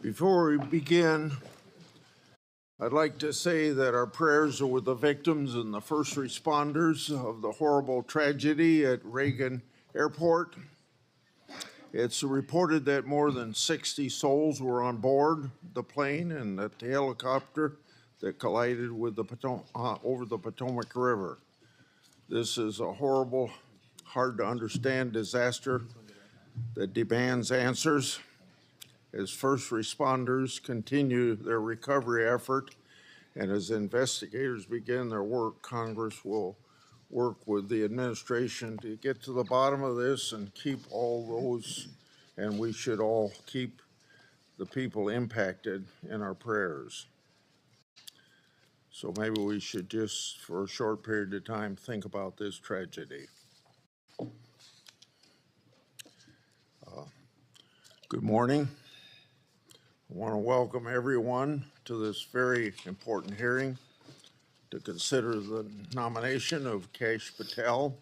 Before we begin, I'd like to say that our prayers are with the victims and the first responders of the horrible tragedy at Reagan Airport. It's reported that more than 60 souls were on board the plane and the helicopter that collided with the over the Potomac River. This is a horrible, hard to understand disaster that demands answers. As first responders continue their recovery effort and as investigators begin their work, Congress will work with the administration to get to the bottom of this and keep all those, and we should all keep the people impacted in our prayers. So maybe we should just, for a short period of time, think about this tragedy. Good morning. I want to welcome everyone to this very important hearing to consider the nomination of Kash Patel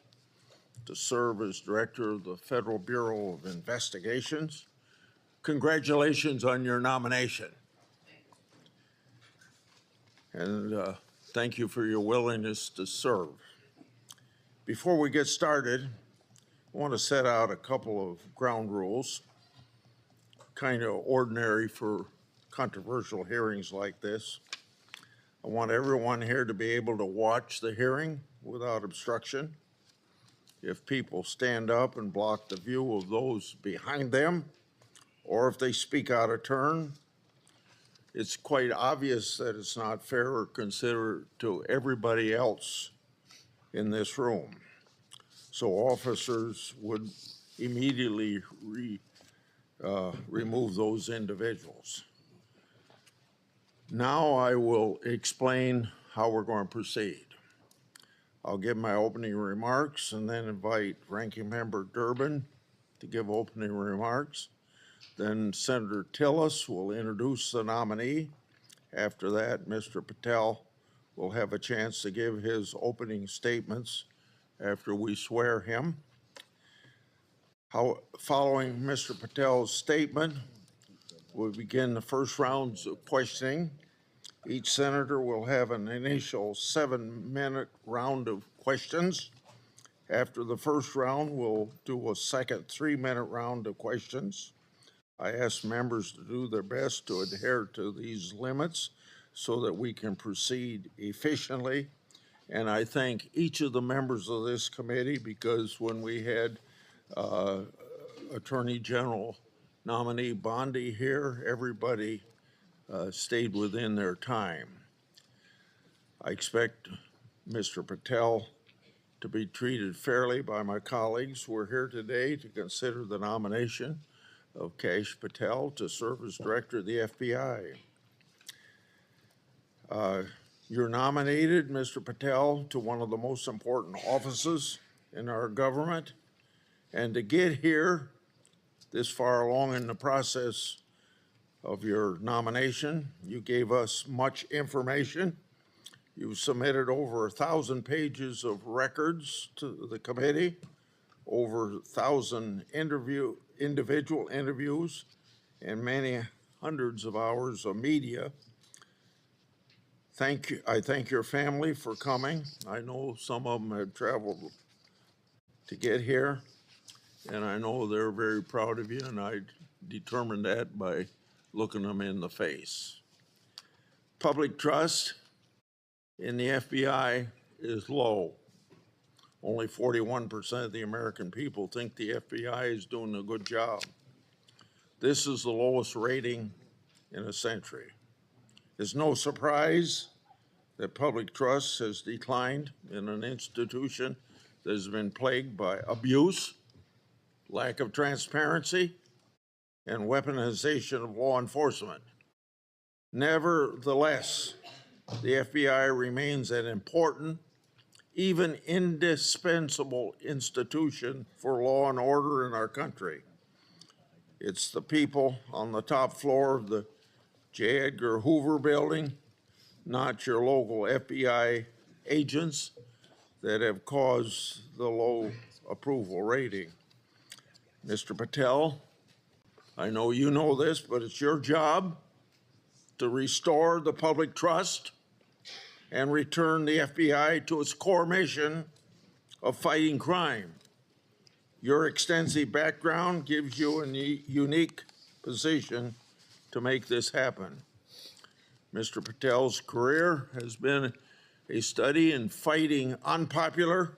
to serve as Director of the Federal Bureau of Investigations. Congratulations on your nomination. And thank you for your willingness to serve. Before we get started, I want to set out a couple of ground rules, kind of ordinary for controversial hearings like this. I want everyone here to be able to watch the hearing without obstruction. If people stand up and block the view of those behind them, or if they speak out of turn, it's quite obvious that it's not fair or considerate to everybody else in this room. So officers would immediately remove those individuals. Now I will explain how we're going to proceed. I'll give my opening remarks and then invite Ranking Member Durbin to give opening remarks. Then Senator Tillis will introduce the nominee. After that, Mr. Patel will have a chance to give his opening statements after we swear him. Following Mr. Patel's statement, we'll begin the first rounds of questioning. Each senator will have an initial 7-minute round of questions. After the first round, we'll do a second 3-minute round of questions. I ask members to do their best to adhere to these limits so that we can proceed efficiently. And I thank each of the members of this committee because when we had Attorney General nominee Bondi here, everybody stayed within their time. I expect Mr. Patel to be treated fairly by my colleagues. We're here today to consider the nomination of Kash Patel to serve as Director of the FBI. You're nominated, Mr. Patel, to one of the most important offices in our government. And to get here this far along in the process of your nomination, you gave us much information. You submitted over 1,000 pages of records to the committee, over 1,000 individual interviews, and many hundreds of hours of media. Thank you. I thank your family for coming. I know some of them have traveled to get here, and I know they're very proud of you, and I determined that by looking them in the face. Public trust in the FBI is low. Only 41% of the American people think the FBI is doing a good job. This is the lowest rating in a century. It's no surprise that public trust has declined in an institution that has been plagued by abuse, lack of transparency, and weaponization of law enforcement. Nevertheless, the FBI remains an important, even indispensable institution for law and order in our country. It's the people on the top floor of the J. Edgar Hoover building, not your local FBI agents, that have caused the low approval rating. Mr. Patel, I know you know this, but it's your job to restore the public trust and return the FBI to its core mission of fighting crime. Your extensive background gives you a unique position to make this happen. Mr. Patel's career has been a study in fighting unpopular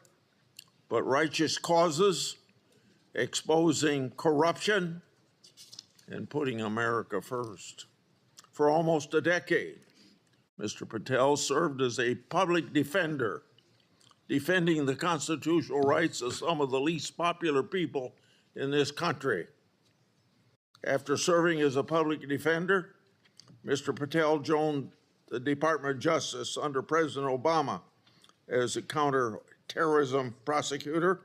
but righteous causes, exposing corruption, and putting America first. For almost a decade, Mr. Patel served as a public defender, defending the constitutional rights of some of the least popular people in this country. After serving as a public defender, Mr. Patel joined the Department of Justice under President Obama as a counterterrorism prosecutor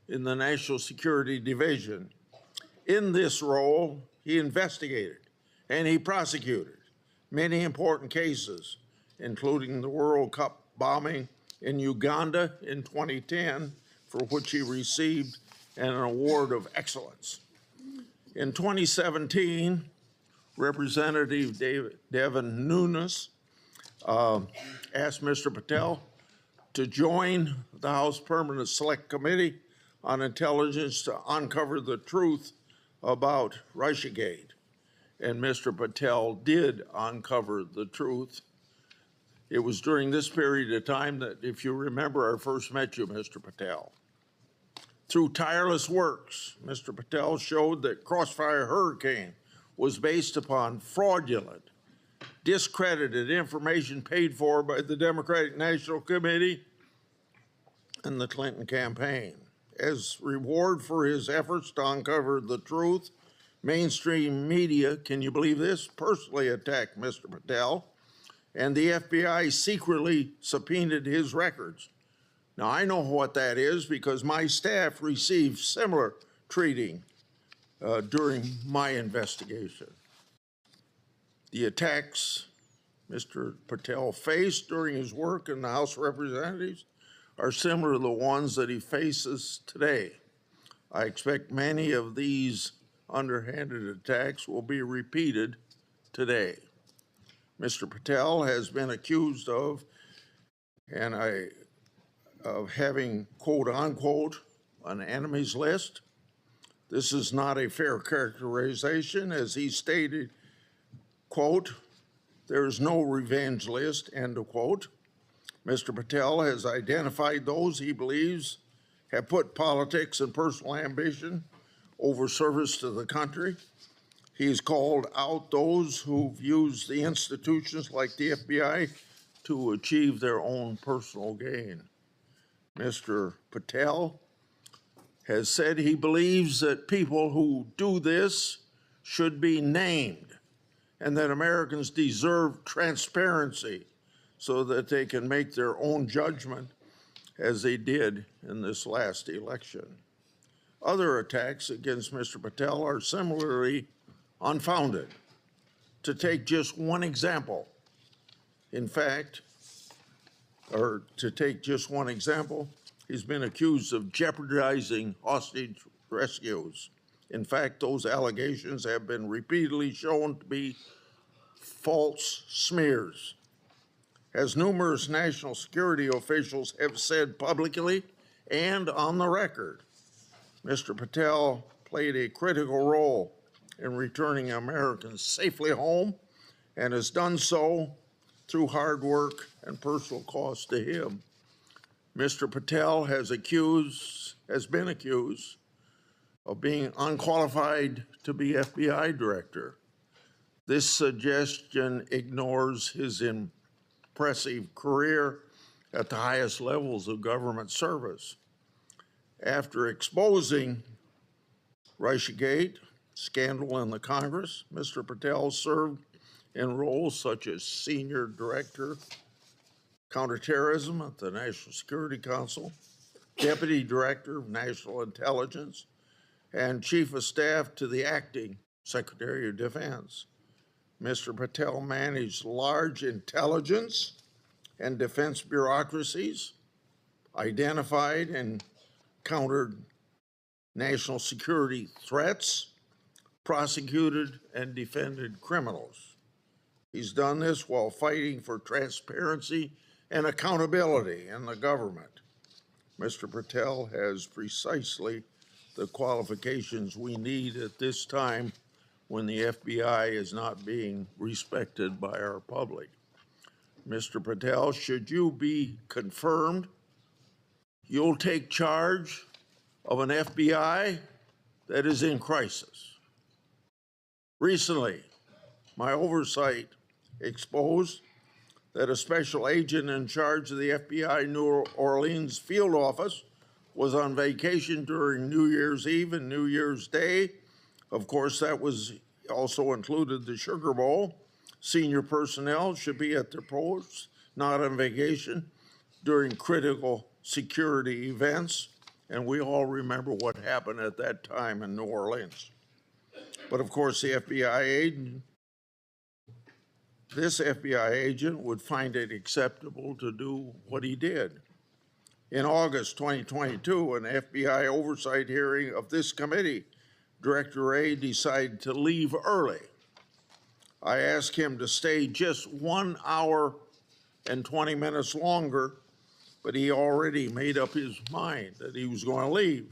in the National Security Division. In this role, he investigated and he prosecuted many important cases, including the World Cup bombing in Uganda in 2010, for which he received an award of excellence. In 2017, Representative Devin Nunes asked Mr. Patel to join the House Permanent Select Committee on Intelligence to uncover the truth about Russiagate. And Mr. Patel did uncover the truth. It was during this period of time that, if you remember, I first met you, Mr. Patel. Through tireless works, Mr. Patel showed that Crossfire Hurricane was based upon fraudulent, discredited information paid for by the Democratic National Committee and the Clinton campaign. As reward for his efforts to uncover the truth, mainstream media, can you believe this, personally attacked Mr. Patel, and the FBI secretly subpoenaed his records. Now, I know what that is because my staff received similar treating during my investigation. The attacks Mr. Patel faced during his work in the House of Representatives are similar to the ones that he faces today. I expect many of these underhanded attacks will be repeated today. Mr. Patel has been accused of having, quote unquote, an enemies list. This is not a fair characterization, as he stated, quote, there is no revenge list, end of quote. Mr. Patel has identified those he believes have put politics and personal ambition over service to the country. He's called out those who've used the institutions like the FBI to achieve their own personal gain. Mr. Patel has said he believes that people who do this should be named and that Americans deserve transparency so that they can make their own judgment as they did in this last election. Other attacks against Mr. Patel are similarly unfounded. To take just one example, he's been accused of jeopardizing hostage rescues. In fact, those allegations have been repeatedly shown to be false smears. As numerous national security officials have said publicly and on the record, Mr. Patel played a critical role in returning Americans safely home and has done so through hard work and personal cost to him. Mr. Patel has been accused of being unqualified to be FBI director. This suggestion ignores his impressive career at the highest levels of government service. After exposing Russiagate scandal in the Congress, Mr. Patel served in roles such as Senior Director, Counterterrorism at the National Security Council, Deputy Director of National Intelligence, and Chief of Staff to the Acting Secretary of Defense. Mr. Patel managed large intelligence and defense bureaucracies, identified and countered national security threats, prosecuted, and defended criminals. He's done this while fighting for transparency and accountability in the government. Mr. Patel has precisely the qualifications we need at this time when the FBI is not being respected by our public. Mr. Patel, should you be confirmed, you'll take charge of an FBI that is in crisis. Recently, my oversight exposed that a special agent in charge of the FBI New Orleans field office was on vacation during New Year's Eve and New Year's Day. Of course, that was also included the Sugar Bowl. Senior personnel should be at their posts, not on vacation, during critical security events. And we all remember what happened at that time in New Orleans. But of course, this FBI agent would find it acceptable to do what he did. In August 2022, an FBI oversight hearing of this committee, Director Wray decided to leave early. I asked him to stay just 1 hour and 20 minutes longer, but he already made up his mind that he was going to leave.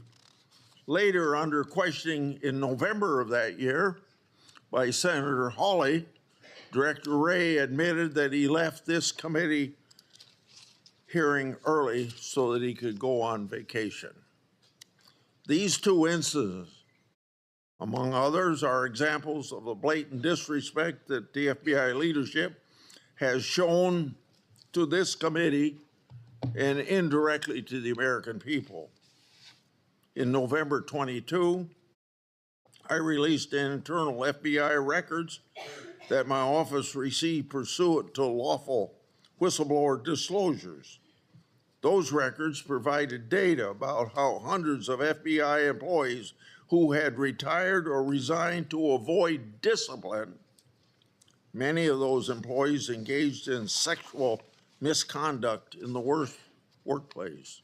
Later, under questioning in November of that year by Senator Hawley, Director Wray admitted that he left this committee hearing early so that he could go on vacation. These two incidents, among others, are examples of the blatant disrespect that the FBI leadership has shown to this committee and indirectly to the American people. In November 22, I released internal FBI records that my office received pursuant to lawful whistleblower disclosures. Those records provided data about how hundreds of FBI employees who had retired or resigned to avoid discipline, many of those employees engaged in sexual misconduct in the worst workplace.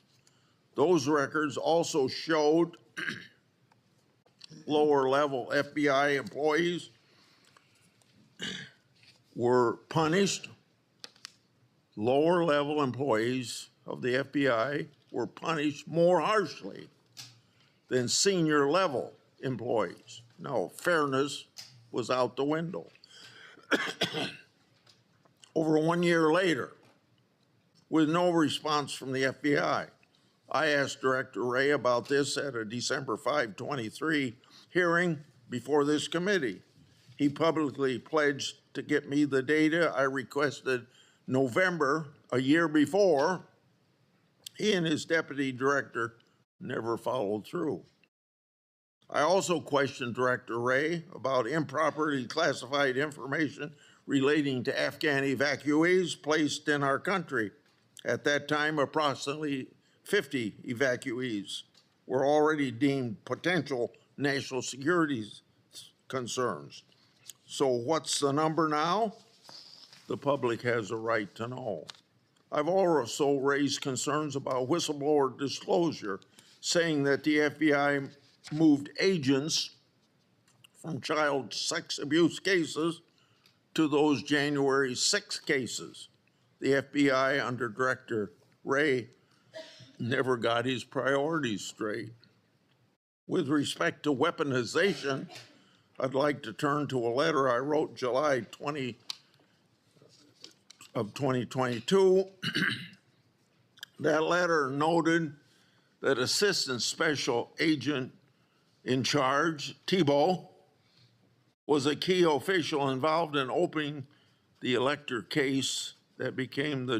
Those records also showed lower-level FBI employees were punished. Lower-level employees of the FBI were punished more harshly than senior-level employees. No, fairness was out the window. Over 1 year later, with no response from the FBI, I asked Director Wray about this at a December 5, 23 hearing before this committee. He publicly pledged to get me the data I requested November, a year before. He and his deputy director never followed through. I also questioned Director Wray about improperly classified information relating to Afghan evacuees placed in our country. At that time, approximately 50 evacuees were already deemed potential national security concerns. So what's the number now? The public has a right to know. I've also raised concerns about whistleblower disclosure, saying that the FBI moved agents from child sex abuse cases to those January 6 cases. The FBI under Director Wray never got his priorities straight. With respect to weaponization, I'd like to turn to a letter I wrote July 20 of 2022. That letter noted that Assistant Special Agent in charge, Thibault, was a key official involved in opening the elector case that became the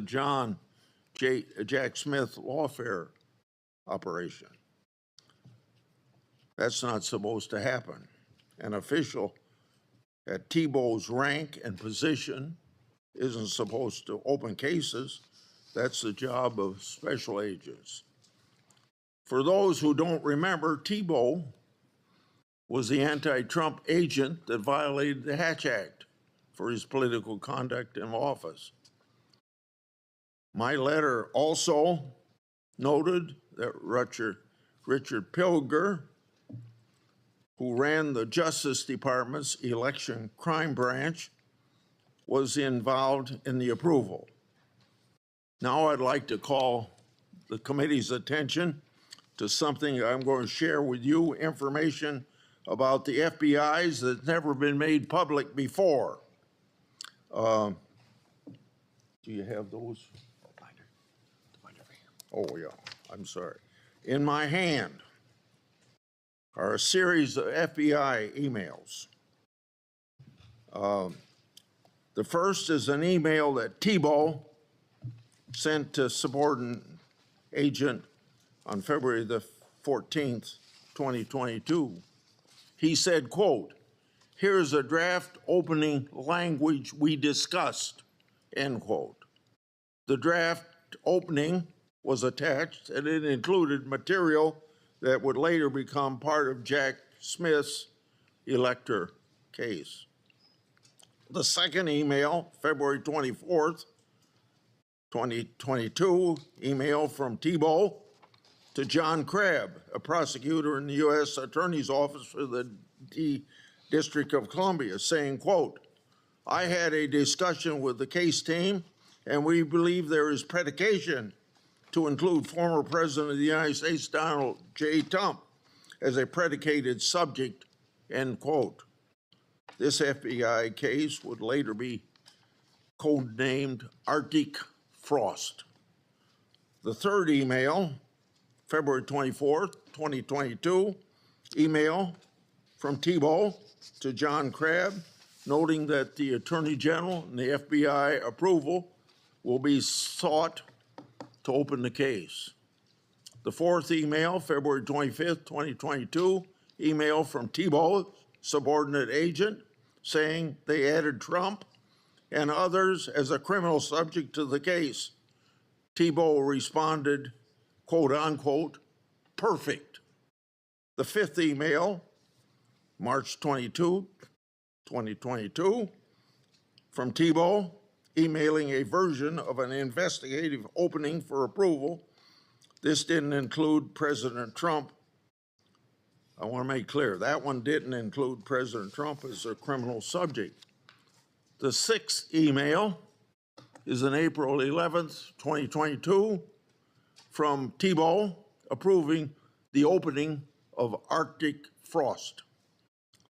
Jack Smith lawfare operation. That's not supposed to happen. An official at Thibault's rank and position isn't supposed to open cases. That's the job of special agents. For those who don't remember, Thibault was the anti-Trump agent that violated the Hatch Act for his political conduct in office. My letter also noted that Richard Pilger, who ran the Justice Department's election crime branch, was involved in the approval. Now I'd like to call the committee's attention to something I'm going to share with you, information about the FBI's that's never been made public before. Do you have those? Oh, yeah, I'm sorry. In my hand are a series of FBI emails. The first is an email that Thibault sent to subordinate agent on February the 14th, 2022. He said, quote, "Here's a draft opening language we discussed," end quote. The draft opening was attached, and it included material that would later become part of Jack Smith's elector case. The second email, February 24th, 2022, email from Thibault to John Crabb, a prosecutor in the U.S. Attorney's Office for the District of Columbia, saying, quote, "I had a discussion with the case team, and we believe there is predication to include former President of the United States, Donald J. Trump, as a predicated subject," end quote. This FBI case would later be codenamed Arctic Frost. The third email, February 24th, 2022, email from Thibault to John Crabb, noting that the Attorney General and the FBI approval will be sought to open the case. The fourth email, February 25th, 2022, email from Thibault, subordinate agent, saying they added Trump and others as a criminal subject to the case. Thibault responded, quote unquote, "Perfect." The fifth email, March 22, 2022, from Thibault, emailing a version of an investigative opening for approval. This didn't include President Trump. I want to make clear, that one didn't include President Trump as a criminal subject. The sixth email is on April 11th, 2022, from Thibault approving the opening of Arctic Frost.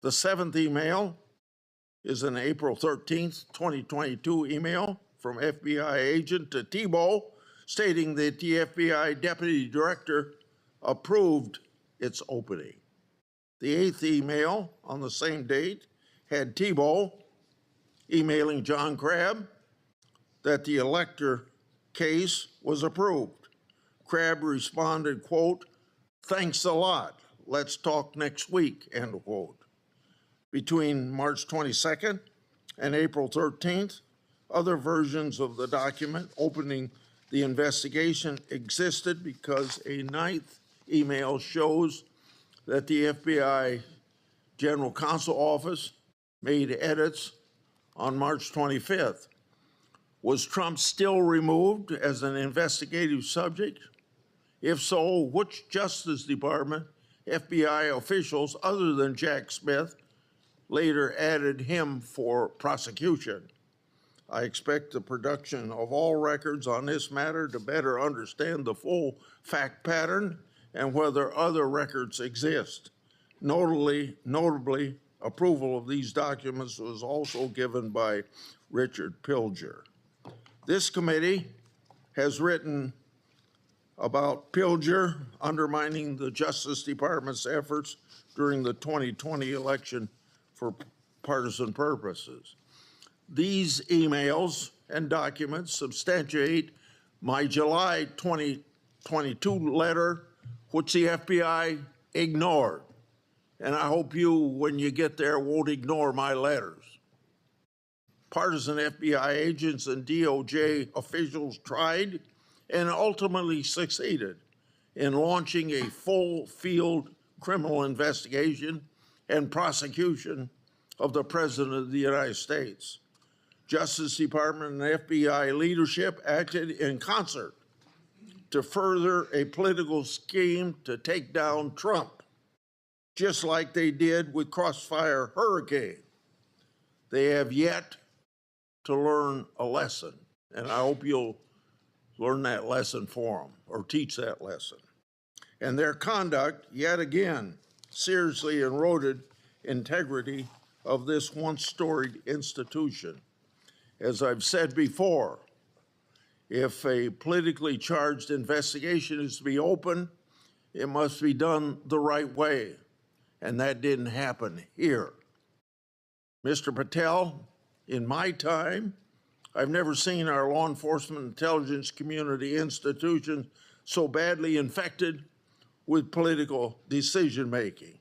The seventh email is an April 13th, 2022 email from FBI agent to Thibault stating that the FBI deputy director approved its opening. The eighth email on the same date had Thibault emailing John Crabb that the elector case was approved. Crabb responded, quote, "Thanks a lot. Let's talk next week," end quote. Between March 22nd and April 13th, other versions of the document opening the investigation existed because a ninth email shows that the FBI General Counsel Office made edits on March 25th. Was Trump still removed as an investigative subject? If so, which Justice Department FBI officials other than Jack Smith later added him for prosecution? I expect the production of all records on this matter to better understand the full fact pattern and whether other records exist. Notably, approval of these documents was also given by Richard Pilger. This committee has written about Pilger undermining the Justice Department's efforts during the 2020 election for partisan purposes. These emails and documents substantiate my July 2022 letter, which the FBI ignored. And I hope you, when you get there, won't ignore my letters. Partisan FBI agents and DOJ officials tried and ultimately succeeded in launching a full field criminal investigation and prosecution of the President of the United States. Justice Department and FBI leadership acted in concert to further a political scheme to take down Trump. just like they did with Crossfire Hurricane. They have yet to learn a lesson, and I hope you'll learn that lesson for them or teach that lesson. And their conduct, yet again, seriously eroded integrity of this once storied institution. As I've said before, if a politically charged investigation is to be open, it must be done the right way, and that didn't happen here. Mr. Patel, in my time, I've never seen our law enforcement intelligence community institutions so badly infected with political decision-making.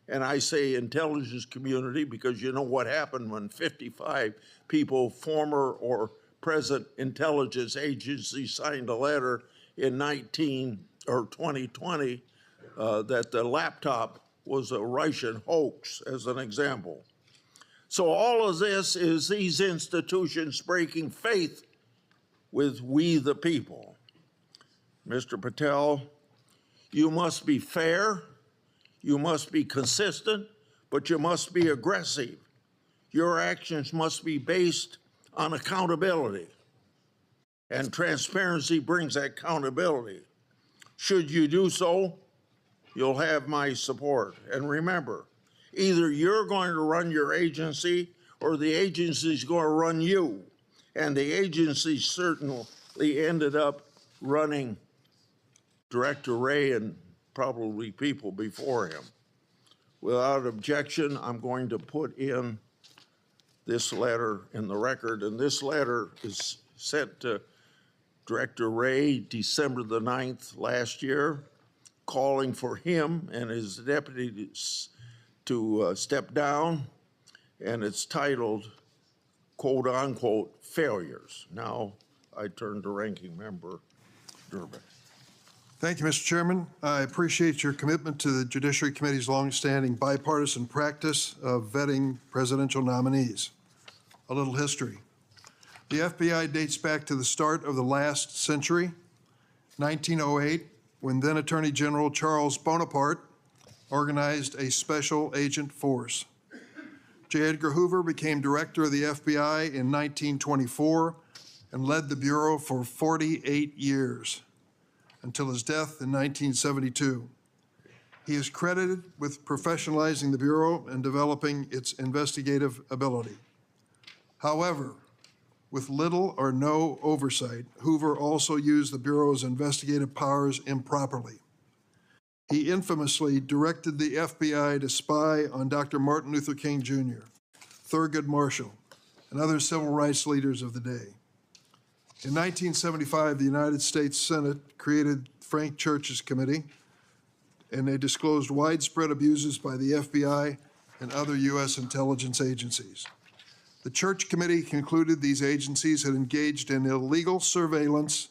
And I say intelligence community because you know what happened when 55 people, former or present intelligence agencies, signed a letter in 2020 that the laptop was a Russian hoax, as an example. So all of this is these institutions breaking faith with we the people. Mr. Patel, you must be fair, you must be consistent, but you must be aggressive. Your actions must be based on accountability, and transparency brings accountability. Should you do so, you'll have my support. And remember, either you're going to run your agency or the agency's going to run you. And the agency certainly ended up running Director Wray and probably people before him. Without objection, I'm going to put in this letter in the record, and this letter is sent to Director Wray December the 9th last year, calling for him and his deputies to step down, and it's titled, quote unquote, failures. Now I turn to Ranking Member Durbin. Thank you, Mr. Chairman. I appreciate your commitment to the Judiciary Committee's longstanding bipartisan practice of vetting presidential nominees. A little history. The FBI dates back to the start of the last century, 1908, when then Attorney General Charles Bonaparte organized a special agent force. J. Edgar Hoover became director of the FBI in 1924 and led the Bureau for 48 years until his death in 1972. He is credited with professionalizing the Bureau and developing its investigative ability. However, with little or no oversight, Hoover also used the Bureau's investigative powers improperly. He infamously directed the FBI to spy on Dr. Martin Luther King Jr., Thurgood Marshall, and other civil rights leaders of the day. In 1975, the United States Senate created Frank Church's committee, and they disclosed widespread abuses by the FBI and other U.S. intelligence agencies. The Church Committee concluded these agencies had engaged in illegal surveillance,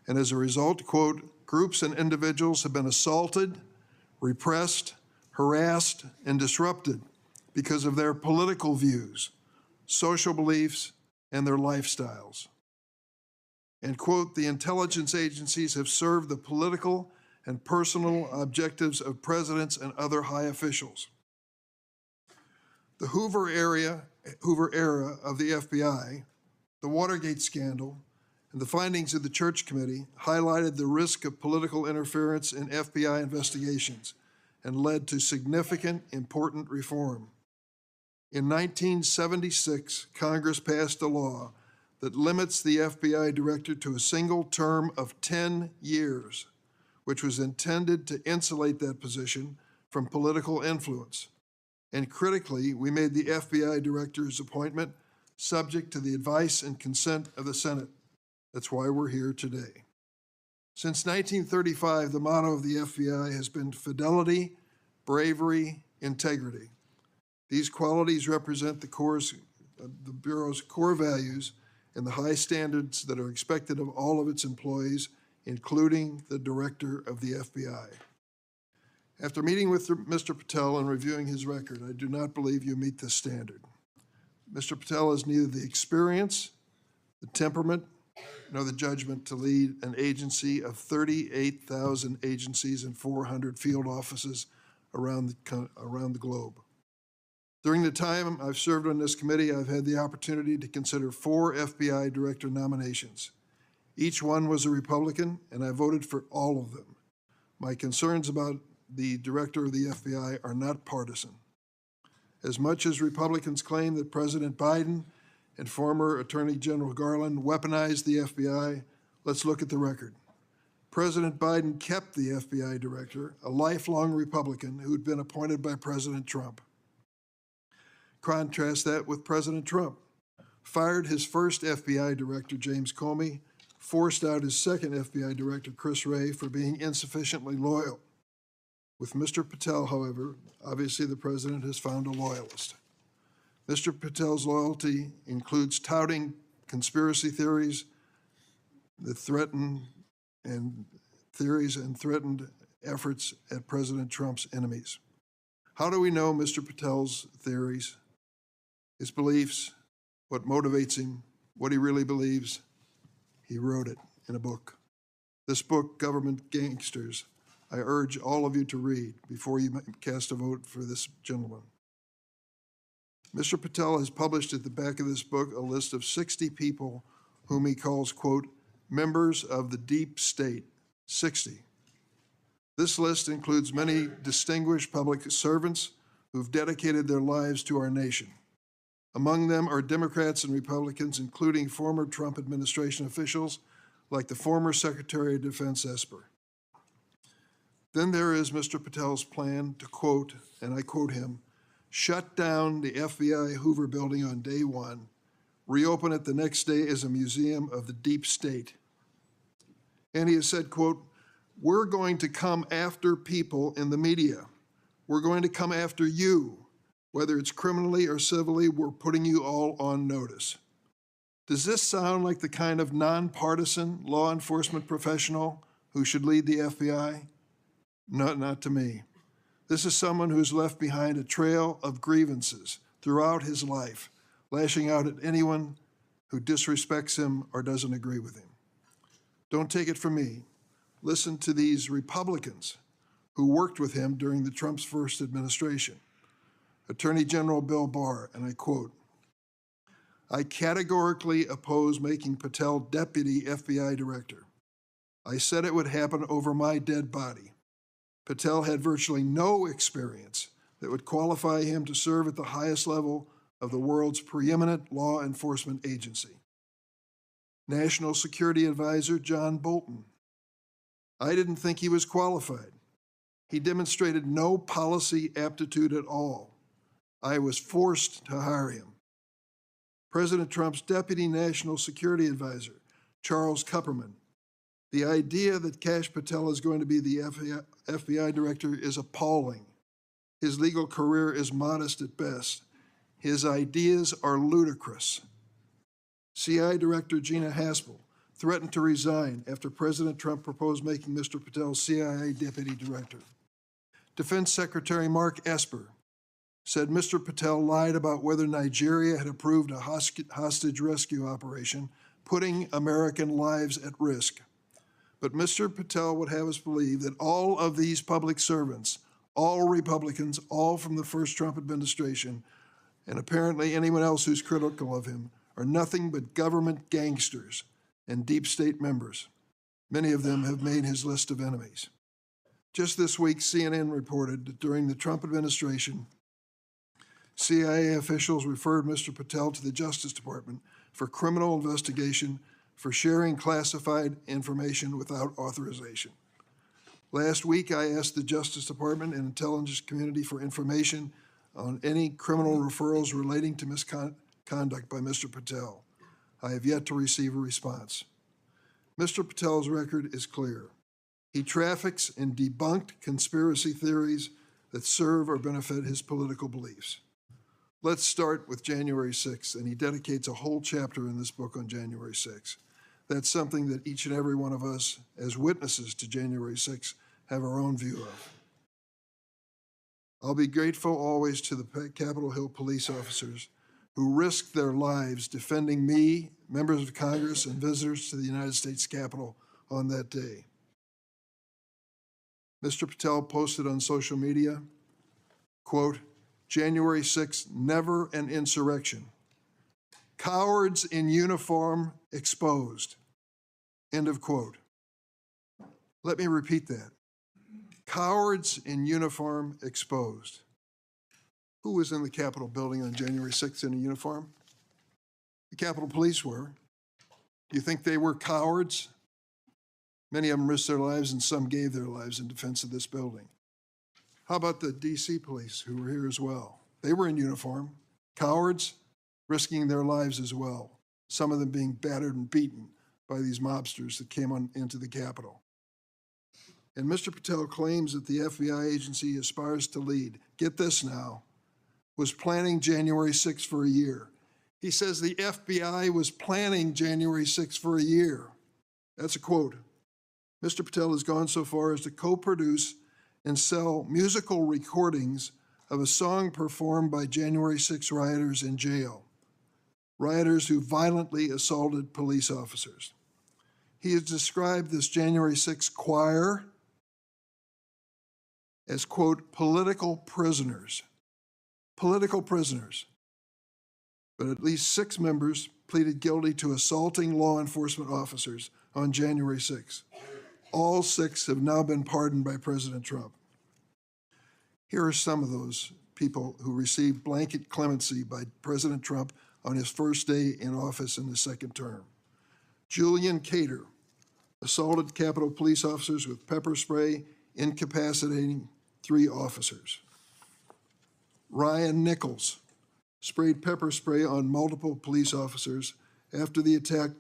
and as a result, quote, groups and individuals have been assaulted, repressed, harassed, and disrupted because of their political views, social beliefs, and their lifestyles. And, quote, the intelligence agencies have served the political and personal objectives of presidents and other high officials. The Hoover era of the FBI, the Watergate scandal, and the findings of the Church Committee highlighted the risk of political interference in FBI investigations and led to significant, important reform. In 1976, Congress passed a law that limits the FBI director to a single term of 10 years, which was intended to insulate that position from political influence. And critically, we made the FBI director's appointment subject to the advice and consent of the Senate. That's why we're here today. Since 1935, the motto of the FBI has been fidelity, bravery, integrity. These qualities represent the Bureau's core values and the high standards that are expected of all of its employees, including the director of the FBI. After meeting with Mr. Patel and reviewing his record, I do not believe you meet this standard. Mr. Patel has neither the experience, the temperament, nor the judgment to lead an agency of 38,000 agencies and 400 field offices around the globe. During the time I've served on this committee, I've had the opportunity to consider 4 FBI director nominations. Each one was a Republican, and I voted for all of them. My concerns about the director of the FBI are not partisan. As much as Republicans claim that President Biden and former Attorney General Garland weaponized the FBI, let's look at the record. President Biden kept the FBI director, a lifelong Republican who had been appointed by President Trump. Contrast that with President Trump. Fired his first FBI director, James Comey, forced out his second FBI director, Chris Wray, for being insufficiently loyal. With Mr. Patel, however, obviously the president has found a loyalist. Mr. Patel's loyalty includes touting conspiracy theories that threatened efforts at President Trump's enemies. How do we know Mr. Patel's theories, his beliefs, what motivates him, what he really believes? He wrote it in a book. This book, Government Gangsters, I urge all of you to read before you cast a vote for this gentleman. Mr. Patel has published at the back of this book a list of 60 people whom he calls, quote, members of the deep state, 60. This list includes many distinguished public servants who've dedicated their lives to our nation. Among them are Democrats and Republicans, including former Trump administration officials like the former Secretary of Defense Esper. Then there is Mr. Patel's plan to, quote, and I quote him, shut down the FBI Hoover building on day one, reopen it the next day as a museum of the deep state. And he has said, quote, we're going to come after people in the media. We're going to come after you. Whether it's criminally or civilly, we're putting you all on notice. Does this sound like the kind of nonpartisan law enforcement professional who should lead the FBI? Not to me. This is someone who's left behind a trail of grievances throughout his life, lashing out at anyone who disrespects him or doesn't agree with him. Don't take it from me. Listen to these Republicans who worked with him during the Trump's first administration. Attorney General Bill Barr, and I quote, I categorically oppose making Patel deputy FBI director. I said it would happen over my dead body. Patel had virtually no experience that would qualify him to serve at the highest level of the world's preeminent law enforcement agency. National Security Advisor John Bolton. I didn't think he was qualified. He demonstrated no policy aptitude at all. I was forced to hire him. President Trump's Deputy National Security Advisor, Charles Kupperman. The idea that Kash Patel is going to be the FBI director is appalling. His legal career is modest at best. His ideas are ludicrous. CI Director Gina Haspel threatened to resign after President Trump proposed making Mr. Patel CIA Deputy Director. Defense Secretary Mark Esper said Mr. Patel lied about whether Nigeria had approved a hostage rescue operation, putting American lives at risk. But Mr. Patel would have us believe that all of these public servants, all Republicans, all from the first Trump administration, and apparently anyone else who's critical of him, are nothing but government gangsters and deep state members. Many of them have made his list of enemies. Just this week, CNN reported that during the Trump administration, CIA officials referred Mr. Patel to the Justice Department for criminal investigation for sharing classified information without authorization. Last week, I asked the Justice Department and intelligence community for information on any criminal referrals relating to misconduct by Mr. Patel. I have yet to receive a response. Mr. Patel's record is clear. He traffics in debunked conspiracy theories that serve or benefit his political beliefs. Let's start with January 6th, and he dedicates a whole chapter in this book on January 6th. That's something that each and every one of us, as witnesses to January 6th, have our own view of. I'll be grateful always to the Capitol Hill police officers who risked their lives defending me, members of Congress, and visitors to the United States Capitol on that day. Mr. Patel posted on social media, quote, January 6th, never an insurrection. Cowards in uniform exposed, end of quote. Let me repeat that. Cowards in uniform exposed. Who was in the Capitol building on January 6th in a uniform? The Capitol Police were. Do you think they were cowards? Many of them risked their lives and some gave their lives in defense of this building. How about the DC police who were here as well? They were in uniform. Cowards risking their lives as well, some of them being battered and beaten by these mobsters that came into the Capitol. And Mr. Patel claims that the FBI agency aspires to lead, get this now, was planning January 6th for a year. He says the FBI was planning January 6th for a year. That's a quote. Mr. Patel has gone so far as to co-produce and sell musical recordings of a song performed by January 6 rioters in jail, rioters who violently assaulted police officers. He has described this January 6 choir as, quote, political prisoners. Political prisoners. But at least 6 members pleaded guilty to assaulting law enforcement officers on January 6. All 6 have now been pardoned by President Trump. Here are some of those people who received blanket clemency by President Trump on his first day in office in the second term. Julian Cater assaulted Capitol police officers with pepper spray, incapacitating 3 officers. Ryan Nichols sprayed pepper spray on multiple police officers. After the attack,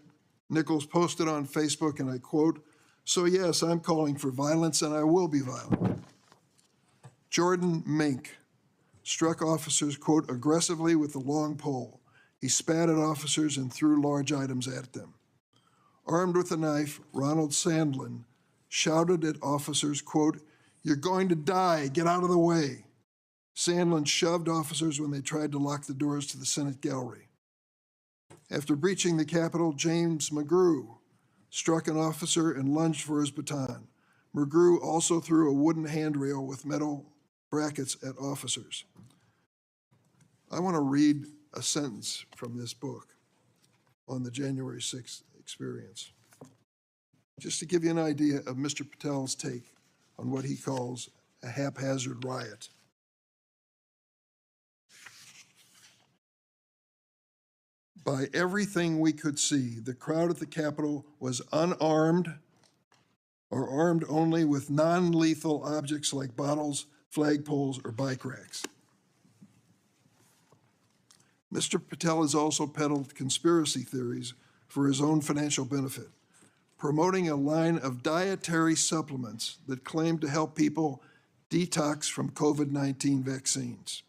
Nichols posted on Facebook, and I quote, "So yes, I'm calling for violence and I will be violent." Jordan Mink struck officers, quote, aggressively with a long pole. He spat at officers and threw large items at them. Armed with a knife, Ronald Sandlin shouted at officers, quote, "You're going to die, get out of the way." Sandlin shoved officers when they tried to lock the doors to the Senate gallery. After breaching the Capitol, James McGrew struck an officer and lunged for his baton. McGrew also threw a wooden handrail with metal brackets at officers. I want to read a sentence from this book on the January 6th experience, just to give you an idea of Mr. Patel's take on what he calls a haphazard riot. By everything we could see, the crowd at the Capitol was unarmed or armed only with non-lethal objects like bottles, flagpoles, or bike racks. Mr. Patel has also peddled conspiracy theories for his own financial benefit, promoting a line of dietary supplements that claim to help people detox from COVID-19 vaccines.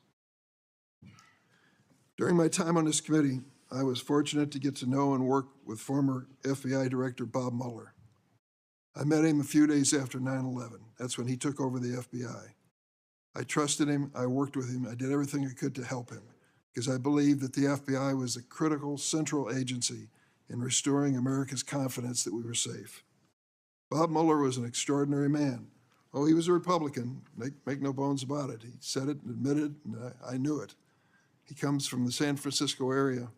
During my time on this committee, I was fortunate to get to know and work with former FBI Director Bob Mueller. I met him a few days after 9/11. That's when he took over the FBI. I trusted him, I worked with him, I did everything I could to help him, because I believed that the FBI was a critical central agency in restoring America's confidence that we were safe. Bob Mueller was an extraordinary man. Oh, he was a Republican, make no bones about it. He said it and admitted it, and I knew it. He comes from the San Francisco area.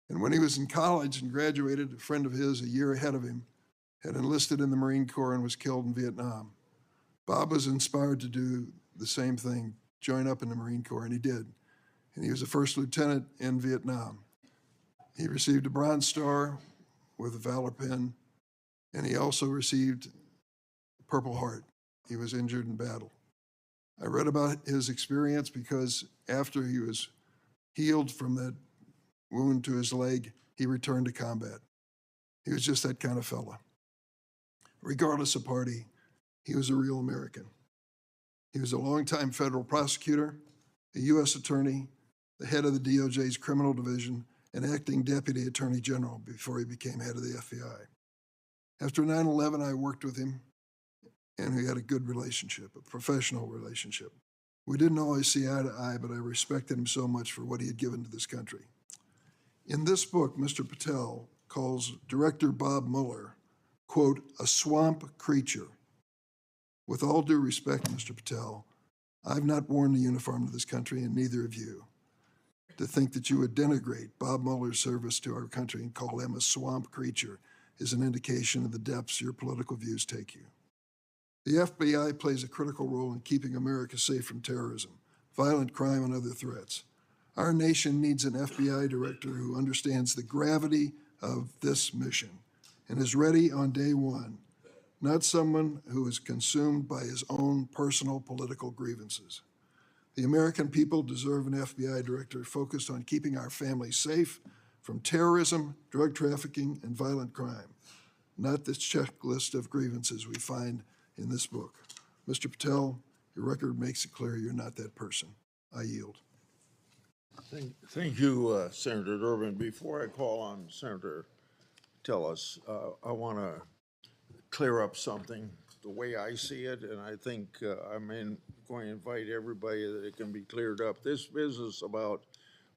And when he was in college and graduated, a friend of his a year ahead of him had enlisted in the Marine Corps and was killed in Vietnam. Bob was inspired to do the same thing, join up in the Marine Corps, and he did. And he was a first lieutenant in Vietnam. He received a Bronze Star with a Valor Pin, and he also received a Purple Heart. He was injured in battle. I read about his experience because after he was healed from that wound to his leg, he returned to combat. He was just that kind of fella. Regardless of party, he was a real American. He was a longtime federal prosecutor, a U.S. attorney, the head of the DOJ's criminal division, and acting deputy attorney general before he became head of the FBI. After 9/11, I worked with him, and we had a good relationship, a professional relationship. We didn't always see eye to eye, but I respected him so much for what he had given to this country. In this book, Mr. Patel calls Director Bob Mueller, quote, a swamp creature. With all due respect, Mr. Patel, I've not worn the uniform of this country, and neither have you. To think that you would denigrate Bob Mueller's service to our country and call him a swamp creature is an indication of the depths your political views take you. The FBI plays a critical role in keeping America safe from terrorism, violent crime, and other threats. Our nation needs an FBI director who understands the gravity of this mission and is ready on day one, not someone who is consumed by his own personal political grievances. The American people deserve an FBI director focused on keeping our families safe from terrorism, drug trafficking, and violent crime, not this checklist of grievances we find in this book. Mr. Patel, your record makes it clear you're not that person. I yield. Thank you, Senator Durbin. Before I call on Senator Tillis, I want to clear up something the way I see it, and I think I'm going to invite everybody that it can be cleared up. This business about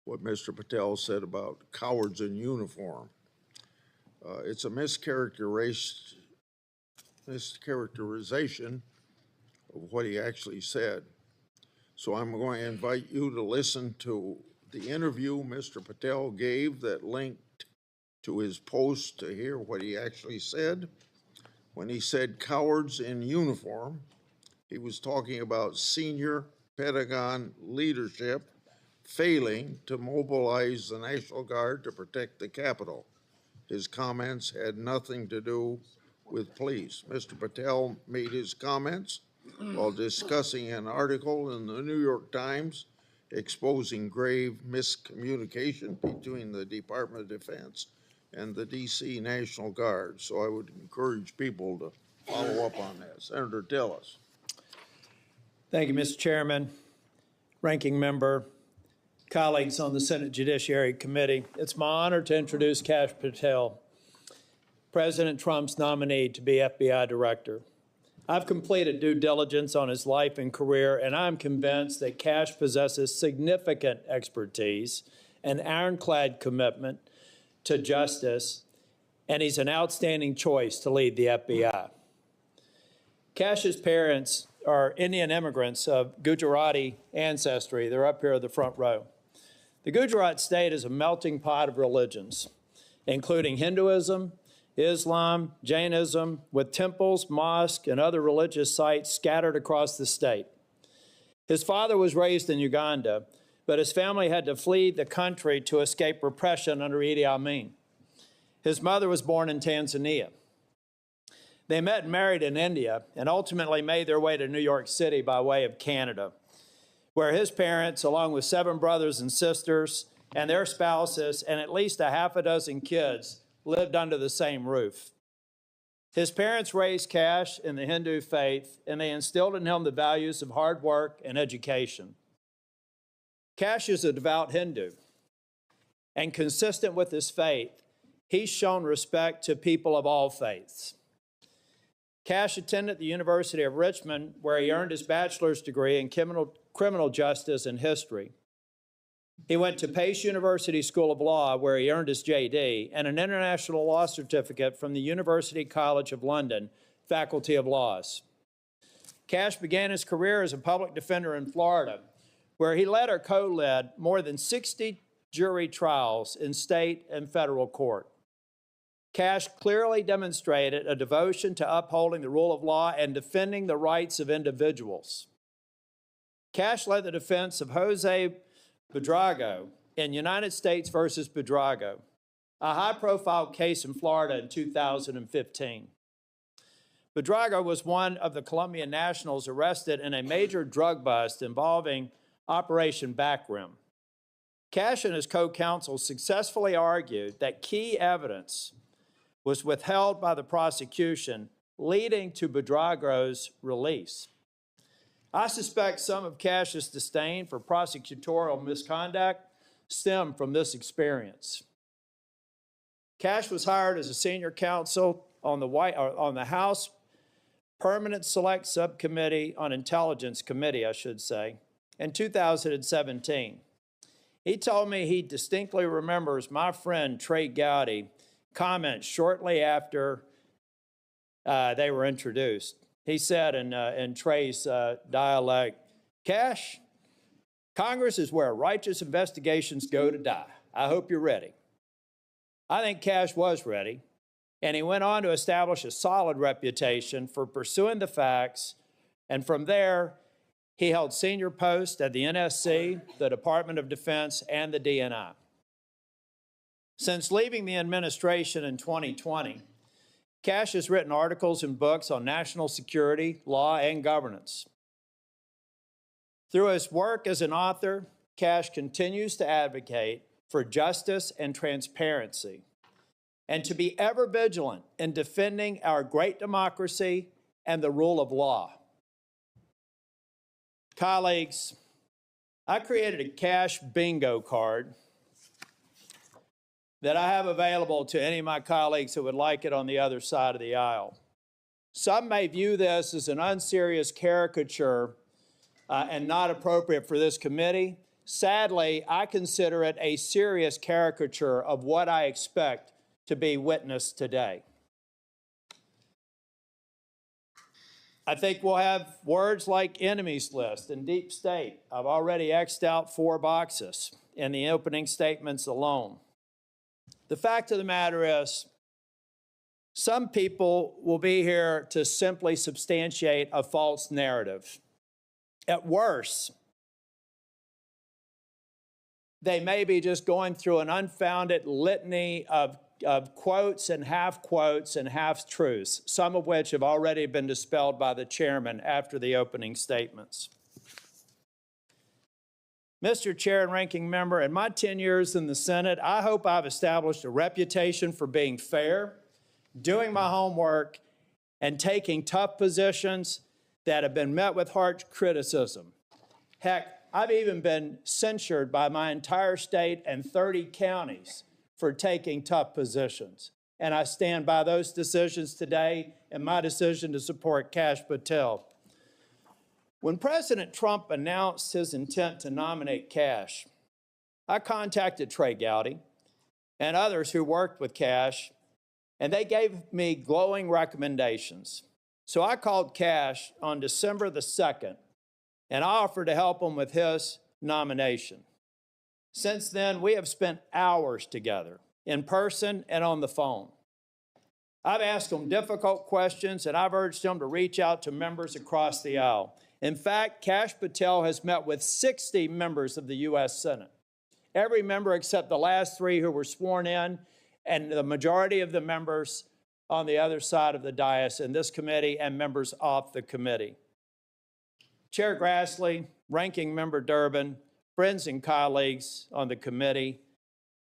what Mr. Patel said about cowards in uniform, it's a mischaracterization of what he actually said. So I'm going to invite you to listen to the interview Mr. Patel gave that linked to his post to hear what he actually said. When he said cowards in uniform, he was talking about senior Pentagon leadership failing to mobilize the National Guard to protect the Capitol. His comments had nothing to do with police. Mr. Patel made his comments while discussing an article in the New York Times exposing grave miscommunication between the Department of Defense and the D.C. National Guard. So I would encourage people to follow up on that. Senator Tillis. Thank you, Mr. Chairman, Ranking Member, colleagues on the Senate Judiciary Committee. It's my honor to introduce Kash Patel, President Trump's nominee to be FBI Director. I've completed due diligence on his life and career, and I'm convinced that Kash possesses significant expertise and ironclad commitment to justice, and he's an outstanding choice to lead the FBI. Kash's parents are Indian immigrants of Gujarati ancestry. They're up here in the front row. The Gujarat state is a melting pot of religions, including Hinduism, Islam, Jainism, with temples, mosques, and other religious sites scattered across the state. His father was raised in Uganda, but his family had to flee the country to escape repression under Idi Amin. His mother was born in Tanzania. They met and married in India and ultimately made their way to New York City by way of Canada, where his parents, along with 7 brothers and sisters and their spouses and at least a half a dozen kids, lived under the same roof. His parents raised Kash in the Hindu faith, and they instilled in him the values of hard work and education. Kash is a devout Hindu, and consistent with his faith, he's shown respect to people of all faiths. Kash attended the University of Richmond, where he earned his bachelor's degree in criminal justice and history. He went to Pace University School of Law, where he earned his JD, and an international law certificate from the University College of London, Faculty of Laws. Kash began his career as a public defender in Florida, where he led or co-led more than 60 jury trials in state and federal court. Kash clearly demonstrated a devotion to upholding the rule of law and defending the rights of individuals. Kash led the defense of Jose Buitrago in United States versus Buitrago, a high-profile case in Florida in 2015. Buitrago was one of the Colombian nationals arrested in a major drug bust involving Operation Backrim. Kash and his co-counsel successfully argued that key evidence was withheld by the prosecution, leading to Buitrago's release. I suspect some of Kash's disdain for prosecutorial misconduct stemmed from this experience. Kash was hired as a senior counsel on the House Permanent Select Subcommittee on Intelligence Committee, in 2017. He told me he distinctly remembers my friend Trey Gowdy comments shortly after they were introduced. He said in Trey's dialect, Kash, Congress is where righteous investigations go to die. I hope you're ready. I think Kash was ready, and he went on to establish a solid reputation for pursuing the facts, and from there, he held senior posts at the NSC, the Department of Defense, and the DNI. Since leaving the administration in 2020, Kash has written articles and books on national security, law, and governance. Through his work as an author, Kash continues to advocate for justice and transparency, and to be ever vigilant in defending our great democracy and the rule of law. Colleagues, I created a Kash bingo card that I have available to any of my colleagues who would like it on the other side of the aisle. Some may view this as an unserious caricature and not appropriate for this committee. Sadly, I consider it a serious caricature of what I expect to be witnessed today. I think we'll have words like enemies list and deep state. I've already X'd out 4 boxes in the opening statements alone. The fact of the matter is, some people will be here to simply substantiate a false narrative. At worst, they may be just going through an unfounded litany of quotes and half-truths, some of which have already been dispelled by the chairman after the opening statements. Mr. Chair and Ranking Member, in my 10 years in the Senate, I hope I've established a reputation for being fair, doing my homework, and taking tough positions that have been met with harsh criticism. Heck, I've even been censured by my entire state and 30 counties for taking tough positions. And I stand by those decisions today and my decision to support Kash Patel. When President Trump announced his intent to nominate Kash, I contacted Trey Gowdy and others who worked with Kash, and they gave me glowing recommendations. So I called Kash on December the 2nd, and I offered to help him with his nomination. Since then, we have spent hours together, in person and on the phone. I've asked him difficult questions, and I've urged him to reach out to members across the aisle. In fact, Kash Patel has met with 60 members of the U.S. Senate, every member except the last 3 who were sworn in, and the majority of the members on the other side of the dais in this committee and members off the committee. Chair Grassley, Ranking Member Durbin, friends and colleagues on the committee,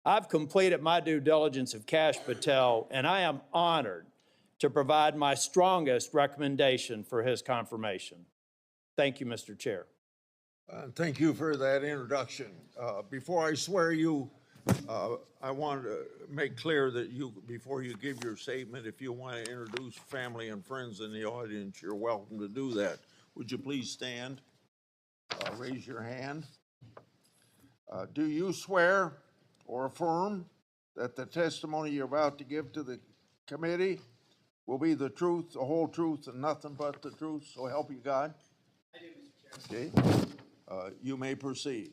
I've completed my due diligence of Kash Patel, and I am honored to provide my strongest recommendation for his confirmation. Thank you, Mr. Chair. Thank you for that introduction. Before I swear you, I want to make clear that before you give your statement, if you want to introduce family and friends in the audience, you're welcome to do that. Would you please stand? Raise your hand. Do you swear or affirm that the testimony you're about to give to the committee will be the truth, the whole truth, and nothing but the truth? So help you God. I do, Mr. Chair. Okay. You may proceed.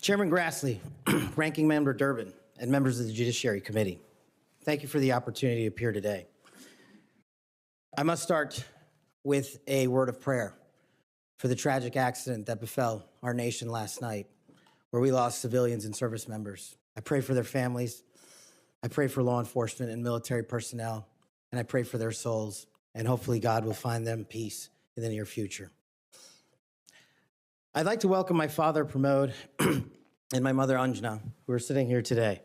Chairman Grassley, Ranking Member Durbin, and members of the Judiciary Committee, thank you for the opportunity to appear today. I must start with a word of prayer for the tragic accident that befell our nation last night, where we lost civilians and service members. I pray for their families. I pray for law enforcement and military personnel, and I pray for their souls, and hopefully God will find them peace in the near future. I'd like to welcome my father, Pramod, and my mother, Anjana, who are sitting here today.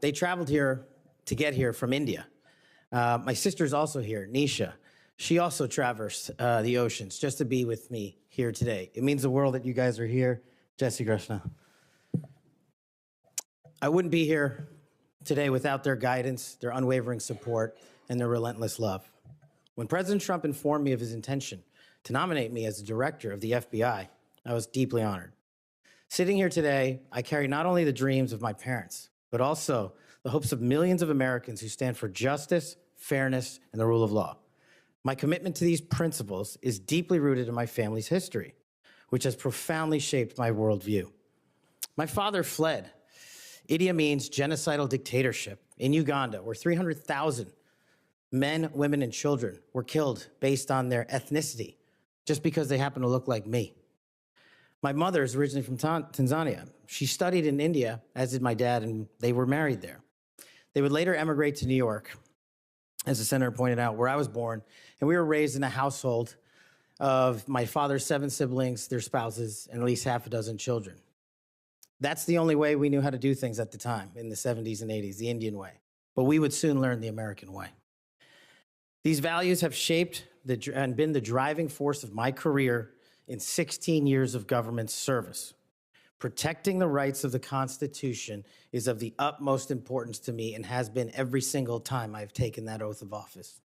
They traveled here to get here from India. My sister's also here, Nisha. She also traversed the oceans just to be with me here today. It means the world that you guys are here. Jesse Krishna. I wouldn't be here today without their guidance, their unwavering support, and their relentless love. When President Trump informed me of his intention to nominate me as the director of the FBI, I was deeply honored. Sitting here today, I carry not only the dreams of my parents, but also the hopes of millions of Americans who stand for justice, fairness, and the rule of law. My commitment to these principles is deeply rooted in my family's history, which has profoundly shaped my worldview. My father fled Idi Amin's genocidal dictatorship in Uganda, where 300,000 men, women, and children were killed based on their ethnicity, just because they happen to look like me. My mother is originally from Tanzania. She studied in India, as did my dad, and they were married there. They would later emigrate to New York, as the senator pointed out, where I was born, and we were raised in a household of my father's 7 siblings, their spouses, and at least half a dozen children. That's the only way we knew how to do things at the time, in the 70s and 80s, the Indian way. But we would soon learn the American way. These values have shaped and been the driving force of my career in 16 years of government service. Protecting the rights of the Constitution is of the utmost importance to me and has been every single time I've taken that oath of office.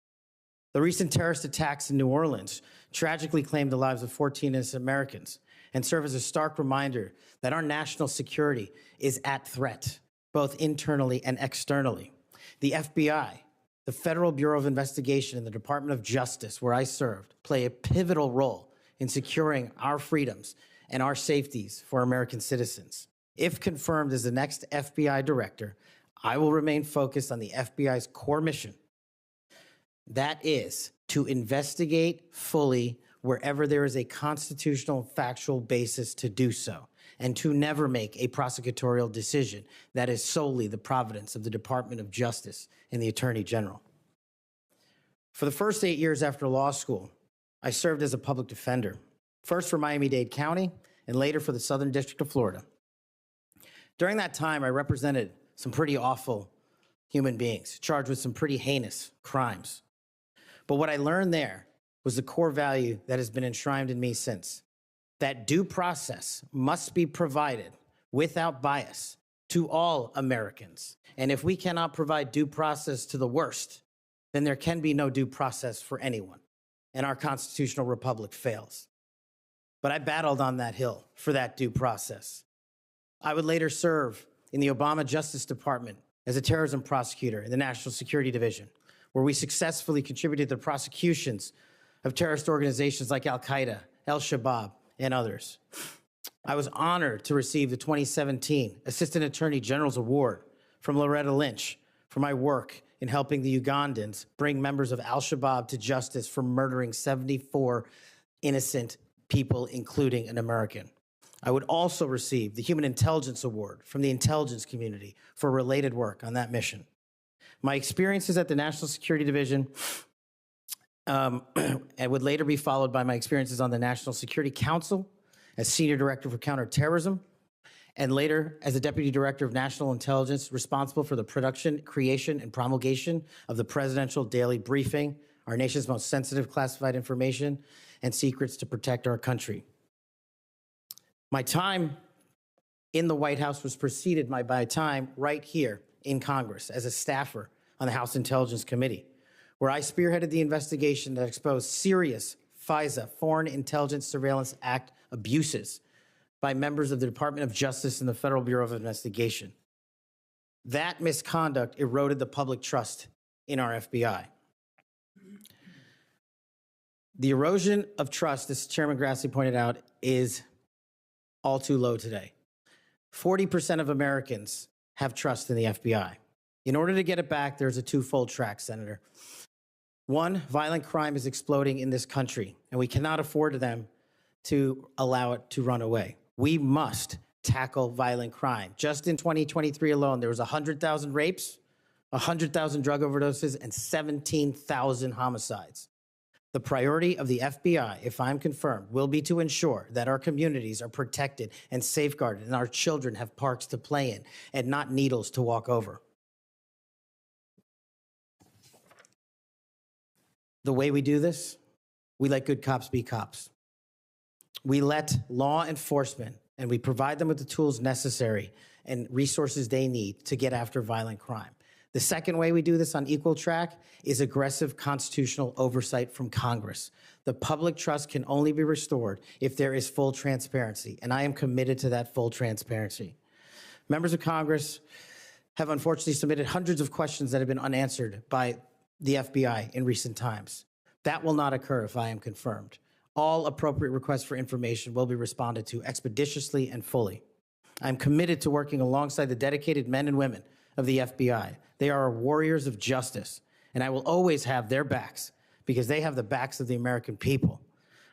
The recent terrorist attacks in New Orleans tragically claimed the lives of 14 innocent Americans and serve as a stark reminder that our national security is at threat, both internally and externally. The FBI, the Federal Bureau of Investigation, and the Department of Justice, where I served, play a pivotal role in securing our freedoms and our safeties for American citizens. If confirmed as the next FBI director, I will remain focused on the FBI's core mission. That is to investigate fully wherever there is a constitutional and factual basis to do so, and to never make a prosecutorial decision that is solely the providence of the Department of Justice and the Attorney General. For the first 8 years after law school, I served as a public defender, first for Miami-Dade County and later for the Southern District of Florida. During that time, I represented some pretty awful human beings charged with some pretty heinous crimes. But what I learned there was the core value that has been enshrined in me since, that due process must be provided without bias to all Americans. And if we cannot provide due process to the worst, then there can be no due process for anyone, and our constitutional republic fails. But I battled on that hill for that due process. I would later serve in the Obama Justice Department as a terrorism prosecutor in the National Security Division, where we successfully contributed to the prosecutions of terrorist organizations like Al-Qaeda, Al-Shabaab, and others. I was honored to receive the 2017 Assistant Attorney General's Award from Loretta Lynch for my work in helping the Ugandans bring members of Al-Shabaab to justice for murdering 74 innocent people, including an American. I would also receive the Human Intelligence Award from the intelligence community for related work on that mission. My experiences at the National Security Division and would later be followed by my experiences on the National Security Council as Senior Director for Counterterrorism, and later as the Deputy Director of National Intelligence, responsible for the production, creation, and promulgation of the Presidential Daily Briefing, our nation's most sensitive classified information and secrets to protect our country. My time in the White House was preceded by my time right here in Congress as a staffer on the House Intelligence Committee, where I spearheaded the investigation that exposed serious FISA, Foreign Intelligence Surveillance Act, abuses by members of the Department of Justice and the Federal Bureau of Investigation. That misconduct eroded the public trust in our FBI. The erosion of trust, as Chairman Grassley pointed out, is all too low today. 40% of Americans have trust in the FBI. In order to get it back, there's a twofold track, Senator. One, violent crime is exploding in this country, and we cannot afford them to allow it to run away. We must tackle violent crime. Just in 2023 alone, there was 100,000 rapes, 100,000 drug overdoses, and 17,000 homicides. The priority of the FBI, if I'm confirmed, will be to ensure that our communities are protected and safeguarded and our children have parks to play in and not needles to walk over. The way we do this, we let good cops be cops. We let law enforcement, and we provide them with the tools necessary and resources they need to get after violent crime. The second way we do this on equal track is aggressive constitutional oversight from Congress. The public trust can only be restored if there is full transparency, and I am committed to that full transparency. Members of Congress have unfortunately submitted hundreds of questions that have been unanswered by the FBI in recent times. That will not occur if I am confirmed. All appropriate requests for information will be responded to expeditiously and fully. I'm committed to working alongside the dedicated men and women of the FBI. They are warriors of justice, and I will always have their backs because they have the backs of the American people.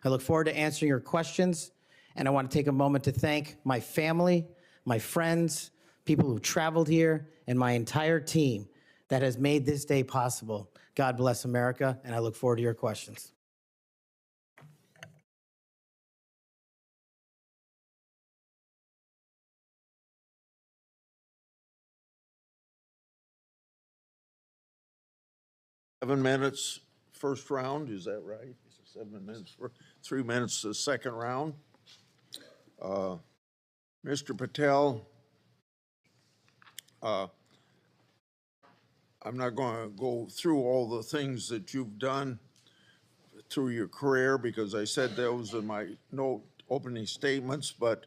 I look forward to answering your questions, and I want to take a moment to thank my family, my friends, people who traveled here, and my entire team that has made this day possible. God bless America, and I look forward to your questions. Seven minutes first round, is that right? 7 minutes for 3 minutes the second round. Mr. Patel, I'm not going to go through all the things that you've done through your career because I said those in my opening statements, but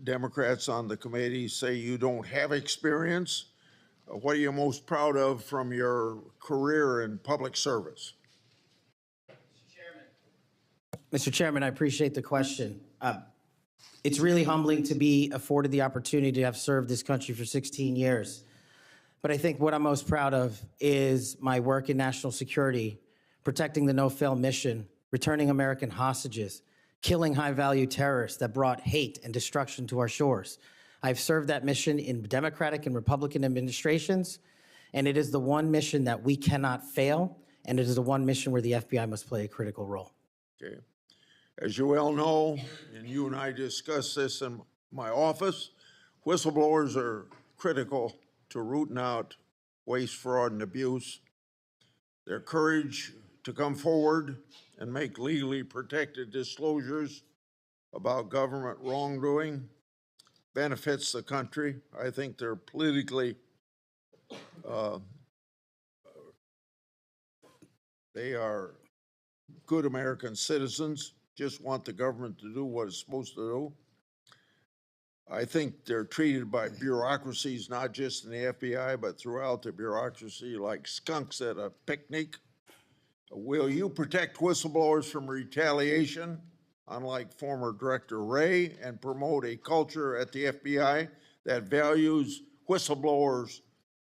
Democrats on the committee say you don't have experience. What are you most proud of from your career in public service? Mr. Chairman, I appreciate the question. It's really humbling to be afforded the opportunity to have served this country for 16 years. But I think what I'm most proud of is my work in national security, protecting the no-fail mission, returning American hostages, killing high-value terrorists that brought hate and destruction to our shores. I've served that mission in Democratic and Republican administrations, and it is the one mission that we cannot fail, and it is the one mission where the FBI must play a critical role. Okay. As you well know, and you and I discussed this in my office, whistleblowers are critical to rooting out waste, fraud, and abuse. Their courage to come forward and make legally protected disclosures about government wrongdoing benefits the country. I think they're politically, they are good American citizens, just want the government to do what it's supposed to do. I think they're treated by bureaucracies, not just in the FBI, but throughout the bureaucracy, like skunks at a picnic. Will you protect whistleblowers from retaliation, unlike former Director Wray, and promote a culture at the FBI that values whistleblowers'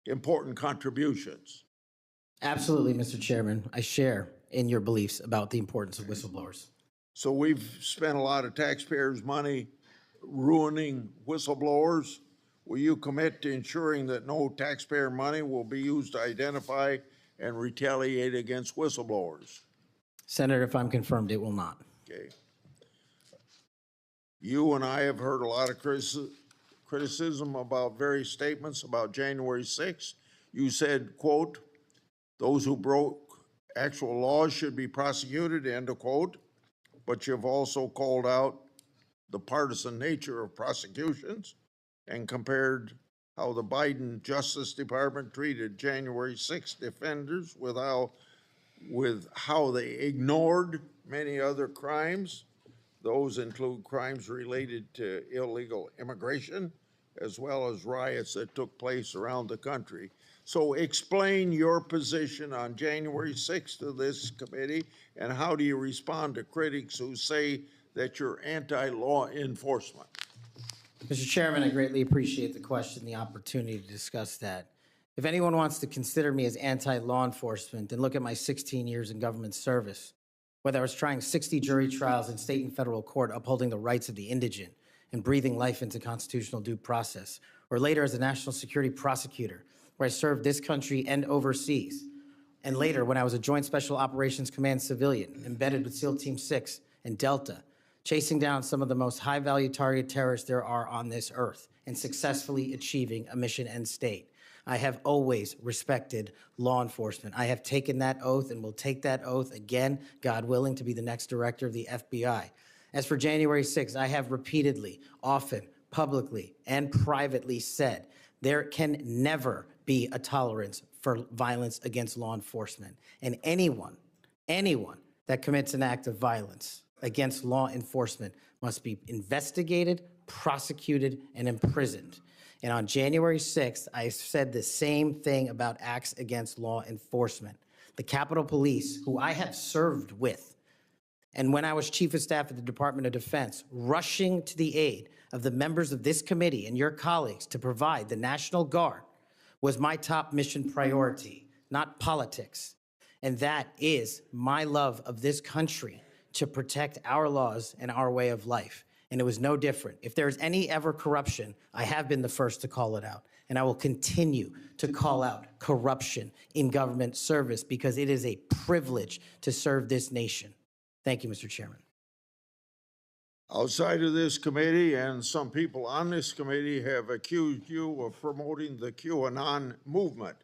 important contributions? Absolutely, Mr. Chairman. I share in your beliefs about the importance of whistleblowers. So we've spent a lot of taxpayers' money ruining whistleblowers. Will you commit to ensuring that no taxpayer money will be used to identify and retaliate against whistleblowers? Senator, if I'm confirmed, it will not. Okay. You and I have heard a lot of criticism about various statements about January 6th. You said, quote, those who broke actual laws should be prosecuted, end of quote. But you've also called out the partisan nature of prosecutions and compared how the Biden Justice Department treated January 6th defenders with how they ignored many other crimes. Those include crimes related to illegal immigration, as well as riots that took place around the country. So explain your position on January 6th to this committee, and how do you respond to critics who say that you're anti-law enforcement? Mr. Chairman, I greatly appreciate the question, the opportunity to discuss that. If anyone wants to consider me as anti-law enforcement, then look at my 16 years in government service, whether I was trying 60 jury trials in state and federal court upholding the rights of the indigent and breathing life into constitutional due process, or later as a national security prosecutor, where I served this country and overseas, and later when I was a Joint Special Operations Command civilian embedded with SEAL Team 6 and Delta, chasing down some of the most high-value target terrorists there are on this earth and successfully achieving a mission end state. I have always respected law enforcement. I have taken that oath and will take that oath again, God willing, to be the next director of the FBI. As for January 6th, I have repeatedly, often, publicly, and privately said there can never be a tolerance for violence against law enforcement. And anyone that commits an act of violence against law enforcement must be investigated, prosecuted, and imprisoned. And on January 6th, I said the same thing about acts against law enforcement. the Capitol Police, who I have served with, and when I was Chief of Staff at the Department of Defense, rushing to the aid of the members of this committee and your colleagues to provide the National Guard was my top mission priority, not politics. And that is my love of this country to protect our laws and our way of life. And it was no different. If there's any ever corruption, I have been the first to call it out. And I will continue to call out corruption in government service because it is a privilege to serve this nation. Thank you, Mr. Chairman. Outside of this committee, and some people on this committee have accused you of promoting the QAnon movement.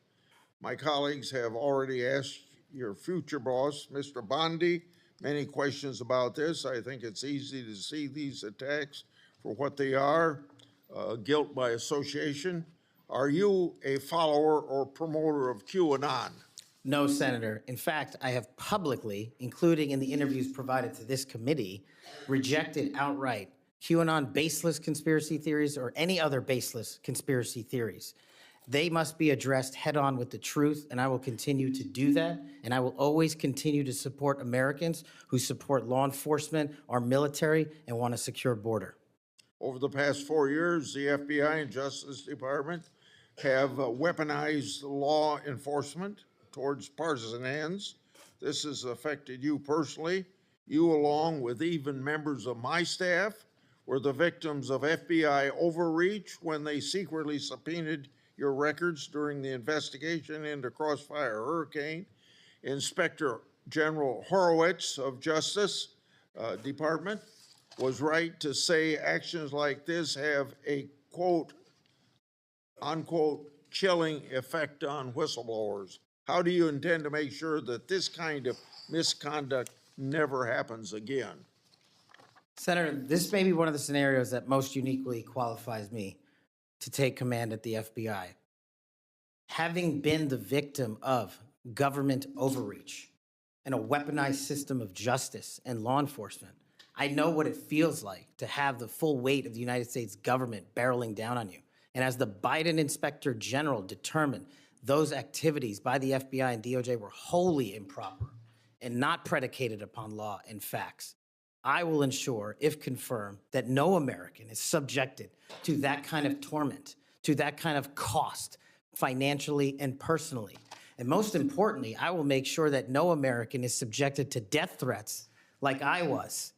My colleagues have already asked your future boss, Mr. Bondi, many questions about this. I think it's easy to see these attacks for what they are, guilt by association. Are you a follower or promoter of QAnon? No, Senator. In fact, I have publicly, including in the interviews provided to this committee, rejected outright QAnon baseless conspiracy theories or any other baseless conspiracy theories. They must be addressed head on with the truth, and I will continue to do that. And I will always continue to support Americans who support law enforcement, our military, and want a secure border. Over the past 4 years, the FBI and Justice Department have weaponized law enforcement towards partisan ends. This has affected you personally. You, along with even members of my staff, were the victims of FBI overreach when they secretly subpoenaed your records during the investigation into Crossfire Hurricane. Inspector General Horowitz of Justice Department was right to say actions like this have a quote, unquote, chilling effect on whistleblowers. How do you intend to make sure that this kind of misconduct never happens again? Senator, this may be one of the scenarios that most uniquely qualifies me to take command at the FBI. Having been the victim of government overreach and a weaponized system of justice and law enforcement, I know what it feels like to have the full weight of the United States government barreling down on you. And as the Biden Inspector General determined, those activities by the FBI and DOJ were wholly improper and not predicated upon law and facts. I will ensure, if confirmed, that no American is subjected to that kind of torment, to that kind of cost, financially and personally. And most importantly, I will make sure that no American is subjected to death threats like I was,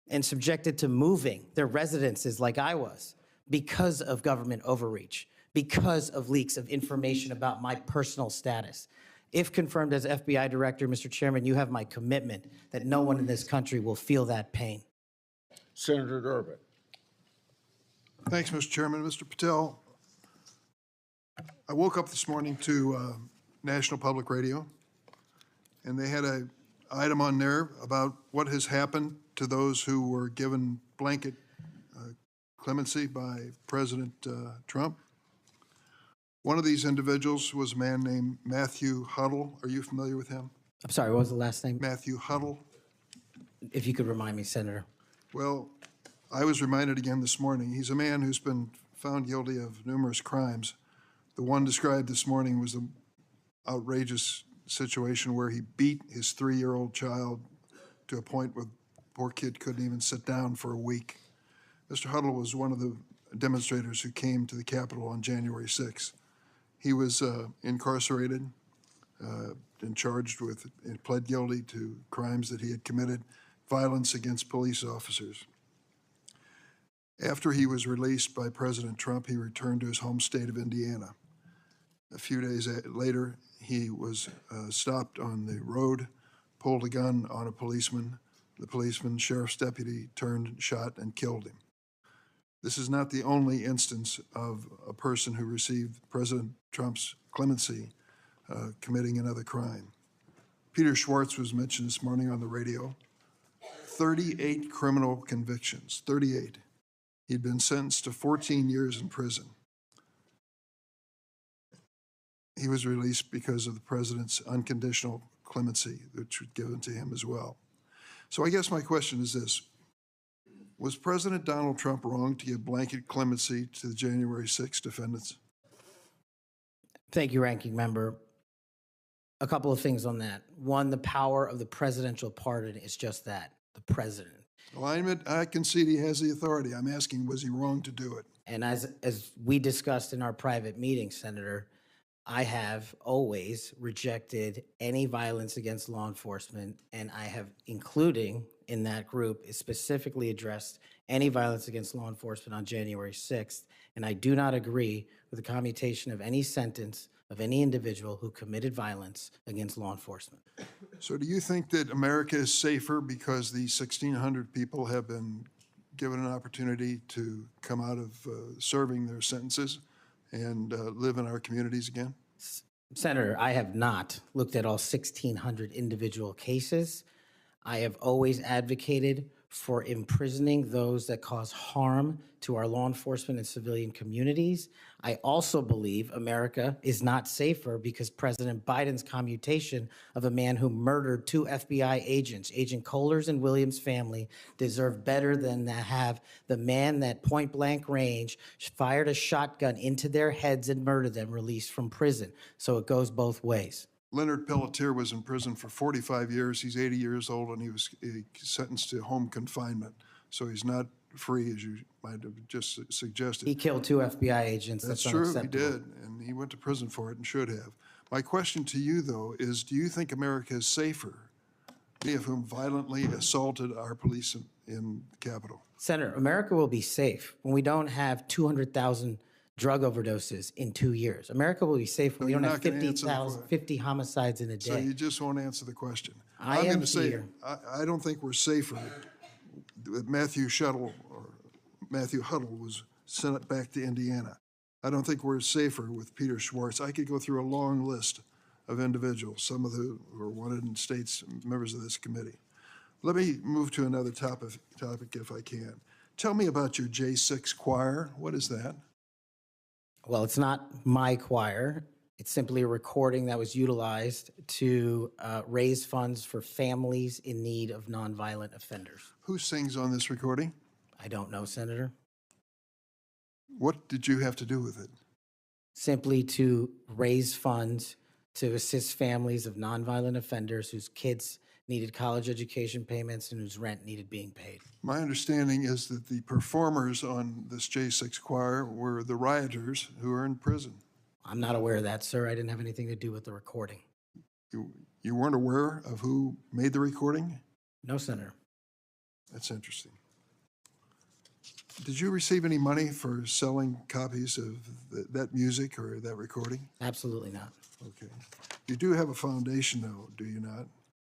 and subjected to moving their residences like I was because of government overreach, because of leaks of information about my personal status. If confirmed as FBI director, Mr. Chairman, you have my commitment that no one in this country will feel that pain. Senator Durbin. Thanks, Mr. Chairman. Mr. Patel, I woke up this morning to National Public Radio, and they had an item on there about what has happened to those who were given blanket clemency by President Trump. One of these individuals was a man named Matthew Huddle. Are you familiar with him? I'm sorry, what was the last name? Matthew Huddle. If you could remind me, Senator. Well, I was reminded again this morning. He's a man who's been found guilty of numerous crimes. The one described this morning was the outrageous situation where he beat his 3-year-old child to a point where the poor kid couldn't even sit down for a week. Mr. Huddle was one of the demonstrators who came to the Capitol on January 6th. He was incarcerated and charged with, and pled guilty to crimes that he had committed, violence against police officers. After he was released by President Trump, he returned to his home state of Indiana. A few days later, he was stopped on the road, pulled a gun on a policeman. The policeman, sheriff's deputy, turned, shot, and killed him. This is not the only instance of a person who received President Trump's clemency committing another crime. Peter Schwartz was mentioned this morning on the radio. 38 criminal convictions, 38. He'd been sentenced to 14 years in prison. He was released because of the president's unconditional clemency, which was given to him as well. So I guess my question is this. Was President Donald Trump wrong to give blanket clemency to the January 6 defendants? Thank you, Ranking Member. A couple of things on that. One, the power of the presidential pardon is just that, the president. Well, I concede he has the authority. I'm asking, was he wrong to do it? And as we discussed in our private meeting, Senator, I have always rejected any violence against law enforcement, and I have, including in that group, is specifically addressed any violence against law enforcement on January 6th, and I do not agree with the commutation of any sentence of any individual who committed violence against law enforcement. So do you think that America is safer because the 1,600 people have been given an opportunity to come out of serving their sentences and live in our communities again? Senator, I have not looked at all 1,600 individual cases. I have always advocated for imprisoning those that cause harm to our law enforcement and civilian communities. I also believe America is not safer because President Biden's commutation of a man who murdered 2 FBI agents, Agent Kohler's and Williams' family, deserve better than to have the man that point blank range fired a shotgun into their heads and murdered them released from prison. So it goes both ways. Leonard Pelletier was in prison for 45 years. He's 80 years old, and he was sentenced to home confinement. So he's not free, as you might have just suggested. He killed 2 FBI agents. That's That's true, he unacceptable. did, and he went to prison for it and should have. My question to you, though, is do you think America is safer, many of whom violently assaulted our police in the Capitol? Senator, America will be safe when we don't have 200,000 drug overdoses in 2 years. America will be safe when we you're don't not have gonna answer the 50 homicides in a So day. you just won't answer the question. I I'm am gonna say, here. I don't think we're safer. Matthew Huddle was sent back to Indiana. I don't think we're safer with Peter Schwartz. I could go through a long list of individuals, some of who are wanted in states, members of this committee. Let me move to another topic if I can. Tell me about your J6 choir. What is that? Well, it's not my choir. It's simply a recording that was utilized to raise funds for families in need of nonviolent offenders. Who sings on this recording? I don't know, Senator. What did you have to do with it? Simply to raise funds to assist families of nonviolent offenders whose kids needed college education payments and whose rent needed being paid. My understanding is that the performers on this J6 choir were the rioters who are in prison. I'm not aware of that, sir. I didn't have anything to do with the recording. You weren't aware of who made the recording? No, Senator. That's interesting. Did you receive any money for selling copies of that music or that recording? Absolutely not. Okay. You do have a foundation, though, do you not?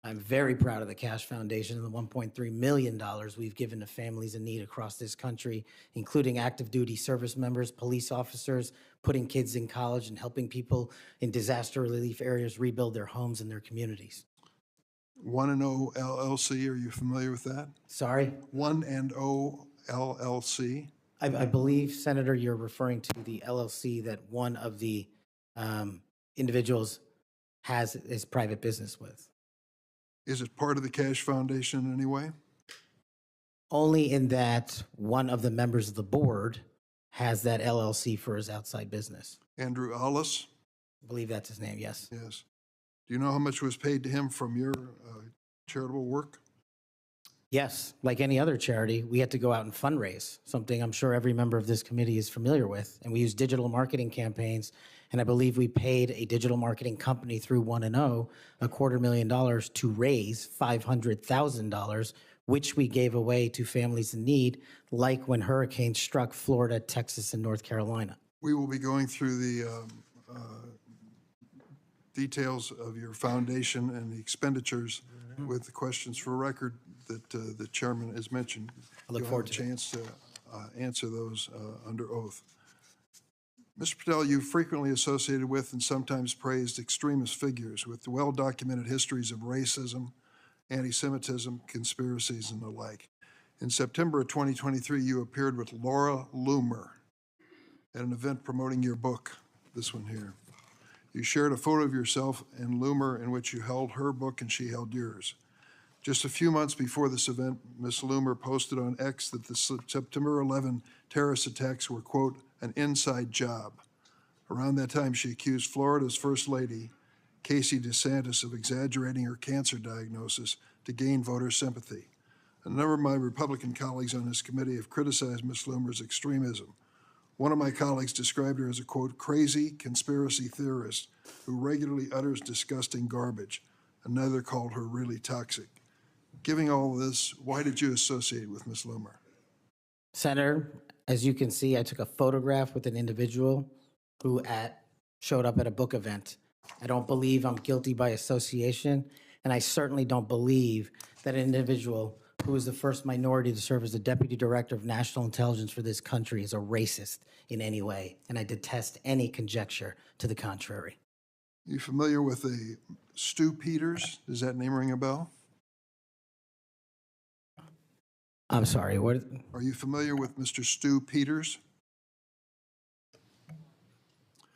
I'm very proud of the Cash Foundation and the $1.3 million we've given to families in need across this country, including active duty service members, police officers, putting kids in college, and helping people in disaster relief areas rebuild their homes and their communities. 1&0 LLC, are you familiar with that? Sorry? 1&0 LLC? I believe, Senator, you're referring to the LLC that one of the individuals has his private business with. Is it part of the Cash Foundation in any way? Only in that one of the members of the board has that LLC for his outside business. Andrew Allis? I believe that's his name, yes. Yes. Do you know how much was paid to him from your charitable work? Yes, like any other charity, we had to go out and fundraise, something I'm sure every member of this committee is familiar with. And we use digital marketing campaigns, and I believe we paid a digital marketing company through 1&0 $250,000 to raise $500,000, which we gave away to families in need, like when hurricanes struck Florida, Texas, and North Carolina. We will be going through the details of your foundation and the expenditures with the questions for record that the chairman has mentioned. I look forward to it. You'll have a chance to answer those under oath. Mr. Patel, you've frequently associated with and sometimes praised extremist figures with well-documented histories of racism, anti-Semitism, conspiracies, and the like. In September of 2023, you appeared with Laura Loomer at an event promoting your book, this one here. You shared a photo of yourself and Loomer in which you held her book and she held yours. Just a few months before this event, Ms. Loomer posted on X that the September 11 terrorist attacks were, quote, an inside job. Around that time, she accused Florida's First Lady, Casey DeSantis of exaggerating her cancer diagnosis to gain voter sympathy. A number of my Republican colleagues on this committee have criticized Ms. Loomer's extremism. One of my colleagues described her as a, quote, crazy conspiracy theorist who regularly utters disgusting garbage. Another called her really toxic. Given all this, why did you associate with Ms. Loomer? Senator, as you can see, I took a photograph with an individual who showed up at a book event. I don't believe I'm guilty by association, and I certainly don't believe that an individual who was the first minority to serve as the Deputy Director of National Intelligence for this country is a racist in any way, and I detest any conjecture to the contrary. You familiar with a Stu Peters? Does that name ring a bell? I'm sorry, what? Are you familiar with Mr. Stu Peters?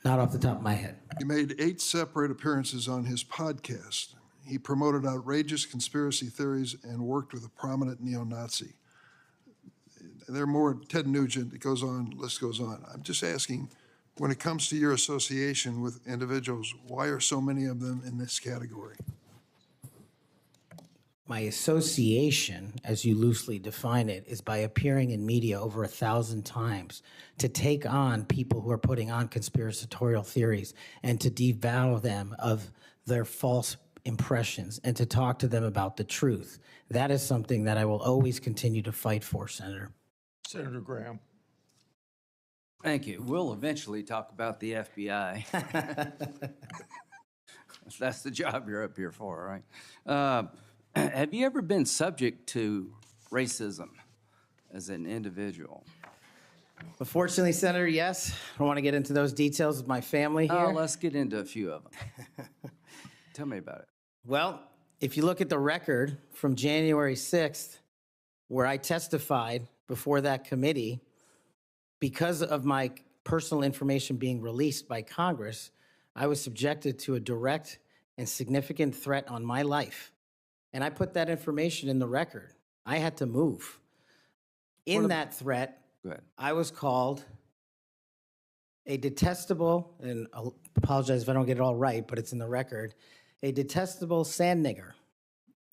Not off the top of my head. He made 8 separate appearances on his podcast. He promoted outrageous conspiracy theories and worked with a prominent neo-Nazi. There are more, Ted Nugent, it goes on, list goes on. I'm just asking, when it comes to your association with individuals, why are so many of them in this category? My association, as you loosely define it, is by appearing in media over 1,000 times to take on people who are putting on conspiratorial theories and to devour them of their false impressions and to talk to them about the truth. That is something that I will always continue to fight for, Senator. Senator Graham. Thank you. We'll eventually talk about the FBI. That's the job you're up here for, right? Have you ever been subject to racism as an individual? Unfortunately, Senator, yes. I don't want to get into those details with my family here. Let's get into a few of them. Tell me about it. Well, if you look at the record from January 6th, where I testified before that committee, because of my personal information being released by Congress, I was subjected to a direct and significant threat on my life. And I put that information in the record. I had to move. In that threat, I was called a detestable, and I'll apologize if I don't get it all right, but it's in the record, a detestable sand nigger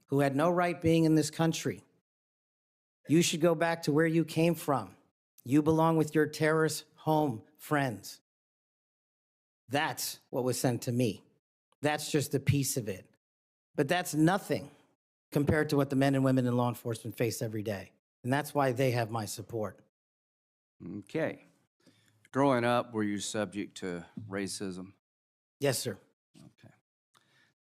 who had no right being in this country. You should go back to where you came from. You belong with your terrorist home friends. That's what was sent to me. That's just a piece of it. But that's nothing compared to what the men and women in law enforcement face every day. And that's why they have my support. Okay. Growing up, were you subject to racism? Yes, sir. Okay.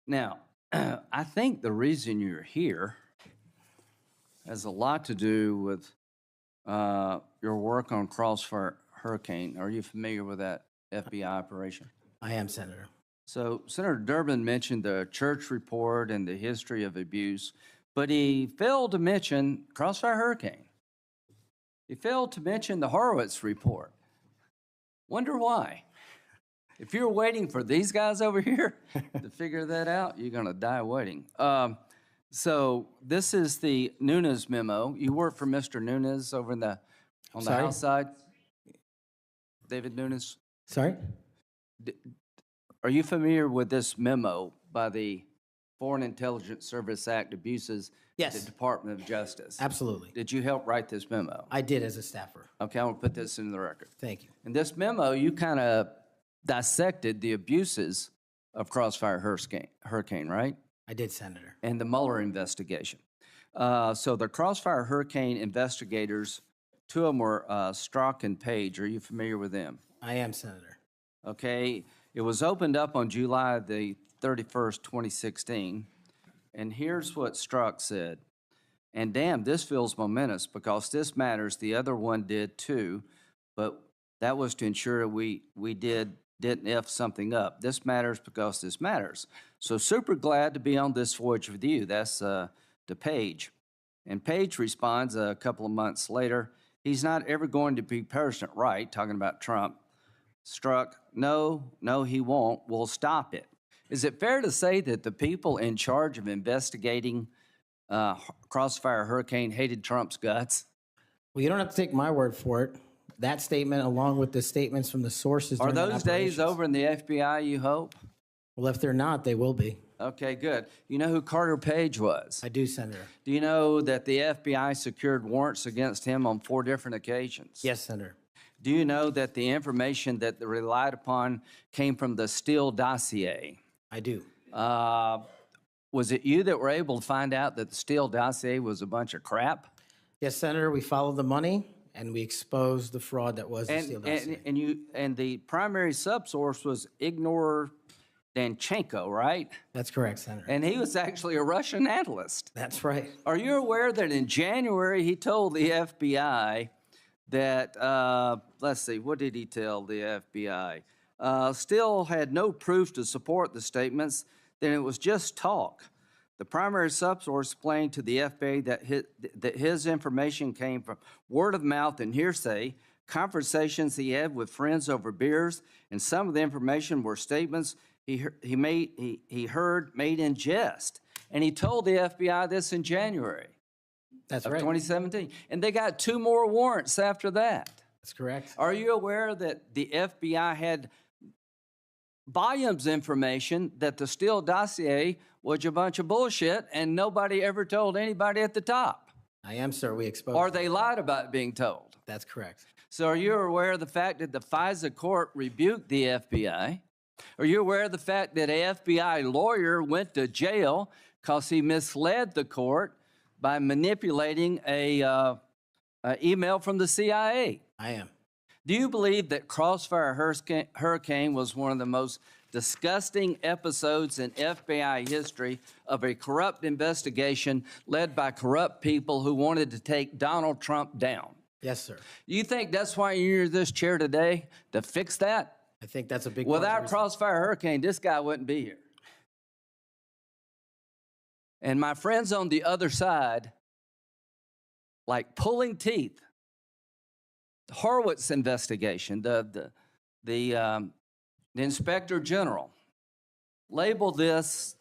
Now, I think the reason you're here has a lot to do with your work on Crossfire Hurricane. Are you familiar with that FBI operation? I am, Senator. So Senator Durbin mentioned the church report and the history of abuse, but he failed to mention Crossfire Hurricane. He failed to mention the Horowitz report. Wonder why? If you're waiting for these guys over here to figure that out, you're going to die waiting. So this is the Nunes memo. You work for Mr. Nunes over on the House side? David Nunes? Sorry? Are you familiar with this memo by the Foreign Intelligence Service Act abuses Yes. at the Department of Justice? Absolutely. Did you help write this memo? I did as a staffer. Okay, I'm going to put this in the record. Thank you. In this memo, you kind of dissected the abuses of Crossfire Hurricane, right? I did, Senator. And the Mueller investigation. So the Crossfire Hurricane investigators, 2 of them were Strzok and Page. Are you familiar with them? I am, Senator. Okay. It was opened up on July the 31st, 2016. And here's what Strzok said. And damn, this feels momentous because this matters. The other one did too, but that was to ensure we didn't F something up. This matters because this matters. So super glad to be on this voyage with you. That's to Page. And Page responds a couple of months later, he's not ever going to be President right, talking about Trump. Strzok, no, he won't. We'll stop it. Is it fair to say that the people in charge of investigating Crossfire Hurricane hated Trump's guts? Well, you don't have to take my word for it. That statement, along with the statements from the sources. Are during that those days operations- over in the FBI, you hope? Well, if they're not, they will be. Okay, good. You know who Carter Page was? I do, Senator. Do you know that the FBI secured warrants against him on 4 different occasions? Yes, Senator. Do you know that the information that they relied upon came from the Steele dossier? I do. Was it you that were able to find out that the Steele dossier was a bunch of crap? Yes, Senator, we followed the money and we exposed the fraud that was the Steele dossier. And the primary subsource was Ignor Danchenko, right? That's correct, Senator. And he was actually a Russian analyst. That's right. Are you aware that in January he told the FBI that, let's see, what did he tell the FBI? Steele had no proof to support the statements, then it was just talk. The primary subsource explained to the FBI that his information came from word of mouth and hearsay, conversations he had with friends over beers, and some of the information were statements he heard made in jest. And he told the FBI this in January That's of right. 2017. And they got 2 more warrants after that. That's correct. Are you aware that the FBI had volumes of information that the Steele dossier was a bunch of bullshit and nobody ever told anybody at the top? I am, sir. We exposed Or it. they lied about being told? That's correct. So are you aware of the fact that the FISA court rebuked the FBI? Are you aware of the fact that an FBI lawyer went to jail because he misled the court by manipulating a email from the CIA? I am. Do you believe that Crossfire Hurricane was one of the most disgusting episodes in FBI history of a corrupt investigation led by corrupt people who wanted to take Donald Trump down? Yes, sir. You think that's why you're in this chair today, to fix that? I think that's a big part of the Without reason. Crossfire Hurricane, this guy wouldn't be here. And my friends on the other side, like pulling teeth, the Horowitz investigation, the Inspector General labeled this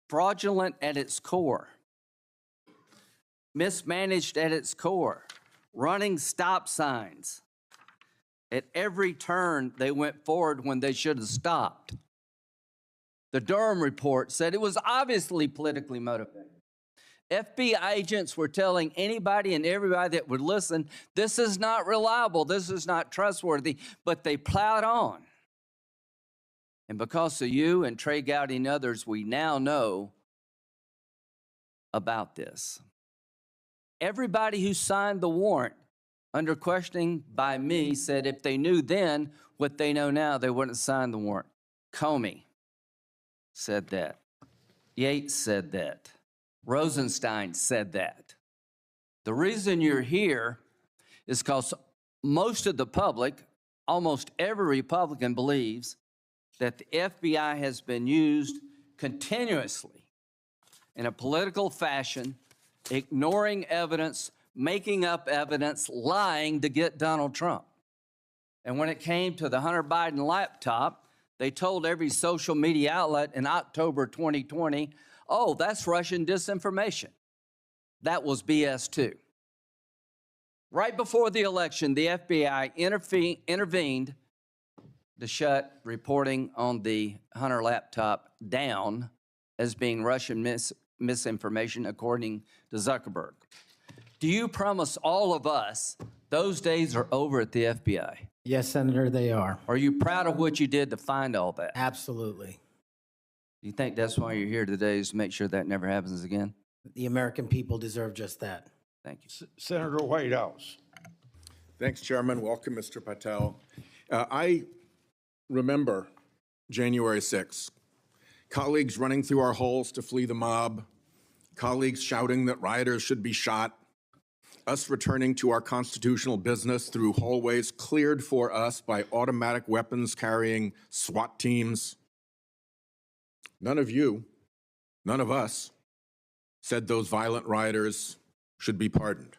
fraudulent at its core, mismanaged at its core, running stop signs. At every turn, they went forward when they should have stopped. The Durham report said it was obviously politically motivated. FBI agents were telling anybody and everybody that would listen, this is not reliable, this is not trustworthy, but they plowed on. And because of you and Trey Gowdy and others, we now know about this. Everybody who signed the warrant under questioning by me said if they knew then what they know now, they wouldn't have signed the warrant. Comey said that. Yates said that. Rosenstein said that. The reason you're here is because most of the public, almost every Republican believes that the FBI has been used continuously in a political fashion, ignoring evidence, making up evidence, lying to get Donald Trump. And when it came to the Hunter Biden laptop, they told every social media outlet in October 2020, oh, that's Russian disinformation. That was BS too. Right before the election, the FBI intervened to shut reporting on the Hunter laptop down as being Russian misinformation, according to Zuckerberg. Do you promise all of us those days are over at the FBI? Yes, Senator, they are. Are you proud of what you did to find all that? Absolutely. Do you think that's why you're here today, is to make sure that never happens again? The American people deserve just that. Thank you. Senator Whitehouse. Thanks, Chairman. Welcome, Mr. Patel. I remember January 6th. Colleagues running through our halls to flee the mob, colleagues shouting that rioters should be shot, us returning to our constitutional business through hallways cleared for us by automatic weapons carrying SWAT teams. None of you, none of us, said those violent rioters should be pardoned.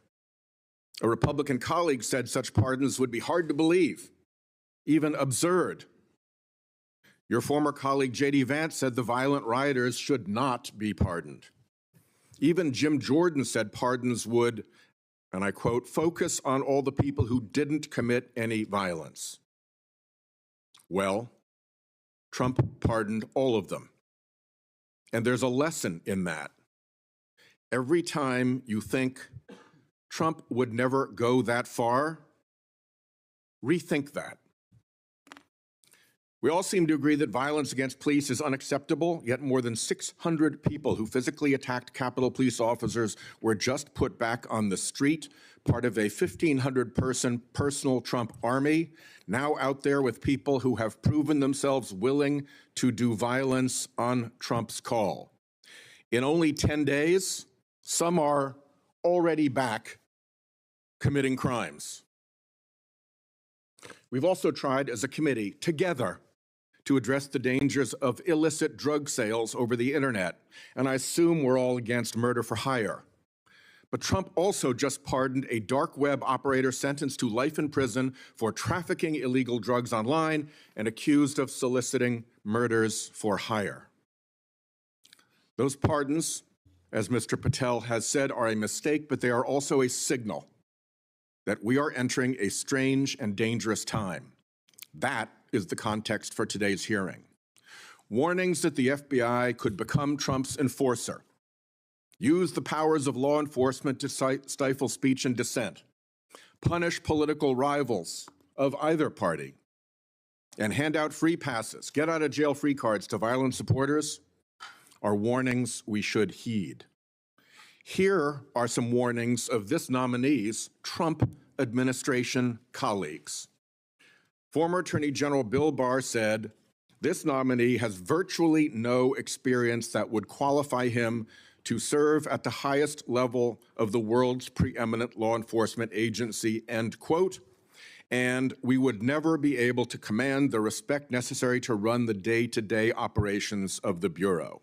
A Republican colleague said such pardons would be hard to believe, even absurd. Your former colleague, J.D. Vance, said the violent rioters should not be pardoned. Even Jim Jordan said pardons would, and I quote, focus on all the people who didn't commit any violence. Well, Trump pardoned all of them. And there's a lesson in that. Every time you think Trump would never go that far, rethink that. We all seem to agree that violence against police is unacceptable, yet more than 600 people who physically attacked Capitol Police officers were just put back on the street, part of a 1,500-person personal Trump army, now out there with people who have proven themselves willing to do violence on Trump's call. In only 10 days, some are already back committing crimes. We've also tried as a committee together to address the dangers of illicit drug sales over the internet, and I assume we're all against murder for hire. But Trump also just pardoned a dark web operator sentenced to life in prison for trafficking illegal drugs online and accused of soliciting murders for hire. Those pardons, as Mr. Patel has said, are a mistake, but they are also a signal that we are entering a strange and dangerous time. That is the context for today's hearing. Warnings that the FBI could become Trump's enforcer, use the powers of law enforcement to stifle speech and dissent, punish political rivals of either party, and hand out free passes, get out of jail free cards to violent supporters are warnings we should heed. Here are some warnings of this nominee's Trump administration colleagues. Former Attorney General Bill Barr said, "This nominee has virtually no experience that would qualify him to serve at the highest level of the world's preeminent law enforcement agency," end quote, "and we would never be able to command the respect necessary to run the day-to-day operations of the Bureau."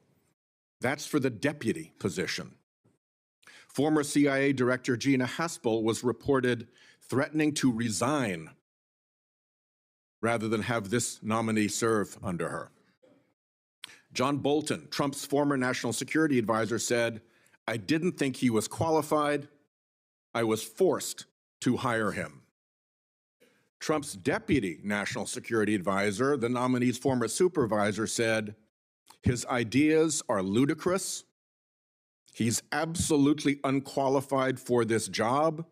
That's for the deputy position. Former CIA Director Gina Haspel was reported threatening to resign rather than have this nominee serve under her. John Bolton, Trump's former national security advisor, said, "I didn't think he was qualified. I was forced to hire him." Trump's deputy national security advisor, the nominee's former supervisor, said, "His ideas are ludicrous. He's absolutely unqualified for this job.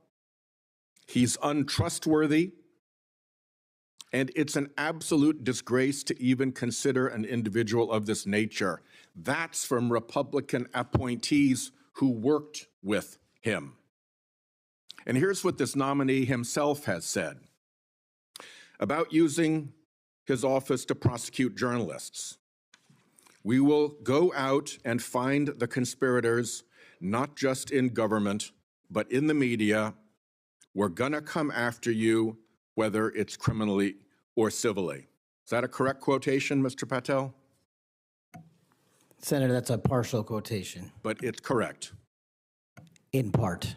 He's untrustworthy. And it's an absolute disgrace to even consider an individual of this nature." That's from Republican appointees who worked with him. And here's what this nominee himself has said about using his office to prosecute journalists. "We will go out and find the conspirators, not just in government, but in the media. We're gonna come after you, whether it's criminally or civilly." Is that a correct quotation, Mr. Patel? Senator, that's a partial quotation, But it's correct. in part.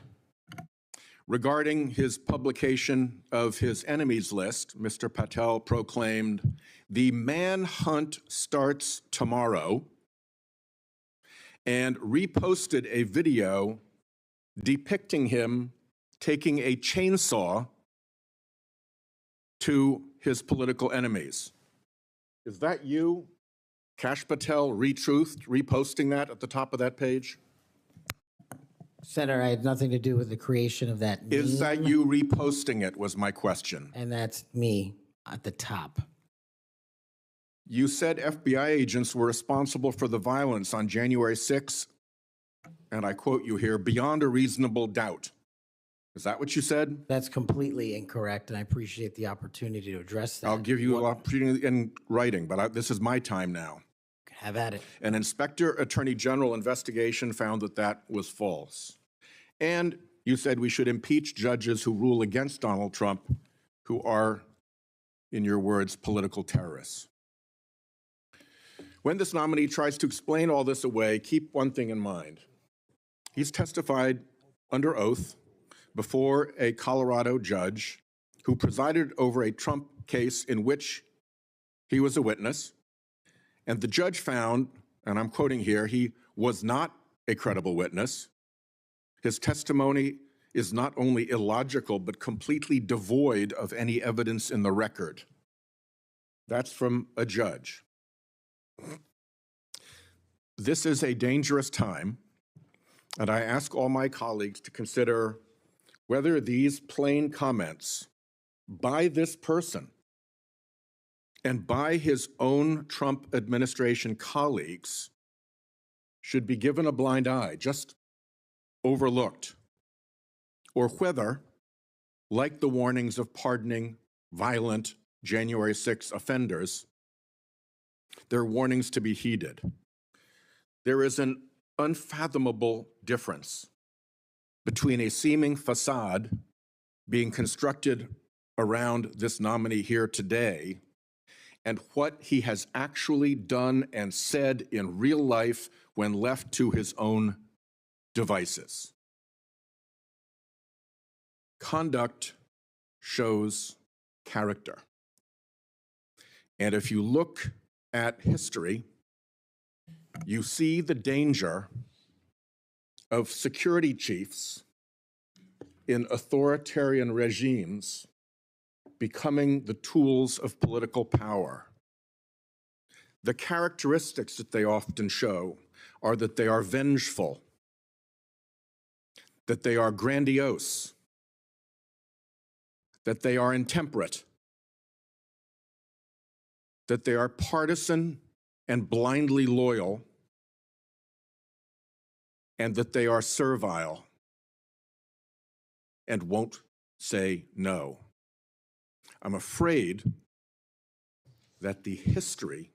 Regarding his publication of his enemies list, Mr. Patel proclaimed, "The manhunt starts tomorrow," and reposted a video depicting him taking a chainsaw to his political enemies. Is that you, Kash Patel, reposting that at the top of that page? Senator, I had nothing to do with the creation of that meme. Is that you reposting it, was my question. And that's me at the top. You said FBI agents were responsible for the violence on January 6th, and I quote you here, "beyond a reasonable doubt." Is that what you said? That's completely incorrect, and I appreciate the opportunity to address that. I'll give you an opportunity in writing, but this is my time now. Have at it. An Inspector Attorney General investigation found that that was false. And you said we should impeach judges who rule against Donald Trump, who are, in your words, political terrorists. When this nominee tries to explain all this away, keep one thing in mind. He's testified under oath before a Colorado judge who presided over a Trump case in which he was a witness. And the judge found, and I'm quoting here, he was not a credible witness. His testimony is not only illogical, but completely devoid of any evidence in the record. That's from a judge. This is a dangerous time, and I ask all my colleagues to consider whether these plain comments by this person and by his own Trump administration colleagues should be given a blind eye, just overlooked, or whether, like the warnings of pardoning violent January 6 offenders, they're warnings to be heeded. There is an unfathomable difference between a seeming facade being constructed around this nominee here today and what he has actually done and said in real life when left to his own devices. Conduct shows character. And if you look at history, you see the danger of security chiefs in authoritarian regimes becoming the tools of political power. The characteristics that they often show are that they are vengeful, that they are grandiose, that they are intemperate, that they are partisan and blindly loyal, and that they are servile and won't say no. I'm afraid that the history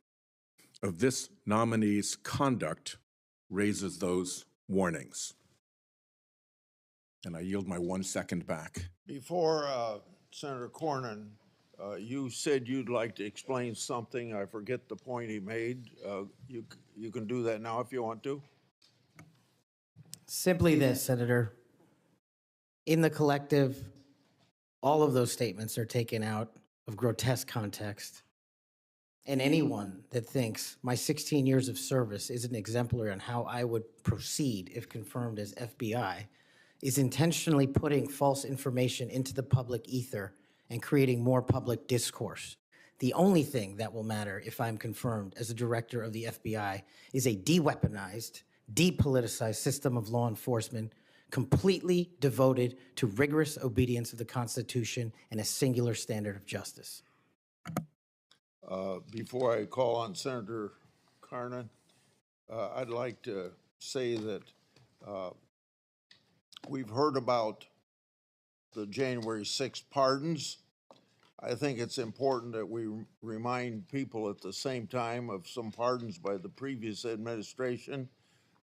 of this nominee's conduct raises those warnings. And I yield my 1 second back. Before Senator Cornyn, you said you'd like to explain something. I forget the point he made. You can do that now if you want to. Simply this, Senator. In the collective, all of those statements are taken out of grotesque context. And anyone that thinks my 16 years of service isn't exemplary on how I would proceed if confirmed as FBI is intentionally putting false information into the public ether and creating more public discourse. The only thing that will matter if I'm confirmed as a director of the FBI is a de-weaponized, depoliticized system of law enforcement completely devoted to rigorous obedience of the Constitution and a singular standard of justice. Before I call on Senator Cornyn, I'd like to say that we've heard about the January 6th pardons. I think it's important that we remind people at the same time of some pardons by the previous administration.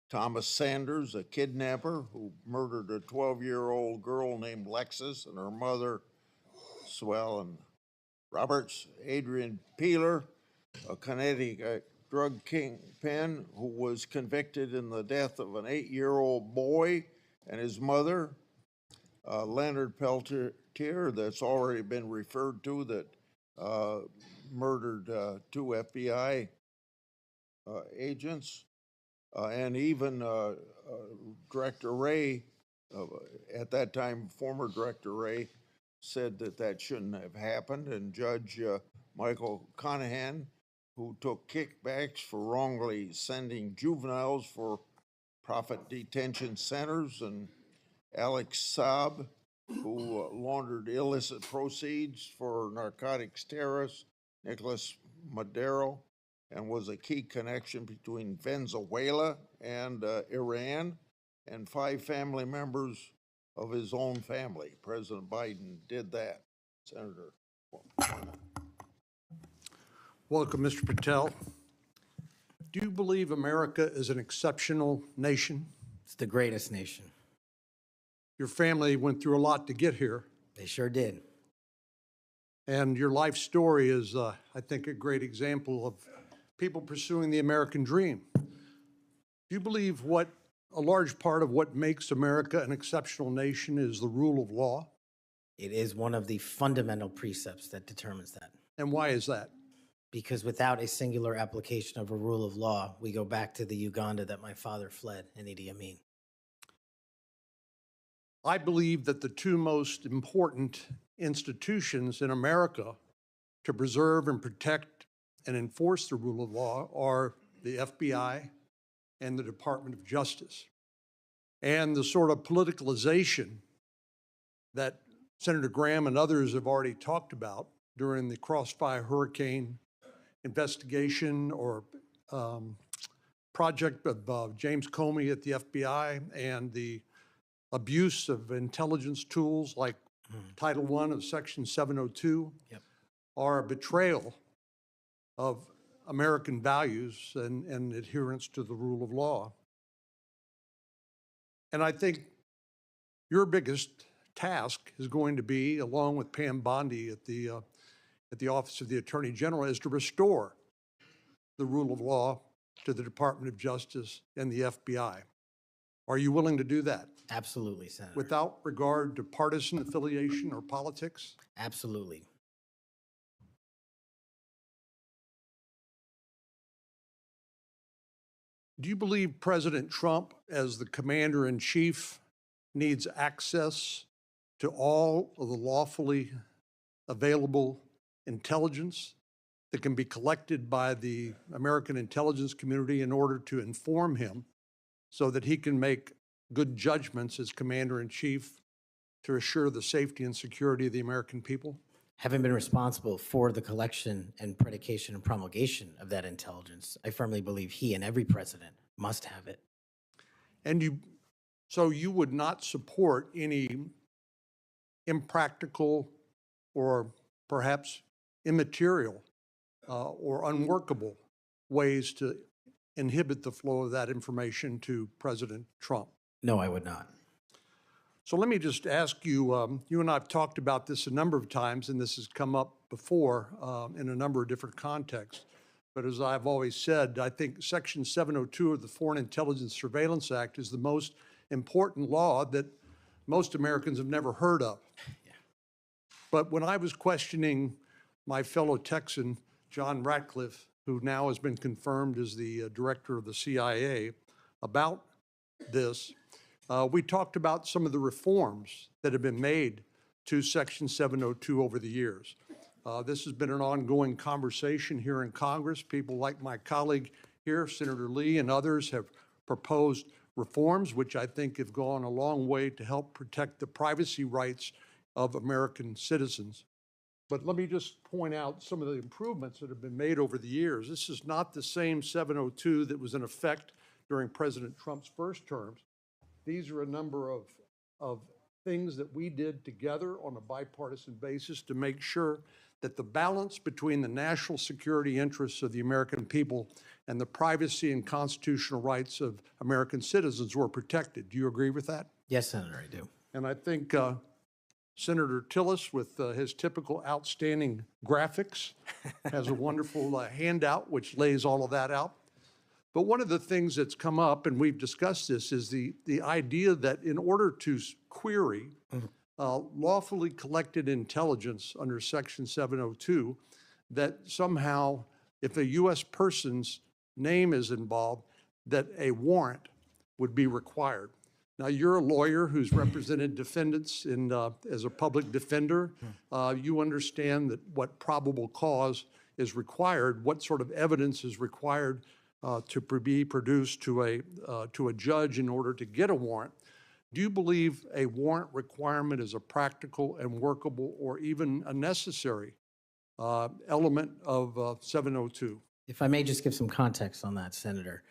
Thomas Sanders, a kidnapper who murdered a 12-year-old girl named Lexus and her mother, Swellen Roberts. Adrian Peeler, a Connecticut drug kingpin who was convicted in the death of an 8-year-old boy and his mother. Leonard Peltier, that's already been referred to, that murdered 2 FBI agents. And even Director Wray, at that time, former Director Wray, said that that shouldn't have happened. And Judge Michael Conahan, who took kickbacks for wrongly sending juveniles for profit detention centers, and Alex Saab, who laundered illicit proceeds for narcotics terrorist Nicolas Maduro, and was a key connection between Venezuela and Iran, and 5 family members of his own family. President Biden did that. Senator. Welcome, Mr. Patel. Do you believe America is an exceptional nation? It's the greatest nation. Your family went through a lot to get here, They sure did. and your life story is, I think, a great example of people pursuing the American dream. Do you believe a large part of what makes America an exceptional nation is the rule of law? It is one of the fundamental precepts that determines that. And why is that? Because without a singular application of a rule of law, we go back to the Uganda that my father fled in Idi Amin. I believe that the 2 most important institutions in America to preserve and protect and enforce the rule of law are the FBI and the Department of Justice. And the sort of politicalization that Senator Graham and others have already talked about during the Crossfire Hurricane investigation or project of James Comey at the FBI and the abuse of intelligence tools like Title I of Section 702 are a betrayal of American values and adherence to the rule of law. And I think your biggest task is going to be, along with Pam Bondi at the Office of the Attorney General, is to restore the rule of law to the Department of Justice and the FBI. Are you willing to do that? Absolutely, Senator. Without regard to partisan affiliation or politics? Absolutely. Do you believe President Trump, as the commander-in-chief, needs access to all of the lawfully available intelligence that can be collected by the American intelligence community in order to inform him so that he can make good judgments as commander-in-chief to assure the safety and security of the American people? Having been responsible for the collection and predication and promulgation of that intelligence, I firmly believe he and every president must have it. And so you would not support any impractical or perhaps immaterial or unworkable ways to inhibit the flow of that information to President Trump? No, I would not. So let me just ask you, you and I have talked about this a number of times, and this has come up before in a number of different contexts. But as I've always said, I think Section 702 of the Foreign Intelligence Surveillance Act is the most important law that most Americans have never heard of. Yeah. But when I was questioning my fellow Texan, John Ratcliffe, who now has been confirmed as the director of the CIA, about this, we talked about some of the reforms that have been made to Section 702 over the years. This has been an ongoing conversation here in Congress. People like my colleague here, Senator Lee, and others have proposed reforms, which I think have gone a long way to help protect the privacy rights of American citizens. But let me just point out some of the improvements that have been made over the years. This is not the same 702 that was in effect during President Trump's first terms. These are a number of things that we did together on a bipartisan basis to make sure that the balance between the national security interests of the American people and the privacy and constitutional rights of American citizens were protected. Do you agree with that? Yes, Senator, I do. And I think Senator Tillis, with his typical outstanding graphics, has a wonderful handout which lays all of that out. But one of the things that's come up, and we've discussed this, is the idea that in order to query lawfully collected intelligence under Section 702, that somehow if a U.S. person's name is involved, that a warrant would be required. Now, you're a lawyer who's represented defendants as a public defender. You understand that what probable cause is required, what sort of evidence is required to be produced to a judge in order to get a warrant. Do you believe a warrant requirement is a practical and workable or even a necessary element of 702? If I may just give some context on that, Senator.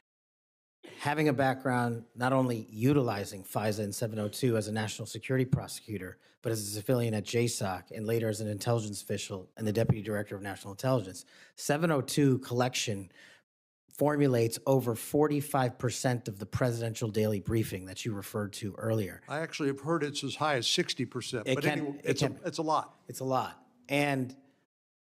Having a background not only utilizing FISA and 702 as a national security prosecutor, but as a civilian at JSOC and later as an intelligence official and the Deputy Director of National Intelligence, 702 collection formulates over 45% of the presidential daily briefing that you referred to earlier. I actually have heard it's as high as 60%, it's a lot. It's a lot. And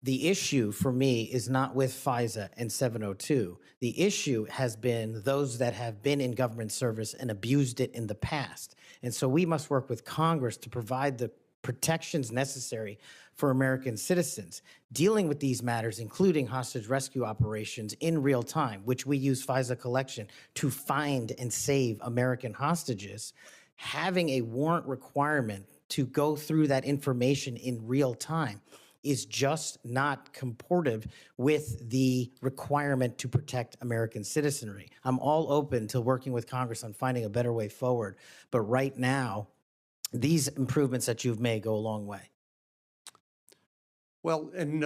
the issue for me is not with FISA and 702. The issue has been those that have been in government service and abused it in the past. And so we must work with Congress to provide the protections necessary for American citizens. Dealing with these matters, including hostage rescue operations in real time, which we use FISA collection to find and save American hostages, having a warrant requirement to go through that information in real time is just not comportive with the requirement to protect American citizenry. I'm all open to working with Congress on finding a better way forward, but right now, these improvements that you've made go a long way. Well, and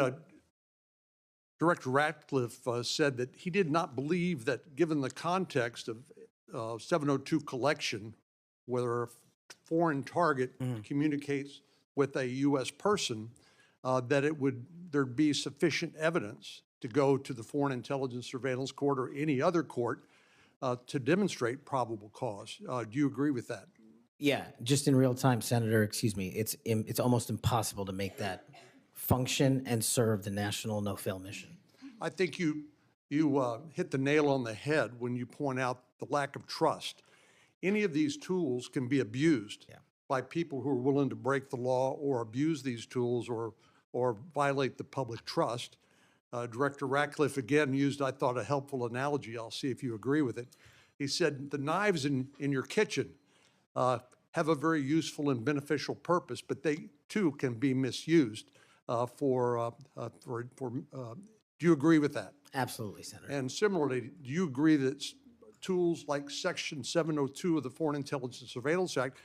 Director Ratcliffe said that he did not believe that, given the context of 702 collection, whether a foreign target communicates with a U.S. person, that there'd be sufficient evidence to go to the Foreign Intelligence Surveillance Court or any other court to demonstrate probable cause. Do you agree with that? Yeah, just in real time, Senator, excuse me, it's almost impossible to make that function and serve the national no-fail mission. I think you hit the nail on the head when you point out the lack of trust. Any of these tools can be abused by people who are willing to break the law or abuse these tools or violate the public trust. Director Ratcliffe again used, I thought, a helpful analogy. I'll see if you agree with it. He said the knives in your kitchen have a very useful and beneficial purpose, but they too can be misused do you agree with that? Absolutely, Senator. And similarly, do you agree that tools like Section 702 of the Foreign Intelligence Surveillance Act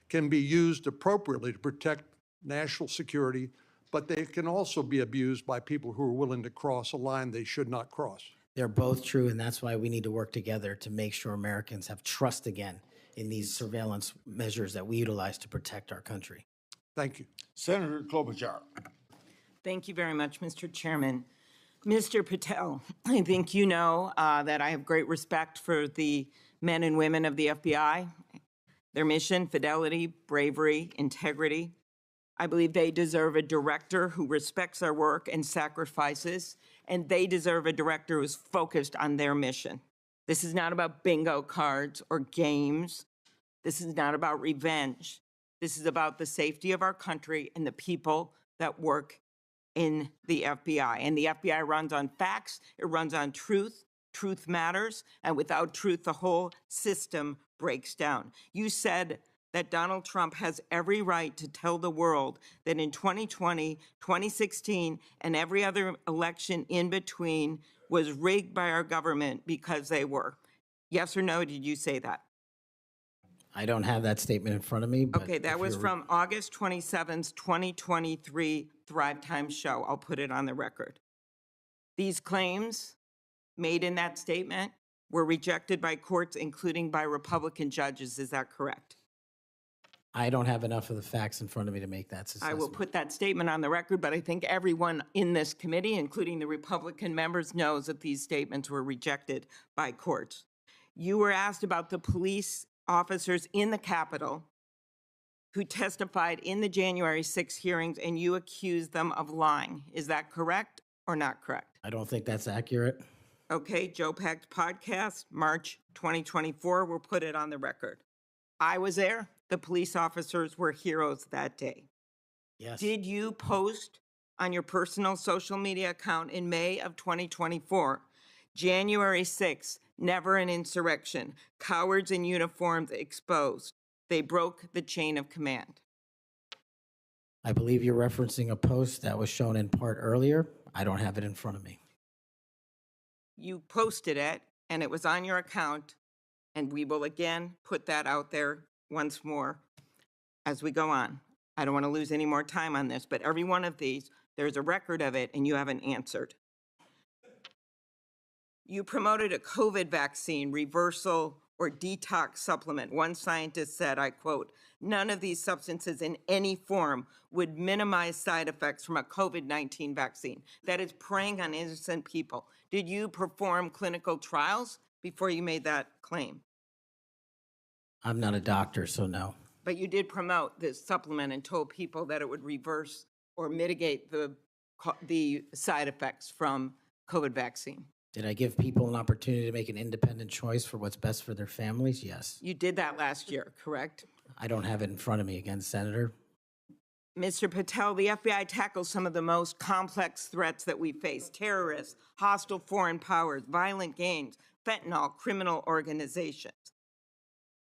can be used appropriately to protect national security, but they can also be abused by people who are willing to cross a line they should not cross? They're both true, and that's why we need to work together to make sure Americans have trust again in these surveillance measures that we utilize to protect our country. Thank you. Senator Klobuchar. Thank you very much, Mr. Chairman. Mr. Patel, I think you know that I have great respect for the men and women of the FBI, their mission, fidelity, bravery, integrity. I believe they deserve a director who respects their work and sacrifices, and they deserve a director who's focused on their mission. This is not about bingo cards or games. This is not about revenge. This is about the safety of our country and the people that work in the FBI. And the FBI runs on facts, it runs on truth. Truth matters, and without truth, the whole system breaks down. You said that Donald Trump has every right to tell the world that in 2020, 2016, and every other election in between was rigged by our government because they were. Yes or no, did you say that? I don't have that statement in front of me. But okay, that was from August 27th, 2023 Thrive Time show. I'll put it on the record. These claims made in that statement were rejected by courts, including by Republican judges. Is that correct? I don't have enough of the facts in front of me to make that assessment. I will put that statement on the record, but I think everyone in this committee, including the Republican members, knows that these statements were rejected by courts. You were asked about the police officers in the Capitol who testified in the January 6 hearings, and you accused them of lying. Is that correct or not correct? I don't think that's accurate. Okay, Joe Packed podcast, March 2024, we'll put it on the record. I was there. The police officers were heroes that day. Yes. Did you post on your personal social media account in May of 2024, January 6th, never an insurrection, cowards in uniforms exposed. They broke the chain of command. I believe you're referencing a post that was shown in part earlier. I don't have it in front of me. You posted it, and it was on your account, and we will again put that out there once more as we go on. I don't want to lose any more time on this, but every one of these, there's a record of it, and you haven't answered. You promoted a COVID vaccine reversal or detox supplement. One scientist said, I quote, "None of these substances in any form would minimize side effects from a COVID-19 vaccine." That is preying on innocent people. Did you perform clinical trials before you made that claim? I'm not a doctor, so no. But you did promote this supplement and told people that it would reverse or mitigate the side effects from COVID vaccine. Did I give people an opportunity to make an independent choice for what's best for their families? Yes. You did that last year, correct? I don't have it in front of me again, Senator. Mr. Patel, the FBI tackles some of the most complex threats that we face: terrorists, hostile foreign powers, violent gangs, fentanyl, criminal organizations.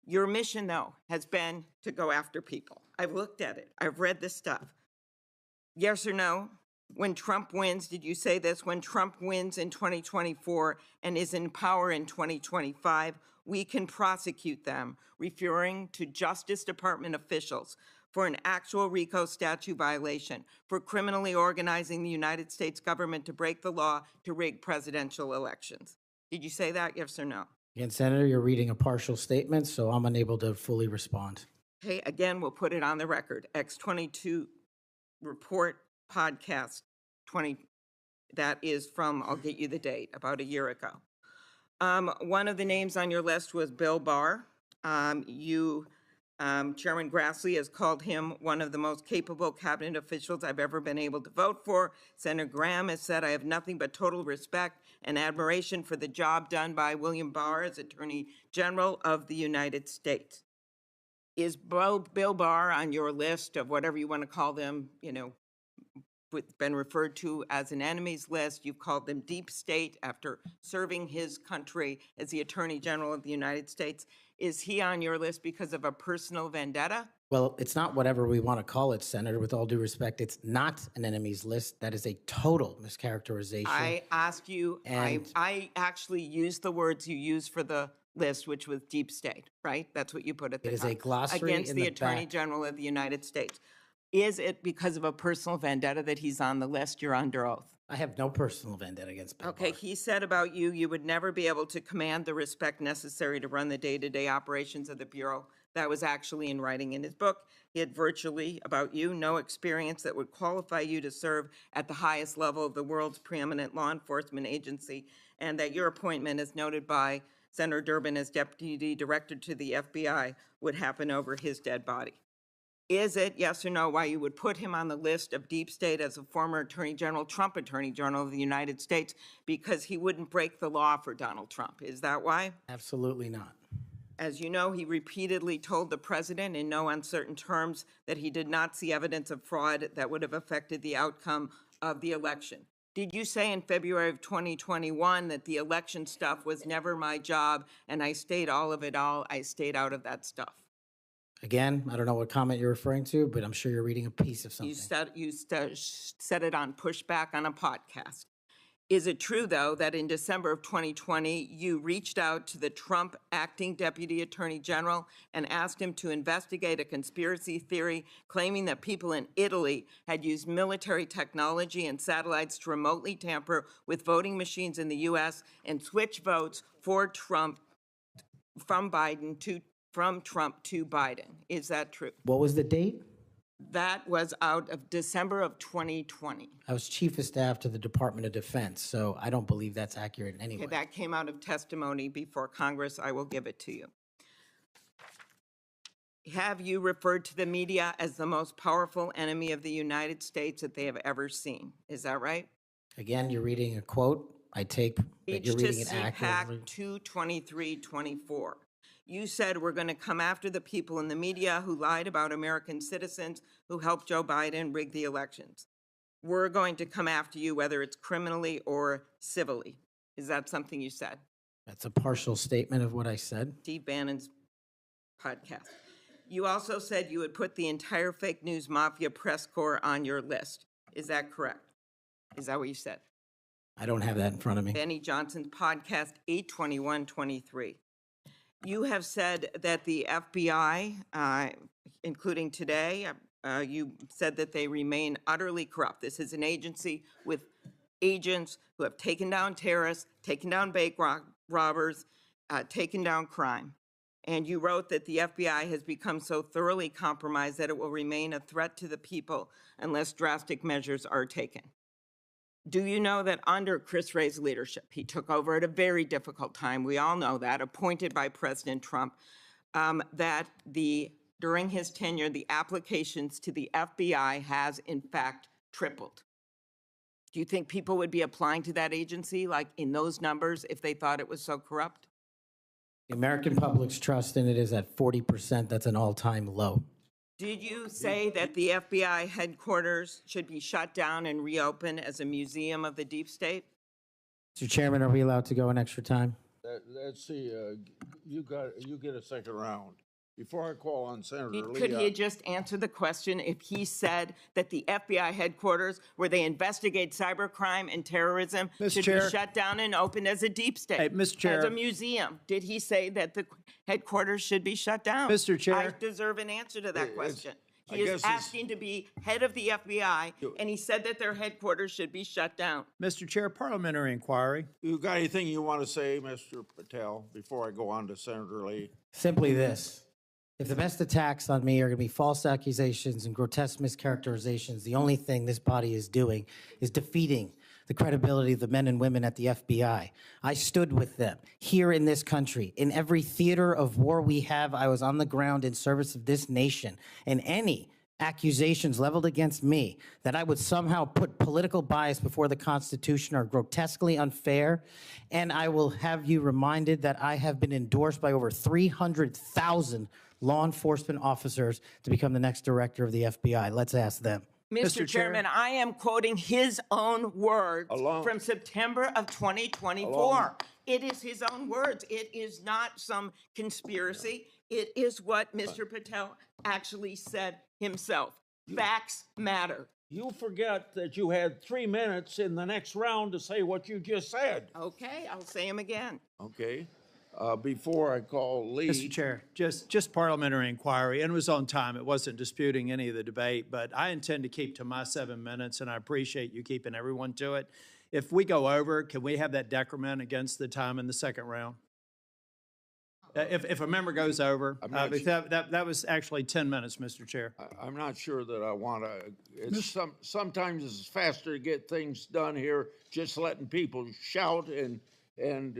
Your mission, though, has been to go after people. I've looked at it. I've read this stuff. Yes or no, When Trump wins, did you say this? When Trump wins in 2024 and is in power in 2025, we can prosecute them, referring to Justice Department officials for an actual RICO statute violation for criminally organizing the United States government to break the law to rig presidential elections. Did you say that, yes or no? Again, Senator, you're reading a partial statement, so I'm unable to fully respond. Okay, again, we'll put it on the record. X22 report podcast 20, that is from, I'll get you the date, about a year ago. One of the names on your list was Bill Barr. Chairman Grassley has called him one of the most capable cabinet officials I've ever been able to vote for. Senator Graham has said, I have nothing but total respect and admiration for the job done by William Barr as Attorney General of the United States. Is Bill Barr on your list of whatever you want to call them, been referred to as an enemies list? You've called them deep state after serving his country as the Attorney General of the United States. Is he on your list because of a personal vendetta? Well, it's not whatever we want to call it, Senator. With all due respect, it's not an enemies list. That is a total mischaracterization. I asked you, And- I actually used the words you used for the list, which was deep state, right? That's what you put at the It is top. a glossary Against in the the Attorney back. General of the United States. Is it because of a personal vendetta that he's on the list? You're under oath. I have no personal vendetta against Bill Okay, Barr. he said about you, you would never be able to command the respect necessary to run the day-to-day operations of the Bureau. That was actually in writing in his book. He had virtually, about you, no experience that would qualify you to serve at the highest level of the world's preeminent law enforcement agency, and that your appointment, as noted by Senator Durbin as Deputy Director to the FBI, would happen over his dead body. Is it, yes or no, why you would put him on the list of deep state as a former Attorney General, Trump Attorney General of the United States, because he wouldn't break the law for Donald Trump? Is that why? Absolutely not. As you know, he repeatedly told the president in no uncertain terms that he did not see evidence of fraud that would have affected the outcome of the election. Did you say in February of 2021 that the election stuff was never my job and I stayed out of that stuff? Again, I don't know what comment you're referring to, but I'm sure you're reading a piece of something. You said it on Pushback on a podcast. Is it true, though, that in December of 2020, you reached out to the Trump acting Deputy Attorney General and asked him to investigate a conspiracy theory claiming that people in Italy had used military technology and satellites to remotely tamper with voting machines in the U.S. and switch votes for Trump from Trump to Biden? Is that true? What was the date? That was out of December of 2020. I was Chief of Staff to the Department of Defense, so I don't believe that's accurate in any way. Okay, that came out of testimony before Congress. I will give it to you. Have you referred to the media as the most powerful enemy of the United States that they have ever seen? Is that right? Again, you're reading a quote. I take that you're reading it accurately. CPAC 223-24. You said we're going to come after the people in the media who lied about American citizens who helped Joe Biden rig the elections. We're going to come after you, whether it's criminally or civilly. Is that something you said? That's a partial statement of what I said. Steve Bannon's podcast. You also said you would put the entire fake news mafia press corps on your list. Is that correct? Is that what you said? I don't have that in front of me. Benny Johnson's podcast, 8/21/23. You have said that the FBI, including today, you said that they remain utterly corrupt. This is an agency with agents who have taken down terrorists, taken down bank robbers, taken down crime. And you wrote that the FBI has become so thoroughly compromised that it will remain a threat to the people unless drastic measures are taken. Do you know that under Chris Wray's leadership, he took over at a very difficult time, we all know that, appointed by President Trump, that during his tenure, the applications to the FBI has in fact tripled? Do you think people would be applying to that agency like in those numbers if they thought it was so corrupt? The American public's trust in it is at 40%. That's an all-time low. Did you say that the FBI headquarters should be shut down and reopened as a museum of the deep state? Mr. Chairman, are we allowed to go an extra time? Let's see, you get a second round. Before I call on Senator Lee. Could he just answer the question if he said that the FBI headquarters where they investigate cybercrime and terrorism Mr. should Chair. be shut down and opened as a deep state? Hey, Mr. Chair. As a museum? Did he say that the headquarters should be shut down? Mr. Chair. I deserve an answer to that question. I He is guess it's- asking to be head of the FBI, and he said that their headquarters should be shut down. Mr. Chair, parliamentary inquiry. You got anything you want to say, Mr. Patel, before I go on to Senator Lee? Simply this. If the best attacks on me are going to be false accusations and grotesque mischaracterizations, the only thing this body is doing is defeating the credibility of the men and women at the FBI. I stood with them here in this country. In every theater of war we have, I was on the ground in service of this nation. And any accusations leveled against me that I would somehow put political bias before the Constitution are grotesquely unfair. And I will have you reminded that I have been endorsed by over 300,000 law enforcement officers to become the next director of the FBI. Let's ask them. Mr. Chair. Chairman, I am quoting his own words from September of 2024. It is his own words. It is not some conspiracy. It is what Mr. Patel actually said himself. Facts matter. You forget that you had 3 minutes in the next round to say what you just said. Okay, I'll say him again. Okay. Before I call Lee. Mr. Chair, just parliamentary inquiry, and it was on time. It wasn't disputing any of the debate, but I intend to keep to my 7 minutes, and I appreciate you keeping everyone to it. If we go over, can we have that decrement against the time in the second round? If a member goes over, that was actually 10 minutes, Mr. Chair. I'm not sure that I want to, sometimes it's faster to get things done here, just letting people shout and than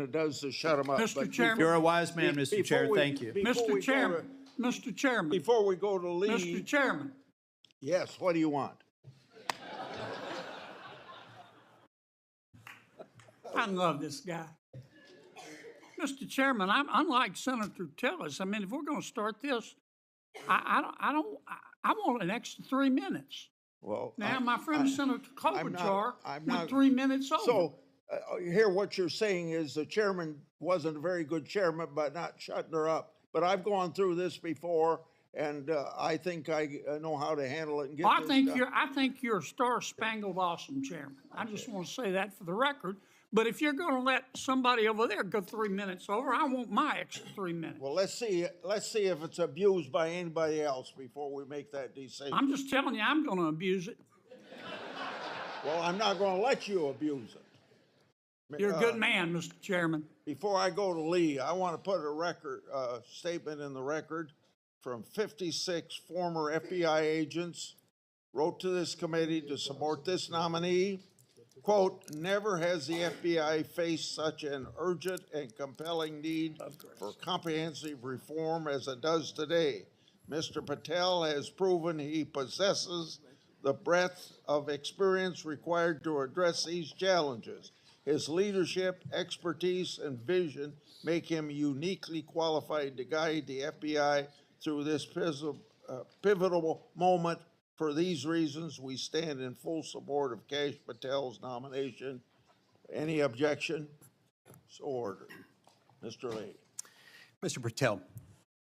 it does to shut them up. Mr. But Chairman. You're a wise man, Mr. before Chair. we- Thank you. before we Mr. go Chairman, to- Mr. Chairman, Before we go to Lee. Mr. Chairman, Yes, what do you want? I love this guy. Mr. Chairman, I'm unlike Senator Tillis. I mean, if we're going to start this, I want an extra 3 minutes. Well. Now, my friend Senator I'm Klobuchar not- went 3 minutes over. So, here, what you're saying is the chairman wasn't a very good chairman by not shutting her up. But I've gone through this before, and I think I know how to handle it and get Well, this done. I think you're a star-spangled awesome chairman. I just want to say that for the record. But if you're going to let somebody over there go 3 minutes over, I want my extra 3 minutes. Well, let's see if it's abused by anybody else before we make that decision. I'm just telling you, I'm going to abuse it. Well, I'm not going to let you abuse it. You're a good man, Mr. Chairman. Before I go to Lee, I want to put a record statement in the record from 56 former FBI agents wrote to this committee to support this nominee. Quote, never has the FBI faced such an urgent and compelling need for comprehensive reform as it does today. Mr. Patel has proven he possesses the breadth of experience required to address these challenges. His leadership, expertise, and vision make him uniquely qualified to guide the FBI through this pivotal moment. For these reasons, we stand in full support of Kash Patel's nomination. Any objection? So ordered. Mr. Lee. Mr. Patel,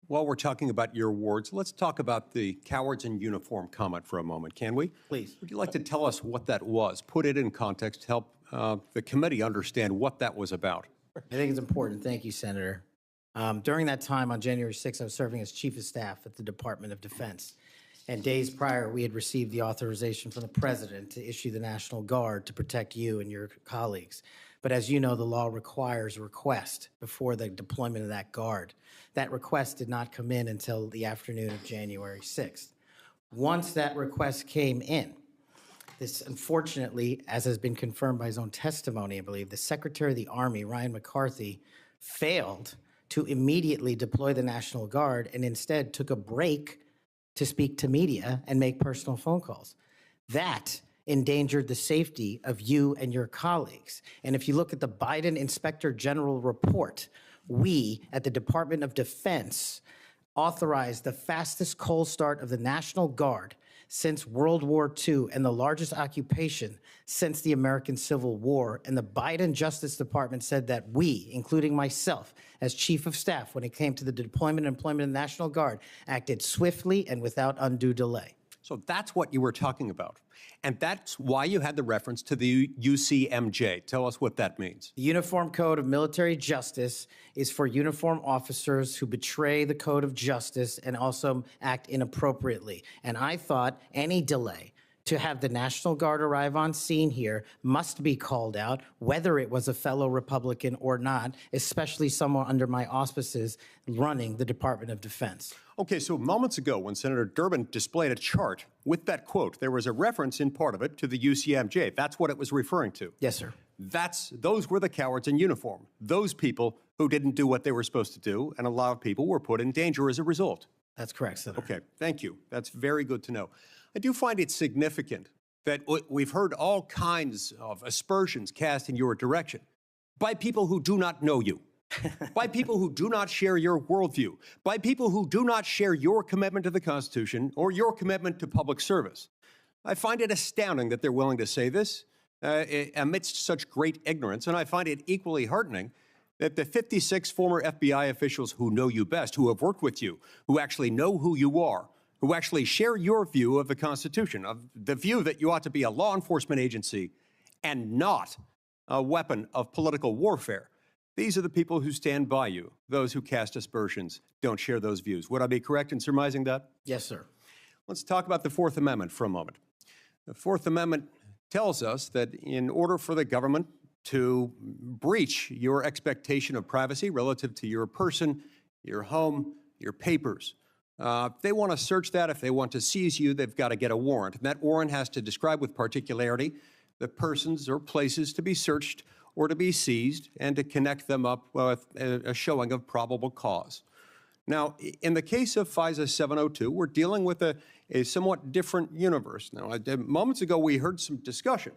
while we're talking about your awards, let's talk about the cowards in uniform comment for a moment, can we? Please. Would you like to tell us what that was? Put it in context, help the committee understand what that was about. I think it's important. Thank you, Senator. During that time on January 6th, I was serving as Chief of Staff at the Department of Defense. And days prior, we had received the authorization from the President to issue the National Guard to protect you and your colleagues. But as you know, the law requires a request before the deployment of that guard. That request did not come in until the afternoon of January 6th. Once that request came in, this, unfortunately, as has been confirmed by his own testimony, I believe, the Secretary of the Army, Ryan McCarthy, failed to immediately deploy the National Guard and instead took a break to speak to media and make personal phone calls. That endangered the safety of you and your colleagues. And if you look at the Biden Inspector General report, we at the Department of Defense authorized the fastest cold start of the National Guard since World War II and the largest occupation since the American Civil War. And the Biden Justice Department said that we, including myself, as Chief of Staff, when it came to the deployment and employment of the National Guard, acted swiftly and without undue delay. So that's what you were talking about. And that's why you had the reference to the UCMJ. Tell us what that means. The Uniform Code of Military Justice is for uniform officers who betray the code of justice and also act inappropriately. And I thought any delay to have the National Guard arrive on scene here must be called out, whether it was a fellow Republican or not, especially someone under my auspices running the Department of Defense. Okay, so moments ago, when Senator Durbin displayed a chart with that quote, there was a reference in part of it to the UCMJ. That's what it was referring to. Yes, sir. Those were the cowards in uniform. Those people who didn't do what they were supposed to do, and a lot of people were put in danger as a result. That's correct, Senator. Okay, thank you. That's very good to know. I do find it significant that we've heard all kinds of aspersions cast in your direction by people who do not know you, by people who do not share your worldview, by people who do not share your commitment to the Constitution or your commitment to public service. I find it astounding that they're willing to say this amidst such great ignorance, and I find it equally heartening that the 56 former FBI officials who know you best, who have worked with you, who actually know who you are, who actually share your view of the Constitution, of the view that you ought to be a law enforcement agency and not a weapon of political warfare. These are the people who stand by you. Those who cast aspersions don't share those views. Would I be correct in surmising that? Yes, sir. Let's talk about the Fourth Amendment for a moment. The Fourth Amendment tells us that in order for the government to breach your expectation of privacy relative to your person, your home, your papers, if they want to search that, if they want to seize you, they've got to get a warrant. And that warrant has to describe with particularity the persons or places to be searched or to be seized and to connect them up with a showing of probable cause. Now, in the case of FISA 702, we're dealing with a somewhat different universe. Now, moments ago, we heard some discussion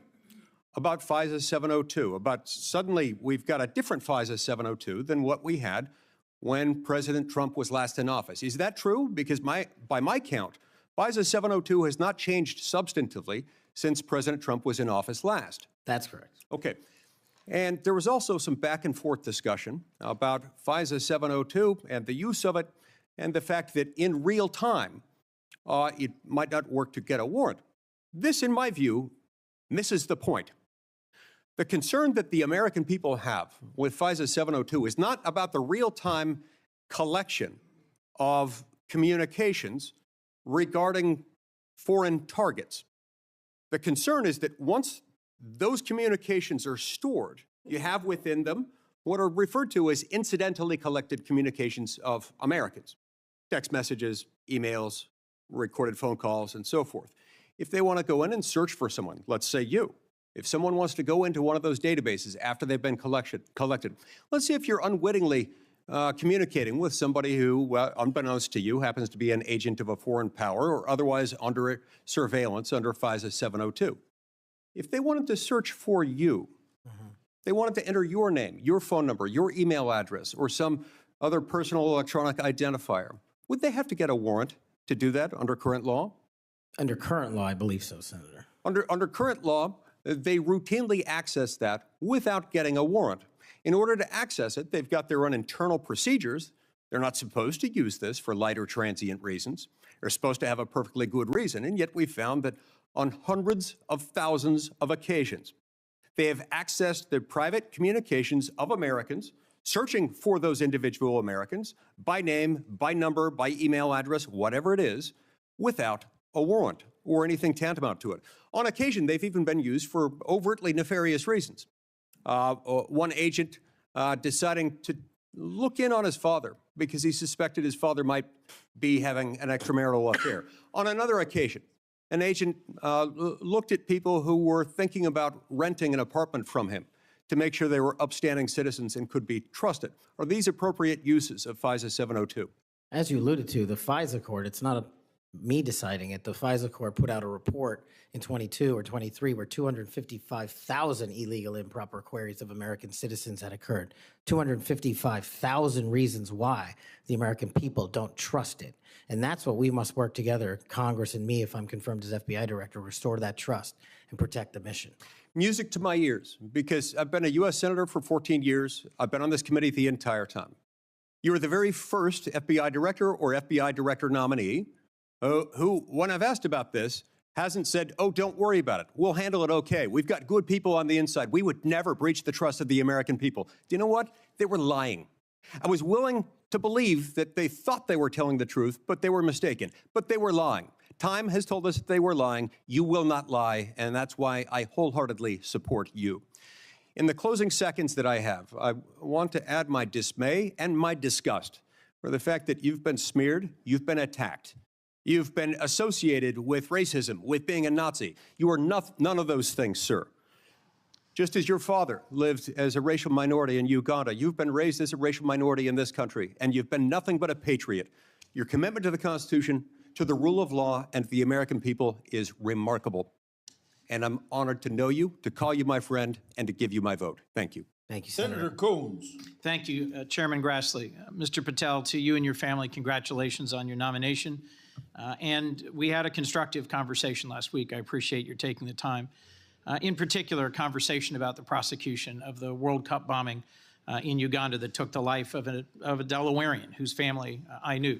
about FISA 702, about suddenly we've got a different FISA 702 than what we had when President Trump was last in office. Is that true? Because by my count, FISA 702 has not changed substantively since President Trump was in office last. That's correct. Okay. And there was also some back and forth discussion about FISA 702 and the use of it and the fact that in real time, it might not work to get a warrant. This, in my view, misses the point. The concern that the American people have with FISA 702 is not about the real-time collection of communications regarding foreign targets. The concern is that once those communications are stored, you have within them what are referred to as incidentally collected communications of Americans, text messages, emails, recorded phone calls, and so forth. If they want to go in and search for someone, let's say you, if someone wants to go into one of those databases after they've been collected, let's see if you're unwittingly communicating with somebody who, unbeknownst to you, happens to be an agent of a foreign power or otherwise under surveillance under FISA 702. If they wanted to search for you, they wanted to enter your name, your phone number, your email address, or some other personal electronic identifier, would they have to get a warrant to do that under current law? Under current law, I believe so, Senator. Under current law, they routinely access that without getting a warrant. In order to access it, they've got their own internal procedures. They're not supposed to use this for light or transient reasons. They're supposed to have a perfectly good reason, and yet we found that on hundreds of thousands of occasions, they have accessed the private communications of Americans, searching for those individual Americans by name, by number, by email address, whatever it is, without a warrant or anything tantamount to it. On occasion, they've even been used for overtly nefarious reasons. One agent deciding to look in on his father because he suspected his father might be having an extramarital affair. On another occasion, an agent looked at people who were thinking about renting an apartment from him to make sure they were upstanding citizens and could be trusted. Are these appropriate uses of FISA 702? As you alluded to, the FISA court, it's not me deciding it. The FISA court put out a report in 22 or 23 where 255,000 illegal improper queries of American citizens had occurred. 255,000 reasons why the American people don't trust it. And that's what we must work together, Congress and me, if I'm confirmed as FBI director, restore that trust and protect the mission. Music to my ears, because I've been a U.S. Senator for 14 years. I've been on this committee the entire time. You were the very first FBI director or FBI director nominee who, when I've asked about this, hasn't said, oh, don't worry about it. We'll handle it okay. We've got good people on the inside. We would never breach the trust of the American people. Do you know what? They were lying. I was willing to believe that they thought they were telling the truth, but they were mistaken. But they were lying. Time has told us that they were lying. You will not lie, and that's why I wholeheartedly support you. In the closing seconds that I have, I want to add my dismay and my disgust for the fact that you've been smeared, you've been attacked. You've been associated with racism, with being a Nazi. You are none of those things, sir. Just as your father lived as a racial minority in Uganda, you've been raised as a racial minority in this country, and you've been nothing but a patriot. Your commitment to the Constitution, to the rule of law, and to the American people is remarkable. And I'm honored to know you, to call you my friend, and to give you my vote. Thank you. Thank you, Senator Coons. Thank you, Chairman Grassley. Mr. Patel, to you and your family, congratulations on your nomination. And we had a constructive conversation last week. I appreciate your taking the time. In particular, a conversation about the prosecution of the World Cup bombing in Uganda that took the life of a Delawarean whose family I knew.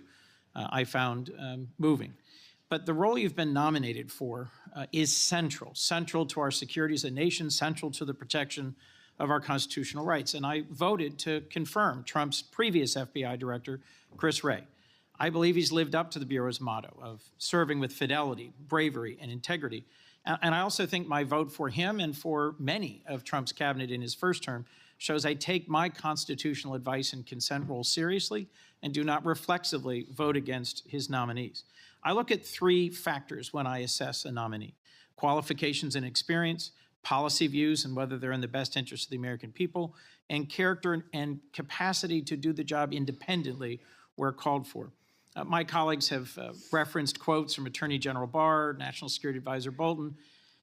I found moving. But the role you've been nominated for is central to our security as a nation, central to the protection of our constitutional rights. And I voted to confirm Trump's previous FBI director, Chris Wray. I believe he's lived up to the Bureau's motto of serving with fidelity, bravery, and integrity. And I also think my vote for him and for many of Trump's cabinet in his first term shows I take my constitutional advice and consent role seriously and do not reflexively vote against his nominees. I look at three factors when I assess a nominee: qualifications and experience, policy views and whether they're in the best interest of the American people, and character and capacity to do the job independently where called for. My colleagues have referenced quotes from Attorney General Barr, National Security Advisor Bolton.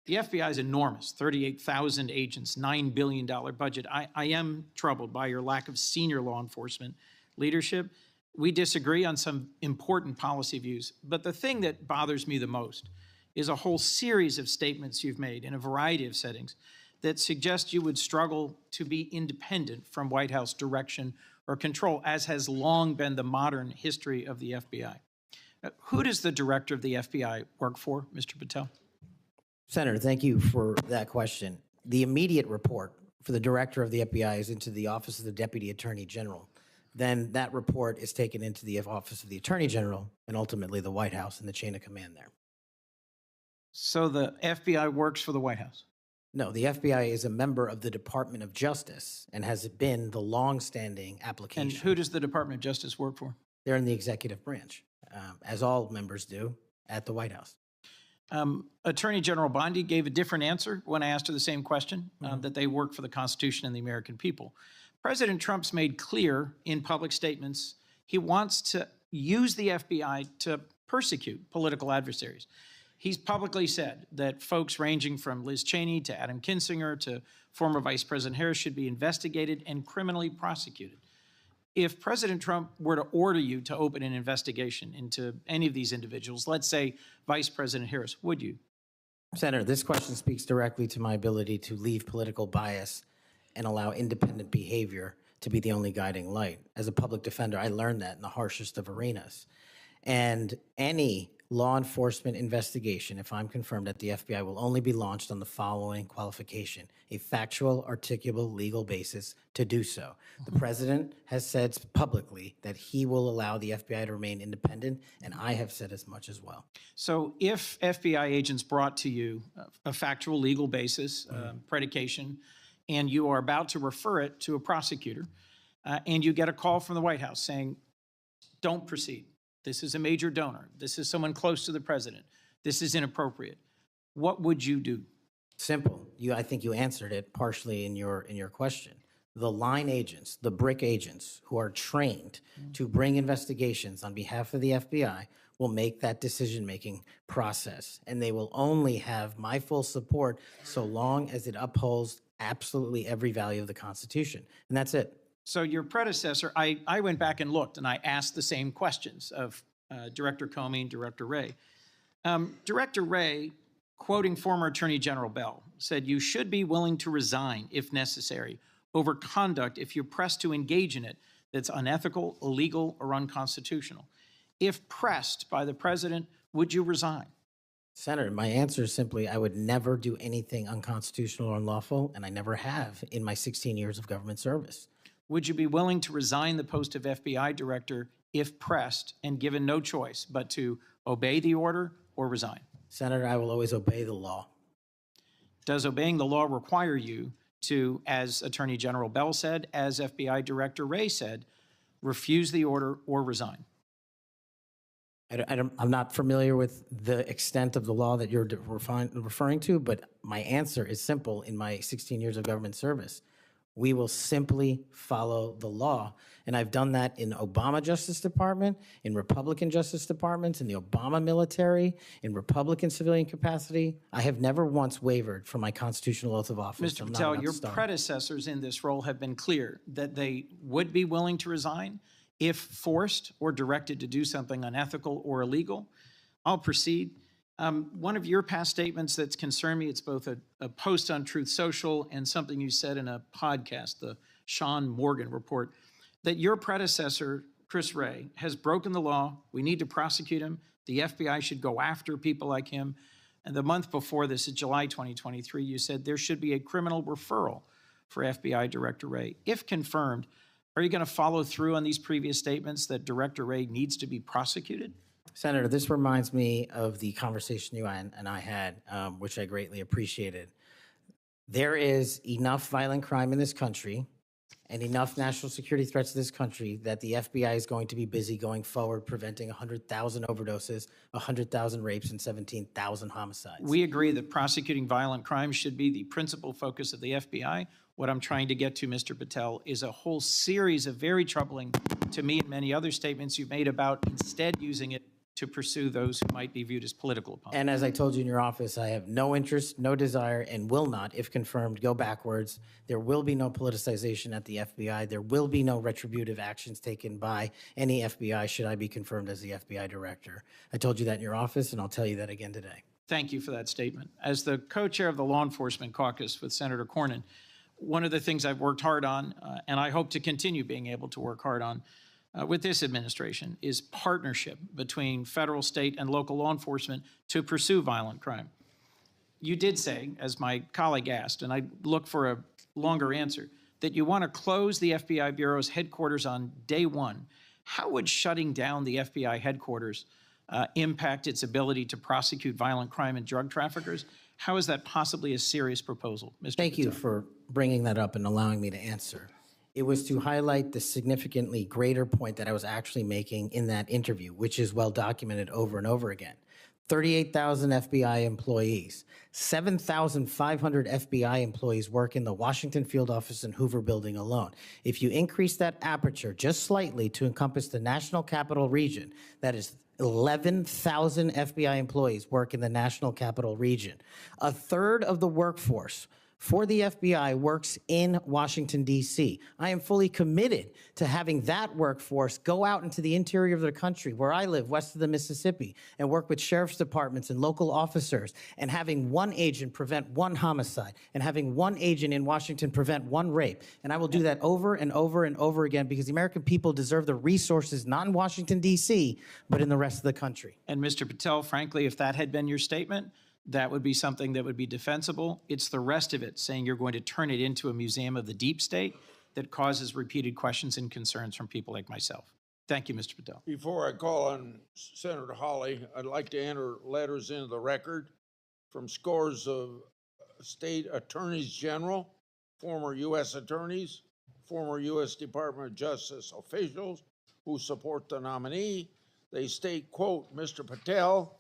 The FBI is enormous, 38,000 agents, $9 billion budget. I am troubled by your lack of senior law enforcement leadership. We disagree on some important policy views, but the thing that bothers me the most is a whole series of statements you've made in a variety of settings that suggest you would struggle to be independent from White House direction or control, as has long been the modern history of the FBI. Who does the director of the FBI work for, Mr. Patel? Senator, thank you for that question. The immediate report for the director of the FBI is into the Office of the Deputy Attorney General. Then that report is taken into the Office of the Attorney General and ultimately the White House and the chain of command there. So the FBI works for the White House? No, the FBI is a member of the Department of Justice and has been the longstanding application. And who does the Department of Justice work for? They're in the executive branch, as all members do at the White House. Attorney General Bondi gave a different answer when I asked her the same question, that they work for the Constitution and the American people. President Trump's made clear in public statements he wants to use the FBI to persecute political adversaries. He's publicly said that folks ranging from Liz Cheney to Adam Kinzinger to former Vice President Harris should be investigated and criminally prosecuted. If President Trump were to order you to open an investigation into any of these individuals, let's say Vice President Harris, would you? Senator, this question speaks directly to my ability to leave political bias and allow independent behavior to be the only guiding light. As a public defender, I learned that in the harshest of arenas. And any law enforcement investigation, if I'm confirmed at the FBI, will only be launched on the following qualification: a factual, articulable, legal basis to do so. The president has said publicly that he will allow the FBI to remain independent, and I have said as much as well. So if FBI agents brought to you a factual, legal basis, predication, and you are about to refer it to a prosecutor, and you get a call from the White House saying, don't proceed. This is a major donor. This is someone close to the president. This is inappropriate. What would you do? Simple. I think you answered it partially in your question. The line agents, the brick agents who are trained to bring investigations on behalf of the FBI will make that decision-making process. And they will only have my full support so long as it upholds absolutely every value of the Constitution. And that's it. So your predecessor, I went back and looked, and I asked the same questions of Director Comey and Director Wray. Director Wray, quoting former Attorney General Bell, said, "You should be willing to resign if necessary over conduct if you're pressed to engage in it that's unethical, illegal, or unconstitutional. If pressed by the president, would you resign?" Senator, my answer is simply, I would never do anything unconstitutional or unlawful, and I never have in my 16 years of government service. Would you be willing to resign the post of FBI director if pressed and given no choice but to obey the order or resign? Senator, I will always obey the law. Does obeying the law require you to, as Attorney General Bell said, as FBI Director Wray said, refuse the order or resign? I'm not familiar with the extent of the law that you're referring to, but my answer is simple in my 16 years of government service. We will simply follow the law. And I've done that in Obama Justice Department, in Republican Justice Departments, in the Obama military, in Republican civilian capacity. I have never once wavered from my constitutional oath of office. Mr. Patel, your predecessors in this role have been clear that they would be willing to resign if forced or directed to do something unethical or illegal. I'll proceed. One of your past statements that's concerned me, it's both a post on Truth Social and something you said in a podcast, the Sean Morgan report, that your predecessor, Chris Wray, has broken the law. We need to prosecute him. The FBI should go after people like him. And the month before this, in July 2023, you said there should be a criminal referral for FBI Director Wray. If confirmed, are you going to follow through on these previous statements that Director Wray needs to be prosecuted? Senator, this reminds me of the conversation you and I had, which I greatly appreciated. There is enough violent crime in this country and enough national security threats to this country that the FBI is going to be busy going forward preventing 100,000 overdoses, 100,000 rapes, and 17,000 homicides. We agree that prosecuting violent crime should be the principal focus of the FBI. What I'm trying to get to, Mr. Patel, is a whole series of very troubling, to me and many other statements you've made about instead using it to pursue those who might be viewed as political opponents. And as I told you in your office, I have no interest, no desire, and will not, if confirmed, go backwards. There will be no politicization at the FBI. There will be no retributive actions taken by any FBI should I be confirmed as the FBI director. I told you that in your office, and I'll tell you that again today. Thank you for that statement. As the co-chair of the Law Enforcement Caucus with Senator Cornyn, one of the things I've worked hard on, and I hope to continue being able to work hard on, with this administration is partnership between federal, state, and local law enforcement to pursue violent crime. You did say, as my colleague asked, and I look for a longer answer, that you want to close the FBI Bureau's headquarters on day one. How would shutting down the FBI headquarters impact its ability to prosecute violent crime and drug traffickers? How is that possibly a serious proposal, Mr. Thank you Patel? for bringing that up and allowing me to answer. It was to highlight the significantly greater point that I was actually making in that interview, which is well documented over and over again. 38,000 FBI employees, 7,500 FBI employees work in the Washington field office and Hoover building alone. If you increase that aperture just slightly to encompass the National Capital Region, that is 11,000 FBI employees work in the National Capital Region. A third of the workforce for the FBI works in Washington, D.C. I am fully committed to having that workforce go out into the interior of the country, where I live, west of the Mississippi, and work with sheriff's departments and local officers, and having one agent prevent one homicide, and having one agent in Washington prevent one rape. And I will do that over and over and over again, because the American people deserve the resources, not in Washington, D.C., but in the rest of the country. And Mr. Patel, frankly, if that had been your statement, that would be something that would be defensible. It's the rest of it, saying you're going to turn it into a museum of the deep state, that causes repeated questions and concerns from people like myself. Thank you, Mr. Patel. Before I call on Senator Hawley, I'd like to enter letters into the record from scores of state attorneys general, former U.S. attorneys, former U.S. Department of Justice officials who support the nominee. They state, quote, Mr. Patel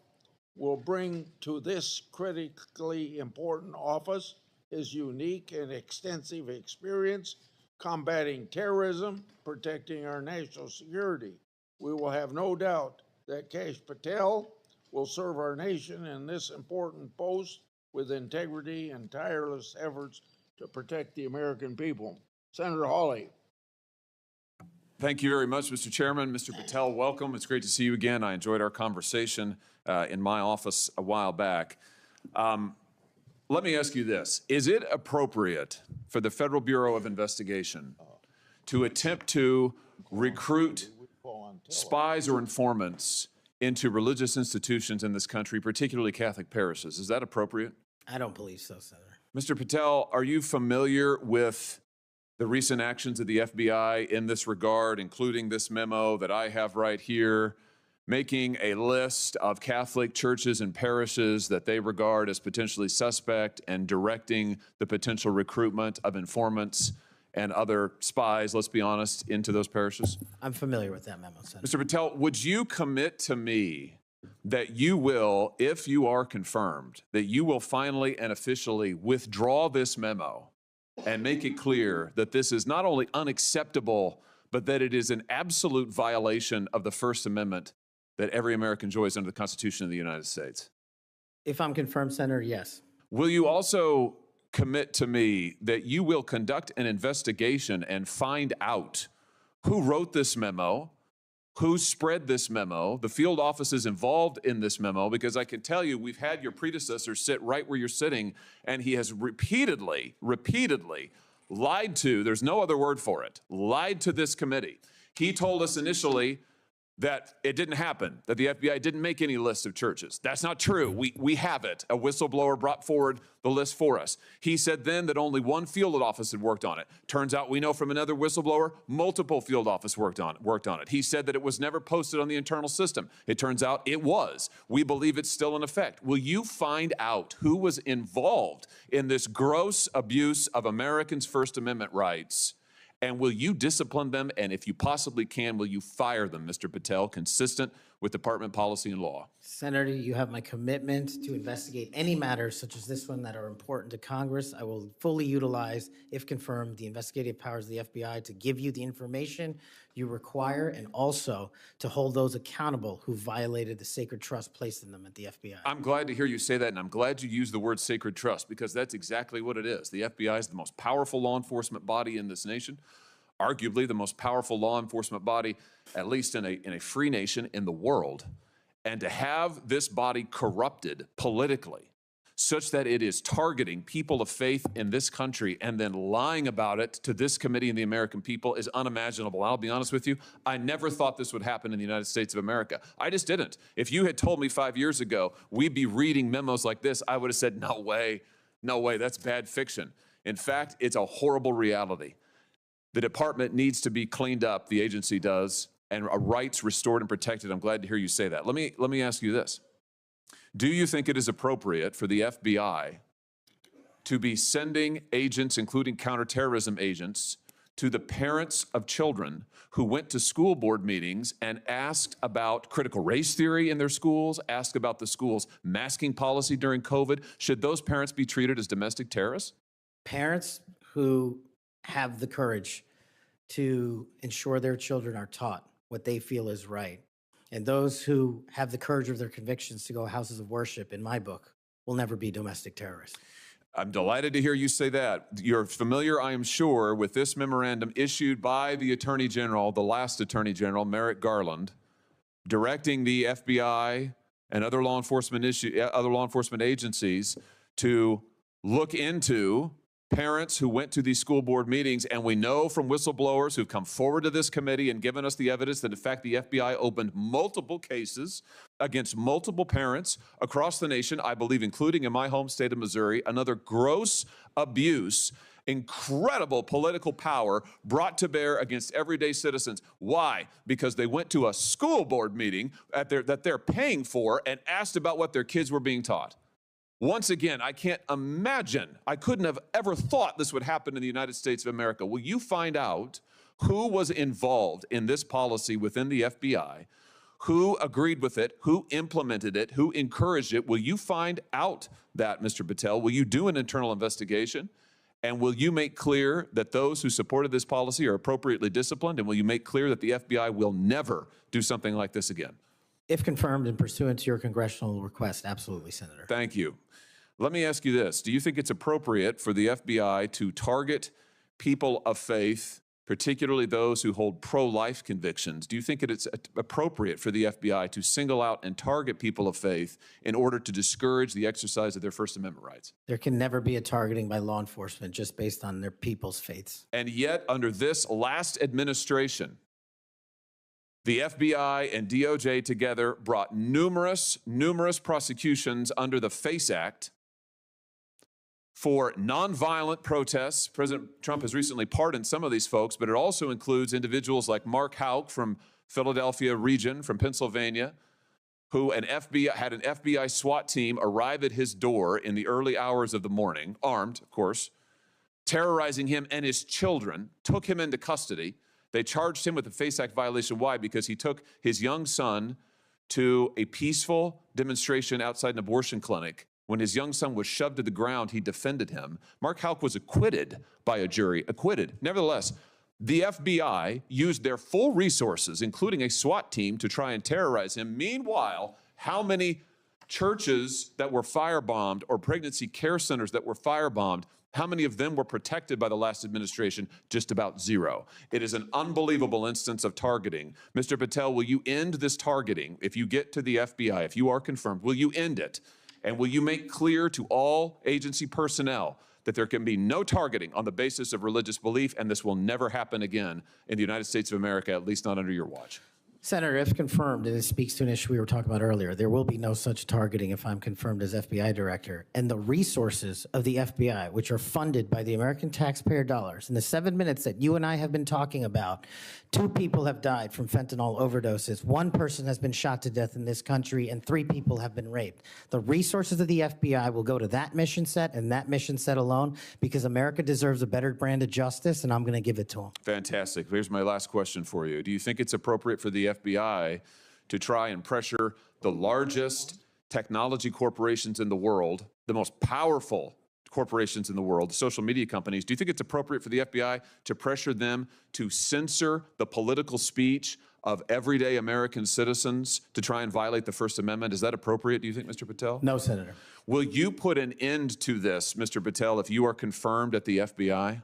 will bring to this critically important office his unique and extensive experience combating terrorism, protecting our national security. We will have no doubt that Kash Patel will serve our nation in this important post with integrity and tireless efforts to protect the American people. Senator Hawley. Thank you very much, Mr. Chairman. Mr. Patel, welcome. It's great to see you again. I enjoyed our conversation in my office a while back. Let me ask you this. Is it appropriate for the Federal Bureau of Investigation to attempt to recruit spies or informants into religious institutions in this country, particularly Catholic parishes? Is that appropriate? I don't believe so, Senator. Mr. Patel, are you familiar with the recent actions of the FBI in this regard, including this memo that I have right here, making a list of Catholic churches and parishes that they regard as potentially suspect and directing the potential recruitment of informants and other spies, let's be honest, into those parishes? I'm familiar with that memo, Senator. Mr. Patel, would you commit to me that you will, if you are confirmed, that you will finally and officially withdraw this memo and make it clear that this is not only unacceptable, but that it is an absolute violation of the First Amendment that every American enjoys under the Constitution of the United States? If I'm confirmed, Senator, yes. Will you also commit to me that you will conduct an investigation and find out who wrote this memo, who spread this memo, the field offices involved in this memo? Because I can tell you, we've had your predecessor sit right where you're sitting, and he has repeatedly lied to, there's no other word for it, lied to this committee. He told us initially that it didn't happen, that the FBI didn't make any list of churches. That's not true. We have it. A whistleblower brought forward the list for us. He said then that only one field office had worked on it. Turns out we know from another whistleblower, multiple field offices worked on it. He said that it was never posted on the internal system. It turns out it was. We believe it's still in effect. Will you find out who was involved in this gross abuse of Americans' First Amendment rights? And will you discipline them? And if you possibly can, will you fire them, Mr. Patel, consistent with department policy and law? Senator, you have my commitment to investigate any matters such as this one that are important to Congress. I will fully utilize, if confirmed, the investigative powers of the FBI to give you the information you require and also to hold those accountable who violated the sacred trust placed in them at the FBI. I'm glad to hear you say that, and I'm glad you use the word sacred trust, because that's exactly what it is. The FBI is the most powerful law enforcement body in this nation, arguably the most powerful law enforcement body, at least in a free nation in the world. And to have this body corrupted politically such that it is targeting people of faith in this country and then lying about it to this committee and the American people is unimaginable. I'll be honest with you, I never thought this would happen in the United States of America. I just didn't. If you had told me 5 years ago we'd be reading memos like this, I would have said, no way, that's bad fiction. In fact, it's a horrible reality. The department needs to be cleaned up, the agency does, and rights restored and protected. I'm glad to hear you say that. Let me ask you this. Do you think it is appropriate for the FBI to be sending agents, including counterterrorism agents, to the parents of children who went to school board meetings and asked about critical race theory in their schools, asked about the school's masking policy during COVID? Should those parents be treated as domestic terrorists? Parents who have the courage to ensure their children are taught what they feel is right, and those who have the courage of their convictions to go houses of worship, in my book, will never be domestic terrorists. I'm delighted to hear you say that. You're familiar, I am sure, with this memorandum issued by the Attorney General, the last Attorney General, Merrick Garland, directing the FBI and other law enforcement agencies to look into parents who went to these school board meetings. And we know from whistleblowers who've come forward to this committee and given us the evidence that, in fact, the FBI opened multiple cases against multiple parents across the nation, I believe, including in my home state of Missouri. Another gross abuse, incredible political power brought to bear against everyday citizens. Why? Because they went to a school board meeting that they're paying for and asked about what their kids were being taught. Once again, I can't imagine, I couldn't have ever thought this would happen in the United States of America. Will you find out who was involved in this policy within the FBI, who agreed with it, who implemented it, who encouraged it? Will you find out that, Mr. Patel? Will you do an internal investigation? And will you make clear that those who supported this policy are appropriately disciplined? And will you make clear that the FBI will never do something like this again? If confirmed and pursuant to your congressional request, absolutely, Senator. Thank you. Let me ask you this. Do you think it's appropriate for the FBI to target people of faith, particularly those who hold pro-life convictions? Do you think it's appropriate for the FBI to single out and target people of faith in order to discourage the exercise of their First Amendment rights? There can never be a targeting by law enforcement just based on their people's faiths. And yet, under this last administration, the FBI and DOJ together brought numerous prosecutions under the FACE Act for nonviolent protests. President Trump has recently pardoned some of these folks, but it also includes individuals like Mark Houck from Philadelphia region, from Pennsylvania, who had an FBI SWAT team arrive at his door in the early hours of the morning, armed, of course, terrorizing him and his children, took him into custody. They charged him with a FACE Act violation. Why? Because he took his young son to a peaceful demonstration outside an abortion clinic. When his young son was shoved to the ground, he defended him. Mark Houck was acquitted by a jury, acquitted. Nevertheless, the FBI used their full resources, including a SWAT team, to try and terrorize him. Meanwhile, how many churches that were firebombed or pregnancy care centers that were firebombed, how many of them were protected by the last administration? Just about zero. It is an unbelievable instance of targeting. Mr. Patel, will you end this targeting? If you get to the FBI, if you are confirmed, will you end it? And will you make clear to all agency personnel that there can be no targeting on the basis of religious belief, and this will never happen again in the United States of America, at least not under your watch? Senator, if confirmed, and it speaks to an issue we were talking about earlier, there will be no such targeting if I'm confirmed as FBI director. And the resources of the FBI, which are funded by the American taxpayer dollars, in the 7 minutes that you and I have been talking about, 2 people have died from fentanyl overdoses, 1 person has been shot to death in this country, and 3 people have been raped. The resources of the FBI will go to that mission set and that mission set alone, because America deserves a better brand of justice, and I'm going to give it to them. Fantastic. Here's my last question for you. Do you think it's appropriate for the FBI to try and pressure the largest technology corporations in the world, the most powerful corporations in the world, the social media companies? Do you think it's appropriate for the FBI to pressure them to censor the political speech of everyday American citizens to try and violate the First Amendment? Is that appropriate, do you think, Mr. Patel? No, Senator. Will you put an end to this, Mr. Patel, if you are confirmed at the FBI?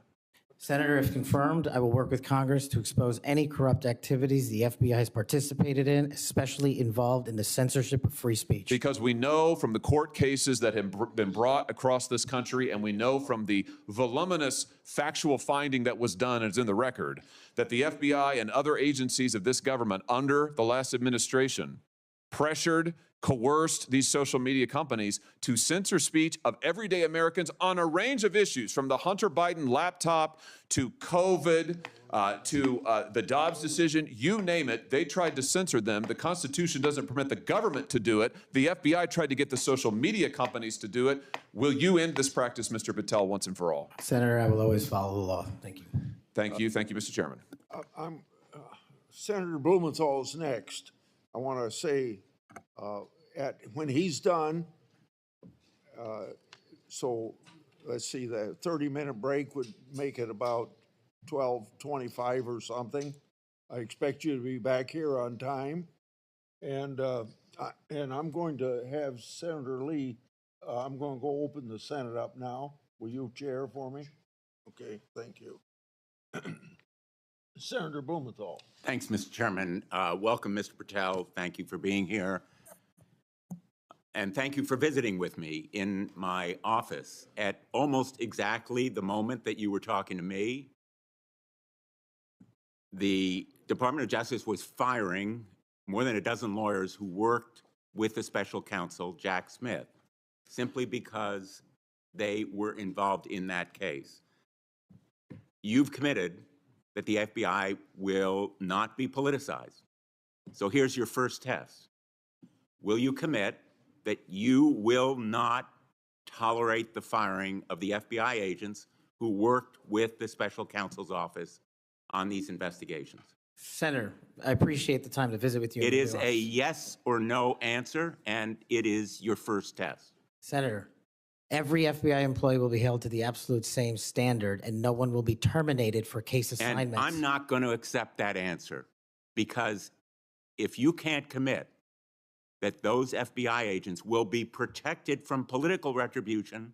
Senator, if confirmed, I will work with Congress to expose any corrupt activities the FBI has participated in, especially involved in the censorship of free speech. Because we know from the court cases that have been brought across this country, and we know from the voluminous factual finding that was done, and it's in the record, that the FBI and other agencies of this government under the last administration pressured, coerced these social media companies to censor speech of everyday Americans on a range of issues, from the Hunter Biden laptop to COVID, to the Dobbs decision, you name it, they tried to censor them. The Constitution doesn't permit the government to do it. The FBI tried to get the social media companies to do it. Will you end this practice, Mr. Patel, once and for all? Senator, I will always follow the law. Thank you. Thank you. Thank you, Mr. Chairman. Senator Blumenthal is next. I want to say, when he's done, so let's see, the 30-minute break would make it about 12:25 or something. I expect you to be back here on time. And I'm going to have Senator Lee, I'm going to go open the Senate up now. Will you chair for me? Okay, thank you. Senator Blumenthal. Thanks, Mr. Chairman. Welcome, Mr. Patel. Thank you for being here. And thank you for visiting with me in my office at almost exactly the moment that you were talking to me. The Department of Justice was firing more than a dozen lawyers who worked with the special counsel, Jack Smith, simply because they were involved in that case. You've committed that the FBI will not be politicized. So here's your first test. Will you commit that you will not tolerate the firing of the FBI agents who worked with the special counsel's office on these investigations? Senator, I appreciate the time to visit with you. It is a yes or no answer, and it is your first test. Senator, every FBI employee will be held to the absolute same standard, and no one will be terminated for case assignments. And I'm not going to accept that answer, because if you can't commit that those FBI agents will be protected from political retribution,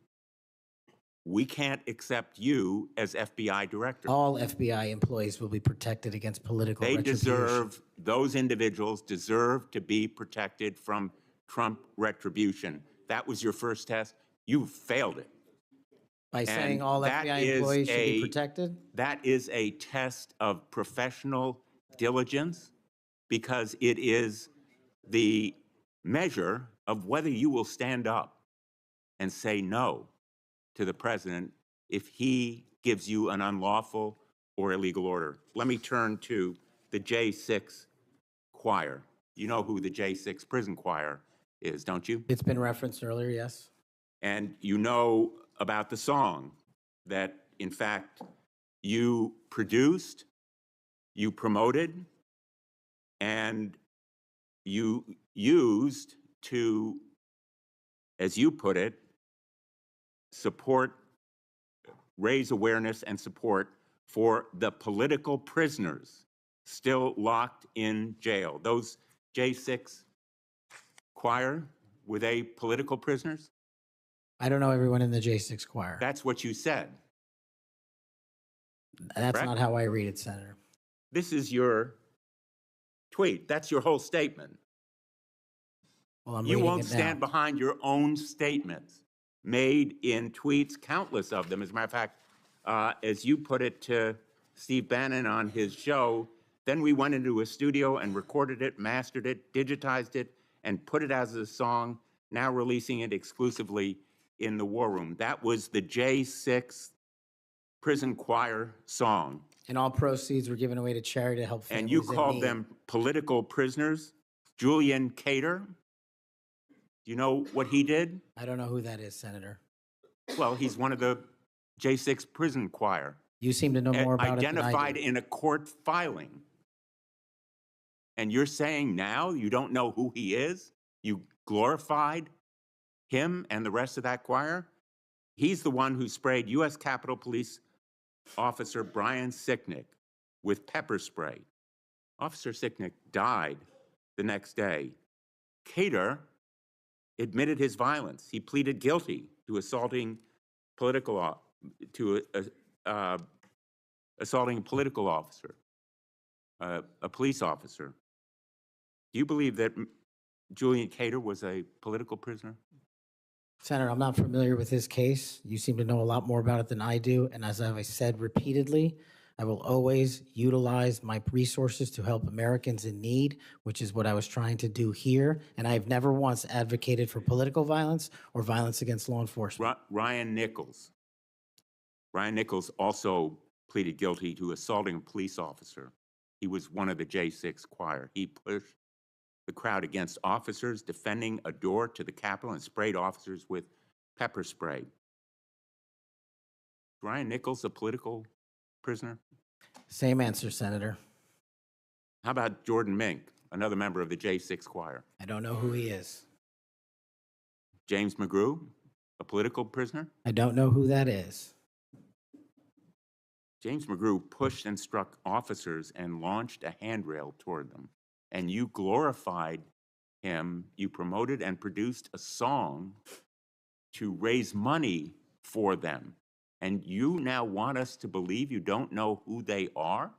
we can't accept you as FBI director. All FBI employees will be protected against political retribution. Those individuals deserve to be protected from Trump retribution. That was your first test. You failed it. By saying And all that FBI is employees should be protected? That is a test of professional diligence because it is the measure of whether you will stand up and say no to the president if he gives you an unlawful or illegal order. Let me turn to the J6 choir. You know who the J6 prison choir is, don't you? It's been referenced earlier, yes. And you know about the song that, in fact, you produced, you promoted, and you used to, as you put it, support, raise awareness and support for the political prisoners still locked in jail. Those J6 choir, were they political prisoners? I don't know everyone in the J6 choir. That's what you said. That's correct? not how I read it, Senator. This is your tweet. That's your whole statement. Well, I'm You reading won't it stand now. behind your own statements made in tweets, countless of them. As a matter of fact, as you put it to Steve Bannon on his show, then we went into a studio and recorded it, mastered it, digitized it, and put it as a song, now releasing it exclusively in the War Room. That was the J6 prison choir song. And all proceeds were given away to charity to help families And you in called need. them political prisoners. Julian Cater, do you know what he did? I don't know who that is, Senator. Well, he's one of the J6 prison choir. You seem to know more about it than I Identified do. in a court filing. And you're saying now you don't know who he is? You glorified him and the rest of that choir? He's the one who sprayed U.S. Capitol Police Officer Brian Sicknick with pepper spray. Officer Sicknick died the next day. Cater admitted his violence. He pleaded guilty to assaulting assaulting a political officer, a police officer. Do you believe that Julian Cater was a political prisoner? Senator, I'm not familiar with this case. You seem to know a lot more about it than I do. And as I've said repeatedly, I will always utilize my resources to help Americans in need, which is what I was trying to do here. And I've never once advocated for political violence or violence against law enforcement. Ryan Nichols. Ryan Nichols also pleaded guilty to assaulting a police officer. He was one of the J6 choir. He pushed the crowd against officers defending a door to the Capitol and sprayed officers with pepper spray. Ryan Nichols a political prisoner? Same answer, Senator. How about Jordan Mink, another member of the J6 choir? I don't know who he is. James McGrew, a political prisoner? I don't know who that is. James McGrew pushed and struck officers and launched a handrail toward them. And you glorified him. You promoted and produced a song to raise money for them. And you now want us to believe you don't know who they are?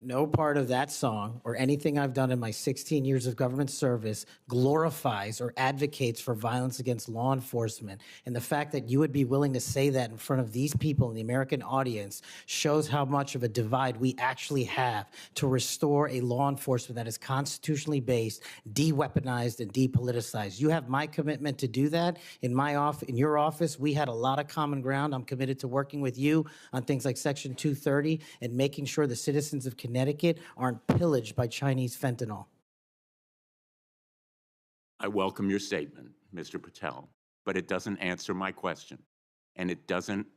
No part of that song or anything I've done in my 16 years of government service glorifies or advocates for violence against law enforcement. And the fact that you would be willing to say that in front of these people in the American audience shows how much of a divide we actually have to restore a law enforcement that is constitutionally based, de-weaponized, and depoliticized. You have my commitment to do that. In your office, we had a lot of common ground. I'm committed to working with you on things like Section 230 and making sure the citizens of Connecticut aren't pillaged by Chinese fentanyl. I welcome your statement, Mr. Patel, but it doesn't answer my question. And it doesn't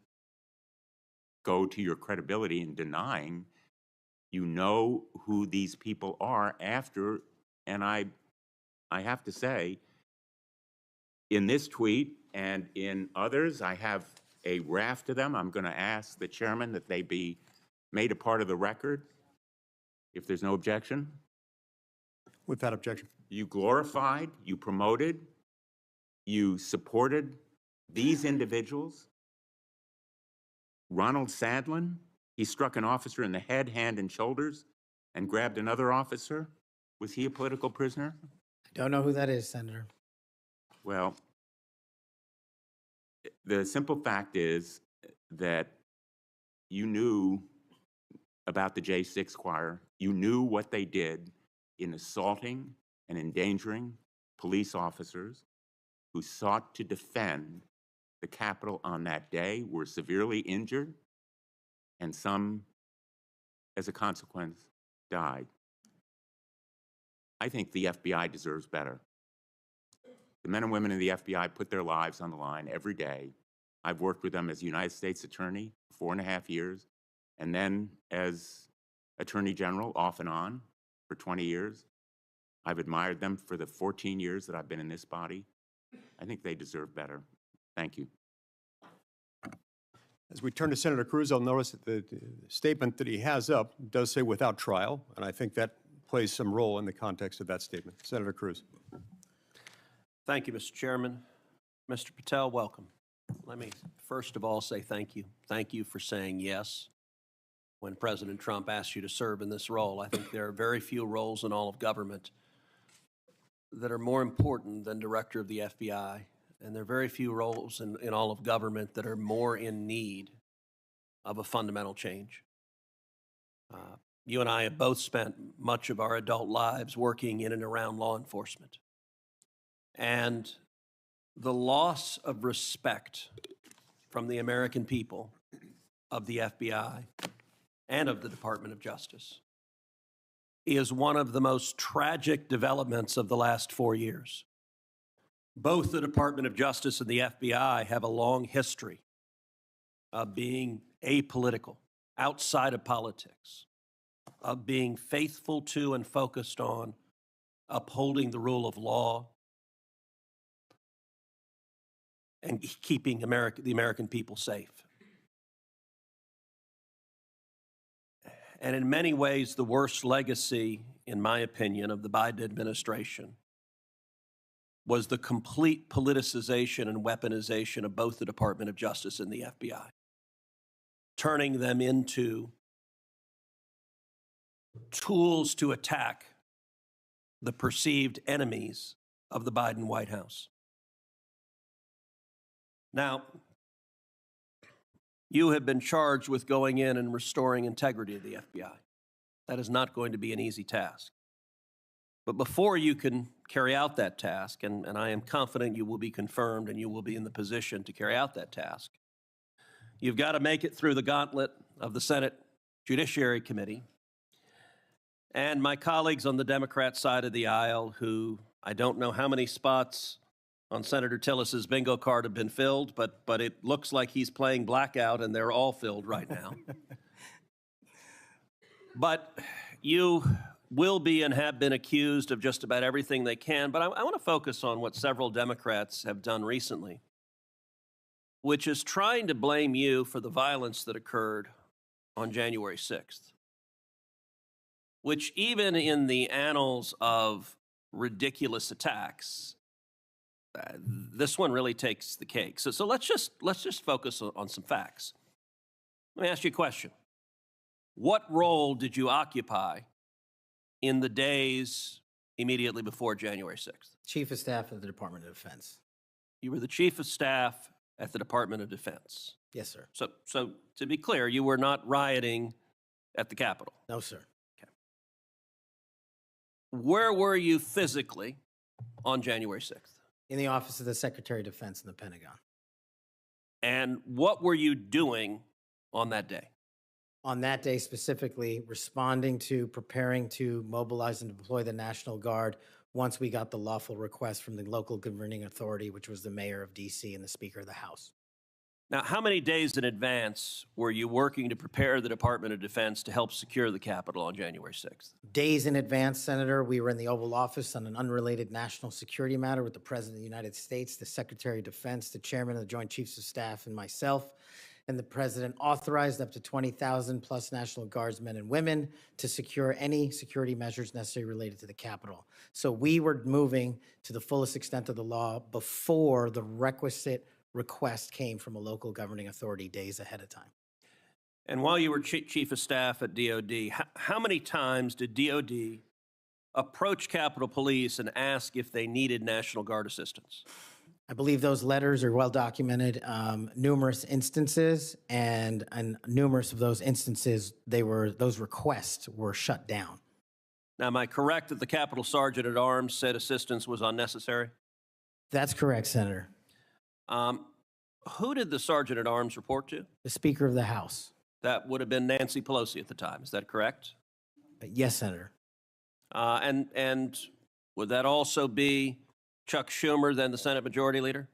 go to your credibility in denying you know who these people are after, and I have to say, in this tweet and in others, I have a raft of them. I'm going to ask the chairman that they be made a part of the record. If there's no objection, Without objection. You glorified, you promoted, you supported these individuals. Ronald Sadlin, he struck an officer in the head, hand, and shoulders and grabbed another officer. Was he a political prisoner? I don't know who that is, Senator. Well, the simple fact is that you knew about the J6 choir. You knew what they did in assaulting and endangering police officers who sought to defend the Capitol on that day, were severely injured, and some, as a consequence, died. I think the FBI deserves better. The men and women in the FBI put their lives on the line every day. I've worked with them as United States Attorney for 4.5 years, and then as Attorney General off and on for 20 years. I've admired them for the 14 years that I've been in this body. I think they deserve better. Thank you. As we turn to Senator Cruz, I'll notice that the statement that he has up does say without trial, and I think that plays some role in the context of that statement. Senator Cruz. Thank you, Mr. Chairman. Mr. Patel, welcome. Let me first of all say thank you. Thank you for saying yes when President Trump asked you to serve in this role. I think there are very few roles in all of government that are more important than Director of the FBI, and there are very few roles in all of government that are more in need of a fundamental change. You and I have both spent much of our adult lives working in and around law enforcement. And the loss of respect from the American people of the FBI and of the Department of Justice is one of the most tragic developments of the last 4 years. Both the Department of Justice and the FBI have a long history of being apolitical, outside of politics, of being faithful to and focused on upholding the rule of law and keeping the American people safe. And in many ways, the worst legacy, in my opinion, of the Biden administration was the complete politicization and weaponization of both the Department of Justice and the FBI, turning them into tools to attack the perceived enemies of the Biden White House. Now, you have been charged with going in and restoring integrity of the FBI. That is not going to be an easy task. But before you can carry out that task, and I am confident you will be confirmed and you will be in the position to carry out that task, you've got to make it through the gauntlet of the Senate Judiciary Committee. And my colleagues on the Democrat side of the aisle, who I don't know how many spots on Senator Tillis's bingo card have been filled, but it looks like he's playing blackout and they're all filled right now. But you will be and have been accused of just about everything they can. But I want to focus on what several Democrats have done recently, which is trying to blame you for the violence that occurred on January 6th, which even in the annals of ridiculous attacks, this one really takes the cake. So let's just focus on some facts. Let me ask you a question. What role did you occupy in the days immediately before January 6th? Chief of Staff of the Department of Defense. You were the Chief of Staff at the Department of Defense. Yes, sir. So to be clear, you were not rioting at the Capitol. No, sir. Okay. Where were you physically on January 6th? In the Office of the Secretary of Defense in the Pentagon. And what were you doing on that day? On that day specifically, responding to preparing to mobilize and deploy the National Guard once we got the lawful request from the local governing authority, which was the mayor of D.C. and the Speaker of the House. Now, how many days in advance were you working to prepare the Department of Defense to help secure the Capitol on January 6th? Days in advance, Senator. We were in the Oval Office on an unrelated national security matter with the President of the United States, the Secretary of Defense, the Chairman of the Joint Chiefs of Staff, and myself. and the president authorized up to 20,000 plus National Guardsmen and women to secure any security measures necessary related to the Capitol. So we were moving to the fullest extent of the law before the requisite request came from a local governing authority days ahead of time. And while you were chief of staff at DOD, how many times did DOD approach Capitol Police and ask if they needed National Guard assistance? I believe those letters are well documented, numerous instances, and in numerous of those instances, those requests were shut down. Now, am I correct that the Capitol Sergeant at Arms said assistance was unnecessary? That's correct, Senator. Who did the Sergeant at Arms report to? The Speaker of the House. That would have been Nancy Pelosi at the time. Is that correct? Yes, Senator. And would that also be Chuck Schumer, then the Senate Majority Leader?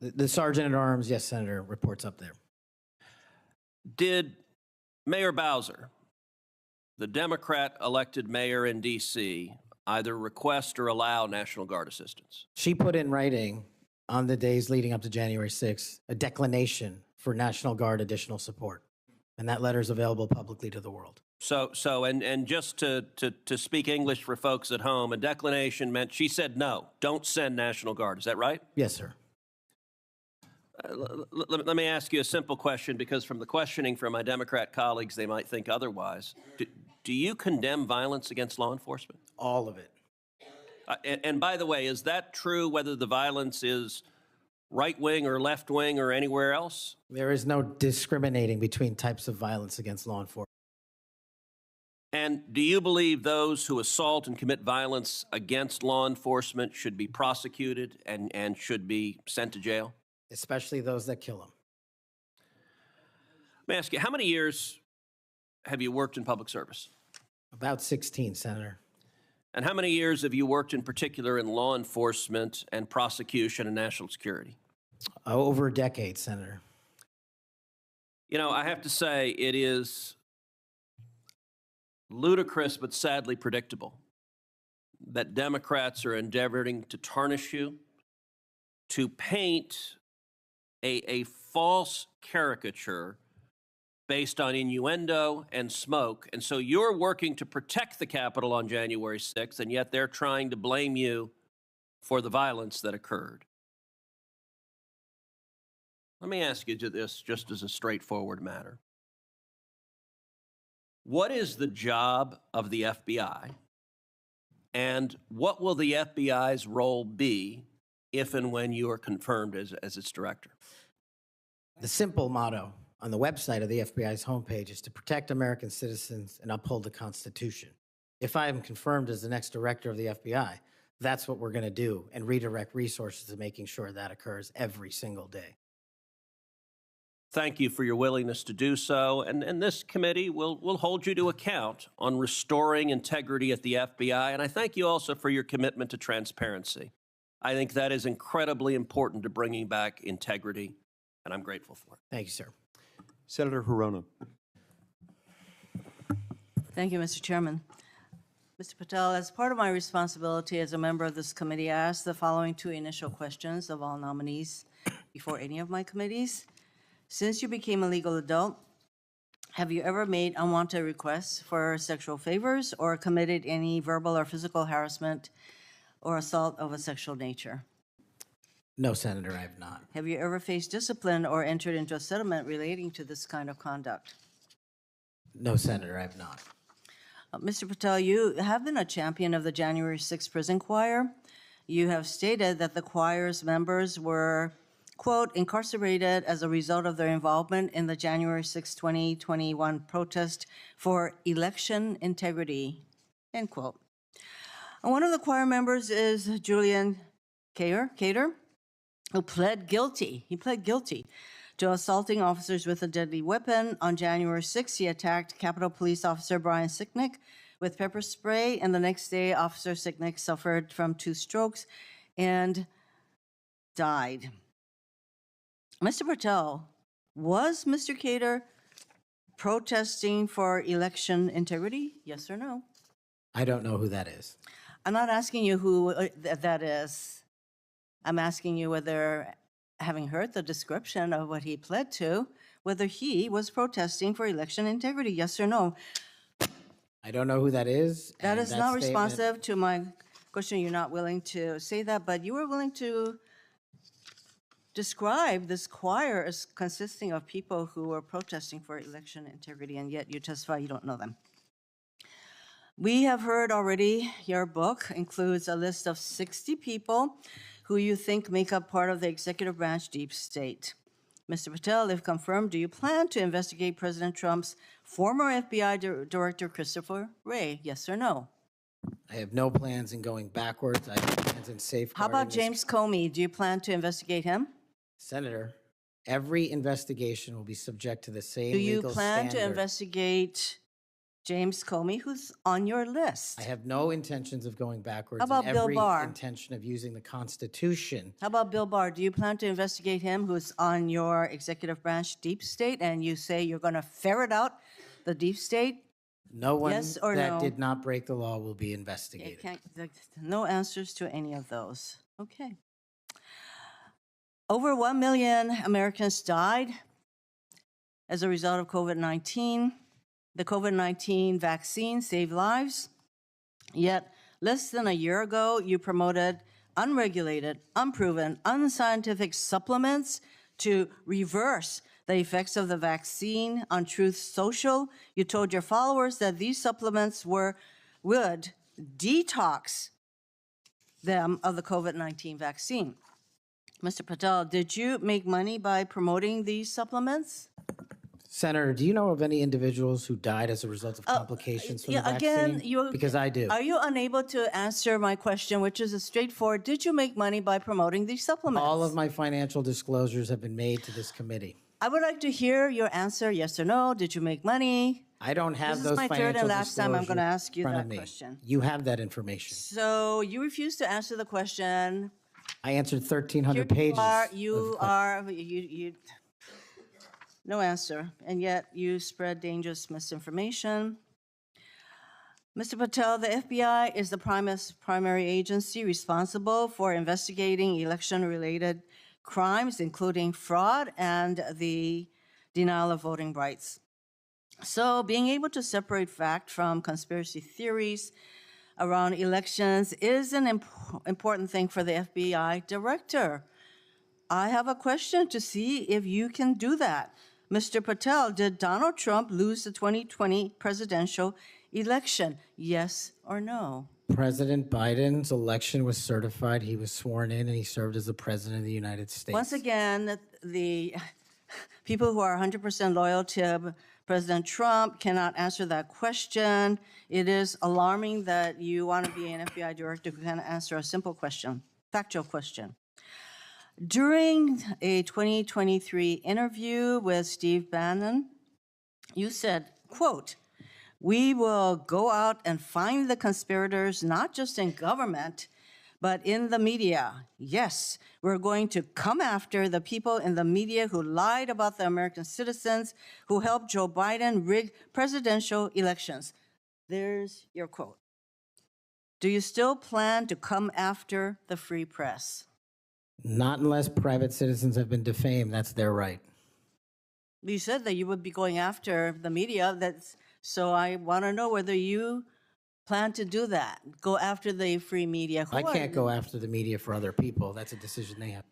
The Sergeant at Arms, yes, Senator, reports up there. Did Mayor Bowser, the Democrat elected mayor in D.C., either request or allow National Guard assistance? She put in writing on the days leading up to January 6th a declination for National Guard additional support. And that letter is available publicly to the world. And just to speak English for folks at home, a declination meant she said no, don't send National Guard. Is that right? Yes, sir. Let me ask you a simple question, because from the questioning from my Democrat colleagues, they might think otherwise. Do you condemn violence against law enforcement? All of it. And by the way, is that true whether the violence is right-wing or left-wing or anywhere else? There is no discriminating between types of violence against law enforcement. And do you believe those who assault and commit violence against law enforcement should be prosecuted and should be sent to jail? Especially those that kill them. Let me ask you, how many years have you worked in public service? About 16, Senator. And how many years have you worked in particular in law enforcement and prosecution and national security? Over a decade, Senator. You know, I have to say it is ludicrous but sadly predictable that Democrats are endeavoring to tarnish you, to paint a false caricature based on innuendo and smoke. And so you're working to protect the Capitol on January 6th, and yet they're trying to blame you for the violence that occurred. Let me ask you this just as a straightforward matter. What is the job of the FBI, and what will the FBI's role be if and when you are confirmed as its director? The simple motto on the website of the FBI's homepage is to protect American citizens and uphold the Constitution. If I am confirmed as the next director of the FBI, that's what we're going to do, and redirect resources to making sure that occurs every single day. Thank you for your willingness to do so, and this committee will hold you to account on restoring integrity at the FBI, and I thank you also for your commitment to transparency. I think that is incredibly important to bringing back integrity, and I'm grateful for it. Thank you, sir. Senator Hirono. Thank you, Mr. Chairman. Mr. Patel, as part of my responsibility as a member of this committee, I asked the following two initial questions of all nominees before any of my committees. Since you became a legal adult, have you ever made unwanted requests for sexual favors or committed any verbal or physical harassment or assault of a sexual nature? No, Senator, I have not. Have you ever faced discipline or entered into a settlement relating to this kind of conduct? No, Senator, I have not. Mr. Patel, you have been a champion of the January 6th prison choir. You have stated that the choir's members were, quote, incarcerated as a result of their involvement in the January 6, 2021 protest for election integrity, end quote. And one of the choir members is Julian Cater, who pled guilty. He pled guilty to assaulting officers with a deadly weapon. On January 6th, he attacked Capitol Police Officer Brian Sicknick with pepper spray, and the next day, Officer Sicknick suffered from 2 strokes and died. Mr. Patel, was Mr. Cater protesting for election integrity? Yes or no? I don't know who that is. I'm not asking you who that is. I'm asking you whether, having heard the description of what he pled to, whether he was protesting for election integrity, yes or no? I don't know who that is. That and is not statement- responsive to my question. You're not willing to say that, but you were willing to describe this choir as consisting of people who were protesting for election integrity, and yet you testify you don't know them. We have heard already your book includes a list of 60 people who you think make up part of the executive branch deep state. Mr. Patel, if confirmed, do you plan to investigate President Trump's former FBI Director Christopher Wray? Yes or no? I have no plans in going backwards. I have plans in safeguarding. How about this- James Comey? Do you plan to investigate him? Senator, every investigation will be subject to the same Do you legal plan to standard. investigate James Comey, who's on your list? I have no intentions of going backwards. How about and Bill every Barr? intention of using the Constitution. How about Bill Barr? Do you plan to investigate him, who's on your executive branch deep state, and you say you're going to ferret out the deep state? No one Yes or that no? did not break the law will be It investigated. no answers to any of those. Okay. Over 1 million Americans died as a result of COVID-19. The COVID-19 vaccine saved lives. Yet, less than a year ago, you promoted unregulated, unproven, unscientific supplements to reverse the effects of the vaccine on Truth Social. You told your followers that these supplements would detox them of the COVID-19 vaccine. Mr. Patel, did you make money by promoting these supplements? Senator, do you know of any individuals who died as a result of complications from the vaccine? Because I do. Are you unable to answer my question, which is a straightforward, did you make money by promoting these supplements? All of my financial disclosures have been made to this committee. I would like to hear your answer, yes or no. Did you make money? I don't have This is those my financial third and last time I'm disclosures gonna ask you in front that of me. question. You have that information. So you refuse to answer the question. I answered Here 1,300 you pages. are, of no answer, and yet you spread dangerous misinformation. Mr. Patel, the FBI is the primary agency responsible for investigating election-related crimes, including fraud and the denial of voting rights. So being able to separate fact from conspiracy theories around elections is an important thing for the FBI director. I have a question to see if you can do that. Mr. Patel, did Donald Trump lose the 2020 presidential election? Yes or no? President Biden's election was certified. He was sworn in and he served as the president of the United States. Once again, the people who are 100% loyal to President Trump cannot answer that question. It is alarming that you want to be an FBI director who can't answer a simple question, factual question. During a 2023 interview with Steve Bannon, you said, quote, "We will go out and find the conspirators, not just in government, but in the media. Yes, we're going to come after the people in the media who lied about the American citizens, who helped Joe Biden rig presidential elections." There's your quote. Do you still plan to come after the free press? Not unless private citizens have been defamed. That's their right. You said that you would be going after the media. So I want to know whether you plan to do that, go after the free media. I can't go after the media for other people. That's a decision they have.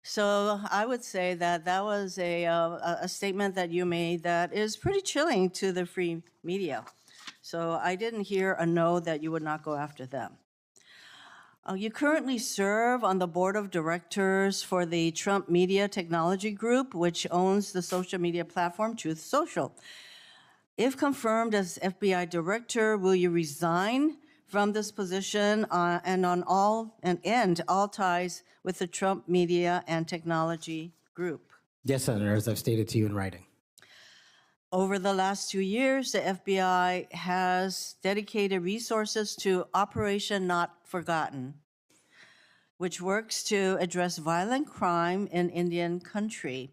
So I would say that that was a statement that you made that is pretty chilling to the free media. So I didn't hear a no that you would not go after them. You currently serve on the board of directors for the Trump Media Technology Group, which owns the social media platform Truth Social. If confirmed as FBI director, will you resign from this position and end all ties with the Trump Media and Technology Group? Yes, Senator, as I've stated to you in writing. Over the last 2 years, the FBI has dedicated resources to Operation Not Forgotten, which works to address violent crime in Indian country.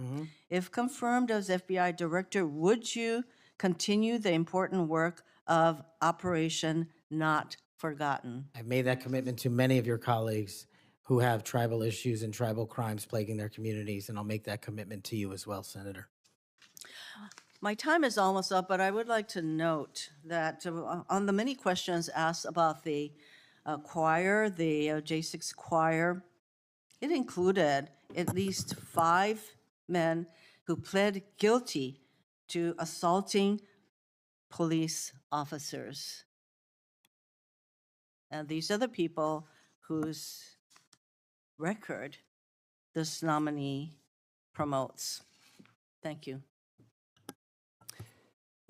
If confirmed as FBI director, would you continue the important work of Operation Not Forgotten? I've made that commitment to many of your colleagues who have tribal issues and tribal crimes plaguing their communities, and I'll make that commitment to you as well, Senator. My time is almost up, but I would like to note that on the many questions asked about the choir, the J6 choir, it included at least 5 men who pled guilty to assaulting police officers. And these are the people whose record this nominee promotes. Thank you.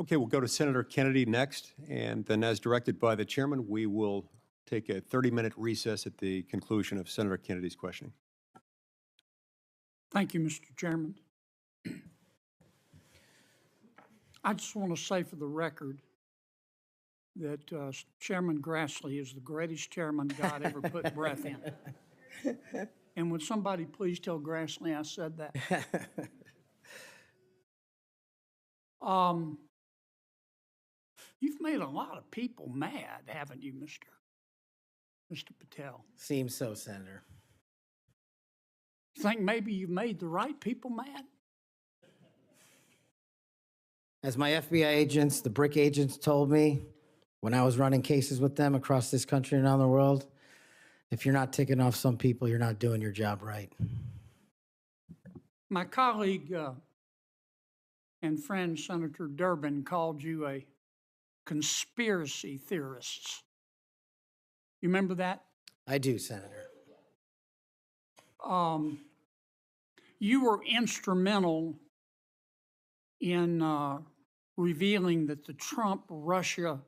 Okay, we'll go to Senator Kennedy next, and then as directed by the chairman, we will take a 30-minute recess at the conclusion of Senator Kennedy's questioning. Thank you, Mr. Chairman. I just want to say for the record that Chairman Grassley is the greatest chairman God ever put breath in. And would somebody please tell Grassley I said that? You've made a lot of people mad, haven't you, Mr. Patel? Seems so, Senator. You think maybe you've made the right people mad? As my FBI agents, the BRIC agents told me when I was running cases with them across this country and around the world, if you're not ticking off some people, you're not doing your job right. My colleague and friend, Senator Durbin, called you a conspiracy theorist. You remember that? I do, Senator. You were instrumental in revealing that the Trump-Russia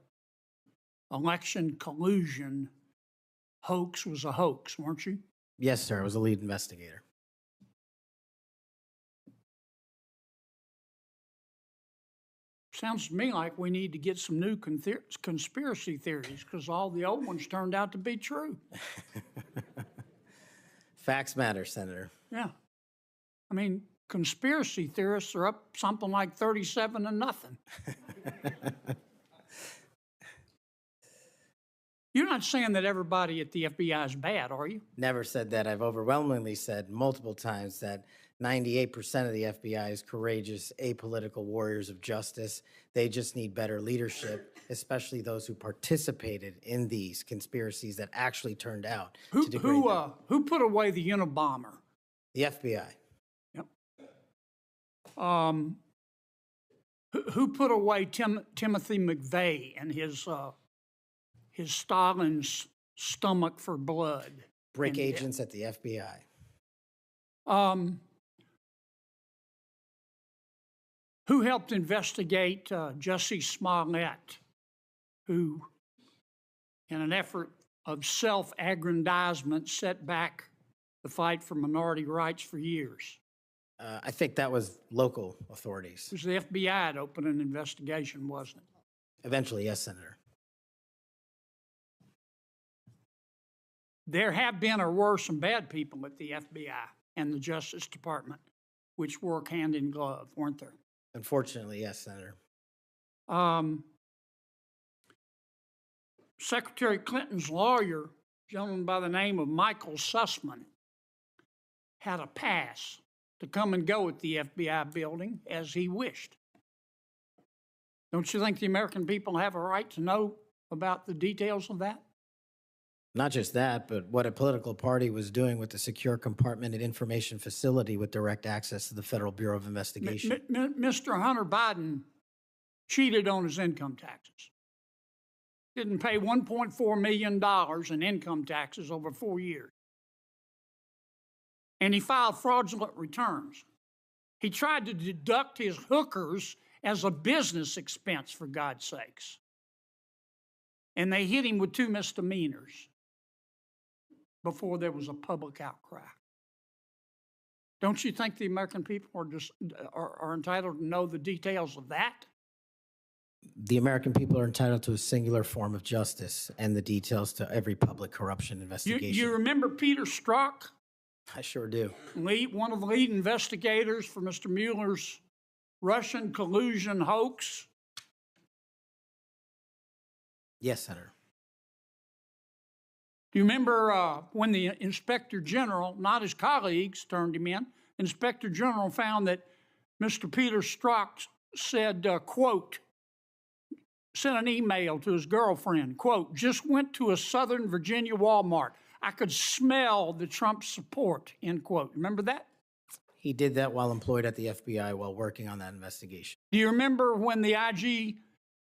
election collusion hoax was a hoax, weren't you? Yes, sir. I was a lead investigator. Sounds to me like we need to get some new conspiracy theories because all the old ones turned out to be true. Facts matter, Senator. Yeah. I mean, conspiracy theorists are up something like 37-0. You're not saying that everybody at the FBI is bad, are you? Never said that. I've overwhelmingly said multiple times that 98% of the FBI is courageous, apolitical warriors of justice. They just need better leadership, especially those who participated in these conspiracies that actually turned out to degrade them. Who put away the Unabomber? The FBI. Yep. Who put away Timothy McVeigh and his Stalin's stomach for blood? BRIC agents at the FBI. Who helped investigate Jussie Smollett, who, in an effort of self-aggrandizement, set back the fight for minority rights for years? I think that was local authorities. It was the FBI that opened an investigation, wasn't it? Eventually, yes, Senator. There have been or were some bad people at the FBI and the Justice Department, which work hand in glove, weren't there? Unfortunately, yes, Senator. Secretary Clinton's lawyer, a gentleman by the name of Michael Sussman, had a pass to come and go at the FBI building as he wished. Don't you think the American people have a right to know about the details of that? Not just that, but what a political party was doing with the secure compartmented information facility with direct access to the Federal Bureau of Investigation. Mr. Hunter Biden cheated on his income taxes. Didn't pay $1.4 million in income taxes over 4 years. And he filed fraudulent returns. He tried to deduct his hookers as a business expense, for God's sakes. And they hit him with 2 misdemeanors before there was a public outcry. Don't you think the American people are entitled to know the details of that? The American people are entitled to a singular form of justice and the details to every public corruption investigation. You remember Peter Strzok? I sure do. One of the lead investigators for Mr. Mueller's Russian collusion hoax? Yes, Senator. Do you remember when the Inspector General, not his colleagues, turned him in? Inspector General found that Mr. Peter Strzok's said, quote, sent an email to his girlfriend, quote, just went to a Southern Virginia Walmart. I could smell the Trump support, end quote. Remember that? He did that while employed at the FBI while working on that investigation. Do you remember when the IG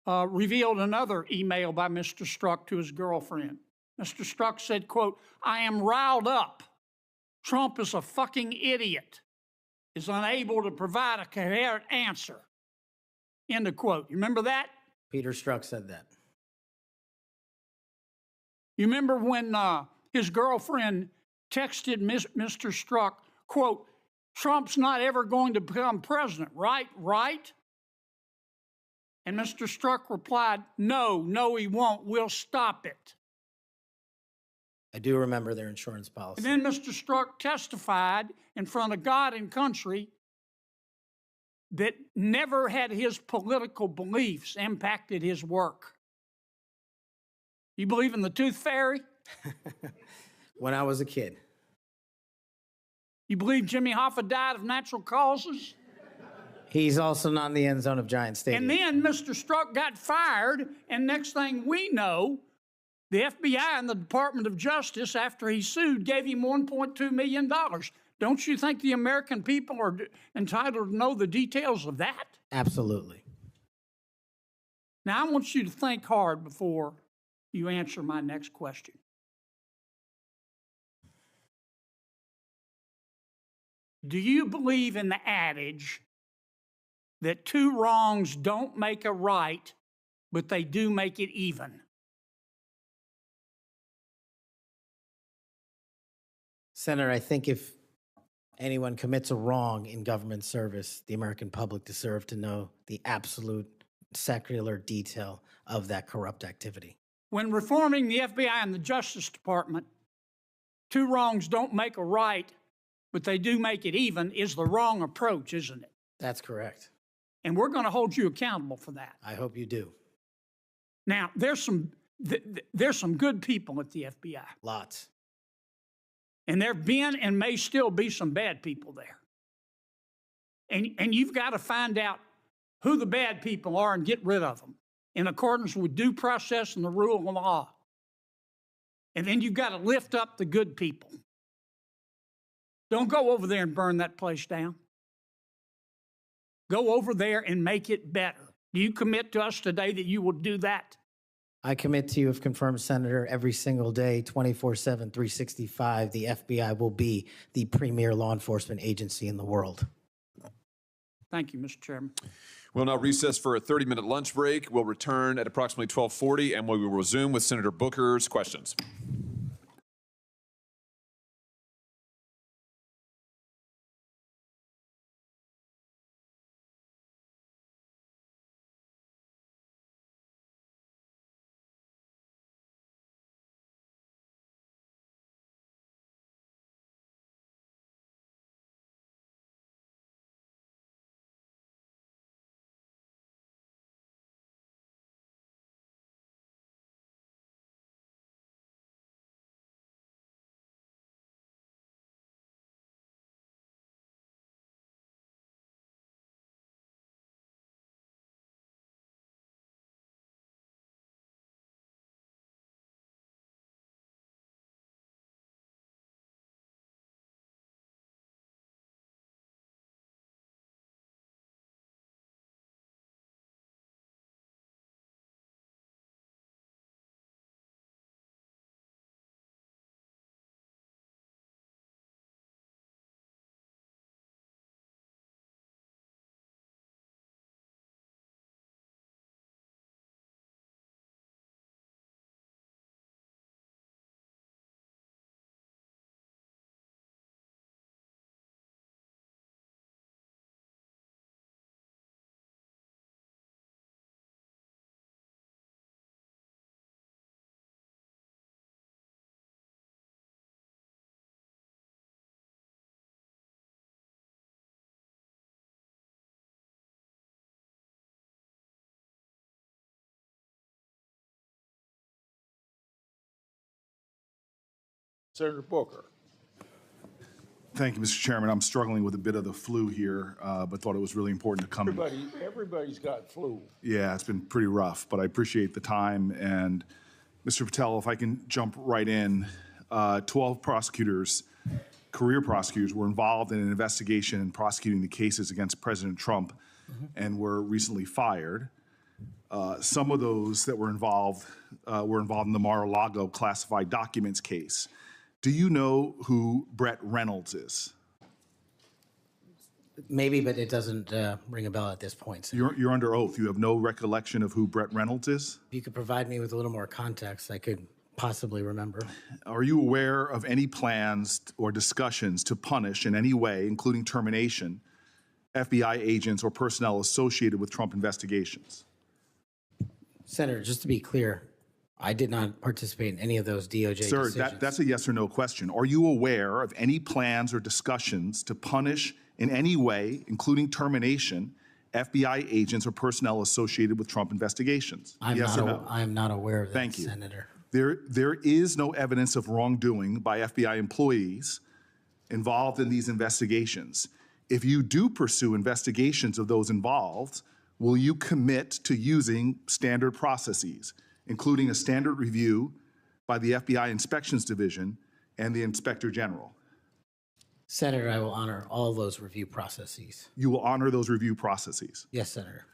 revealed another email by Mr. Strzok to his girlfriend? Mr. Strzok said, quote, I am riled up. Trump is a fucking idiot, is unable to provide a coherent answer, end of quote. You remember that? Peter Strzok said that. You remember when his girlfriend texted Mr. Strzok, quote, Trump's not ever going to become president, right? Right? And Mr. Strzok replied, no, he won't. We'll stop it. I do remember their insurance policy. And then Mr. Strzok testified in front of God and country that never had his political beliefs impacted his work. You believe in the tooth fairy? When I was a kid. You believe Jimmy Hoffa died of natural causes? He's also not in the end zone of Giant Stadium. And then Mr. Strzok got fired, and next thing we know, the FBI and the Department of Justice, after he sued, gave him $1.2 million. Don't you think the American people are entitled to know the details of that? Absolutely. Now, I want you to think hard before you answer my next question. Do you believe in the adage that two wrongs don't make a right, but they do make it even? Senator, I think if anyone commits a wrong in government service, the American public deserve to know the absolute secular detail of that corrupt activity. When reforming the FBI and the Justice Department, two wrongs don't make a right, but they do make it even, is the wrong approach, isn't it? That's correct. And we're going to hold you accountable for that. I hope you do. Now, there's some good people at the FBI. Lots. And there have been and may still be some bad people there. And you've got to find out who the bad people are and get rid of them in accordance with due process and the rule of law. And then you've got to lift up the good people. Don't go over there and burn that place down. Go over there and make it better. Do you commit to us today that you will do that? I commit to you, if confirmed, Senator, every single day, 24/7, 365, the FBI will be the premier law enforcement agency in the world. Thank you, Mr. Chairman. We'll now recess for a 30-minute lunch break. We'll return at approximately 12:40, and we will resume with Senator Booker's questions. Senator Booker. Thank you, Mr. Chairman. I'm struggling with a bit of the flu here, but thought it was really important to come. Everybody's got flu. Yeah, it's been pretty rough, but I appreciate the time. And Mr. Patel, if I can jump right in, 12 prosecutors, career prosecutors, were involved in an investigation in prosecuting the cases against President Trump and were recently fired. Some of those that were involved in the Mar-a-Lago classified documents case. Do you know who Brett Reynolds is? Maybe, but it doesn't ring a bell at this point. So You're under oath. You have no recollection of who Brett Reynolds is? if you could provide me with a little more context, I could possibly remember. Are you aware of any plans or discussions to punish in any way, including termination, FBI agents or personnel associated with Trump investigations? Senator, just to be clear, I did not participate in any of those DOJ Sir, decisions. that's a yes or no question. Are you aware of any plans or discussions to punish in any way, including termination, FBI agents or personnel associated with Trump investigations? Yes or no? I'm not aware of that, Thank you. Senator. There is no evidence of wrongdoing by FBI employees involved in these investigations. If you do pursue investigations of those involved, will you commit to using standard processes, including a standard review by the FBI Inspections Division and the Inspector General? Senator, I will honor all those review processes. You will honor those review processes. Yes, Senator.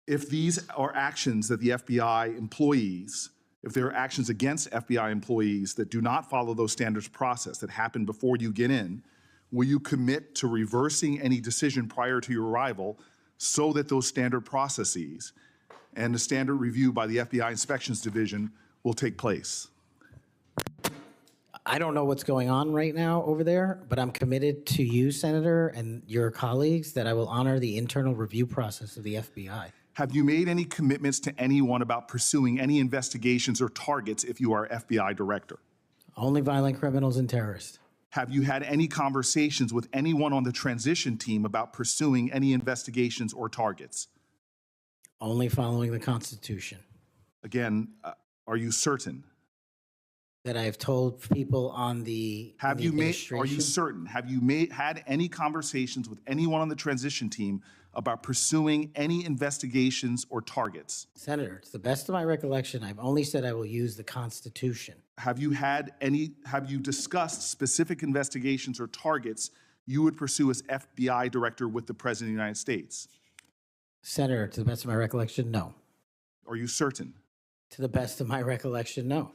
If these are actions that the FBI employees, if there are actions against FBI employees that do not follow those standards process that happen before you get in, will you commit to reversing any decision prior to your arrival so that those standard processes and the standard review by the FBI Inspections Division will take place? I don't know what's going on right now over there, but I'm committed to you, Senator, and your colleagues that I will honor the internal review process of the FBI. Have you made any commitments to anyone about pursuing any investigations or targets if you are FBI director? Only violent criminals and terrorists. Have you had any conversations with anyone on the transition team about pursuing any investigations or targets? Only following the Constitution. Again, are you certain? That I have told people on the Are you administration. certain? Have you had any conversations with anyone on the transition team about pursuing any investigations or targets? Senator, to the best of my recollection, I've only said I will use the Constitution. Have you discussed specific investigations or targets you would pursue as FBI director with the President of the United States? Senator, to the best of my recollection, no. Are you certain? To the best of my recollection, no.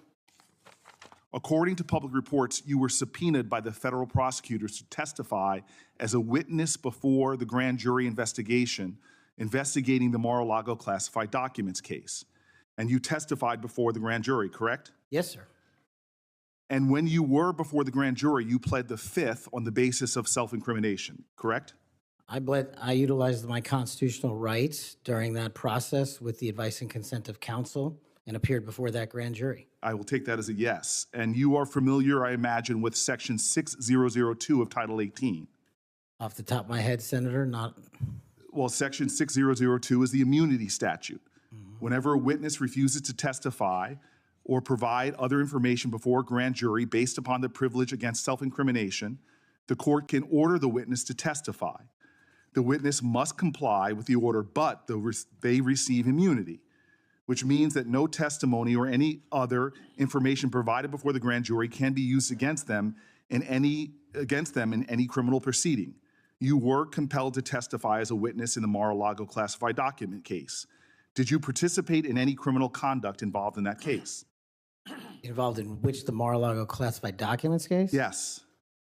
According to public reports, you were subpoenaed by the federal prosecutors to testify as a witness before the grand jury investigation investigating the Mar-a-Lago classified documents case. And you testified before the grand jury, correct? Yes, sir. And when you were before the grand jury, you pled the fifth on the basis of self-incrimination, correct? I utilized my constitutional rights during that process with the advice and consent of counsel and appeared before that grand jury. I will take that as a yes. And you are familiar, I imagine, with Section 6002 of Title 18. Off the top of my head, Senator, not. Well, Section 6002 is the immunity statute. Whenever a witness refuses to testify or provide other information before a grand jury based upon the privilege against self-incrimination, the court can order the witness to testify. The witness must comply with the order, but they receive immunity, which means that no testimony or any other information provided before the grand jury can be used against them in any criminal proceeding. You were compelled to testify as a witness in the Mar-a-Lago classified document case. Did you participate in any criminal conduct involved in that case? Involved in which, the Mar-a-Lago classified documents case? Yes.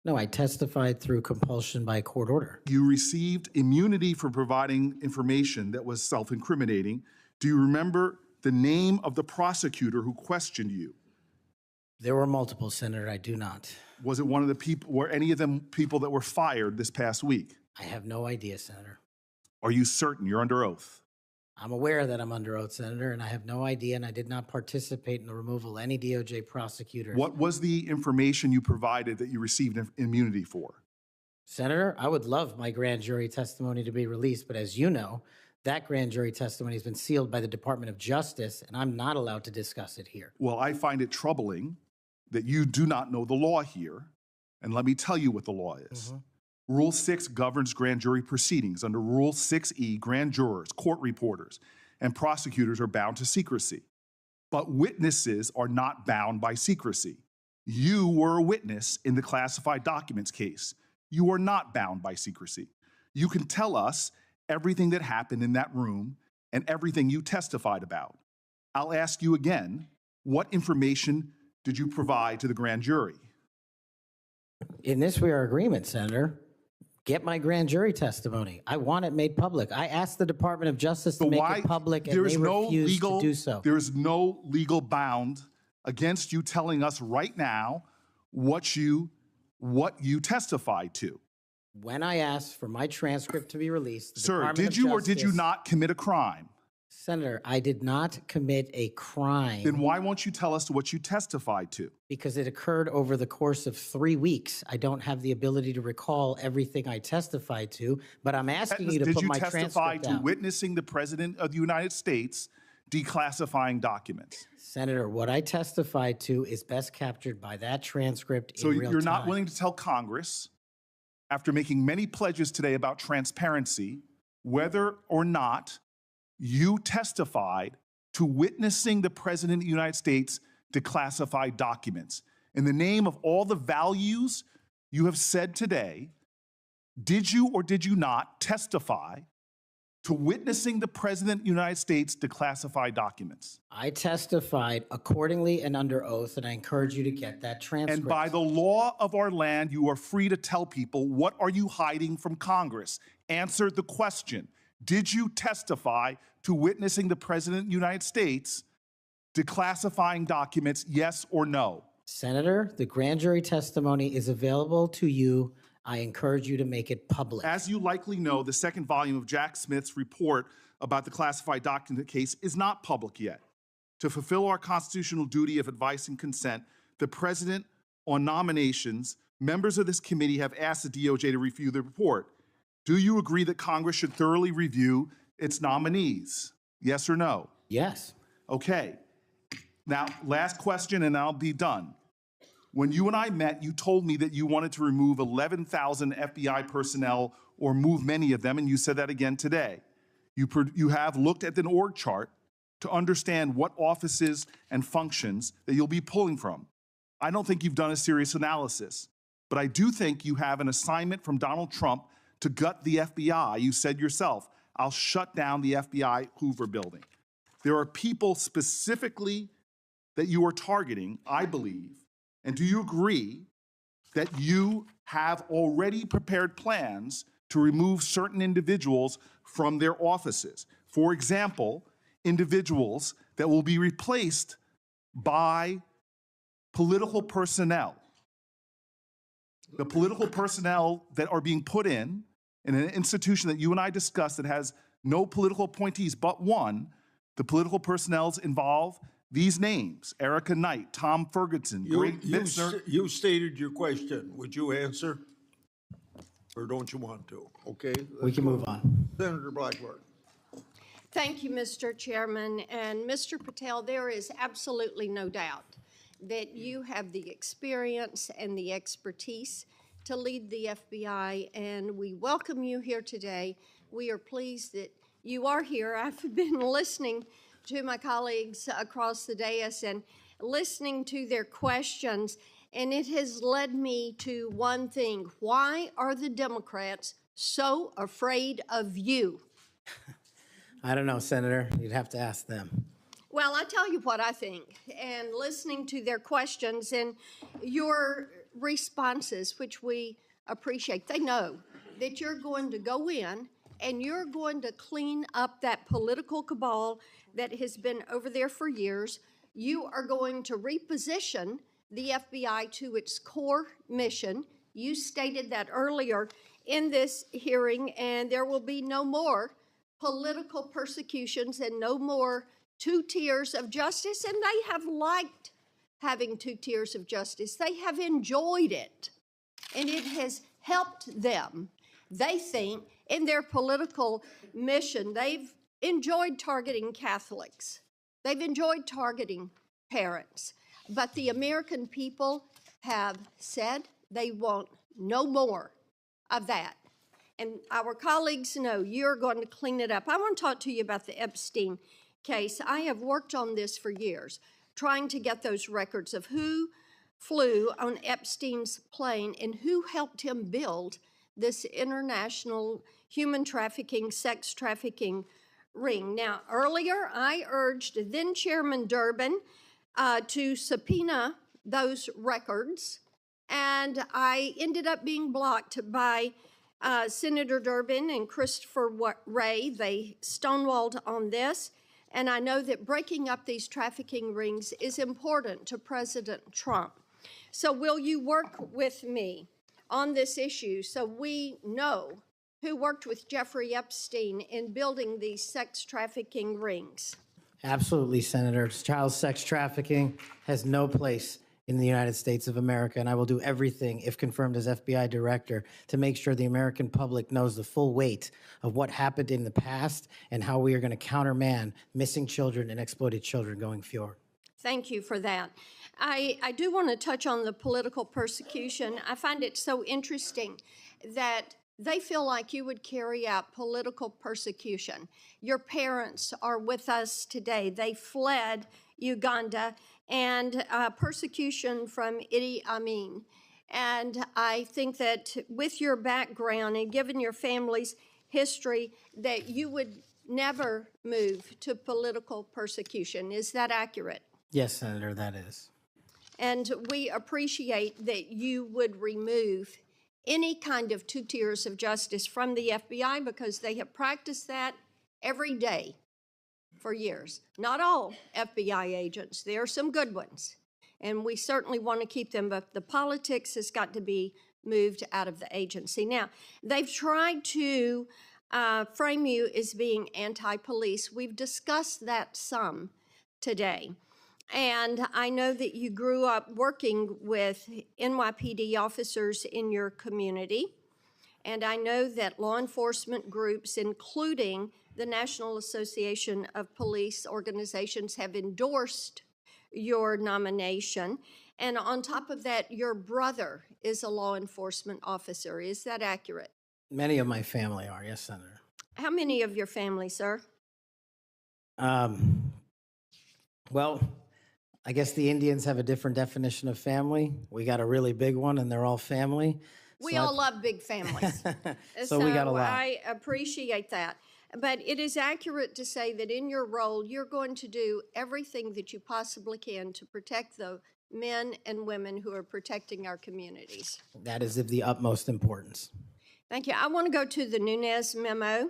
No, I testified through compulsion by court order. You received immunity for providing information that was self-incriminating. Do you remember the name of the prosecutor who questioned you? There were multiple, Senator. I do not. Was it one of the people, were any of them people that were fired this past week? I have no idea, Senator. Are you certain? You're under oath. I'm aware that I'm under oath, Senator, and I have no idea, and I did not participate in the removal of any DOJ prosecutors. What was the information you provided that you received immunity for? Senator, I would love my grand jury testimony to be released, but as you know, that grand jury testimony has been sealed by the Department of Justice, and I'm not allowed to discuss it here. Well, I find it troubling that you do not know the law here And let me tell you what the law is. Rule 6 governs grand jury proceedings. Under Rule 6E, grand jurors, court reporters, and prosecutors are bound to secrecy. But witnesses are not bound by secrecy. You were a witness in the classified documents case. You are not bound by secrecy. You can tell us everything that happened in that room and everything you testified about. I'll ask you again, what information did you provide to the grand jury? In this, we are agreement, Senator. Get my grand jury testimony. I want it made public. I asked the Department of Justice to make it public, and they refused to do so. There is no legal bound against you telling us right now what you testified to. When I asked for my transcript to be released, the Sir, Department did of you or did you Justice- not commit a crime? Senator, I did not commit a crime. Then why won't you tell us what you testified to? Because it occurred over the course of 3 weeks. I don't have the ability to recall everything I testified to, but I'm asking you to put my Did you testify transcript to out. witnessing the President of the United States declassifying documents? Senator, what I testified to is best captured by that transcript So in real you're time. not willing to tell Congress, after making many pledges today about transparency, whether or not you testified to witnessing the President of the United States declassify documents. In the name of all the values you have said today, did you or did you not testify to witnessing the President of the United States declassify documents? I testified accordingly and under oath, and I encourage you to get that transcript. And by the law of our land, you are free to tell people, what are you hiding from Congress? Answer the question. Did you testify to witnessing the President of the United States declassifying documents, yes or no? Senator, the grand jury testimony is available to you. I encourage you to make it public. As you likely know, the second volume of Jack Smith's report about the classified document case is not public yet. To fulfill our constitutional duty of advice and consent, the President, on nominations, members of this committee have asked the DOJ to review the report. Do you agree that Congress should thoroughly review its nominees? Yes or no? Yes. Okay. Now, last question, and I'll be done. When you and I met, you told me that you wanted to remove 11,000 FBI personnel or move many of them, and you said that again today. You have looked at an org chart to understand what offices and functions that you'll be pulling from. I don't think you've done a serious analysis, but I do think you have an assignment from Donald Trump to gut the FBI. You said yourself, I'll shut down the FBI Hoover building. There are people specifically that you are targeting, I believe. And do you agree that you have already prepared plans to remove certain individuals from their offices? For example, individuals that will be replaced by political personnel. The political personnel that are being put in an institution that you and I discussed that has no political appointees but one, the political personnel involve these names: Erica Knight, Tom Ferguson, Greg Bitzner. You stated your question. Would you answer? Or don't you want to? Okay. We can move on. Senator Blackburn. Thank you, Mr. Chairman. And Mr. Patel, there is absolutely no doubt that you have the experience and the expertise to lead the FBI, and we welcome you here today. We are pleased that you are here. I've been listening to my colleagues across the dais and listening to their questions, and it has led me to one thing. Why are the Democrats so afraid of you? I don't know, Senator. You'd have to ask them. Well, I tell you what I think, and listening to their questions and your responses, which we appreciate, they know that you're going to go in and you're going to clean up that political cabal that has been over there for years. You are going to reposition the FBI to its core mission. You stated that earlier in this hearing, and there will be no more political persecutions and no more 2 tiers of justice, and they have liked having 2 tiers of justice. They have enjoyed it, and it has helped them. They think in their political mission, they've enjoyed targeting Catholics. They've enjoyed targeting parents. But the American people have said They want no more of that. And our colleagues know you're going to clean it up. I want to talk to you about the Epstein case. I have worked on this for years, trying to get those records of who flew on Epstein's plane and who helped him build this international human trafficking, sex trafficking ring. Now, earlier I urged then Chairman Durbin to subpoena those records, and I ended up being blocked by Senator Durbin and Christopher Wray. They stonewalled on this, and I know that breaking up these trafficking rings is important to President Trump. So will you work with me on this issue so we know who worked with Jeffrey Epstein in building these sex trafficking rings? Absolutely, Senator. Child sex trafficking has no place in the United States of America, and I will do everything, if confirmed as FBI director, to make sure the American public knows the full weight of what happened in the past and how we are going to countermand missing children and exploited children going forward. Thank you for that. I do want to touch on the political persecution. I find it so interesting that they feel like you would carry out political persecution. Your parents are with us today. They fled Uganda and persecution from Idi Amin. And I think that with your background and given your family's history, that you would never move to political persecution. Is that accurate? Yes, Senator, that is. And we appreciate that you would remove any kind of 2 tiers of justice from the FBI because they have practiced that every day for years. Not all FBI agents. There are some good ones, and we certainly want to keep them, but the politics has got to be moved out of the agency. Now, they've tried to frame you as being anti-police. We've discussed that some today. And I know that you grew up working with NYPD officers in your community. And I know that law enforcement groups, including the National Association of Police Organizations, have endorsed your nomination. And on top of that, your brother is a law enforcement officer. Is that accurate? Many of my family are, yes, Senator. How many of your family, sir? Well, I guess the Indians have a different definition of family. We got a really big one, and they're all family. We all love big families. So we got a lot. I appreciate that. But it is accurate to say that in your role, you're going to do everything that you possibly can to protect the men and women who are protecting our communities. That is of the utmost importance. Thank you. I want to go to the Nunes memo.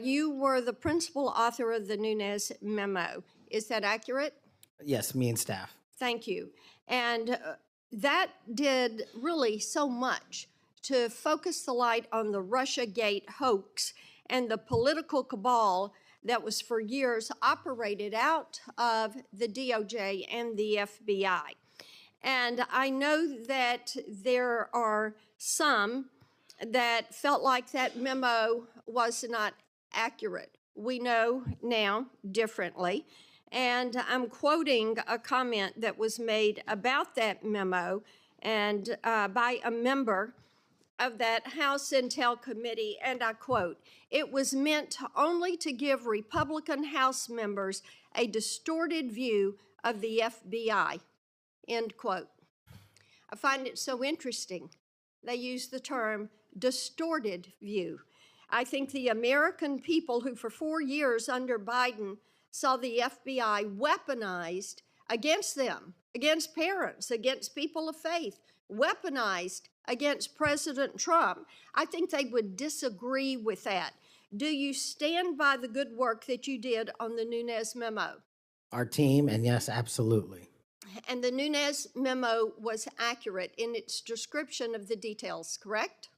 You were the principal author of the Nunes memo. Is that accurate? Yes, me and staff. Thank you. And that did really so much to focus the light on the Russiagate hoax and the political cabal that was for years operated out of the DOJ and the FBI. And I know that there are some that felt like that memo was not accurate. We know now differently. And I'm quoting a comment that was made about that memo and by a member of that House Intel Committee, and I quote, "It was meant only to give Republican House members a distorted view of the FBI," end quote. I find it so interesting. They use the term distorted view. I think the American people who for 4 years under Biden saw the FBI weaponized against them, against parents, against people of faith, weaponized against President Trump. I think they would disagree with that. Do you stand by the good work that you did on the Nunes memo? Our team, and yes, absolutely. And the Nunes memo was accurate in its description of the details, correct?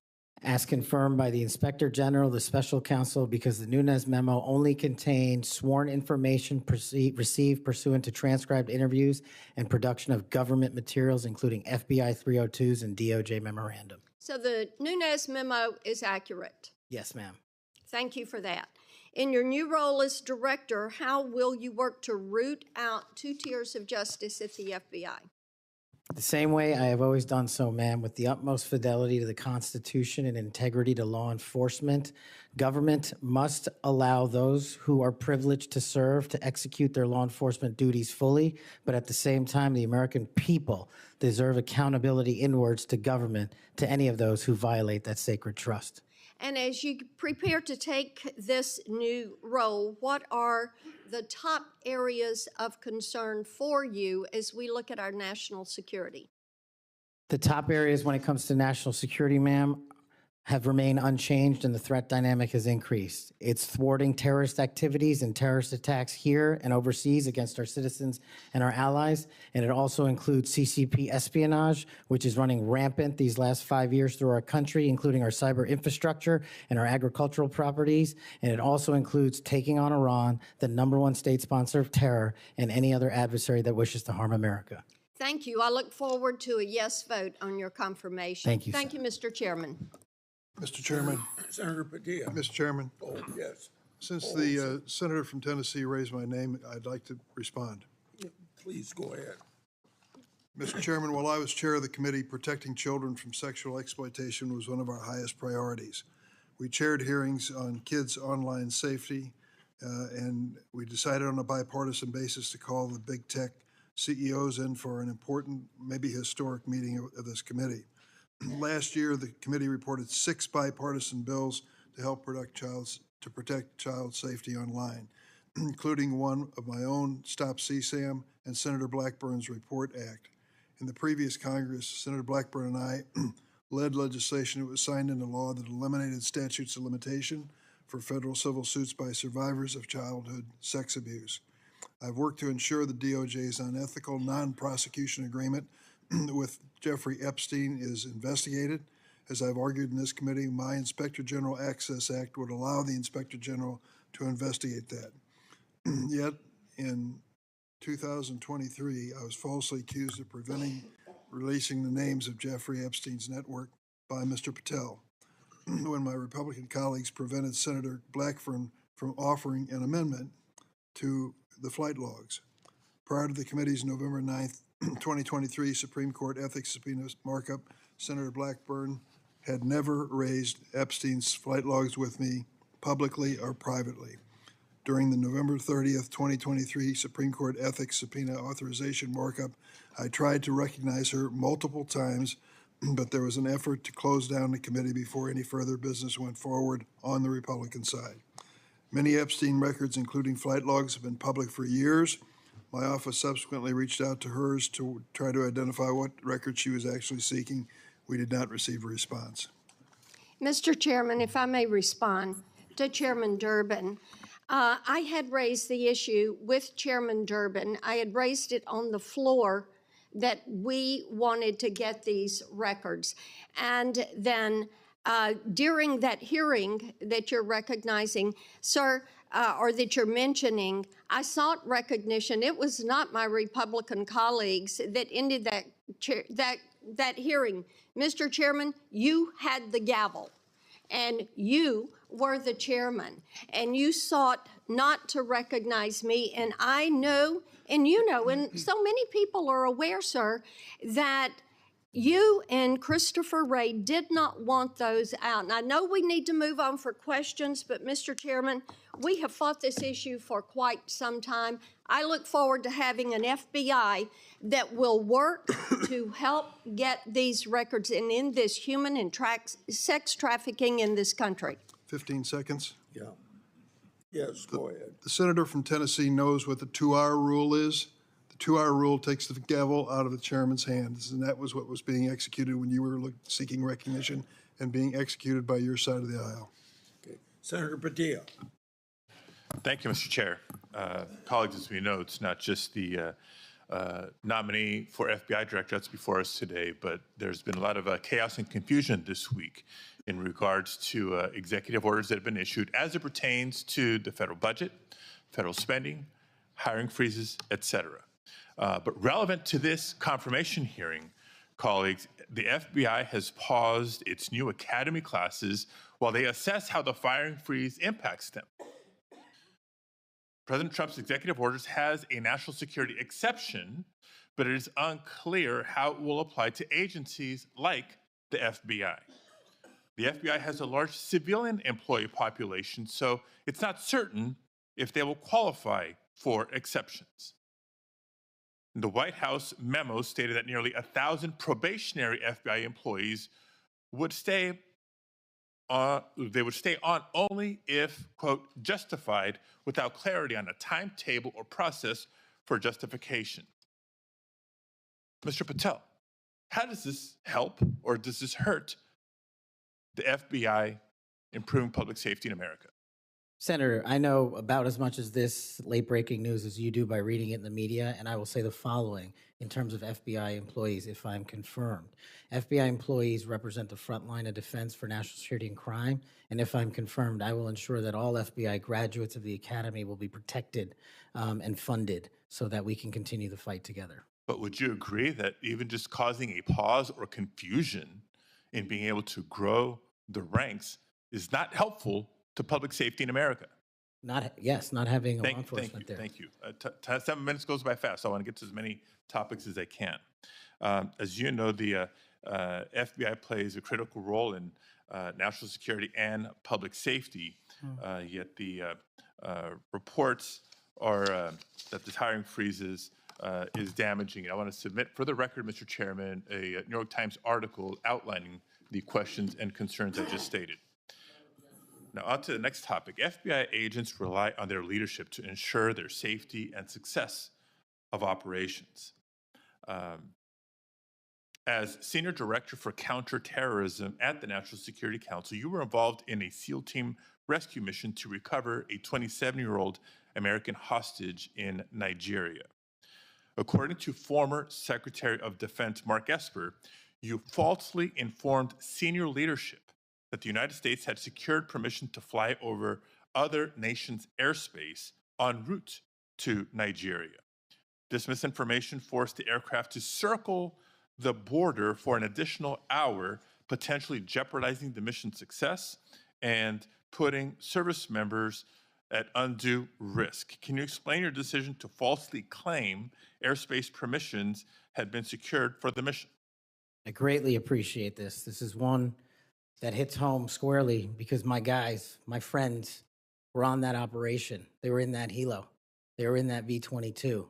As confirmed by the Inspector General, the Special Counsel, because the Nunes memo only contained sworn information received pursuant to transcribed interviews and production of government materials, including FBI 302s and DOJ memorandum. So the Nunes memo is accurate. Yes, ma'am. Thank you for that. In your new role as director, how will you work to root out 2 tiers of justice at the FBI? The same way I have always done so, ma'am, with the utmost fidelity to the Constitution and integrity to law enforcement. Government must allow those who are privileged to serve to execute their law enforcement duties fully, but at the same time, the American people deserve accountability inwards to government to any of those who violate that sacred trust. And as you prepare to take this new role, what are the top areas of concern for you as we look at our national security? The top areas when it comes to national security, ma'am, have remained unchanged and the threat dynamic has increased. It's thwarting terrorist activities and terrorist attacks here and overseas against our citizens and our allies. And it also includes CCP espionage, which is running rampant these last 5 years through our country, including our cyber infrastructure and our agricultural properties. And it also includes taking on Iran, the #1 state sponsor of terror, and any other adversary that wishes to harm America. Thank you. I look forward to a yes vote on your confirmation. Thank you, Thank you, Mr. Chairman. Mr. Chairman. Senator Padilla. Mr. Chairman. Oh, yes. Since the senator from Tennessee raised my name, I'd like to respond. Please go ahead. Mr. Chairman, while I was chair of the committee, protecting children from sexual exploitation was one of our highest priorities. We chaired hearings on kids' online safety, and we decided on a bipartisan basis to call the big tech CEOs in for an important, maybe historic meeting of this committee. Last year, the committee reported 6 bipartisan bills to help protect child safety online, including one of my own, Stop CSAM, and Senator Blackburn's Report Act. In the previous Congress, Senator Blackburn and I led legislation that was signed into law that eliminated statutes of limitation for federal civil suits by survivors of childhood sex abuse. I've worked to ensure the DOJ's unethical non-prosecution agreement with Jeffrey Epstein is investigated. As I've argued in this committee, my Inspector General Access Act would allow the Inspector General to investigate that. Yet, in 2023, I was falsely accused of preventing releasing the names of Jeffrey Epstein's network by Mr. Patel, when my Republican colleagues prevented Senator Blackburn from offering an amendment to the flight logs. Prior to the committee's November 9th, 2023 Supreme Court ethics subpoena markup, Senator Blackburn had never raised Epstein's flight logs with me publicly or privately. During the November 30th, 2023 Supreme Court ethics subpoena authorization markup, I tried to recognize her multiple times, but there was an effort to close down the committee before any further business went forward on the Republican side. Many Epstein records, including flight logs, have been public for years. My office subsequently reached out to hers to try to identify what record she was actually seeking. We did not receive a response. Mr. Chairman, if I may respond to Chairman Durbin, I had raised the issue with Chairman Durbin. I had raised it on the floor that we wanted to get these records. And then during that hearing that you're recognizing, sir, or that you're mentioning, I sought recognition. It was not my Republican colleagues that ended that hearing. Mr. Chairman, you had the gavel, and you were the chairman, and you sought not to recognize me. And I know, and you know, and so many people are aware, sir, that you and Christopher Wray did not want those out. And I know we need to move on for questions, but Mr. Chairman, we have fought this issue for quite some time. I look forward to having an FBI that will work to help get these records and end this human and sex trafficking in this country. 15 seconds. Yeah. Yes, go ahead. The senator from Tennessee knows what the 2-hour rule is. The 2-hour rule takes the gavel out of the chairman's hands, and that was what was being executed when you were seeking recognition and being executed by your side of the aisle. Okay. Senator Padilla. Thank you, Mr. Chair. Colleagues, as we know, it's not just the nominee for FBI director that's before us today, but there's been a lot of chaos and confusion this week in regards to executive orders that have been issued as it pertains to the federal budget, federal spending, hiring freezes, et cetera. But relevant to this confirmation hearing, colleagues, the FBI has paused its new academy classes while they assess how the firing freeze impacts them. President Trump's executive orders has a national security exception, but it is unclear how it will apply to agencies like the FBI. The FBI has a large civilian employee population, so it's not certain if they will qualify for exceptions. The White House memo stated that nearly 1,000 probationary FBI employees would stay on only if, quote, justified, without clarity on a timetable or process for justification. Mr. Patel, how does this help or does this hurt the FBI improving public safety in America? Senator, I know about as much as this late-breaking news as you do by reading it in the media, and I will say the following in terms of FBI employees, if I'm confirmed. FBI employees represent the front line of defense for national security and crime, and if I'm confirmed, I will ensure that all FBI graduates of the Academy will be protected and funded so that we can continue the fight together. But would you agree that even just causing a pause or confusion in being able to grow the ranks is not helpful to public safety in America? Not having a law enforcement there. Thank you. 7 minutes goes by fast, so I want to get to as many topics as I can. As you know, the FBI plays a critical role in national security and public safety, yet the reports are that the hiring freezes is damaging. I want to submit for the record, Mr. Chairman, a New York Times article outlining the questions and concerns I just stated. Now, on to the next topic. FBI agents rely on their leadership to ensure their safety and success of operations. As Senior Director for Counterterrorism at the National Security Council, you were involved in a SEAL team rescue mission to recover a 27-year-old American hostage in Nigeria. According to former Secretary of Defense Mark Esper, you falsely informed senior leadership that the United States had secured permission to fly over other nations' airspace en route to Nigeria. This misinformation forced the aircraft to circle the border for an additional hour, potentially jeopardizing the mission's success and putting service members at undue risk. Can you explain your decision to falsely claim airspace permissions had been secured for the mission? I greatly appreciate this. This is one that hits home squarely because my guys, my friends, were on that operation. They were in that helo. They were in that V-22.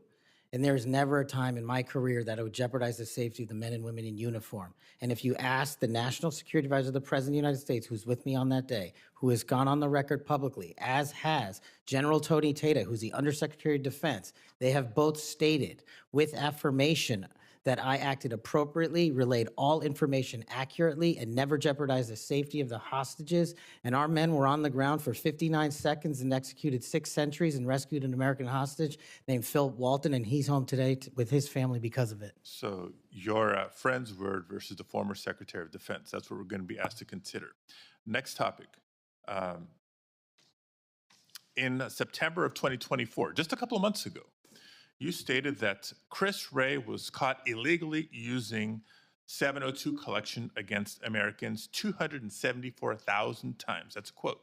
And there's never a time in my career that it would jeopardize the safety of the men and women in uniform. And if you ask the National Security Advisor of the President of the United States, who's with me on that day, who has gone on the record publicly, as has General Tony Tata, who's the Undersecretary of Defense, they have both stated with affirmation that I acted appropriately, relayed all information accurately, and never jeopardized the safety of the hostages. And our men were on the ground for 59 seconds and executed 6 sentries and rescued an American hostage named Philip Walton, and he's home today with his family because of it. So your friend's word versus the former Secretary of Defense, that's what we're going to be asked to consider. Next topic. In September of 2024, just a couple of months ago, you stated that Chris Wray was caught illegally using 702 collection against Americans 274,000 times. That's a quote.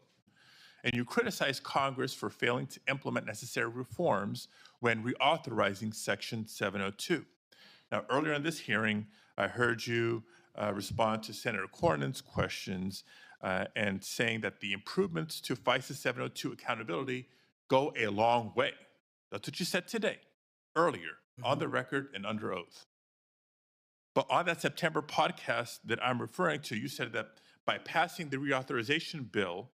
And you criticized Congress for failing to implement necessary reforms when reauthorizing Section 702. Now, earlier in this hearing, I heard you respond to Senator Cornyn's questions and saying that the improvements to FISA 702 accountability go a long way. That's what you said today. Earlier, on the record and under oath. But on that September podcast that I'm referring to, you said that by passing the reauthorization bill,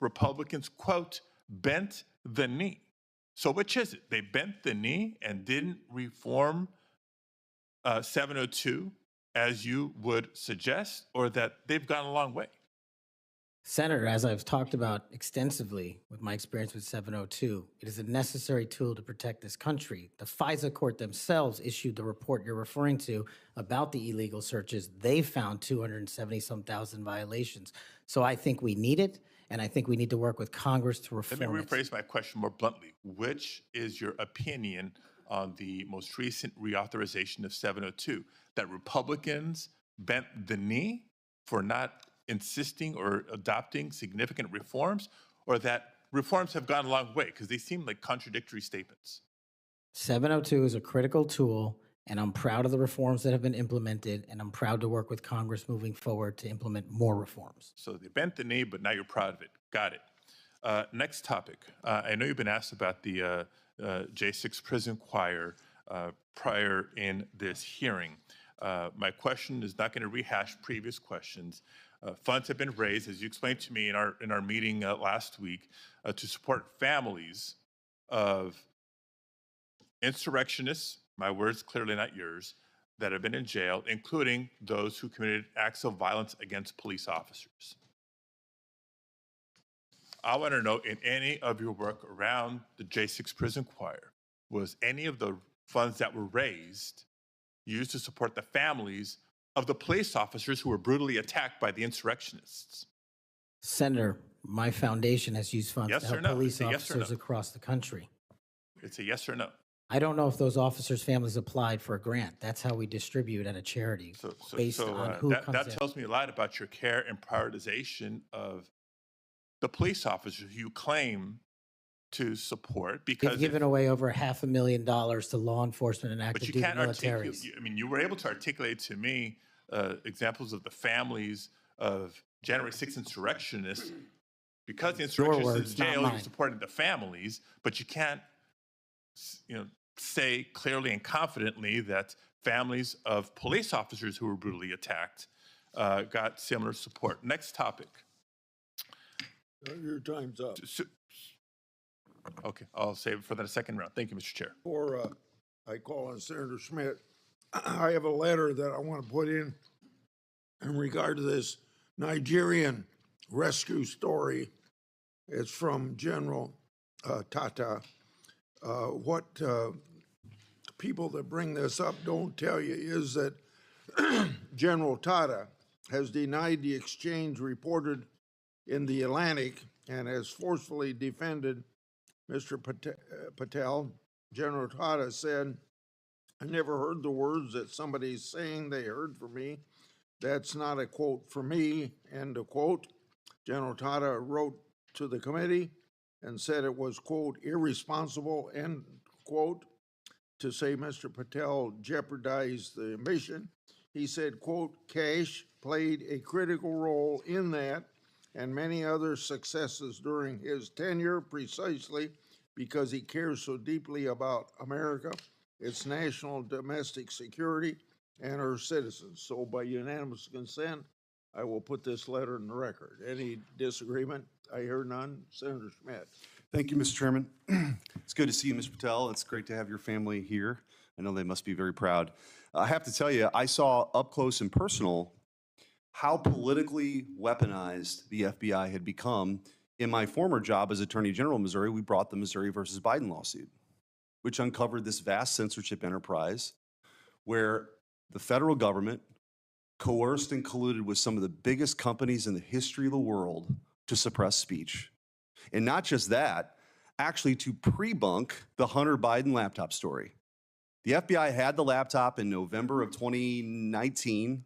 Republicans, quote, bent the knee. So which is it? They bent the knee and didn't reform 702 as you would suggest, or that they've gone a long way? Senator, as I've talked about extensively with my experience with 702, it is a necessary tool to protect this country. The FISA court themselves issued the report you're referring to about the illegal searches. They found 270-some thousand violations. So I think we need it, and I think we need to work with Congress to reform it. Let me rephrase my question more bluntly. Which is your opinion on the most recent reauthorization of 702? That Republicans bent the knee for not insisting or adopting significant reforms, or that reforms have gone a long way? Because they seem like contradictory statements. 702 is a critical tool, and I'm proud of the reforms that have been implemented, and I'm proud to work with Congress moving forward to implement more reforms. So they bent the knee, but now you're proud of it. Got it. Next topic. I know you've been asked about the J6 prison choir prior in this hearing. My question is not going to rehash previous questions. Funds have been raised, as you explained to me in our meeting last week, to support families of insurrectionists, my words clearly not yours, that have been in jail, including those who committed acts of violence against police officers. I want to know, in any of your work around the J6 prison choir, was any of the funds that were raised used to support the families of the police officers who were brutally attacked by the insurrectionists? Senator, my foundation has used funds Yes to or help no? police It's a yes or officers no. across the country. It's a yes or no. I don't know if those officers' families applied for a grant. That's how we distribute at a charity, based on who that comes in. tells me a lot about your care and prioritization of the police officers you claim to support, because We've given away over $500,000 to law enforcement and but active you duty can't militaries. articulate. I mean, you were able to articulate to me examples of the families of January 6th insurrectionists. Because the insurrectionists words, in not jail, mine. you supported the families, but you can't, say clearly and confidently that families of police officers who were brutally attacked got similar support. Next topic. Your time's up. Okay, I'll save it for the second round. Thank you, Mr. Chair. Before I call on Senator Schmidt, I have a letter that I want to put in regard to this Nigerian rescue story. It's from General Tata. What people that bring this up don't tell you is that General Tata has denied the exchange reported in the Atlantic and has forcefully defended Mr. Patel. General Tata said, "I never heard the words that somebody's saying they heard from me. That's not a quote from me," end of quote. General Tata wrote to the committee and said it was, quote, irresponsible, end quote, to say Mr. Patel jeopardized the mission. He said, quote, Kash played a critical role in that and many other successes during his tenure precisely because he cares so deeply about America, its national domestic security, and her citizens. So by unanimous consent, I will put this letter in the record. Any disagreement? I hear none. Senator Schmidt. Thank you, Mr. Chairman. It's good to see you, Mr. Patel. It's great to have your family here. I know they must be very proud. I have to tell you, I saw up close and personal how politically weaponized the FBI had become. In my former job as Attorney General of Missouri, we brought the Missouri versus Biden lawsuit, which uncovered this vast censorship enterprise where the federal government coerced and colluded with some of the biggest companies in the history of the world to suppress speech. And not just that, actually to pre-bunk the Hunter Biden laptop story. The FBI had the laptop in November of 2019.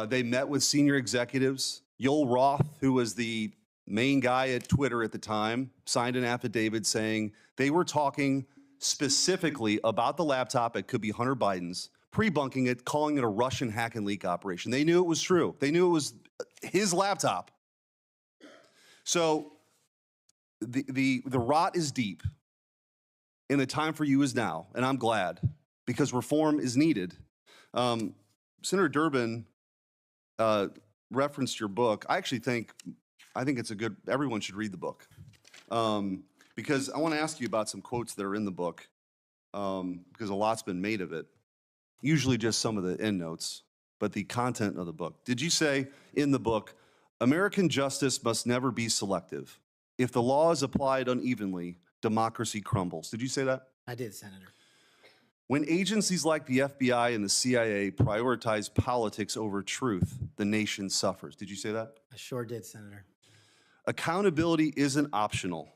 They met with senior executives. Yoel Roth, who was the main guy at Twitter at the time, signed an affidavit saying they were talking specifically about the laptop. It could be Hunter Biden's, pre-bunking it, calling it a Russian hack and leak operation. They knew it was true. They knew it was his laptop. So the rot is deep, and the time for you is now, and I'm glad, because reform is needed. Senator Durbin referenced your book. I think it's a good, everyone should read the book. Because I want to ask you about some quotes that are in the book, because a lot's been made of it. Usually just some of the endnotes, but the content of the book. Did you say in the book, American justice must never be selective. If the law is applied unevenly, democracy crumbles. Did you say that? I did, Senator. When agencies like the FBI and the CIA prioritize politics over truth, the nation suffers. Did you say that? I sure did, Senator. Accountability isn't optional.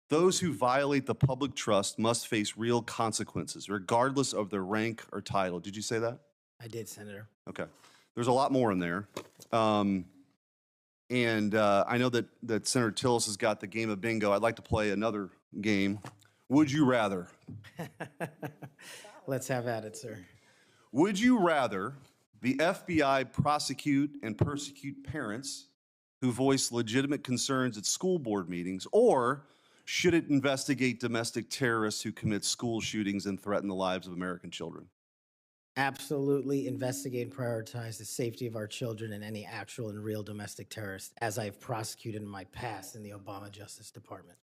Those who violate the public trust must face real consequences, regardless of their rank or title. Did you say that? I did, Senator. Okay. There's a lot more in there. And I know that Senator Tillis has got the game of bingo. I'd like to play another game. Would you rather? Let's have at it, sir. Would you rather the FBI prosecute and persecute parents who voice legitimate concerns at school board meetings, or should it investigate domestic terrorists who commit school shootings and threaten the lives of American children? Absolutely investigate and prioritize the safety of our children and any actual and real domestic terrorists, as I've prosecuted in my past in the Obama Justice Department.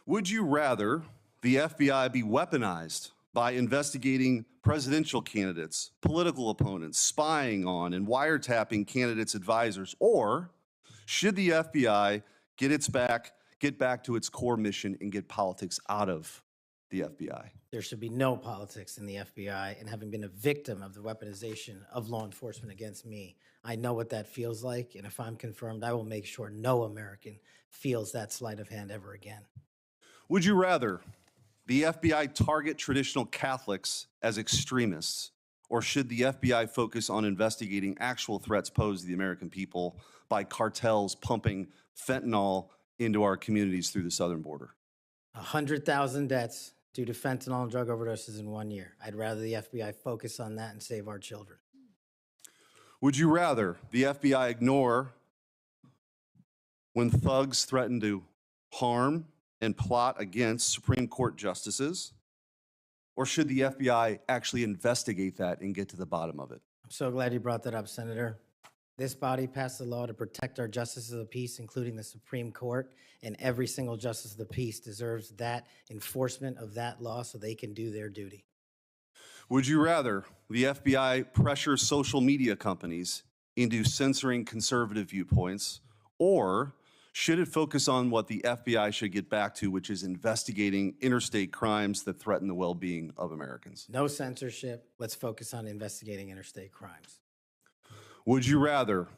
Would you rather the FBI be weaponized by investigating presidential candidates, political opponents, spying on and wiretapping candidates' advisors, or should the FBI get back to its core mission and get politics out of the FBI? There should be no politics in the FBI, and having been a victim of the weaponization of law enforcement against me, I know what that feels like, and if I'm confirmed, I will make sure no American feels that sleight of hand ever again. Would you rather the FBI target traditional Catholics as extremists, or should the FBI focus on investigating actual threats posed to the American people by cartels pumping fentanyl into our communities through the southern border? 100,000 deaths due to fentanyl and drug overdoses in 1 year. I'd rather the FBI focus on that and save our children. Would you rather the FBI ignore when thugs threaten to harm and plot against Supreme Court justices, or should the FBI actually investigate that and get to the bottom of it? I'm so glad you brought that up, Senator. This body passed a law to protect our justices of the peace, including the Supreme Court, and every single justice of the peace deserves that enforcement of that law so they can do their duty. Would you rather the FBI pressure social media companies into censoring conservative viewpoints, or should it focus on what the FBI should get back to, which is investigating interstate crimes that threaten the well-being of Americans? No censorship. Let's focus on investigating interstate crimes. Would you rather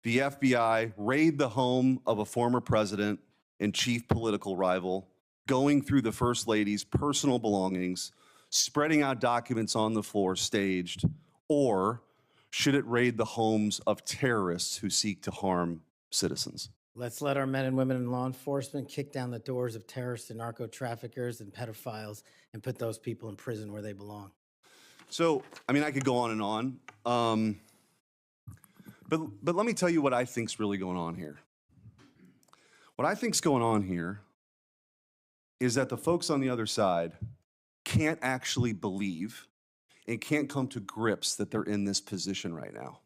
the FBI raid the home of a former president and chief political rival, going through the First Lady's personal belongings, spreading out documents on the floor staged, or should it raid the homes of terrorists who seek to harm citizens? Let's let our men and women in law enforcement kick down the doors of terrorists and narco traffickers and pedophiles and put those people in prison where they belong. So, I mean, I could go on and on. But let me tell you what I think's really going on here. What I think's going on here is that the folks on the other side can't actually believe and can't come to grips that they're in this position right now,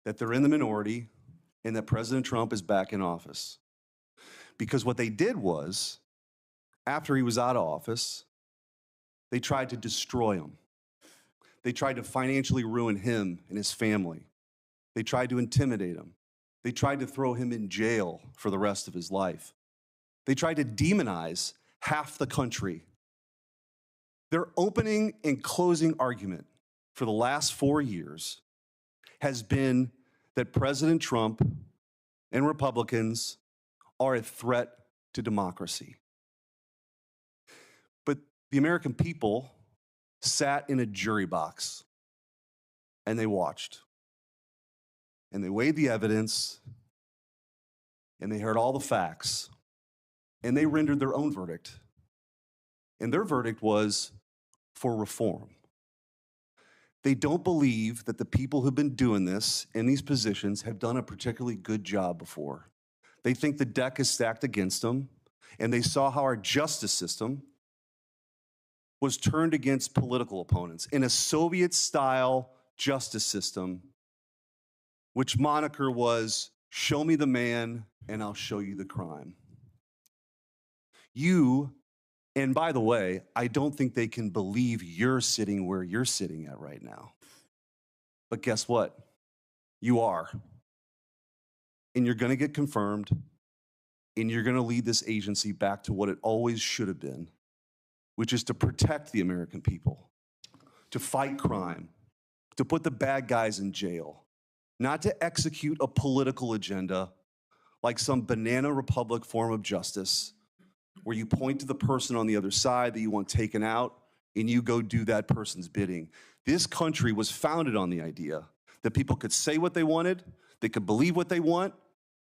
that they're in the minority and that President Trump is back in office. Because what they did was, after he was out of office, they tried to destroy him. They tried to financially ruin him and his family. They tried to intimidate him. They tried to throw him in jail for the rest of his life. They tried to demonize half the country. Their opening and closing argument for the last 4 years has been that President Trump and Republicans are a threat to democracy. But the American people sat in a jury box and they watched. And they weighed the evidence, and they heard all the facts, and they rendered their own verdict. And their verdict was for reform. They don't believe that the people who've been doing this in these positions have done a particularly good job before. They think the deck is stacked against them, and they saw how our justice system was turned against political opponents in a Soviet-style justice system, which moniker was, "Show me the man and I'll show you the crime." And by the way, I don't think they can believe you're sitting where you're sitting at right now. But guess what? You are. And you're going to get confirmed, and you're going to lead this agency back to what it always should have been, which is to protect the American people, to fight crime, to put the bad guys in jail, not to execute a political agenda like some banana republic form of justice where you point to the person on the other side that you want taken out and you go do that person's bidding. This country was founded on the idea that people could say what they wanted, they could believe what they want,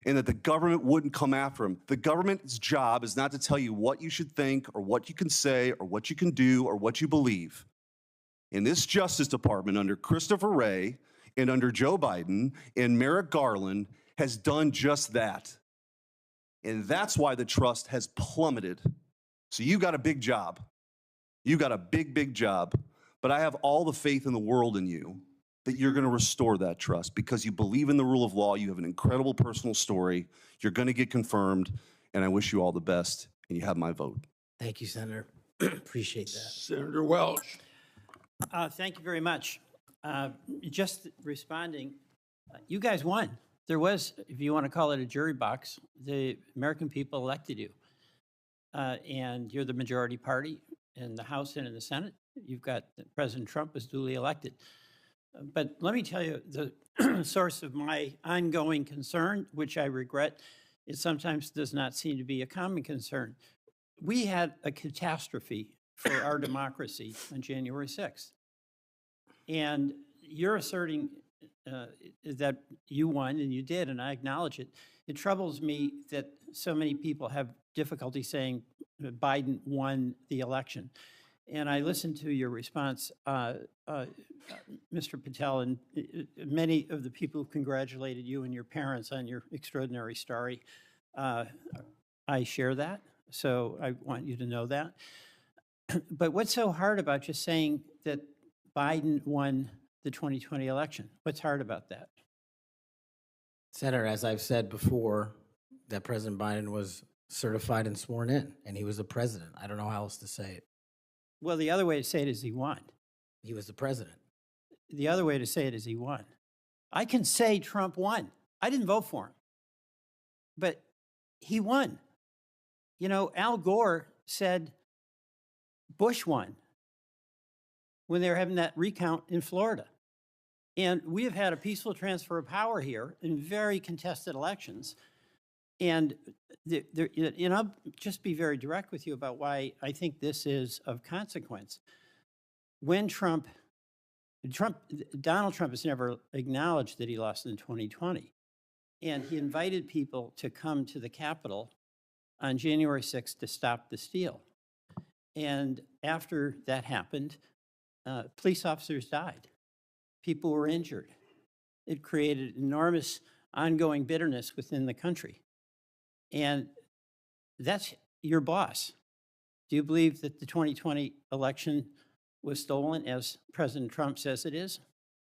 and that the government wouldn't come after him. The government's job is not to tell you what you should think or what you can say or what you can do or what you believe. And this Justice Department under Christopher Wray and under Joe Biden and Merrick Garland has done just that. And that's why the trust has plummeted. So you got a big job. You got a big, big job. But I have all the faith in the world in you that you're going to restore that trust because you believe in the rule of law. You have an incredible personal story. You're going to get confirmed. And I wish you all the best. And you have my vote. Thank you, Senator. Appreciate that. Senator Welch. Thank you very much. Just responding, you guys won. There was, if you want to call it a jury box, the American people elected you. And you're the majority party in the House and in the Senate. You've got President Trump was duly elected. But let me tell you, the source of my ongoing concern, which I regret, it sometimes does not seem to be a common concern. We had a catastrophe for our democracy on January 6th. And you're asserting that you won, and you did, and I acknowledge it. It troubles me that so many people have difficulty saying Biden won the election. And I listened to your response, Mr. Patel, and many of the people who congratulated you and your parents on your extraordinary story. I share that, so I want you to know that. But what's so hard about just saying that Biden won the 2020 election? What's hard about that? Senator, as I've said before, that President Biden was certified and sworn in, and he was the president. I don't know how else to say it. Well, the other way to say it is he won. He was the president. The other way to say it is he won. I can say Trump won. I didn't vote for him, but he won. You know, Al Gore said Bush won when they were having that recount in Florida. And we have had a peaceful transfer of power here in very contested elections. And I'll just be very direct with you about why I think this is of consequence. When Donald Trump has never acknowledged that he lost in 2020. And he invited people to come to the Capitol on January 6th to stop the steal. And after that happened, police officers died. People were injured. It created enormous ongoing bitterness within the country. And that's your boss. Do you believe that the 2020 election was stolen, as President Trump says it is?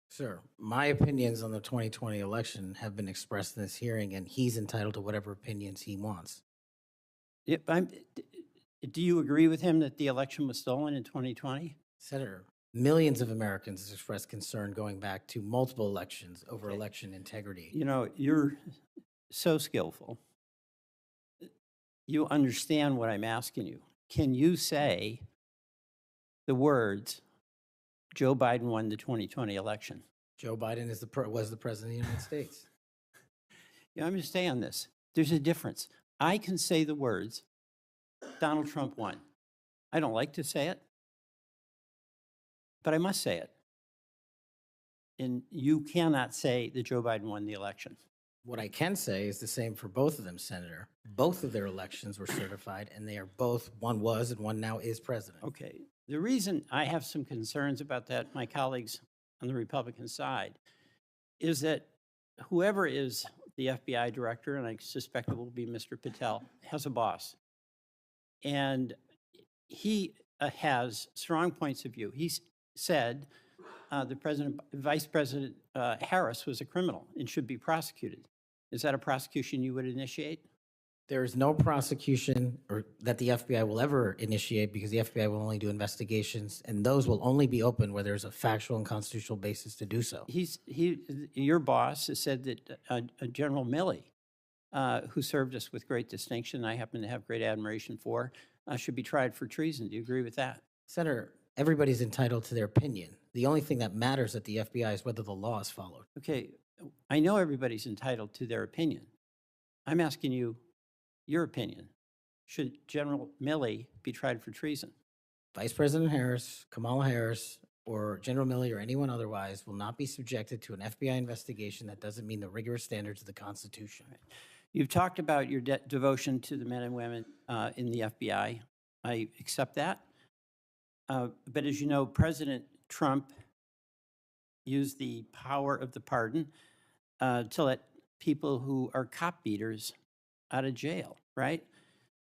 Sir, my opinions on the 2020 election have been expressed in this hearing, and he's entitled to whatever opinions he wants. Do you agree with him that the election was stolen in 2020? Senator, millions of Americans have expressed concern going back to multiple elections over election integrity. You know, you're so skillful. You understand what I'm asking you. Can you say the words, Joe Biden won the 2020 election? Joe Biden is was the president of the United States. Yeah, I'm going to stay on this. There's a difference. I can say the words, Donald Trump won. I don't like to say it, but I must say it. And you cannot say that Joe Biden won the election. What I can say is the same for both of them, Senator. Both of their elections were certified, and they are both, one was and one now is president. Okay. The reason I have some concerns about that, my colleagues on the Republican side, is that whoever is the FBI director, and I suspect it will be Mr. Patel, has a boss. And he has strong points of view. He said Vice President Harris was a criminal and should be prosecuted. Is that a prosecution you would initiate? There is no prosecution or that the FBI will ever initiate because the FBI will only do investigations, and those will only be open where there's a factual and constitutional basis to do so. Your boss has said that General Milley, who served us with great distinction, I happen to have great admiration for, should be tried for treason. Do you agree with that? Senator, everybody's entitled to their opinion. The only thing that matters at the FBI is whether the law is followed. Okay, I know everybody's entitled to their opinion. I'm asking you your opinion. Should General Milley be tried for treason? Vice President Harris, Kamala Harris, or General Milley or anyone otherwise will not be subjected to an FBI investigation that doesn't meet the rigorous standards of the Constitution. You've talked about your devotion to the men and women in the FBI. I accept that. But as you know, President Trump used the power of the pardon to let people who are cop beaters out of jail, right?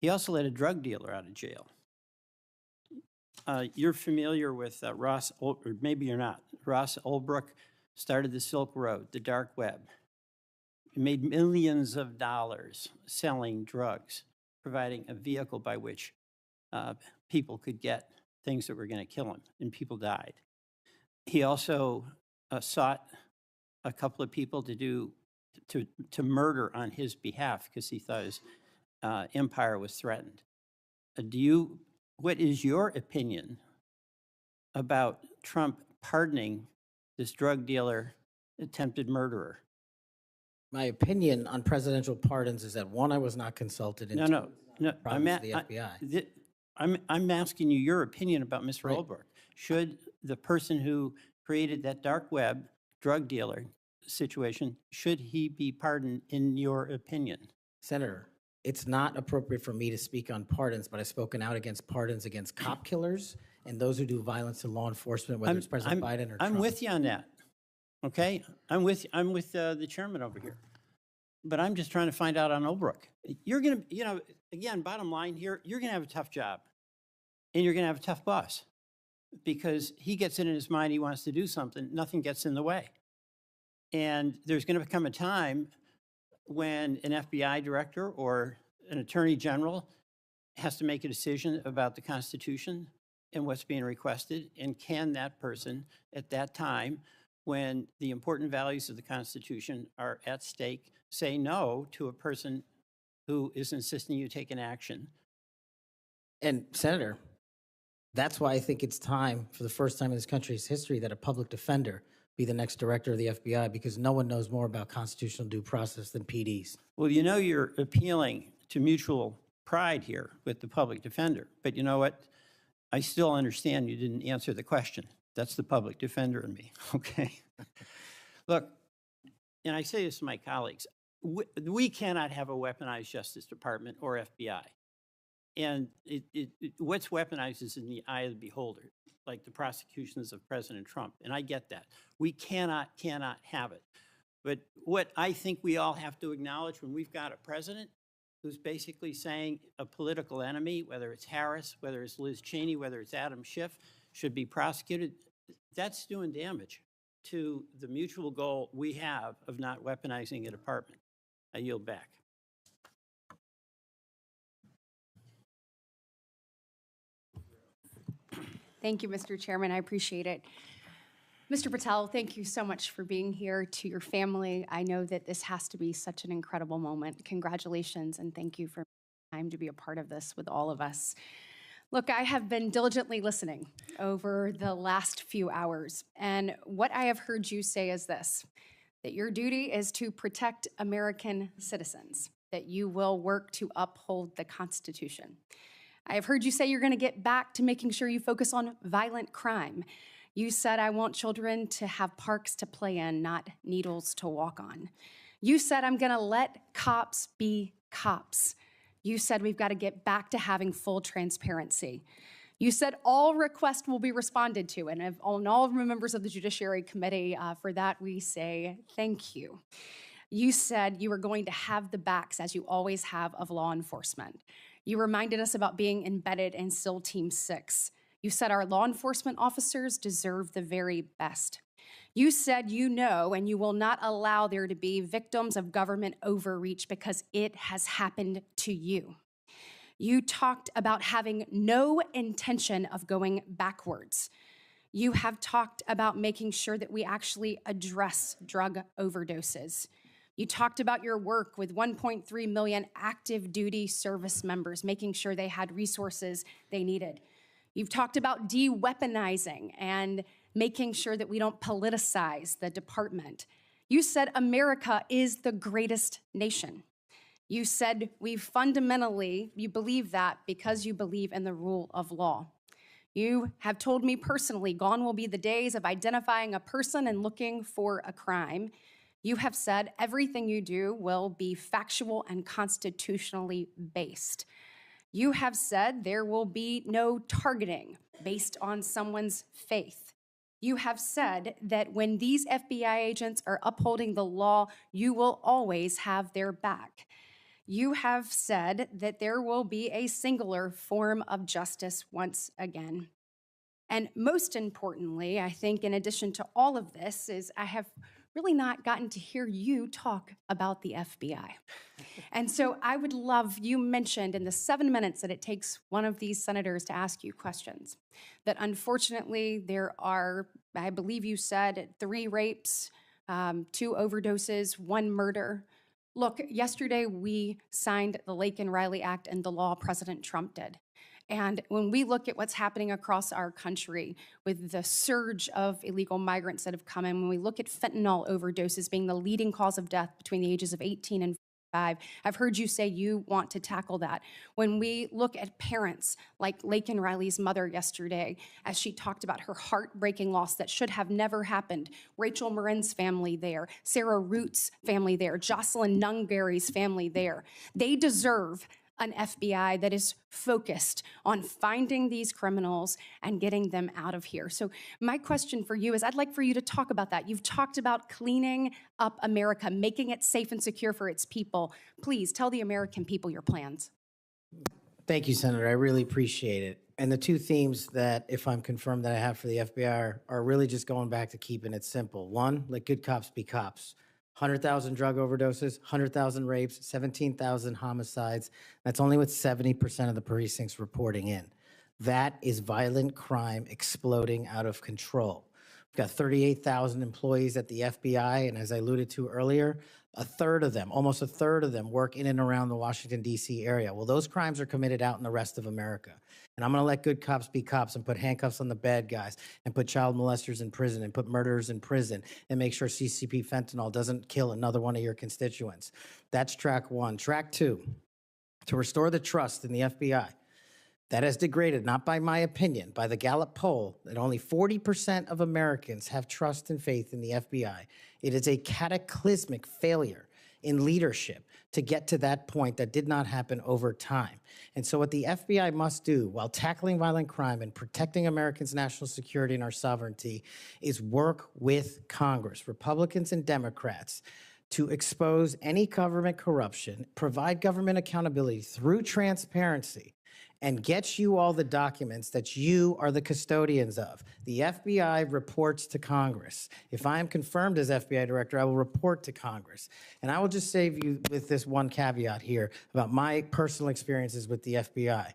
He also let a drug dealer out of jail. You're familiar with Ross, or maybe you're not. Ross Ulbricht started the Silk Road, the dark web. He made millions of dollars selling drugs, providing a vehicle by which people could get things that were going to kill them, and people died. He also sought a couple of people to murder on his behalf because he thought his empire was threatened. What is your opinion about Trump pardoning this drug dealer, attempted murderer? My opinion on presidential pardons is that, one, I was not consulted in No. problems of the FBI. I'm asking you your opinion about Mr. Right. Ulbricht. Should the person who created that dark web drug dealer situation, should he be pardoned in your opinion? Senator, it's not appropriate for me to speak on pardons, but I've spoken out against pardons against cop killers and those who do violence to law enforcement, whether it's President Biden or Trump. I'm with you on that. Okay, I'm with the chairman over here, but I'm just trying to find out on Ulbricht. You're gonna, again, bottom line here, you're gonna have a tough job, and you're gonna have a tough boss, because he gets it in his mind he wants to do something, nothing gets in the way, and there's gonna become a time when an FBI director or an attorney general has to make a decision about the Constitution and what's being requested, and can that person at that time, when the important values of the Constitution are at stake, say no to a person who is insisting you take an action? And Senator, that's why I think it's time, for the first time in this country's history, that a public defender be the next director of the FBI, because no one knows more about constitutional due process than PDs. Well, you're appealing to mutual pride here with the public defender, but you know what? I still understand you didn't answer the question. That's the public defender in me, okay? Look, and I say this to my colleagues, we cannot have a weaponized Justice Department or FBI. And what's weaponized is in the eye of the beholder, like the prosecutions of President Trump, and I get that. We cannot have it. But what I think we all have to acknowledge when we've got a president who's basically saying a political enemy, whether it's Harris, whether it's Liz Cheney, whether it's Adam Schiff, should be prosecuted, that's doing damage to the mutual goal we have of not weaponizing a department. I yield back. Thank you, Mr. Chairman. I appreciate it. Mr. Patel, thank you so much for being here. To your family, I know that this has to be such an incredible moment. Congratulations, and thank you for time to be a part of this with all of us. Look, I have been diligently listening over the last few hours, and what I have heard you say is this, that your duty is to protect American citizens, that you will work to uphold the Constitution. I have heard you say you're going to get back to making sure you focus on violent crime. You said, I want children to have parks to play in, not needles to walk on. You said, I'm going to let cops be cops. You said we've got to get back to having full transparency. You said all requests will be responded to, and on all members of the Judiciary Committee, for that we say thank you. You said you were going to have the backs, as you always have, of law enforcement. You reminded us about being embedded in SEAL Team 6. You said our law enforcement officers deserve the very best. You said you know and you will not allow there to be victims of government overreach because it has happened to you. You talked about having no intention of going backwards. You have talked about making sure that we actually address drug overdoses. You talked about your work with 1.3 million active duty service members, making sure they had resources they needed. You've talked about de-weaponizing and making sure that we don't politicize the department. You said America is the greatest nation. You said you believe that because you believe in the rule of law. You have told me personally, gone will be the days of identifying a person and looking for a crime. You have said everything you do will be factual and constitutionally based. You have said there will be no targeting based on someone's faith. You have said that when these FBI agents are upholding the law, you will always have their back. You have said that there will be a singular form of justice once again. And most importantly, I think in addition to all of this, is I have really not gotten to hear you talk about the FBI. And so I would love, you mentioned in the 7 minutes that it takes one of these senators to ask you questions, that unfortunately there are, I believe you said, 3 rapes, 2 overdoses, 1 murder. Look, yesterday we signed the Laken Riley Act and the law President Trump did. And when we look at what's happening across our country with the surge of illegal migrants that have come in, when we look at fentanyl overdoses being the leading cause of death between the ages of 18 and 45, I've heard you say you want to tackle that. When we look at parents like Laken Riley's mother yesterday, as she talked about her heartbreaking loss that should have never happened, Rachel Marin's family there, Sarah Root's family there, Jocelyn Nungary's family there, they deserve an FBI that is focused on finding these criminals and getting them out of here. So my question for you is, I'd like for you to talk about that. You've talked about cleaning up America, making it safe and secure for its people. Please tell the American people your plans. Thank you, Senator. I really appreciate it. And the 2 themes that, if I'm confirmed, that I have for the FBI are really just going back to keeping it simple. 1, let good cops be cops. 100,000 drug overdoses, 100,000 rapes, 17,000 homicides. That's only with 70% of the precincts reporting in. That is violent crime exploding out of control. We've got 38,000 employees at the FBI, and as I alluded to earlier, almost a third of them work in and around the Washington, D.C. area. Well, those crimes are committed out in the rest of America. And I'm going to let good cops be cops and put handcuffs on the bad guys and put child molesters in prison and put murderers in prison and make sure CCP fentanyl doesn't kill another one of your constituents. That's track 1. Track 2, to restore the trust in the FBI. That has degraded, not by my opinion, by the Gallup poll, that only 40% of Americans have trust and faith in the FBI. It is a cataclysmic failure in leadership to get to that point that did not happen over time. And so what the FBI must do while tackling violent crime and protecting Americans' national security and our sovereignty is work with Congress, Republicans and Democrats, to expose any government corruption, provide government accountability through transparency, and get you all the documents that you are the custodians of. The FBI reports to Congress. If I am confirmed as FBI director, I will report to Congress. And I will just save you with this one caveat here about my personal experiences with the FBI.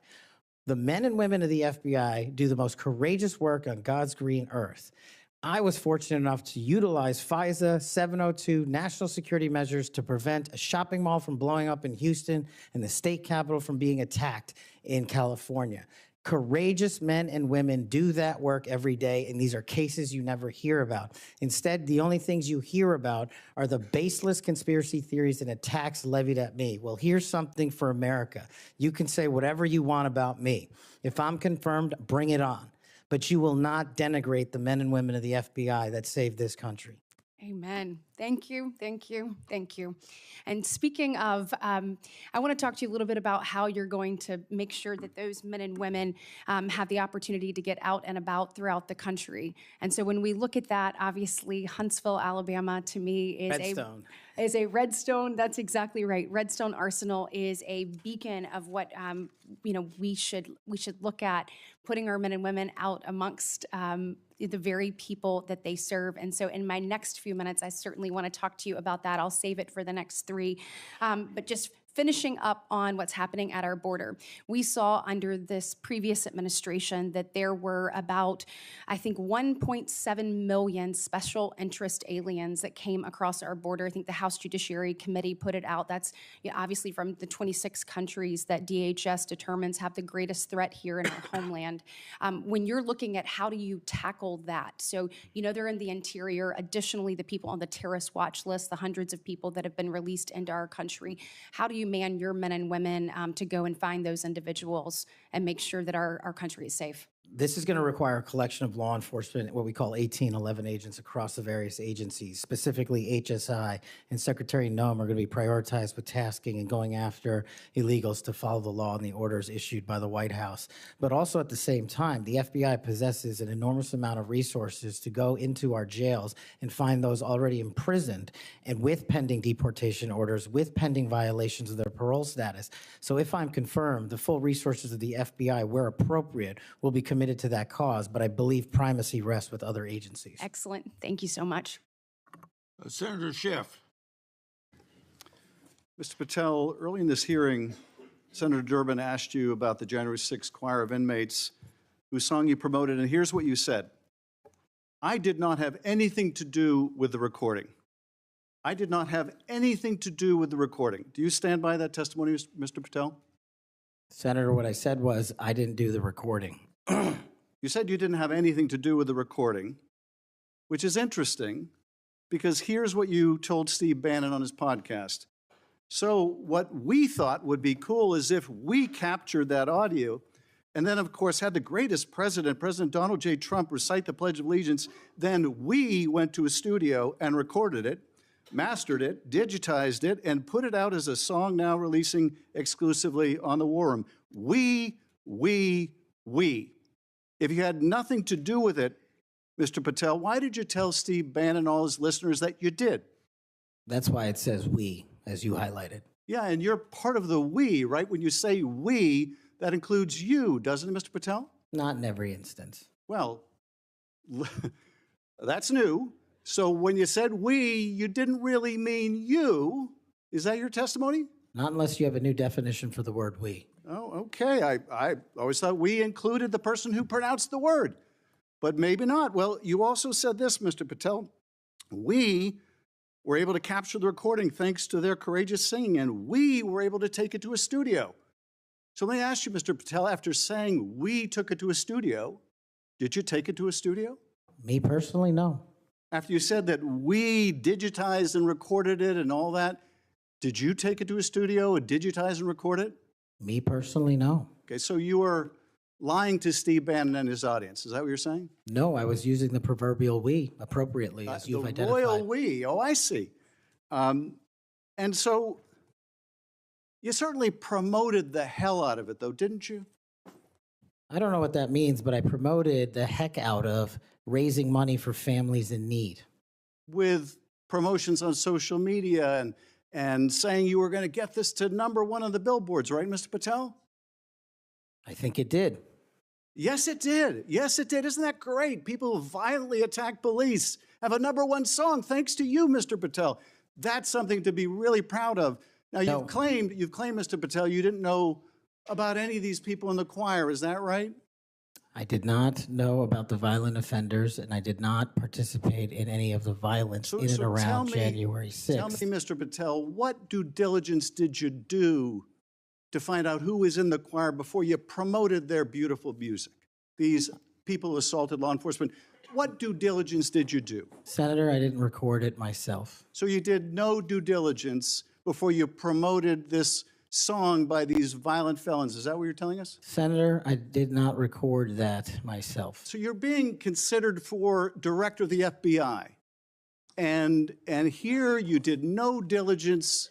The men and women of the FBI do the most courageous work on God's green earth. I was fortunate enough to utilize FISA 702 national security measures to prevent a shopping mall from blowing up in Houston and the state capitol from being attacked in California. Courageous men and women do that work every day, and these are cases you never hear about. Instead, the only things you hear about are the baseless conspiracy theories and attacks levied at me. Well, here's something for America. You can say whatever you want about me. If I'm confirmed, bring it on. But you will not denigrate the men and women of the FBI that saved this country. Amen. Thank you, thank you, thank you. And speaking of, I want to talk to you a little bit about how you're going to make sure that those men and women have the opportunity to get out and about throughout the country. And so when we look at that, obviously Huntsville, Alabama, to me is a Redstone. That's exactly right. Redstone Arsenal is a beacon of what we should look at, putting our men and women out amongst the very people that they serve. And so in my next few minutes, I certainly want to talk to you about that. I'll save it for the next 3. But just finishing up on what's happening at our border. We saw under this previous administration that there were about, I think, 1.7 million special interest aliens that came across our border. I think the House Judiciary Committee put it out. That's obviously from the 26 countries that DHS determines have the greatest threat here in our homeland. When you're looking at how do you tackle that? So, they're in the interior. Additionally, the people on the terrorist watch list, the hundreds of people that have been released into our country. How do you man your men and women to go and find those individuals and make sure that our country is safe? This is going to require a collection of law enforcement, what we call 1811 agents across the various agencies. Specifically, HSI and Secretary Noem are going to be prioritized with tasking and going after illegals to follow the law and the orders issued by the White House. But also at the same time, the FBI possesses an enormous amount of resources to go into our jails and find those already imprisoned and with pending deportation orders, with pending violations of their parole status. So if I'm confirmed, the full resources of the FBI, where appropriate, will be committed to that cause, but I believe primacy rests with other agencies. Excellent. Thank you so much. Senator Schiff. Mr. Patel, early in this hearing, Senator Durbin asked you about the January 6th choir of inmates whose song you promoted, and here's what you said. I did not have anything to do with the recording. I did not have anything to do with the recording. Do you stand by that testimony, Mr. Patel? Senator, what I said was I didn't do the recording. You said you didn't have anything to do with the recording, which is interesting because here's what you told Steve Bannon on his podcast. So what we thought would be cool is if we captured that audio and then, of course, had the greatest president, President Donald J. Trump, recite the Pledge of Allegiance, then we went to a studio and recorded it, mastered it, digitized it, and put it out as a song now releasing exclusively on the War Room. We. If you had nothing to do with it, Mr. Patel, why did you tell Steve Bannon and all his listeners that you did? That's why it says we, as you highlighted. Yeah, and you're part of the we, right? When you say we, that includes you, doesn't it, Mr. Patel? Not in every instance. Well, that's new. So when you said we, you didn't really mean you. Is that your testimony? Not unless you have a new definition for the word we. Oh, okay. I always thought we included the person who pronounced the word, but maybe not. Well, you also said this, Mr. Patel. We were able to capture the recording thanks to their courageous singing, and we were able to take it to a studio. So let me ask you, Mr. Patel, after saying we took it to a studio, did you take it to a studio? Me personally, no. After you said that we digitized and recorded it and all that, did you take it to a studio and digitize and record it? Me personally, no. Okay, so you were lying to Steve Bannon and his audience. Is that what you're saying? No, I was using the proverbial we appropriately, as you've identified. The royal we. Oh, I see. And so you certainly promoted the hell out of it, though, didn't you? I don't know what that means, but I promoted the heck out of raising money for families in need. With promotions on social media and saying you were going to get this to #1 on the billboards, right, Mr. Patel? I think it did. Yes, it did. Yes, it did. Isn't that great? People who violently attack police have a #1 song thanks to you, Mr. Patel. That's something to be really proud of. Now, you've claimed, Mr. Patel, you didn't know about any of these people in the choir. Is that right? I did not know about the violent offenders, and I did not participate in any of the violence in and around January 6th. Tell me, Mr. Patel, what due diligence did you do to find out who was in the choir before you promoted their beautiful music? These people who assaulted law enforcement. What due diligence did you do? Senator, I didn't record it myself. So you did no due diligence before you promoted this song by these violent felons. Is that what you're telling us? Senator, I did not record that myself. So you're being considered for director of the FBI. And here you did no diligence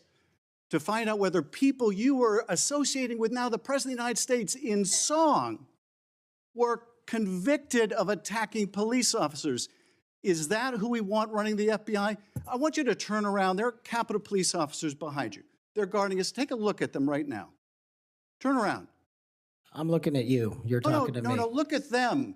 to find out whether people you were associating with now the President of the United States in song were convicted of attacking police officers. Is that who we want running the FBI? I want you to turn around. There are Capitol Police officers behind you. They're guarding us. Take a look at them right now. Turn around. I'm looking at you. You're talking to me. No, look at them.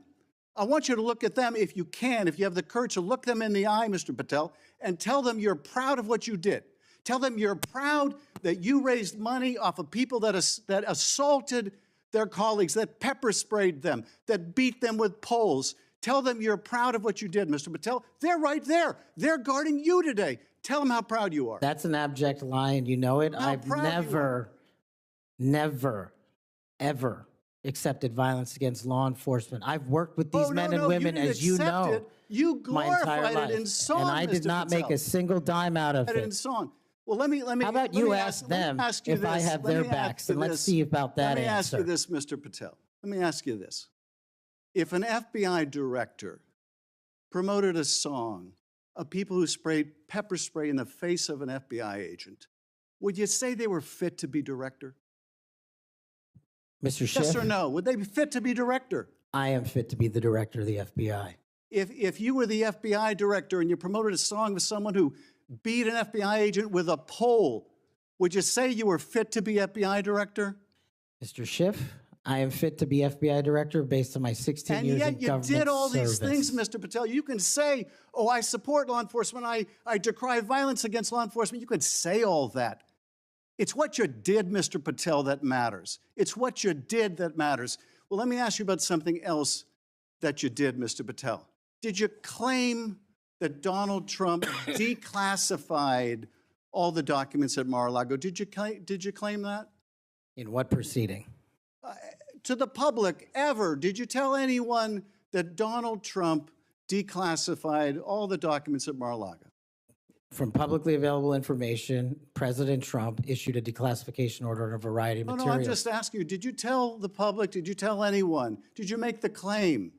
I want you to look at them if you can, if you have the courage to look them in the eye, Mr. Patel, and tell them you're proud of what you did. Tell them you're proud that you raised money off of people that assaulted their colleagues, that pepper sprayed them, that beat them with poles. Tell them you're proud of what you did, Mr. Patel. They're right there. They're guarding you today. Tell them how proud you are. That's an abject lie, and you know it. I've never, ever accepted violence against law enforcement. I've worked with these men and women, as you know, you my entire glorified life, it in song, and I did Mr. not Patel. make a single dime out of it. In song. Well, let me. How about you ask them if I have their backs, and let's see about that answer. Let me ask you this, Mr. Patel. Let me ask you this. If an FBI director promoted a song of people who sprayed pepper spray in the face of an FBI agent, would you say they were fit to be director? Mr. Schiff? Yes or no? Would they be fit to be director? I am fit to be the director of the FBI. If you were the FBI director and you promoted a song with someone who beat an FBI agent with a pole, would you say you were fit to be FBI director? Mr. Schiff, I am fit to be FBI director based on my 16 years in And yet government you did all service. these things, Mr. Patel. You can say, oh, I support law enforcement, I decry violence against law enforcement. You could say all that. It's what you did, Mr. Patel, that matters. It's what you did that matters. Well, let me ask you about something else that you did, Mr. Patel. Did you claim that Donald Trump declassified all the documents at Mar-a-Lago? Did you claim that? In what proceeding? To the public, ever. Did you tell anyone that Donald Trump declassified all the documents at Mar-a-Lago? From publicly available information, President Trump issued a declassification order on a variety of materials. No, I'm just asking you, did you tell the public, did you tell anyone, did you make the claim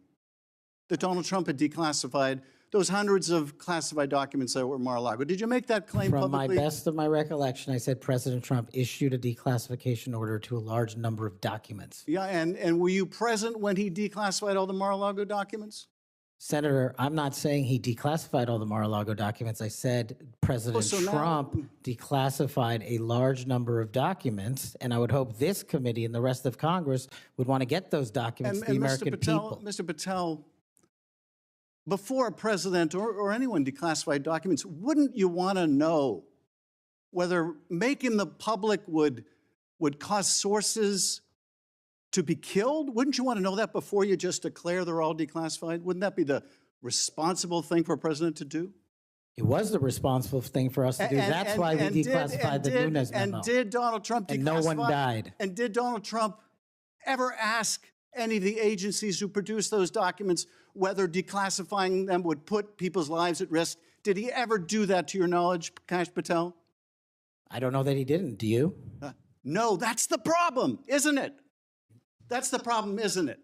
that Donald Trump had declassified those hundreds of classified documents that were at Mar-a-Lago? Did you make that claim publicly? From my best of my recollection, I said President Trump issued a declassification order to a large number of documents. Yeah, and were you present when he declassified all the Mar-a-Lago documents? Senator, I'm not saying he declassified all the Mar-a-Lago documents. I said President Trump declassified a large number of documents, and I would hope this committee and the rest of Congress would want to get those documents to the American people. Mr. Patel, before a president or anyone declassified documents, wouldn't you want to know whether making the public would cause sources to be killed? Wouldn't you want to know that before you just declare they're all declassified? Wouldn't that be the responsible thing for a president to do? It was the responsible thing for us to do. That's why we declassified the Nunes memo. And did Donald Trump declassify? And no one died. And did Donald Trump ever ask any of the agencies who produced those documents whether declassifying them would put people's lives at risk? Did he ever do that to your knowledge, Kash Patel? I don't know that he didn't. Do you? No, that's the problem, isn't it? That's the problem, isn't it?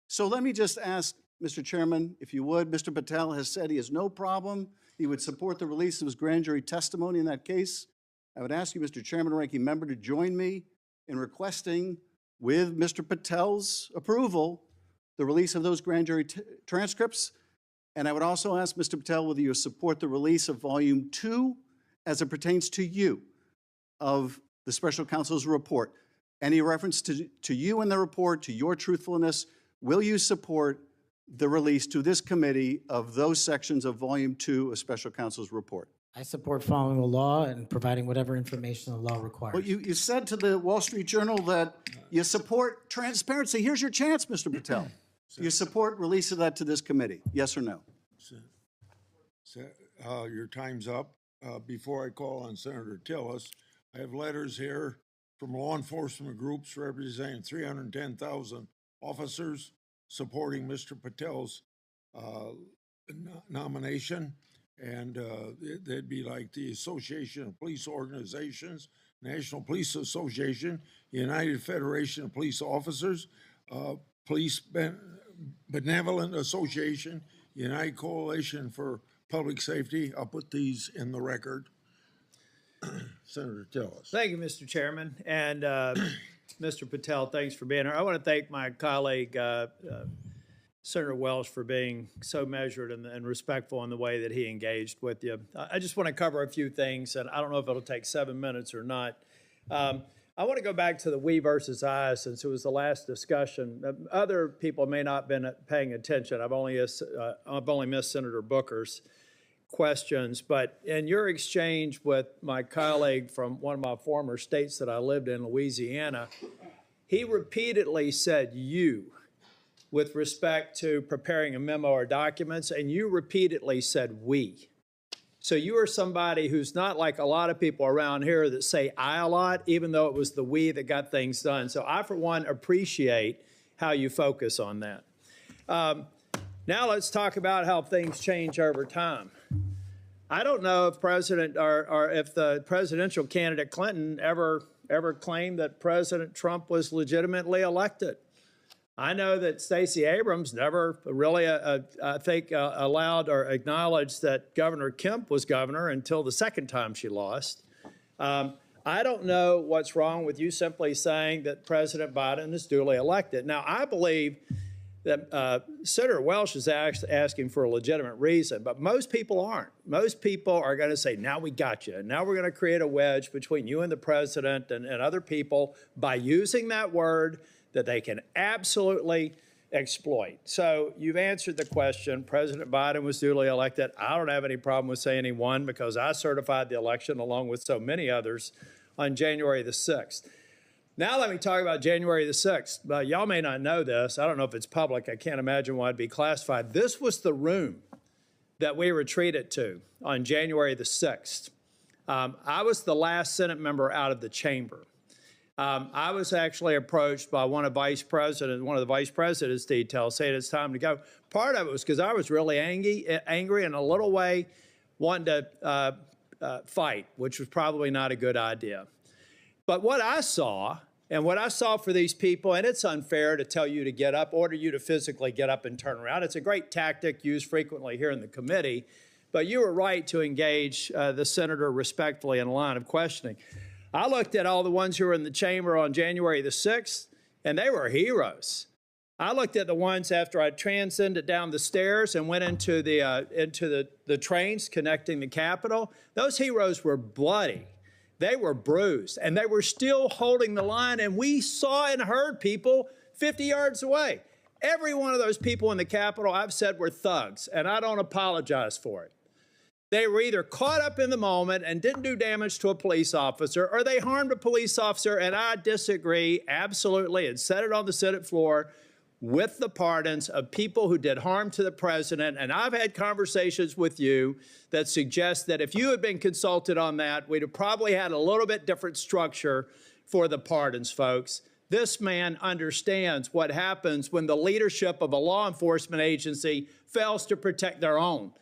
So let me just ask, Mr. Chairman, if you would, Mr. Patel has said he has no problem. He would support the release of his grand jury testimony in that case. I would ask you, Mr. Chairman and Ranking Member, to join me in requesting, with Mr. Patel's approval, the release of those grand jury transcripts. And I would also ask Mr. Patel whether you support the release of Volume 2 as it pertains to you of the special counsel's report. Any reference to you in the report, to your truthfulness, will you support the release to this committee of those sections of Volume 2 of special counsel's report? I support following the law and providing whatever information the law requires. Well, you said to the Wall Street Journal that you support transparency. Here's your chance, Mr. Patel. You support release of that to this committee, yes or no? Your time's up. Before I call on Senator Tillis, I have letters here from law enforcement groups representing 310,000 officers supporting Mr. Patel's nomination. And they'd be like the Association of Police Organizations, National Police Association, United Federation of Police Officers, Police Benevolent Association, United Coalition for Public Safety. I'll put these in the record. Senator Tillis. Thank you, Mr. Chairman. And Mr. Patel, thanks for being here. I want to thank my colleague, Senator Welsh, for being so measured and respectful in the way that he engaged with you. I just want to cover a few things, and I don't know if it'll take 7 minutes or not. I want to go back to the we versus I, since it was the last discussion. Other people may not have been paying attention. I've only missed Senator Booker's questions, but in your exchange with my colleague from one of my former states that I lived in, Louisiana, he repeatedly said you with respect to preparing a memo or documents, and you repeatedly said we. So you are somebody who's not like a lot of people around here that say I a lot, even though it was the we that got things done. So I, for one, appreciate how you focus on that. Now let's talk about how things change over time. I don't know if if the presidential candidate Clinton ever claimed that President Trump was legitimately elected. I know that Stacey Abrams never really, I think, allowed or acknowledged that Governor Kemp was governor until the second time she lost. I don't know what's wrong with you simply saying that President Biden is duly elected. Now, I believe that Senator Welch is asking for a legitimate reason, but most people aren't. Most people are going to say, now we got you. And now we're going to create a wedge between you and the president and other people by using that word that they can absolutely exploit. So you've answered the question. President Biden was duly elected. I don't have any problem with saying he won because I certified the election along with so many others on January the 6th. Now let me talk about January the 6th. Y'all may not know this. I don't know if it's public. I can't imagine why it'd be classified. This was the room that we retreated to on January the 6th. I was the last Senate member out of the chamber. I was actually approached by one of the vice president's details saying it's time to go. Part of it was because I was really angry and a little way wanting to fight, which was probably not a good idea. But what I saw, and what I saw for these people, and it's unfair to tell you to get up, order you to physically get up and turn around. It's a great tactic used frequently here in the committee, but you were right to engage the senator respectfully in a line of questioning. I looked at all the ones who were in the chamber on January the 6th, and they were heroes. I looked at the ones after I transcended down the stairs and went into the trains connecting the Capitol. Those heroes were bloody. They were bruised, and they were still holding the line, and we saw and heard people 50 yards away. Every one of those people in the Capitol, I've said, were thugs, and I don't apologize for it. They were either caught up in the moment and didn't do damage to a police officer, or they harmed a police officer, and I disagree absolutely and said it on the Senate floor with the pardons of people who did harm to the president. And I've had conversations with you that suggest that if you had been consulted on that, we'd have probably had a little bit different structure for the pardons, folks. This man understands what happens when the leadership of a law enforcement agency fails to protect their own.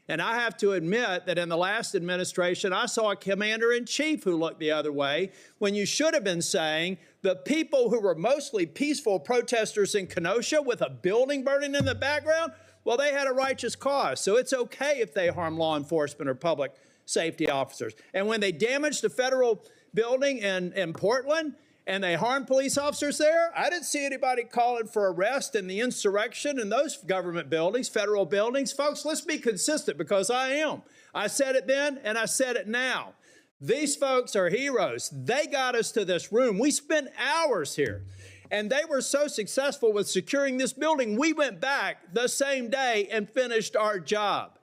And I have to admit that in the last administration, I saw a commander-in-chief who looked the other way when you should have been saying the people who were mostly peaceful protesters in Kenosha with a building burning in the background, well, they had a righteous cause. So it's okay if they harm law enforcement or public safety officers. And when they damaged the federal building in Portland, and they harmed police officers there, I didn't see anybody calling for arrest in the insurrection in those government buildings, federal buildings. Folks, let's be consistent because I am. I said it then and I said it now. These folks are heroes. They got us to this room. We spent hours here, and they were so successful with securing this building, we went back the same day and finished our job.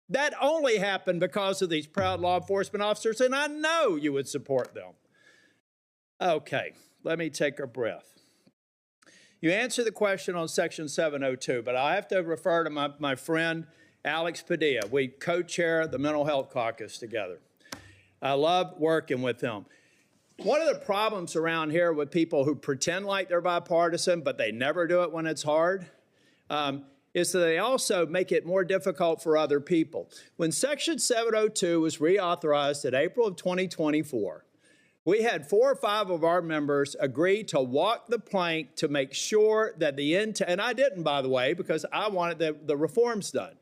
That only happened because of these proud law enforcement officers, and I know you would support them. Okay, let me take a breath. You answered the question on Section 702, but I have to refer to my friend Alex Padilla. We co-chair the Mental Health Caucus together. I love working with him. One of the problems around here with people who pretend like they're bipartisan, but they never do it when it's hard, is that they also make it more difficult for other people. When Section 702 was reauthorized in April of 2024, we had 4 or 5 of our members agree to walk the plank to make sure that and I didn't, by the way, because I wanted the reforms done.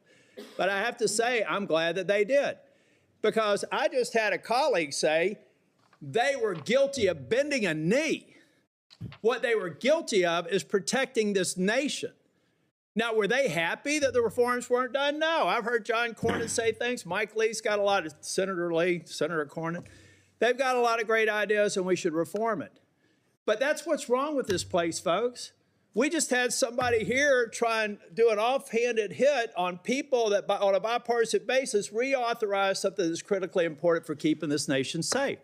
But I have to say, I'm glad that they did, because I just had a colleague say they were guilty of bending a knee. What they were guilty of is protecting this nation. Now, were they happy that the reforms weren't done? No. I've heard John Cornyn say things. Mike Lee's got a lot of, Senator Lee, Senator Cornyn. They've got a lot of great ideas, and we should reform it. But that's what's wrong with this place, folks. We just had somebody here try and do an offhanded hit on people that, on a bipartisan basis, reauthorize something that's critically important for keeping this nation safe.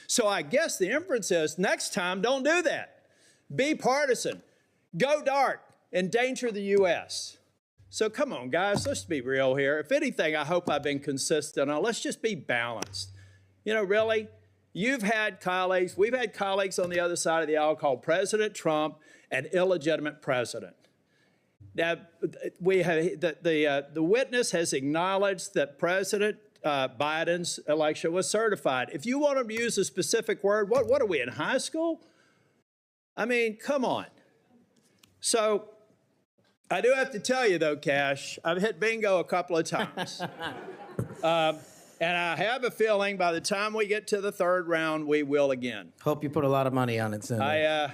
So I guess the inference is, next time, don't do that. Be partisan. Go dark. Endanger the U.S. So come on, guys, let's be real here. If anything, I hope I've been consistent on. Let's just be balanced. You know, really, you've had colleagues, we've had colleagues on the other side of the aisle call President Trump an illegitimate president. Now, we have, the witness has acknowledged that President Biden's election was certified. If you want to use a specific word, what are we, in high school? I mean, come on. So I do have to tell you, though, Cash, I've hit bingo a couple of times. And I have a feeling by the time we get to the third round, we will again. Hope you put a lot of money on it, Senator.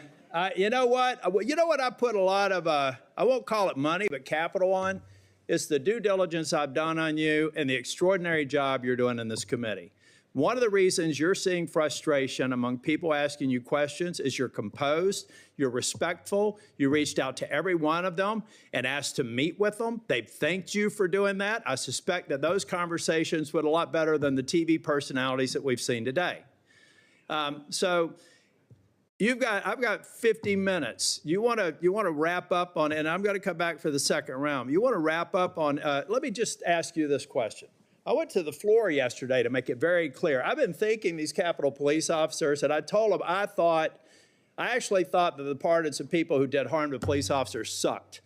You know what? You know what I put a lot of, I won't call it money, but capital on? It's the due diligence I've done on you and the extraordinary job you're doing in this committee. One of the reasons you're seeing frustration among people asking you questions is you're composed, you're respectful, you reached out to every one of them and asked to meet with them. They've thanked you for doing that. I suspect that those conversations went a lot better than the TV personalities that we've seen today. So I've got 50 minutes. You want to wrap up on, and I'm going to come back for the second round. You want to wrap up on, let me just ask you this question. I went to the floor yesterday to make it very clear. I've been thanking these Capitol Police officers, and I told them I actually thought that the partisan people who did harm to police officers sucked.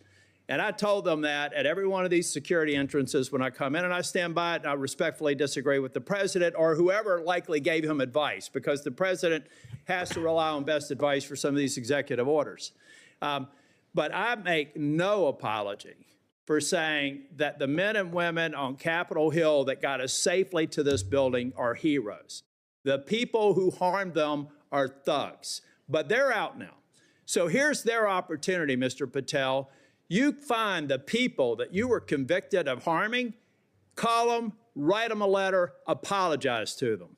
And I told them that at every one of these security entrances when I come in, and I stand by it, and I respectfully disagree with the president or whoever likely gave him advice, because the president has to rely on best advice for some of these executive orders. But I make no apology for saying that the men and women on Capitol Hill that got us safely to this building are heroes. The people who harmed them are thugs, but they're out now. So here's their opportunity, Mr. Patel. You find the people that you were convicted of harming, call them, write them a letter, apologize to them.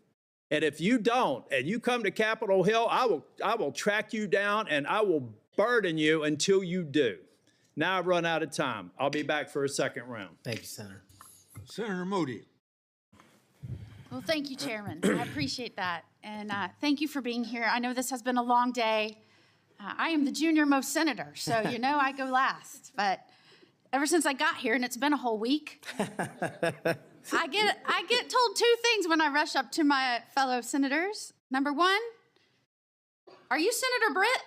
And if you don't, and you come to Capitol Hill, I will track you down and I will burden you until you do. Now I've run out of time. I'll be back for a second round. Thank you, Senator. Senator Moody. Well, thank you, Chairman. I appreciate that. And thank you for being here. I know this has been a long day. I am the junior most senator, so you know I go last. But ever since I got here, and it's been a whole week, I get told two things when I rush up to my fellow senators. Number one, are you Senator Britt?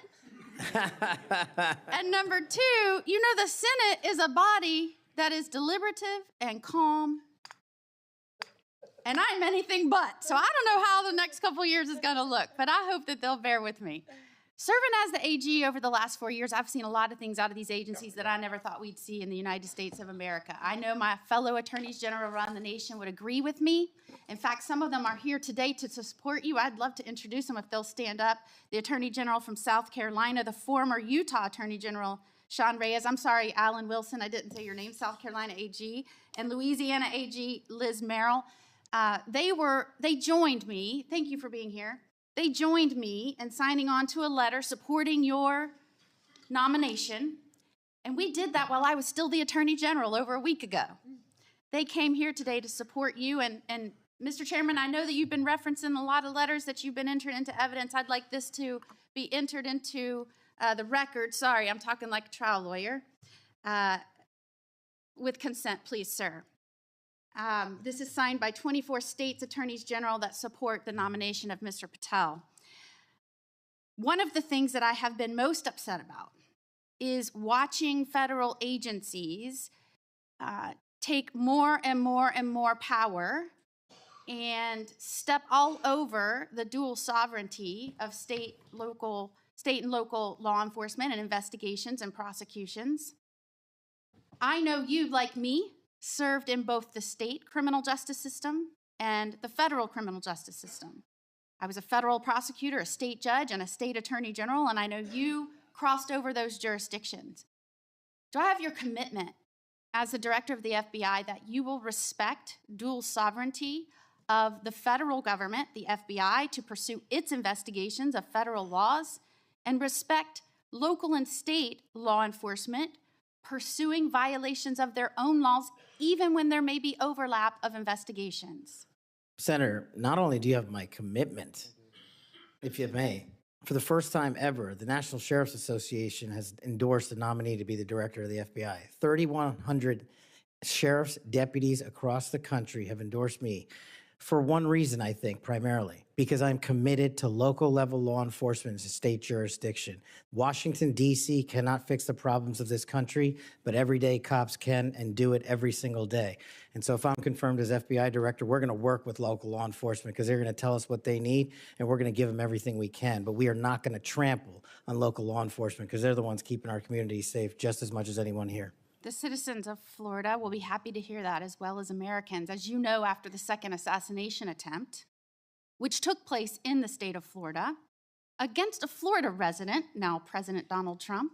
And number two, you know the Senate is a body that is deliberative and calm. And I'm anything but. So I don't know how the next couple years is going to look, but I hope that they'll bear with me. Serving as the AG over the last 4 years, I've seen a lot of things out of these agencies that I never thought we'd see in the United States of America. I know my fellow attorneys general around the nation would agree with me. In fact, some of them are here today to support you. I'd love to introduce them if they'll stand up. The Attorney General from South Carolina, the former Utah Attorney General, Sean Reyes. I'm sorry, Alan Wilson, I didn't say your name, South Carolina AG. And Louisiana AG, Liz Merrill. They joined me. Thank you for being here. They joined me in signing on to a letter supporting your nomination, and we did that while I was still the Attorney General over a week ago. They came here today to support you, and Mr. Chairman, I know that you've been referencing a lot of letters that you've been entered into evidence. I'd like this to be entered into the record. Sorry, I'm talking like a trial lawyer. With consent, please, sir. This is signed by 24 states' attorneys general that support the nomination of Mr. Patel. One of the things that I have been most upset about is watching federal agencies take more and more and more power and step all over the dual sovereignty of state and local law enforcement and investigations and prosecutions. I know you, like me, served in both the state criminal justice system and the federal criminal justice system. I was a federal prosecutor, a state judge, and a state attorney general, and I know you crossed over those jurisdictions. Do I have your commitment as the director of the FBI that you will respect dual sovereignty of the federal government, the FBI, to pursue its investigations of federal laws, and respect local and state law enforcement pursuing violations of their own laws, even when there may be overlap of investigations? Senator, not only do you have my commitment, if you may, for the first time ever, the National Sheriff's Association has endorsed a nominee to be the director of the FBI. 3,100 sheriff's deputies across the country have endorsed me For one reason, I think, primarily, because I'm committed to local level law enforcement in state jurisdiction. Washington, D.C. cannot fix the problems of this country, but everyday cops can and do it every single day. And so if I'm confirmed as FBI director, we're going to work with local law enforcement because they're going to tell us what they need, and we're going to give them everything we can. But we are not going to trample on local law enforcement because they're the ones keeping our communities safe just as much as anyone here. The citizens of Florida will be happy to hear that, as well as Americans. As you know, after the second assassination attempt, which took place in the state of Florida, against a Florida resident, now President Donald Trump,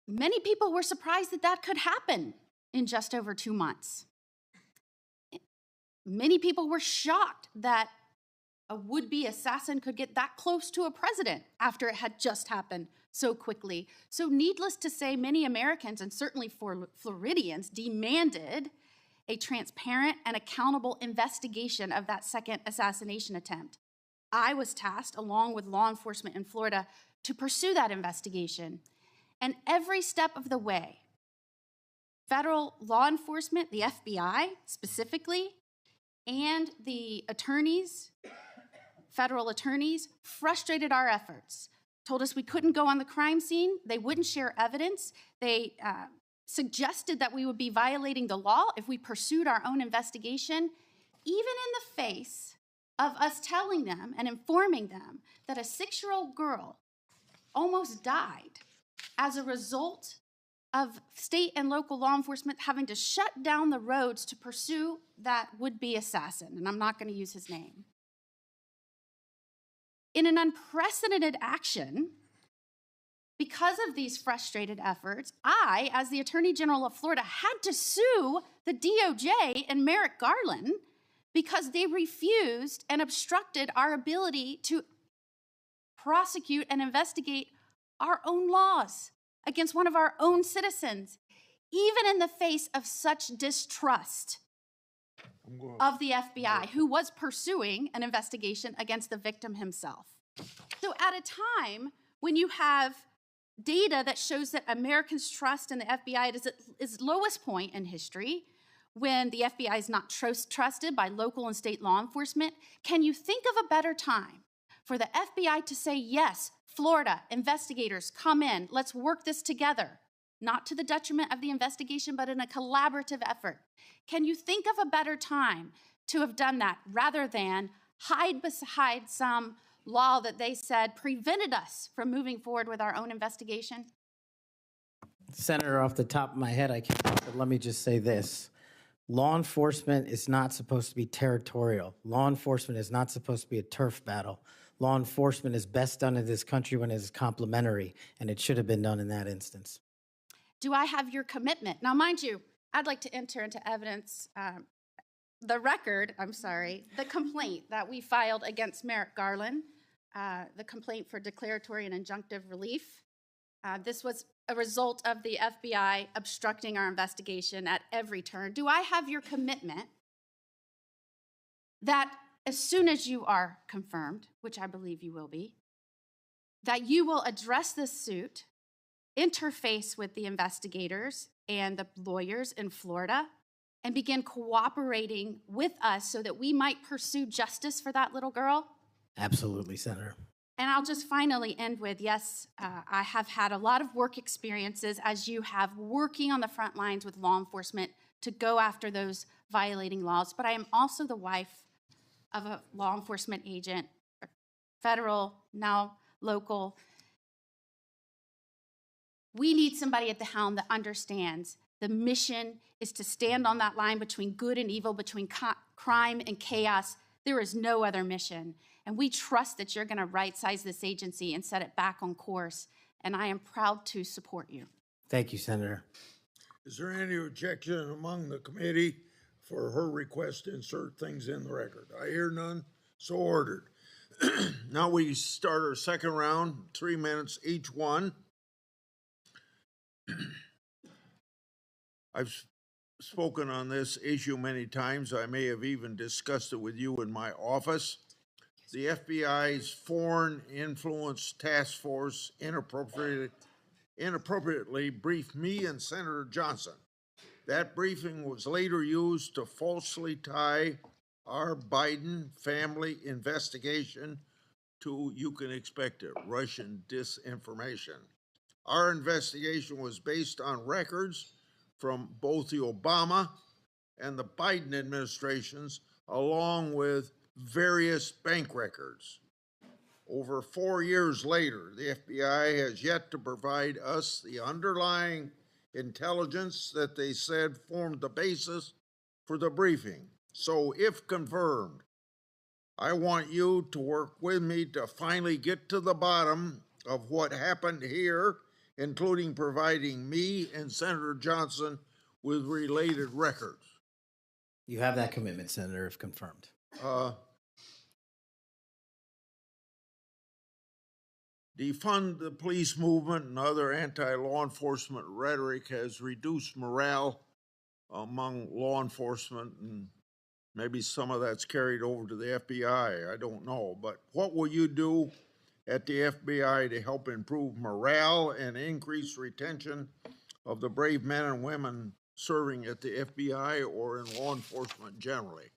many people were surprised that that could happen in just over 2 months. Many people were shocked that a would-be assassin could get that close to a president after it had just happened so quickly. So needless to say, many Americans, and certainly Floridians, demanded a transparent and accountable investigation of that second assassination attempt. I was tasked, along with law enforcement in Florida, to pursue that investigation. And every step of the way, federal law enforcement, the FBI specifically, and the attorneys, federal attorneys, frustrated our efforts, told us we couldn't go on the crime scene, they wouldn't share evidence, they suggested that we would be violating the law if we pursued our own investigation, even in the face of us telling them and informing them that a 6-year-old girl almost died as a result of state and local law enforcement having to shut down the roads to pursue that would-be assassin, and I'm not going to use his name. In an unprecedented action, because of these frustrated efforts, I, as the Attorney General of Florida, had to sue the DOJ and Merrick Garland because they refused and obstructed our ability to prosecute and investigate our own laws against one of our own citizens, even in the face of such distrust of the FBI, who was pursuing an investigation against the victim himself. So at a time when you have data that shows that Americans' trust in the FBI is at its lowest point in history, when the FBI is not trusted by local and state law enforcement, can you think of a better time for the FBI to say, yes, Florida, investigators, come in, let's work this together, not to the detriment of the investigation, but in a collaborative effort? Can you think of a better time to have done that rather than hide beside some law that they said prevented us from moving forward with our own investigation? Senator, off the top of my head, I can't, but let me just say this. Law enforcement is not supposed to be territorial. Law enforcement is not supposed to be a turf battle. Law enforcement is best done in this country when it is complementary, and it should have been done in that instance. Do I have your commitment? Now, mind you, I'd like to enter into evidence the complaint that we filed against Merrick Garland, the complaint for declaratory and injunctive relief. This was a result of the FBI obstructing our investigation at every turn. Do I have your commitment that as soon as you are confirmed, which I believe you will be, that you will address this suit, interface with the investigators and the lawyers in Florida, and begin cooperating with us so that we might pursue justice for that little girl? Absolutely, Senator. And I'll just finally end with, yes, I have had a lot of work experiences, as you have, working on the front lines with law enforcement to go after those violating laws, but I am also the wife of a law enforcement agent, federal, now local. We need somebody at the helm that understands the mission is to stand on that line between good and evil, between crime and chaos. There is no other mission. And we trust that you're going to right-size this agency and set it back on course. And I am proud to support you. Thank you, Senator. Is there any objection among the committee for her request to insert things in the record? I hear none, so ordered. Now we start our second round, 3 minutes each one. I've spoken on this issue many times. I may have even discussed it with you in my office. The FBI's Foreign Influence Task Force inappropriately briefed me and Senator Johnson. That briefing was later used to falsely tie our Biden family investigation to, you can expect it, Russian disinformation. Our investigation was based on records from both the Obama and the Biden administrations, along with various bank records. Over 4 years later, the FBI has yet to provide us the underlying intelligence that they said formed the basis for the briefing. So if confirmed, I want you to work with me to finally get to the bottom of what happened here, including providing me and Senator Johnson with related records. You have that commitment, Senator, if confirmed. Defund the police movement and other anti-law enforcement rhetoric has reduced morale among law enforcement, and maybe some of that's carried over to the FBI. I don't know. But what will you do at the FBI to help improve morale and increase retention of the brave men and women serving at the FBI or in law enforcement generally?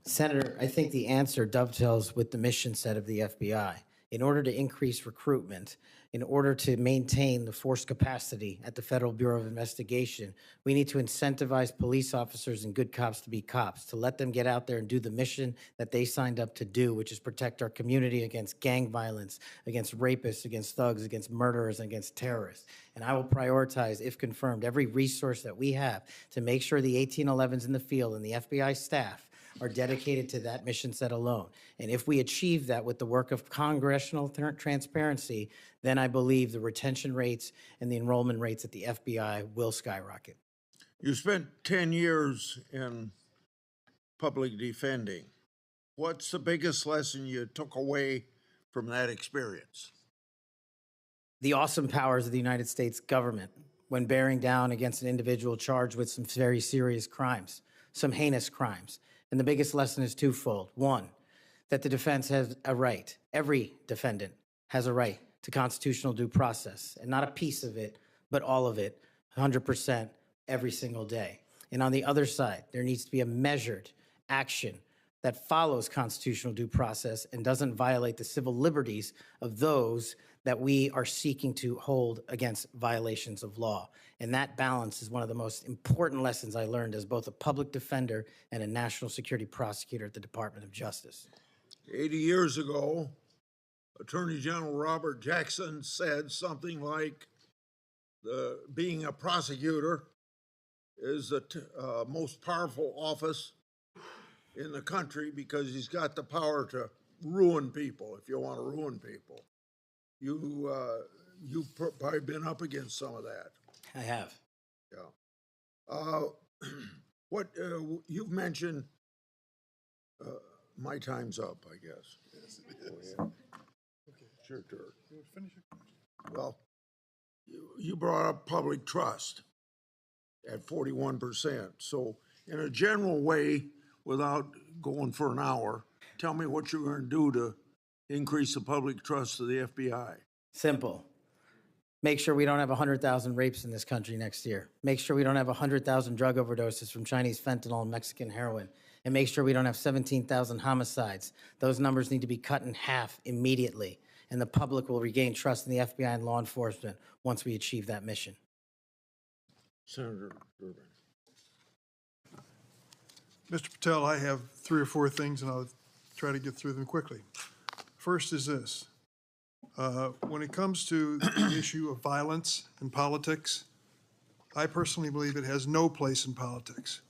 Senator, I think the answer dovetails with the mission set of the FBI. In order to increase recruitment, in order to maintain the force capacity at the Federal Bureau of Investigation, we need to incentivize police officers and good cops to be cops, to let them get out there and do the mission that they signed up to do, which is protect our community against gang violence, against rapists, against thugs, against murderers, and against terrorists. And I will prioritize, if confirmed, every resource that we have to make sure the 1811s in the field and the FBI staff are dedicated to that mission set alone. And if we achieve that with the work of congressional transparency, then I believe the retention rates and the enrollment rates at the FBI will skyrocket. You spent 10 years in public defending. What's the biggest lesson you took away from that experience? The awesome powers of the United States government when bearing down against an individual charged with some very serious crimes, some heinous crimes. And the biggest lesson is twofold. One, that the defense has a right, every defendant has a right to constitutional due process, and not a piece of it, but all of it, 100% every single day. And on the other side, there needs to be a measured action that follows constitutional due process and doesn't violate the civil liberties of those that we are seeking to hold against violations of law. And that balance is one of the most important lessons I learned as both a public defender and a national security prosecutor at the Department of Justice. 80 years ago, Attorney General Robert Jackson said something like, being a prosecutor is the most powerful office in the country because he's got the power to ruin people if you want to ruin people. You've probably been up against some of that. I have. Yeah. You've mentioned, my time's up, I guess. Oh, yeah. Okay, it's your turn. Finish your question. Well, you brought up public trust at 41%. So in a general way, without going for an hour, tell me what you're going to do to increase the public trust of the FBI. Simple. Make sure we don't have 100,000 rapes in this country next year. Make sure we don't have 100,000 drug overdoses from Chinese fentanyl and Mexican heroin. And make sure we don't have 17,000 homicides. Those numbers need to be cut in half immediately. And the public will regain trust in the FBI and law enforcement once we achieve that mission. Senator Durbin. Mr. Patel, I have 3 or 4 things, and I'll try to get through them quickly. First is this. When it comes to the issue of violence in politics, I personally believe it has no place in politics.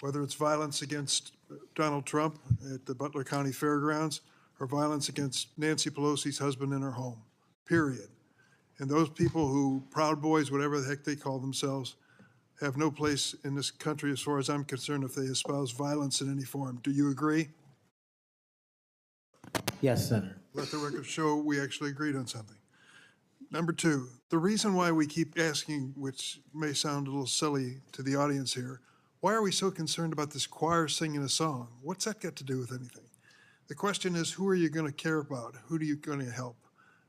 Whether it's violence against Donald Trump at the Butler County Fairgrounds or violence against Nancy Pelosi's husband in her home, period. And those people who, Proud Boys, whatever the heck they call themselves, have no place in this country as far as I'm concerned if they espouse violence in any form. Do you agree? Yes, Senator. Let the record show we actually agreed on something. Number 2, the reason why we keep asking, which may sound a little silly to the audience here, why are we so concerned about this choir singing a song? What's that got to do with anything? The question is, who are you going to care about? Who are you going to help?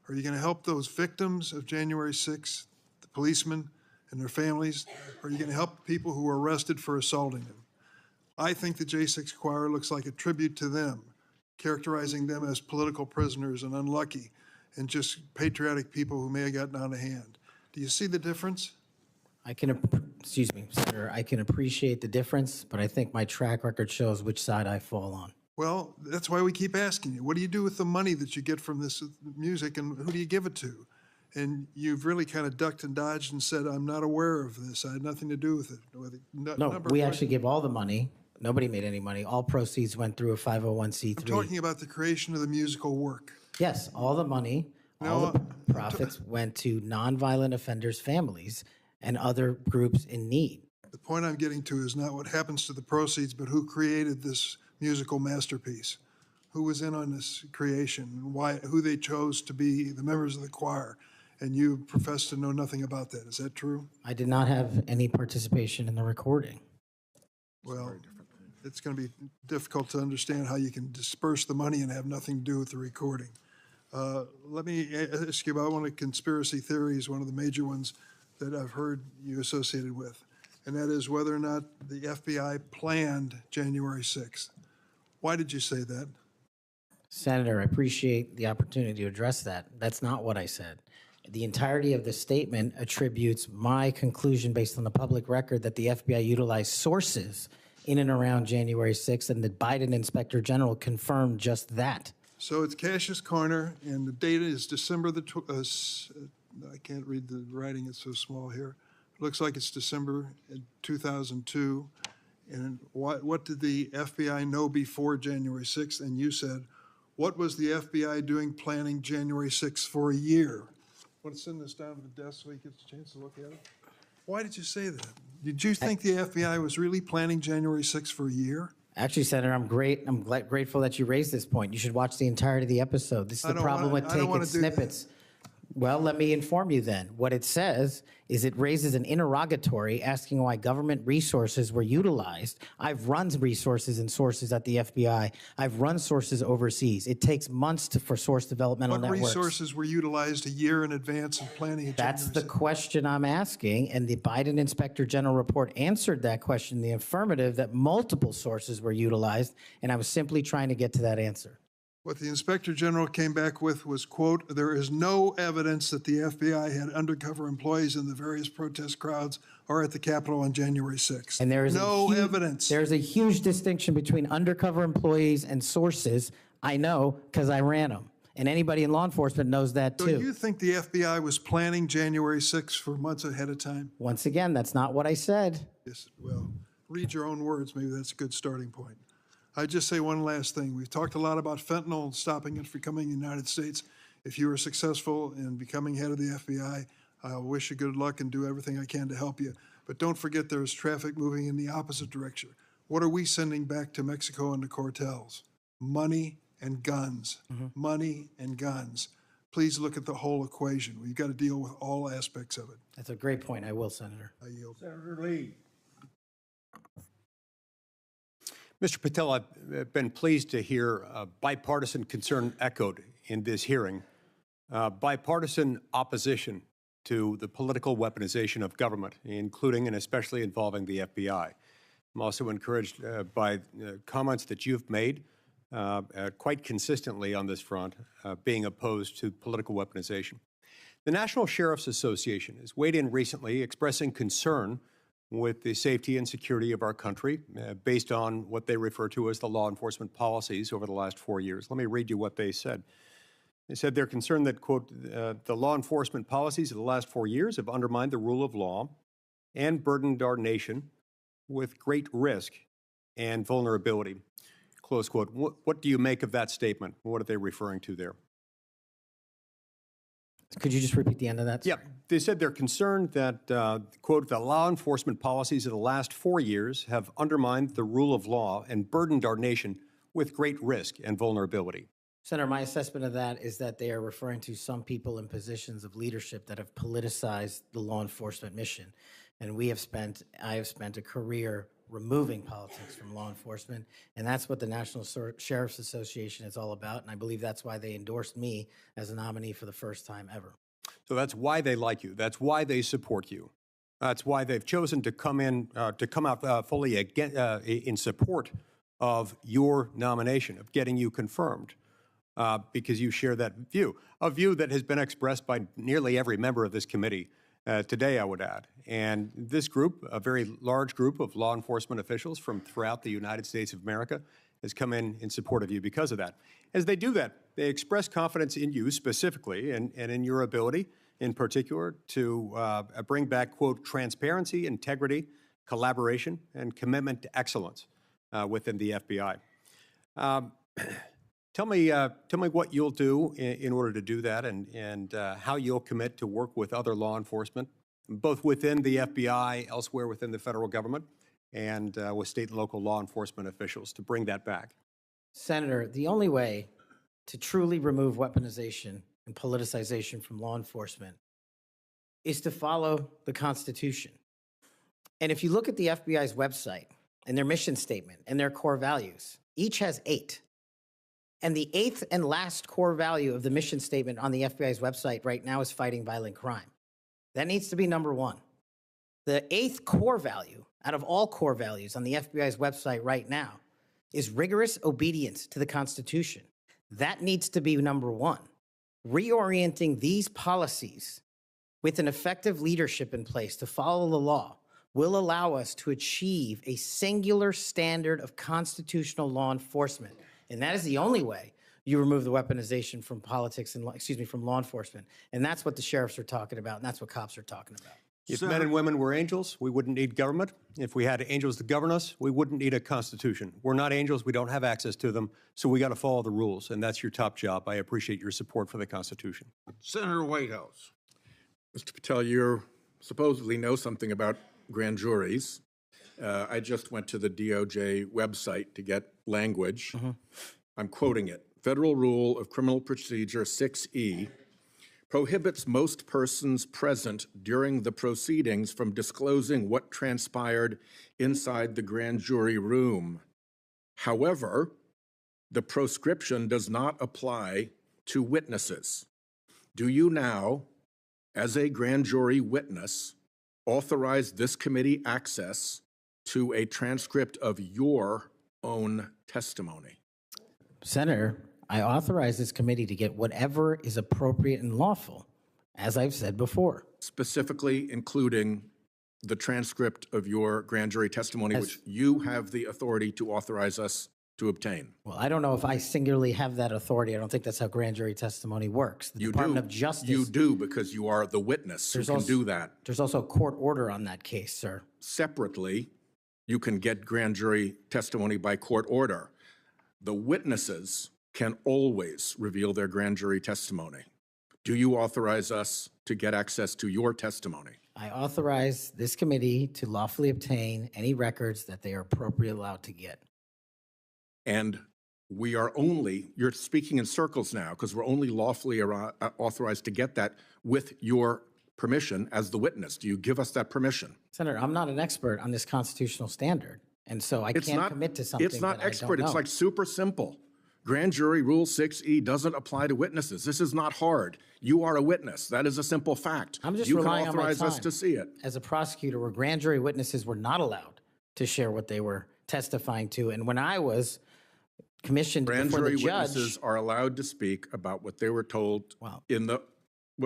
Are you going to help those victims of January 6th, the policemen and their families? Or are you going to help people who were arrested for assaulting them? I think the J6 choir looks like a tribute to them, characterizing them as political prisoners and unlucky and just patriotic people who may have gotten out of hand. Do you see the difference? Excuse me, Senator, I can appreciate the difference, but I think my track record shows which side I fall on. Well, that's why we keep asking you, what do you do with the money that you get from this music and who do you give it to? And you've really kind of ducked and dodged and said, I'm not aware of this. I had nothing to do with it. No, we actually give all the money. Nobody made any money. All proceeds went through a 501c3. I'm talking about the creation of the musical work. Yes, all the money, all the profits went to nonviolent offenders' families and other groups in need. The point I'm getting to is not what happens to the proceeds, but who created this musical masterpiece, who was in on this creation, and why, who they chose to be the members of the choir. And you profess to know nothing about that. Is that true? I did not have any participation in the recording. Well, it's going to be difficult to understand how you can disperse the money and have nothing to do with the recording. Let me ask you about one of the conspiracy theories, one of the major ones that I've heard you associated with, and that is whether or not the FBI planned January 6th. Why did you say that? Senator, I appreciate the opportunity to address that. That's not what I said. The entirety of the statement attributes my conclusion based on the public record that the FBI utilized sources in and around January 6th, and the Biden Inspector General confirmed just that. So it's Cash's Corner, and the date is December the, I can't read the writing, it's so small here. It looks like it's December 2002. And what did the FBI know before January 6th? And you said, what was the FBI doing planning January 6th for a year? Want to send this down to the desk so he gets a chance to look at it? Why did you say that? Did you think the FBI was really planning January 6th for a year? Actually, Senator, I'm grateful that you raised this point. You should watch the entirety of the episode. This is the problem with taking snippets. Well, let me inform you then. What it says is it raises an interrogatory asking why government resources were utilized. I've run resources and sources at the FBI. I've run sources overseas. It takes months for source developmental networks. What resources were utilized a year in advance of planning? That's the question I'm asking, and the Biden Inspector General report answered that question in the affirmative, that multiple sources were utilized, and I was simply trying to get to that answer. What the Inspector General came back with was, quote, there is no evidence that the FBI had undercover employees in the various protest crowds or at the Capitol on January 6th. And there is no evidence. There's a huge distinction between undercover employees and sources. I know because I ran them. And anybody in law enforcement knows that too. So you think the FBI was planning January 6th for months ahead of time? Once again, that's not what I said. Yes, well, read your own words. Maybe that's a good starting point. I'd just say one last thing. We've talked a lot about fentanyl and stopping it from coming to the United States. If you are successful in becoming head of the FBI, I wish you good luck and do everything I can to help you. But don't forget there's traffic moving in the opposite direction. What are we sending back to Mexico and the cartels? Money and guns. Money and guns. Please look at the whole equation. We've got to deal with all aspects of it. That's a great point. I will, Senator. I yield. Senator Lee. Mr. Patel, I've been pleased to hear bipartisan concern echoed in this hearing, bipartisan opposition to the political weaponization of government, including and especially involving the FBI. I'm also encouraged by comments that you've made quite consistently on this front, being opposed to political weaponization. The National Sheriff's Association has weighed in recently expressing concern with the safety and security of our country based on what they refer to as the law enforcement policies over the last 4 years. Let me read you what they said. They said they're concerned that, quote, the law enforcement policies of the last 4 years have undermined the rule of law and burdened our nation with great risk and vulnerability, close quote. What do you make of that statement? What are they referring to there? Could you just repeat the end of that? Yeah, they said they're concerned that, quote, the law enforcement policies of the last 4 years have undermined the rule of law and burdened our nation with great risk and vulnerability. Senator, my assessment of that is that they are referring to some people in positions of leadership that have politicized the law enforcement mission. And I have spent a career removing politics from law enforcement, and that's what the National Sheriff's Association is all about, and I believe that's why they endorsed me as a nominee for the first time ever. So that's why they like you. That's why they support you. That's why they've chosen to come out fully in support of your nomination, of getting you confirmed, because you share that view, a view that has been expressed by nearly every member of this committee today, I would add. And this group, a very large group of law enforcement officials from throughout the United States of America, has come in support of you because of that. As they do that, they express confidence in you specifically and in your ability in particular to bring back, quote, transparency, integrity, collaboration, and commitment to excellence within the FBI. Tell me what you'll do in order to do that, and how you'll commit to work with other law enforcement, both within the FBI, elsewhere within the federal government, and with state and local law enforcement officials to bring that back. Senator, the only way to truly remove weaponization and politicization from law enforcement is to follow the Constitution. And if you look at the FBI's website and their mission statement and their core values, each has 8. And the 8th and last core value of the mission statement on the FBI's website right now is fighting violent crime. That needs to be number 1. The 8th core value out of all core values on the FBI's website right now is rigorous obedience to the Constitution. That needs to be number 1. Reorienting these policies with an effective leadership in place to follow the law will allow us to achieve a singular standard of constitutional law enforcement. And that is the only way you remove the weaponization from politics and, from law enforcement. And that's what the sheriffs are talking about, and that's what cops are talking about. If men and women were angels, we wouldn't need government. If we had angels to govern us, we wouldn't need a constitution. We're not angels. We don't have access to them. So we got to follow the rules. And that's your top job. I appreciate your support for the Constitution. Senator Whitehouse. Mr. Patel, you supposedly know something about grand juries. I just went to the DOJ website to get language. I'm quoting it. Federal Rule of Criminal Procedure 6E prohibits most persons present during the proceedings from disclosing what transpired inside the grand jury room. However, the proscription does not apply to witnesses. Do you now, as a grand jury witness, authorize this committee access to a transcript of your own testimony? Senator, I authorize this committee to get whatever is appropriate and lawful, as I've said before. Specifically including the transcript of your grand jury testimony, which you have the authority to authorize us to obtain. Well, I don't know if I singularly have that authority. I don't think that's how grand jury testimony works. The Department of Justice. You do, because you are the witness who can do that. There's also a court order on that case, sir. Separately, you can get grand jury testimony by court order. The witnesses can always reveal their grand jury testimony. Do you authorize us to get access to your testimony? I authorize this committee to lawfully obtain any records that they are appropriately allowed to get. And we are only, you're speaking in circles now, because we're only lawfully authorized to get that with your permission as the witness. Do you give us that permission? Senator, I'm not an expert on this constitutional standard, and so I can't commit to something It's not that expert. I don't know. It's like super simple. Grand jury rule 6E doesn't apply to witnesses. This is not hard. You are a witness. That is a simple fact. I'm just you can relying on my authorize us time to see it. as a prosecutor, where grand jury witnesses were not allowed to share what they were testifying to. And when I was commissioned Grand before jury the judge, witnesses are allowed to speak about what they were told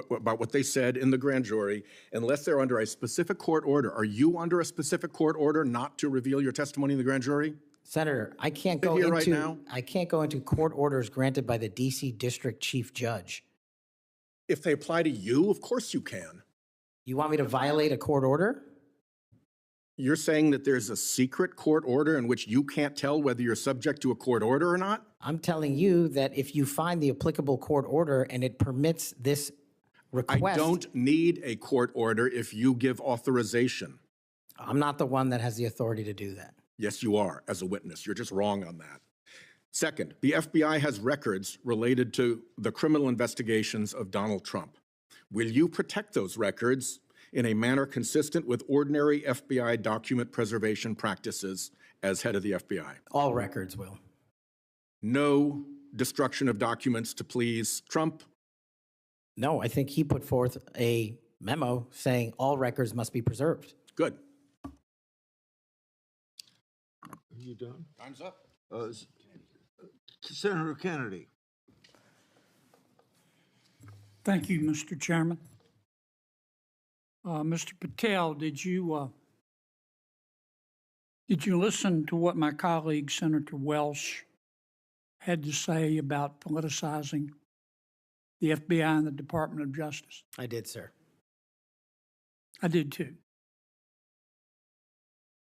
about what they said in the grand jury, unless they're under a specific court order. Are you under a specific court order not to reveal your testimony in the grand jury? Senator, I can't go Here into right now? I can't go into court orders granted by the DC District Chief Judge. If they apply to you, of course you can. You want me to violate a court order? You're saying that there's a secret court order in which you can't tell whether you're subject to a court order or not? I'm telling you that if you find the applicable court order and it permits this request. I don't need a court order if you give authorization. I'm not the one that has the authority to do that. Yes, you are, as a witness. You're just wrong on that. Second, the FBI has records related to the criminal investigations of Donald Trump. Will you protect those records in a manner consistent with ordinary FBI document preservation practices as head of the FBI? All records will. No destruction of documents to please Trump? No, I think he put forth a memo saying all records must be preserved. Good. Are you done? Time's up. Senator Kennedy. Thank you, Mr. Chairman. Mr. Patel, did you listen to what my colleague, Senator Welsh, had to say about politicizing the FBI and the Department of Justice? I did, sir. I did too.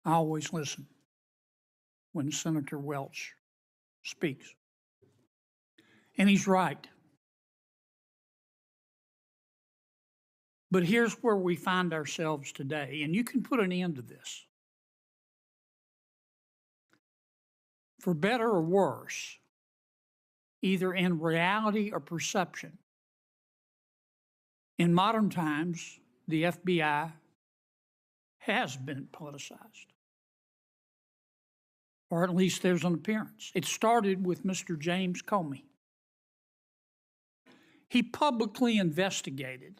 I always listen when Senator Welch speaks. And he's right. But here's where we find ourselves today, and you can put an end to this. For better or worse, either in reality or perception, in modern times, the FBI has been politicized. Or at least there's an appearance. It started with Mr. James Comey. He publicly investigated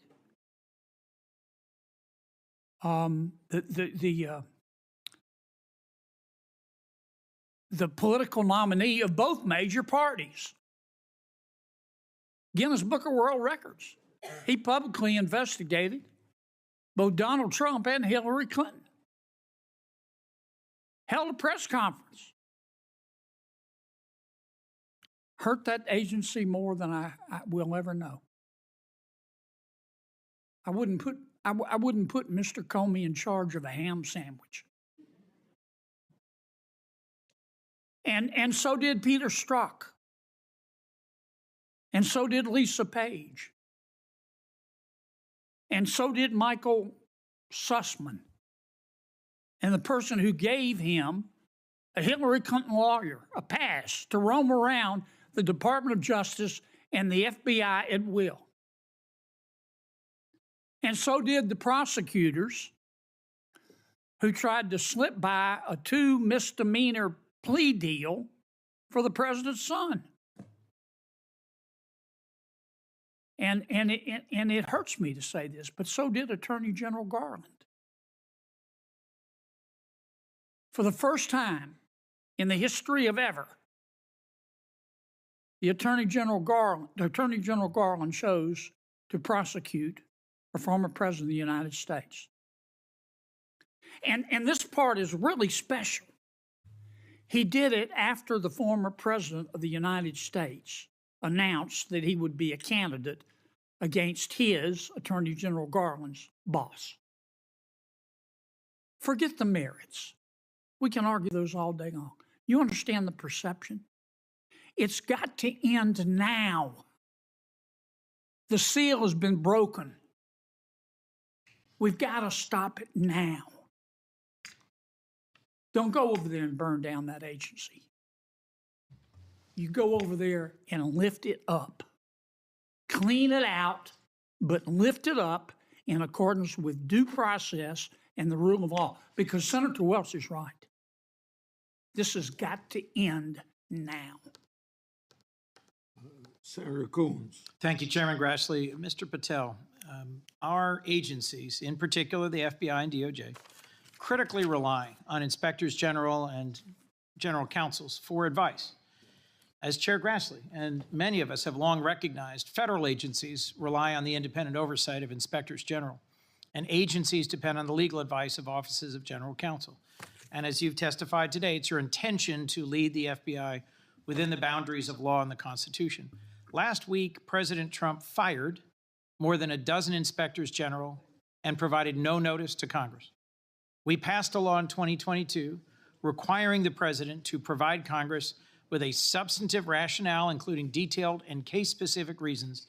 the political nominee of both major parties. Guinness Book of World Records. He publicly investigated both Donald Trump and Hillary Clinton. Held a press conference. Hurt that agency more than I will ever know. I wouldn't put Mr. Comey in charge of a ham sandwich. And so did Peter Strzok. And so did Lisa Page. And so did Michael Sussman. And the person who gave him, a Hillary Clinton lawyer, a pass to roam around the Department of Justice and the FBI at will. And so did the prosecutors who tried to slip by a 2 misdemeanor plea deal for the president's son. And it hurts me to say this, but so did Attorney General Garland. For the first time in the history of ever, the Attorney General Garland chose to prosecute a former president of the United States. And this part is really special. He did it after the former president of the United States announced that he would be a candidate against his, Attorney General Garland's, boss. Forget the merits. We can argue those all day long. You understand the perception? It's got to end now. The seal has been broken. We've got to stop it now. Don't go over there and burn down that agency. You go over there and lift it up. Clean it out, but lift it up in accordance with due process and the rule of law. Because Senator Welch is right. This has got to end now. Senator Coons. Thank you, Chairman Grassley. Mr. Patel, our agencies, in particular the FBI and DOJ, critically rely on inspectors general and general counsels for advice. As Chair Grassley and many of us have long recognized, federal agencies rely on the independent oversight of inspectors general, and agencies depend on the legal advice of offices of general counsel. And as you've testified today, it's your intention to lead the FBI within the boundaries of law and the Constitution. Last week, President Trump fired more than a dozen inspectors general and provided no notice to Congress. We passed a law in 2022 requiring the president to provide Congress with a substantive rationale, including detailed and case-specific reasons,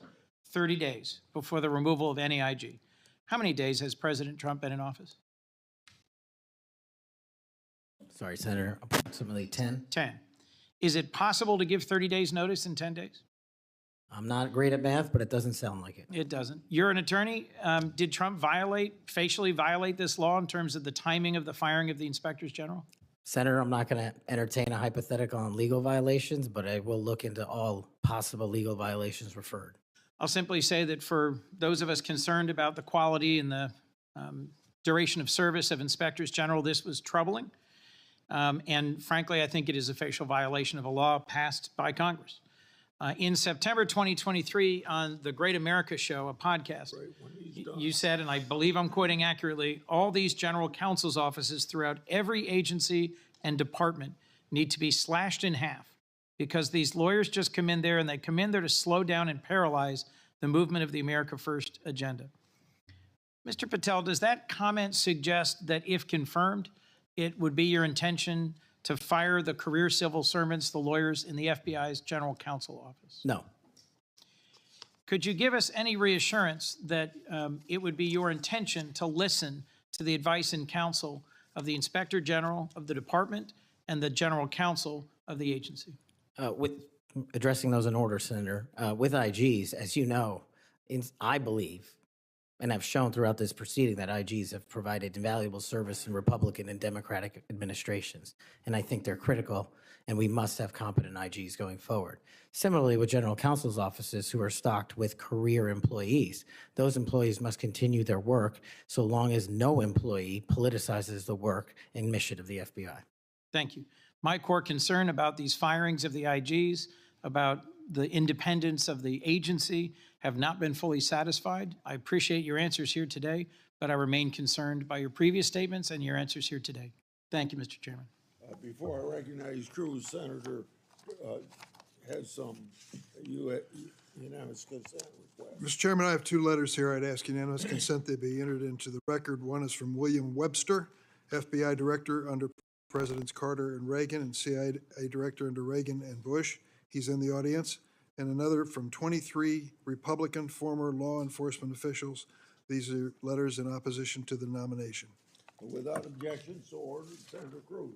30 days before the removal of any IG. How many days has President Trump been in office? Sorry, Senator, approximately 10. 10. Is it possible to give 30 days notice in 10 days? I'm not great at math, but it doesn't sound like it. It doesn't. You're an attorney. Did Trump facially violate this law in terms of the timing of the firing of the inspectors general? Senator, I'm not going to entertain a hypothetical on legal violations, but I will look into all possible legal violations referred. I'll simply say that for those of us concerned about the quality and the duration of service of inspectors general, this was troubling. And frankly, I think it is a facial violation of a law passed by Congress. In September 2023, on the Great America Show, a podcast, you said, and I believe I'm quoting accurately, all these general counsel's offices throughout every agency and department need to be slashed in half because these lawyers just come in there and they come in there to slow down and paralyze the movement of the America First agenda. Mr. Patel, does that comment suggest that if confirmed, it would be your intention to fire the career civil servants, the lawyers in the FBI's general counsel office? No. Could you give us any reassurance that it would be your intention to listen to the advice and counsel of the Inspector General of the department and the general counsel of the agency? With addressing those in order, Senator, with IGs, as you know, I believe, and I've shown throughout this proceeding that IGs have provided invaluable service in Republican and Democratic administrations. And I think they're critical, and we must have competent IGs going forward. Similarly, with general counsel's offices who are stocked with career employees, those employees must continue their work so long as no employee politicizes the work and mission of the FBI. Thank you. My core concern about these firings of the IGs, about the independence of the agency, have not been fully satisfied. I appreciate your answers here today, but I remain concerned by your previous statements and your answers here today. Thank you, Mr. Chairman. Before I recognize Cruz, Senator has some unanimous consent request. Mr. Chairman, I have two letters here. I'd ask unanimous consent they be entered into the record. One is from William Webster, FBI Director under Presidents Carter and Reagan, and CIA Director under Reagan and Bush. He's in the audience. And another from 23 Republican former law enforcement officials. These are letters in opposition to the nomination. Without objection, so ordered. Senator Cruz.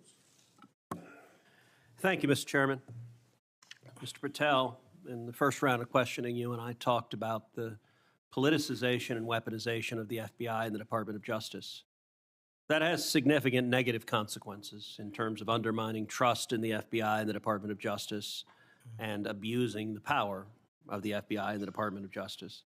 Thank you, Mr. Chairman. Mr. Patel, in the first round of questioning, you and I talked about the politicization and weaponization of the FBI and the Department of Justice. That has significant negative consequences in terms of undermining trust in the FBI and the Department of Justice and abusing the power of the FBI and the Department of Justice.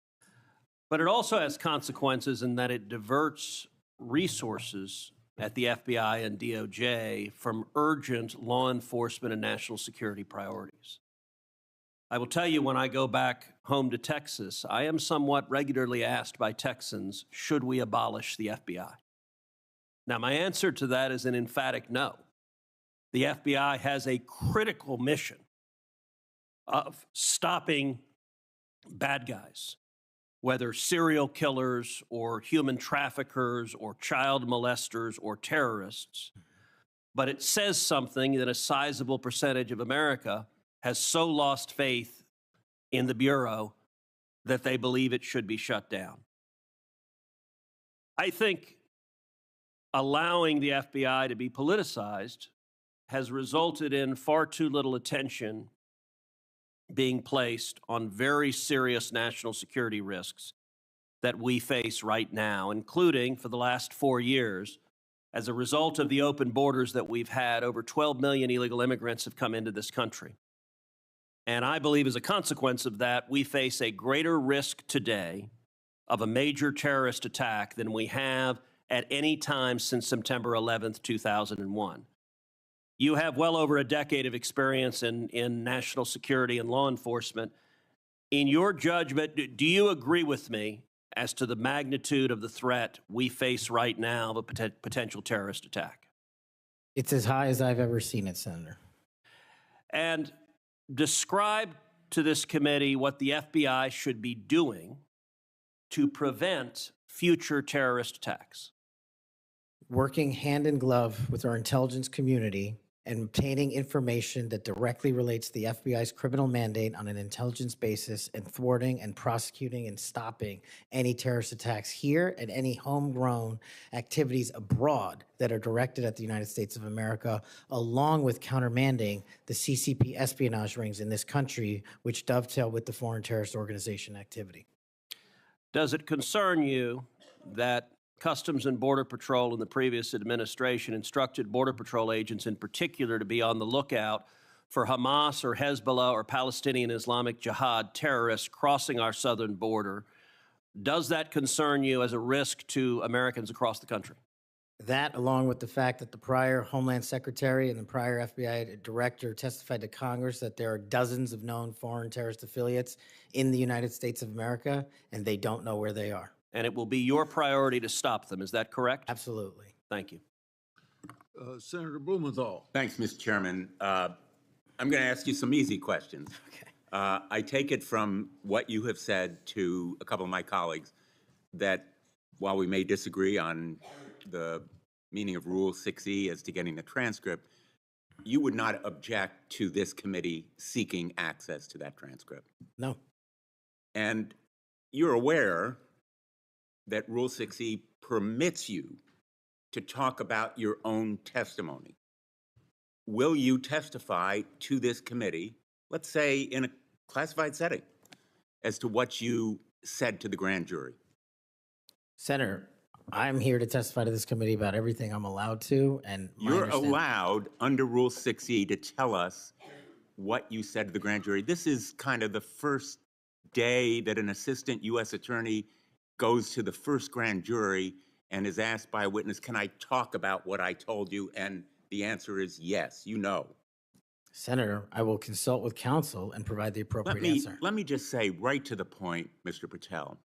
But it also has consequences in that it diverts resources at the FBI and DOJ from urgent law enforcement and national security priorities. I will tell you, when I go back home to Texas, I am somewhat regularly asked by Texans, should we abolish the FBI? Now, my answer to that is an emphatic no. The FBI has a critical mission of stopping bad guys, whether serial killers or human traffickers or child molesters or terrorists. But it says something that a sizable percentage of America has so lost faith in the Bureau that they believe it should be shut down. I think allowing the FBI to be politicized has resulted in far too little attention being placed on very serious national security risks that we face right now, including for the last 4 years. As a result of the open borders that we've had, over 12 million illegal immigrants have come into this country. And I believe as a consequence of that, we face a greater risk today of a major terrorist attack than we have at any time since September 11th, 2001. You have well over a decade of experience in national security and law enforcement. In your judgment, do you agree with me as to the magnitude of the threat we face right now of a potential terrorist attack? It's as high as I've ever seen it, Senator. And describe to this committee what the FBI should be doing to prevent future terrorist attacks. Working hand in glove with our intelligence community and obtaining information that directly relates to the FBI's criminal mandate on an intelligence basis and thwarting and prosecuting and stopping any terrorist attacks here and any homegrown activities abroad that are directed at the United States of America, along with countermanding the CCP espionage rings in this country, which dovetail with the foreign terrorist organization activity. Does it concern you that Customs and Border Patrol in the previous administration instructed Border Patrol agents in particular to be on the lookout for Hamas or Hezbollah or Palestinian Islamic Jihad terrorists crossing our southern border. Does that concern you as a risk to Americans across the country? That, along with the fact that the prior Homeland Secretary and the prior FBI Director testified to Congress that there are dozens of known foreign terrorist affiliates in the United States of America, and they don't know where they are. And it will be your priority to stop them, is that correct? Absolutely. Thank you. Senator Blumenthal. Thanks, Mr. Chairman. I'm going to ask you some easy questions. Okay. I take it from what you have said to a couple of my colleagues that while we may disagree on the meaning of Rule 6E as to getting the transcript, you would not object to this committee seeking access to that transcript. No. And you're aware that Rule 6E permits you to talk about your own testimony. Will you testify to this committee, let's say in a classified setting, as to what you said to the grand jury? Senator, I'm here to testify to this committee about everything I'm allowed to, and You're allowed under Rule 6E to tell us what you said to the grand jury. This is kind of the first day that an assistant U.S. attorney goes to the first grand jury and is asked by a witness, can I talk about what I told you? And the answer is yes, you know. Senator, I will consult with counsel and provide the appropriate answer. Let me just say right to the point, Mr. Patel.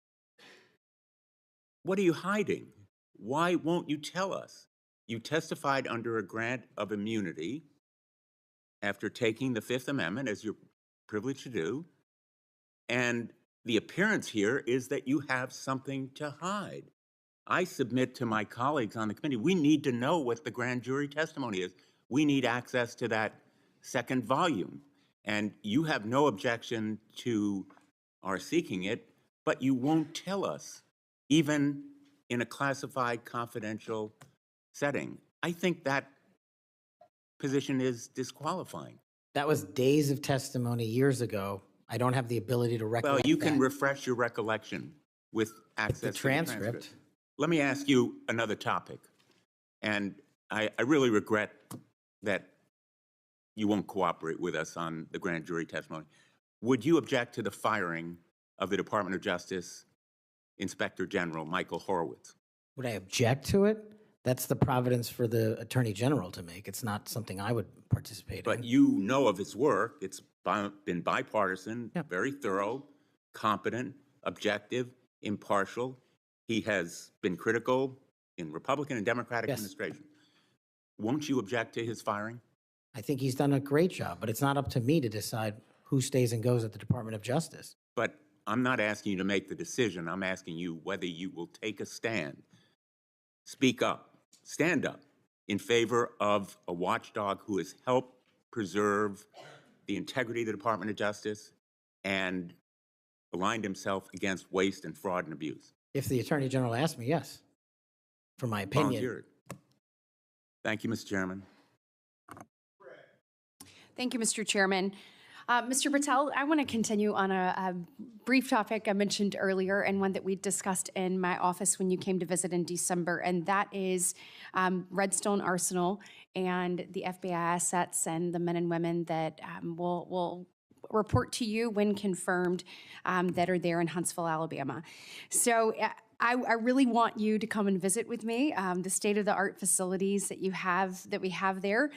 What are you hiding? Why won't you tell us? You testified under a grant of immunity after taking the Fifth Amendment, as you're privileged to do, and the appearance here is that you have something to hide. I submit to my colleagues on the committee, we need to know what the grand jury testimony is. We need access to that second volume. And you have no objection to our seeking it, but you won't tell us, even in a classified confidential setting. I think that position is disqualifying. That was days of testimony years ago. I don't have the ability to recollect Well, you can that. refresh your recollection with access The to transcript. the transcript. Let me ask you another topic. And I really regret that you won't cooperate with us on the grand jury testimony. Would you object to the firing of the Department of Justice Inspector General Michael Horowitz? Would I object to it? That's the providence for the Attorney General to make. It's not something I would participate in. But you know of his work. It's been bipartisan, very thorough, competent, objective, impartial. He has been critical in Republican and Democratic administration. Won't you object to his firing? I think he's done a great job, but it's not up to me to decide who stays and goes at the Department of Justice. But I'm not asking you to make the decision. I'm asking you whether you will take a stand, speak up, stand up in favor of a watchdog who has helped preserve the integrity of the Department of Justice and aligned himself against waste and fraud and abuse. If the Attorney General asked me, yes, for my opinion. Volunteered. Thank you, Mr. Chairman. Thank you, Mr. Chairman. Mr. Patel, I want to continue on a brief topic I mentioned earlier and one that we discussed in my office when you came to visit in December, and that is Redstone Arsenal and the FBI assets and the men and women that will report to you when confirmed that are there in Huntsville, Alabama. So I really want you to come and visit with me. The state-of-the-art facilities that we have there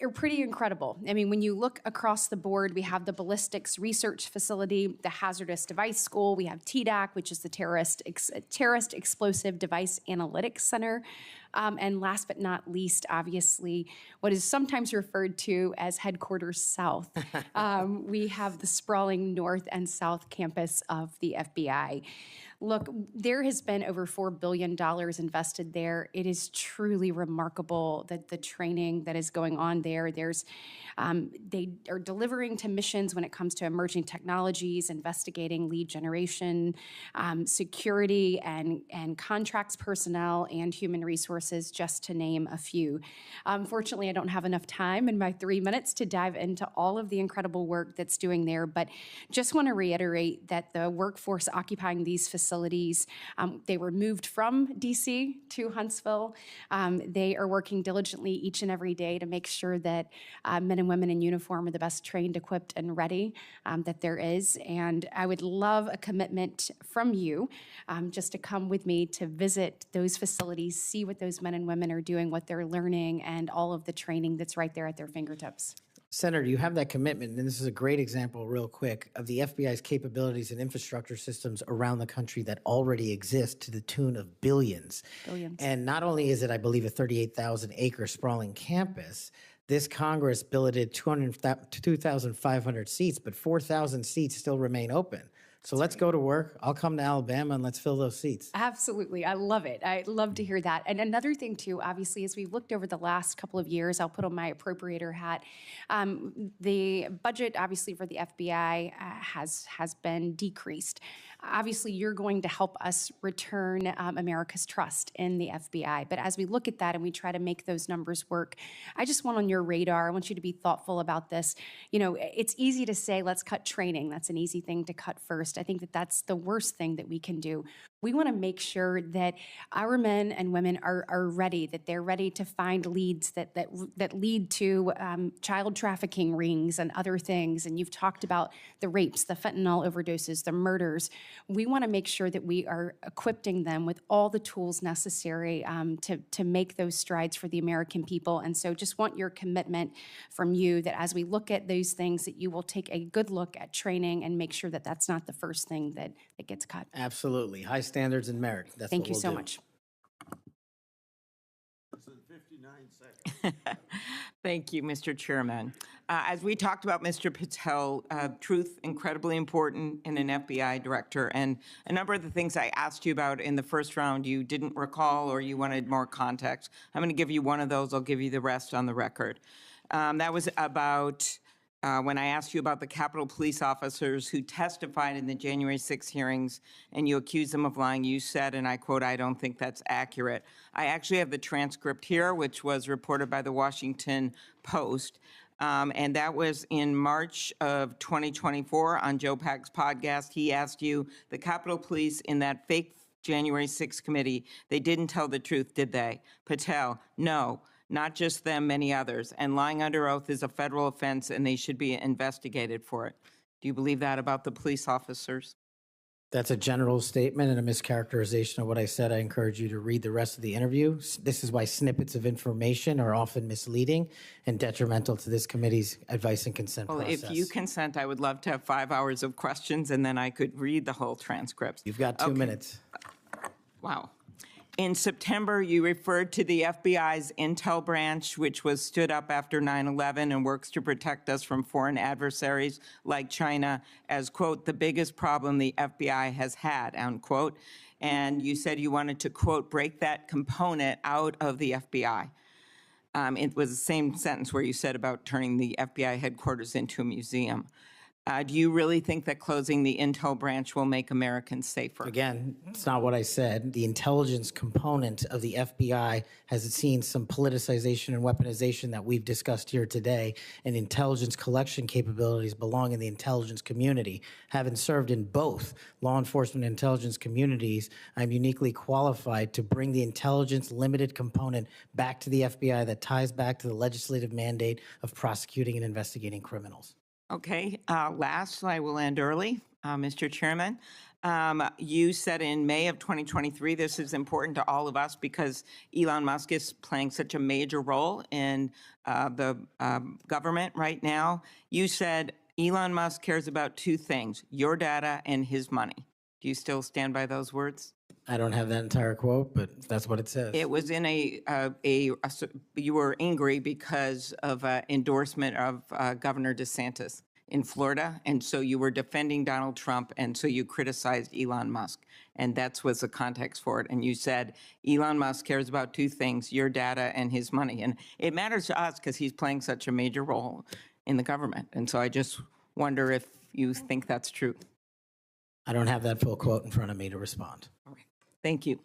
are pretty incredible. I mean, when you look across the board, we have the ballistics research facility, the hazardous device school, we have TDAC, which is the terrorist explosive device analytics center, and last but not least, obviously, what is sometimes referred to as Headquarters South. We have the sprawling north and south campus of the FBI. Look, there has been over $4 billion invested there. It is truly remarkable that the training that is going on there. They are delivering to missions when it comes to emerging technologies, investigating lead generation, security, and contracts personnel and human resources, just to name a few. Unfortunately, I don't have enough time in my 3 minutes to dive into all of the incredible work that's doing there, but just want to reiterate that the workforce occupying these facilities facilities. They were moved from DC to Huntsville. They are working diligently each and every day to make sure that men and women in uniform are the best trained, equipped, and ready that there is. And I would love a commitment from you just to come with me to visit those facilities, see what those men and women are doing, what they're learning, and all of the training that's right there at their fingertips. Senator, you have that commitment, and this is a great example, real quick, of the FBI's capabilities and infrastructure systems around the country that already exist to the tune of billions. Billions. And not only is it, I believe, a 38,000-acre sprawling campus, this Congress billeted 2,500 seats, but 4,000 seats still remain open. So let's go to work. I'll come to Alabama and let's fill those seats. Absolutely. I love it. I love to hear that. And another thing, too, obviously, as we've looked over the last couple of years, I'll put on my appropriator hat. The budget, obviously, for the FBI has been decreased. Obviously, you're going to help us return America's trust in the FBI. But as we look at that and we try to make those numbers work, I just want on your radar, I want you to be thoughtful about this. You know, it's easy to say, let's cut training. That's an easy thing to cut first. I think that that's the worst thing that we can do. We want to make sure that our men and women are ready, that they're ready to find leads that lead to child trafficking rings and other things. And you've talked about the rapes, the fentanyl overdoses, the murders. We want to make sure that we are equipping them with all the tools necessary to make those strides for the American people. And so just want your commitment from you that as we look at those things, that you will take a good look at training and make sure that that's not the first thing that gets cut. Absolutely. High standards and merit. That's Thank what you we'll so do. much. Thank you, Mr. Chairman. As we talked about, Mr. Patel, truth, incredibly important in an FBI director. And a number of the things I asked you about in the first round you didn't recall or you wanted more context. I'm going to give you one of those. I'll give you the rest on the record. That was about when I asked you about the Capitol Police officers who testified in the January 6 hearings and you accused them of lying, you said, and I quote, "I don't think that's accurate." I actually have the transcript here, which was reported by the Washington Post. And that was in March of 2024 on Joe Pack's podcast. He asked you, the Capitol Police in that fake January 6 committee, they didn't tell the truth, did they? Patel, no. Not just them, many others. And lying under oath is a federal offense and they should be investigated for it. Do you believe that about the police officers? That's a general statement and a mischaracterization of what I said. I encourage you to read the rest of the interview. This is why snippets of information are often misleading and detrimental to this committee's advice and consent process. If you consent, I would love to have 5 hours of questions and then I could read the whole transcript. You've got 2 minutes. Wow. In September, you referred to the FBI's intel branch, which was stood up after 9/11 and works to protect us from foreign adversaries like China, as, quote, the biggest problem the FBI has had, unquote. And you said you wanted to, quote, break that component out of the FBI. It was the same sentence where you said about turning the FBI headquarters into a museum. Do you really think that closing the intel branch will make Americans safer? Again, it's not what I said. The intelligence component of the FBI has seen some politicization and weaponization that we've discussed here today, and intelligence collection capabilities belong in the intelligence community. Having served in both law enforcement and intelligence communities, I'm uniquely qualified to bring the intelligence limited component back to the FBI that ties back to the legislative mandate of prosecuting and investigating criminals. Okay, last, I will end early, Mr. Chairman. You said in May of 2023, this is important to all of us because Elon Musk is playing such a major role in the government right now. You said Elon Musk cares about 2 things, your data and his money. Do you still stand by those words? I don't have that entire quote, but that's what it says. It was in you were angry because of an endorsement of Governor DeSantis in Florida, and so you were defending Donald Trump, and so you criticized Elon Musk, and that was the context for it. And you said Elon Musk cares about 2 things, your data and his money, and it matters to us because he's playing such a major role in the government, and so I just wonder if you think that's true. I don't have that full quote in front of me to respond. Thank you.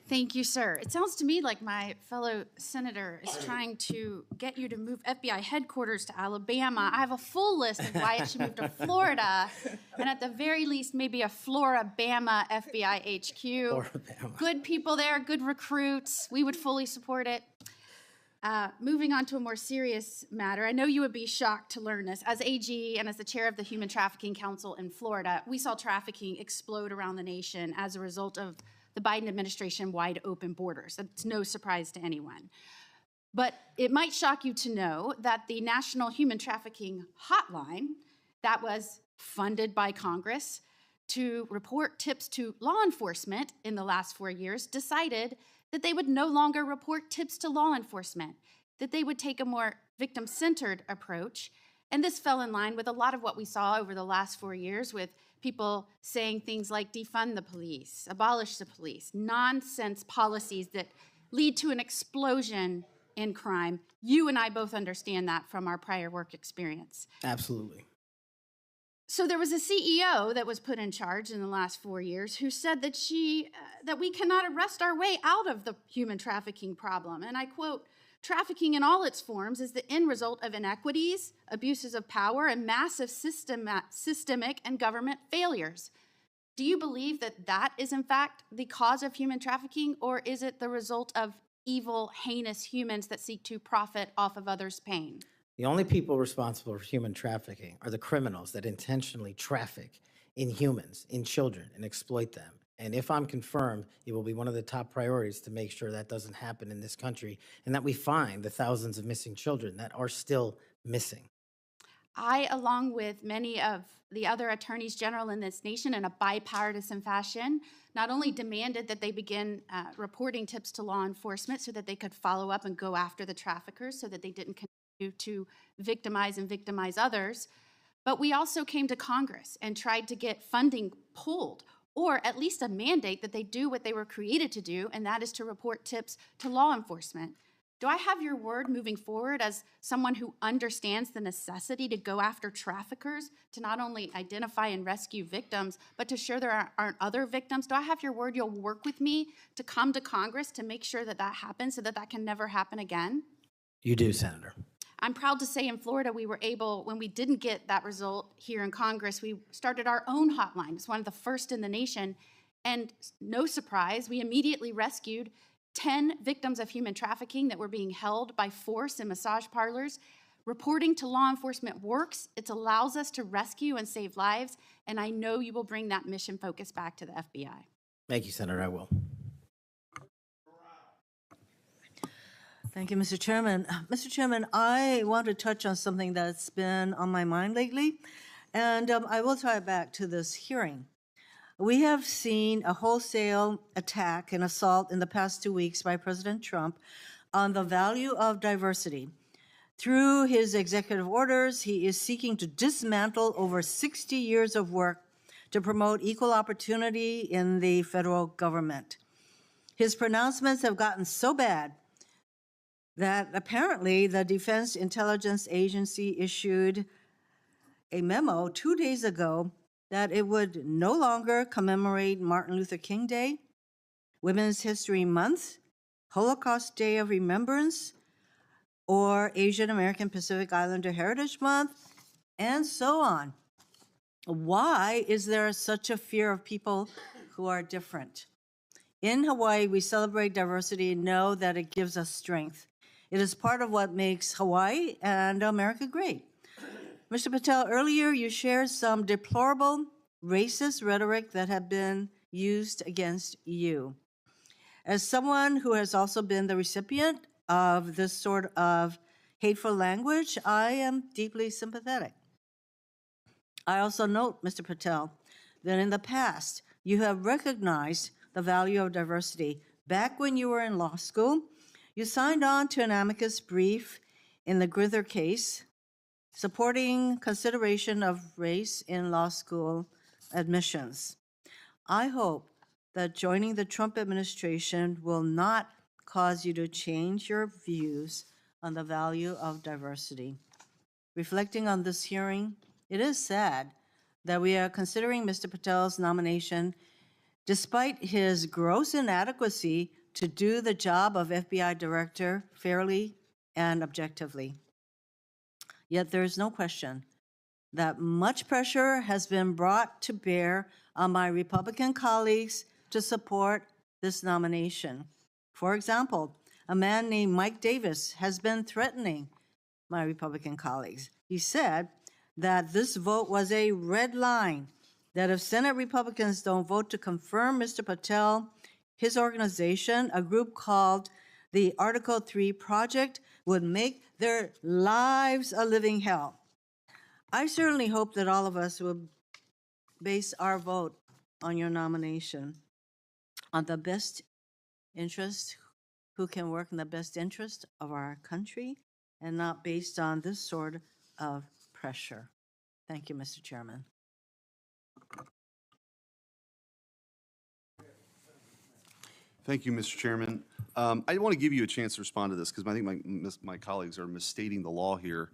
Thank you, sir. It sounds to me like my fellow senator is trying to get you to move FBI headquarters to Alabama. I have a full list of why it should move to Florida, and at the very least, maybe a Florabama FBI HQ. Florabama. Good people there, good recruits. We would fully support it. Moving on to a more serious matter, I know you would be shocked to learn this. As AG and as the chair of the Human Trafficking Council in Florida, we saw trafficking explode around the nation as a result of the Biden administration wide open borders. That's no surprise to anyone. But it might shock you to know that the National Human Trafficking Hotline that was funded by Congress to report tips to law enforcement in the last 4 years decided that they would no longer report tips to law enforcement, that they would take a more victim-centered approach. And this fell in line with a lot of what we saw over the last 4 years with people saying things like defund the police, abolish the police, nonsense policies that lead to an explosion in crime. You and I both understand that from our prior work experience. Absolutely. So there was a CEO that was put in charge in the last 4 years who said that that we cannot arrest our way out of the human trafficking problem. And I quote, "Trafficking in all its forms is the end result of inequities, abuses of power, and massive systemic and government failures." Do you believe that that is, in fact, the cause of human trafficking, or is it the result of evil, heinous humans that seek to profit off of others' pain? The only people responsible for human trafficking are the criminals that intentionally traffic in humans, in children, and exploit them. And if I'm confirmed, it will be one of the top priorities to make sure that doesn't happen in this country and that we find the thousands of missing children that are still missing. I, along with many of the other attorneys general in this nation in a bipartisan fashion, not only demanded that they begin reporting tips to law enforcement so that they could follow up and go after the traffickers so that they didn't continue to victimize others, but we also came to Congress and tried to get funding pulled, or at least a mandate that they do what they were created to do, and that is to report tips to law enforcement. Do I have your word moving forward as someone who understands the necessity to go after traffickers, to not only identify and rescue victims, but to ensure there aren't other victims? Do I have your word you'll work with me to come to Congress to make sure that that happens so that that can never happen again? You do, Senator. I'm proud to say in Florida, we were able, when we didn't get that result here in Congress, we started our own hotline. It's one of the first in the nation. And no surprise, we immediately rescued 10 victims of human trafficking that were being held by force in massage parlors. Reporting to law enforcement works. It allows us to rescue and save lives. And I know you will bring that mission focus back to the FBI. Thank you, Senator. I will. Thank you, Mr. Chairman. Mr. Chairman, I want to touch on something that's been on my mind lately, and I will tie it back to this hearing. We have seen a wholesale attack and assault in the past 2 weeks by President Trump on the value of diversity. Through his executive orders, he is seeking to dismantle over 60 years of work to promote equal opportunity in the federal government. His pronouncements have gotten so bad that apparently the Defense Intelligence Agency issued a memo 2 days ago that it would no longer commemorate Martin Luther King Day, Women's History Month, Holocaust Day of Remembrance, or Asian American Pacific Islander Heritage Month, and so on. Why is there such a fear of people who are different? In Hawaii, we celebrate diversity and know that it gives us strength. It is part of what makes Hawaii and America great. Mr. Patel, earlier you shared some deplorable racist rhetoric that had been used against you. As someone who has also been the recipient of this sort of hateful language, I am deeply sympathetic. I also note, Mr. Patel, that in the past you have recognized the value of diversity. Back when you were in law school, you signed on to an amicus brief in the Grither case, supporting consideration of race in law school admissions. I hope that joining the Trump administration will not cause you to change your views on the value of diversity. Reflecting on this hearing, it is sad that we are considering Mr. Patel's nomination despite his gross inadequacy to do the job of FBI director fairly and objectively. Yet there is no question that much pressure has been brought to bear on my Republican colleagues to support this nomination. For example, a man named Mike Davis has been threatening my Republican colleagues. He said that this vote was a red line, that if Senate Republicans don't vote to confirm Mr. Patel, his organization, a group called the Article 3 Project, would make their lives a living hell. I certainly hope that all of us will base our vote on your nomination on the best interest, who can work in the best interest of our country, and not based on this sort of pressure. Thank you, Mr. Chairman. Thank you, Mr. Chairman. I want to give you a chance to respond to this because I think my colleagues are misstating the law here.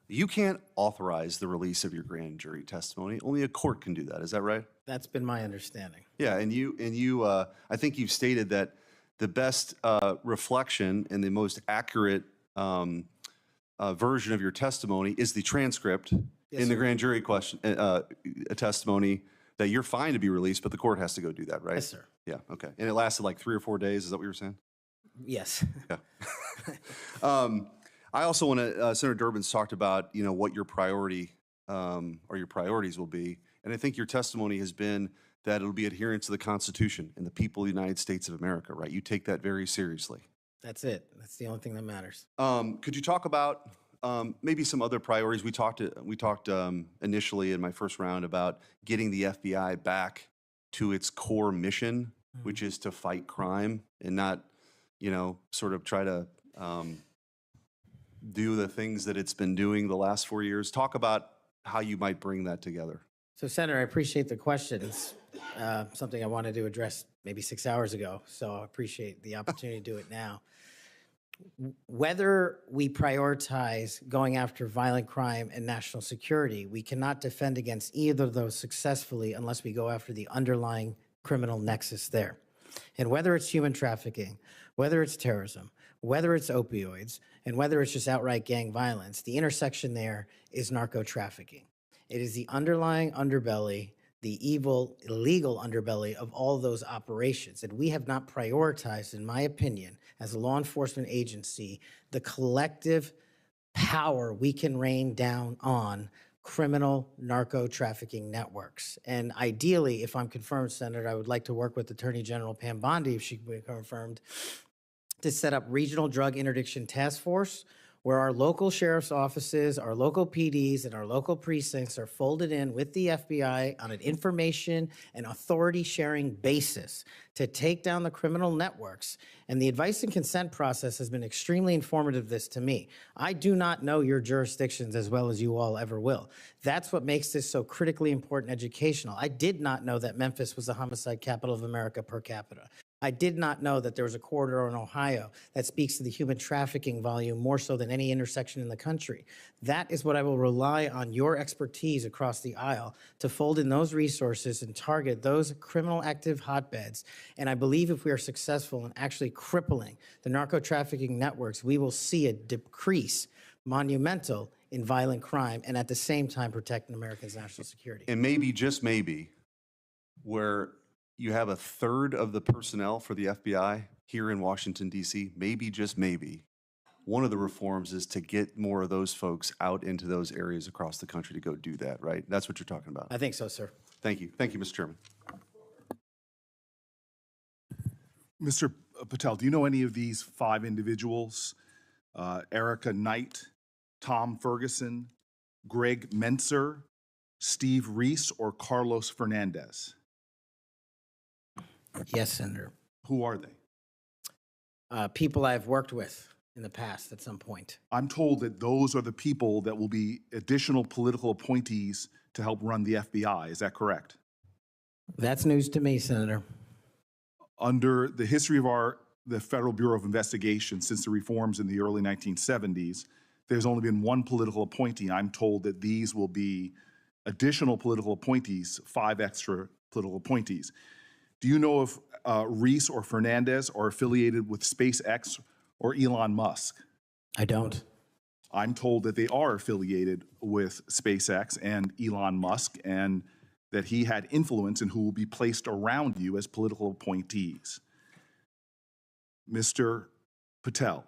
You can't authorize the release of your grand jury testimony. Only a court can do that. Is that right? That's been my understanding. Yeah, and I think you've stated that the best reflection and the most accurate version of your testimony is the transcript in the grand jury testimony that you're fine to be released, but the court has to go do that, right? Yes, sir. Yeah, okay. And it lasted like 3 or 4 days. Is that what you were saying? Yes. Yeah. I also want to, Senator Durbin's talked about, what your priority or your priorities will be. And I think your testimony has been that it'll be adherence to the Constitution and the people of the United States of America, right? You take that very seriously. That's it. That's the only thing that matters. Could you talk about maybe some other priorities? We talked initially in my first round about getting the FBI back to its core mission, which is to fight crime and not, sort of try to do the things that it's been doing the last 4 years. Talk about how you might bring that together. So, Senator, I appreciate the question. It's something I wanted to address maybe 6 hours ago, so I appreciate the opportunity to do it now. Whether we prioritize going after violent crime and national security, we cannot defend against either of those successfully unless we go after the underlying criminal nexus there. And whether it's human trafficking, whether it's terrorism, whether it's opioids, and whether it's just outright gang violence, the intersection there is narco trafficking. It is the underlying underbelly, the evil, illegal underbelly of all those operations. And we have not prioritized, in my opinion, as a law enforcement agency, the collective power we can rain down on criminal narco trafficking networks. And ideally, if I'm confirmed, Senator, I would like to work with Attorney General Pam Bondi, if she can be confirmed, to set up regional drug interdiction task force where our local sheriff's offices, our local PDs, and our local precincts are folded in with the FBI on an information and authority sharing basis to take down the criminal networks. And the advice and consent process has been extremely informative to me. I do not know your jurisdictions as well as you all ever will. That's what makes this so critically important educational. I did not know that Memphis was the homicide capital of America per capita. I did not know that there was a corridor in Ohio that speaks to the human trafficking volume more so than any intersection in the country. That is what I will rely on your expertise across the aisle to fold in those resources and target those criminal active hotbeds. And I believe if we are successful in actually crippling the narco trafficking networks, we will see a decrease monumental in violent crime and at the same time protecting Americans' national security. And maybe, just maybe, where you have a third of the personnel for the FBI here in Washington, D.C., maybe, just maybe, one of the reforms is to get more of those folks out into those areas across the country to go do that, right? That's what you're talking about. I think so, sir. Thank you. Thank you, Mr. Chairman. Mr. Patel, do you know any of these 5 individuals? Erica Knight, Tom Ferguson, Greg Mentzer, Steve Reese, or Carlos Fernandez? Yes, Senator. Who are they? People I've worked with in the past at some point. I'm told that those are the people that will be additional political appointees to help run the FBI. Is that correct? That's news to me, Senator. Under the history of the Federal Bureau of Investigation since the reforms in the early 1970s, there's only been one political appointee. I'm told that these will be additional political appointees, 5 extra political appointees. Do you know if Reese or Fernandez are affiliated with SpaceX or Elon Musk? I don't. I'm told that they are affiliated with SpaceX and Elon Musk, and that he had influence in who will be placed around you as political appointees. Mr. Patel,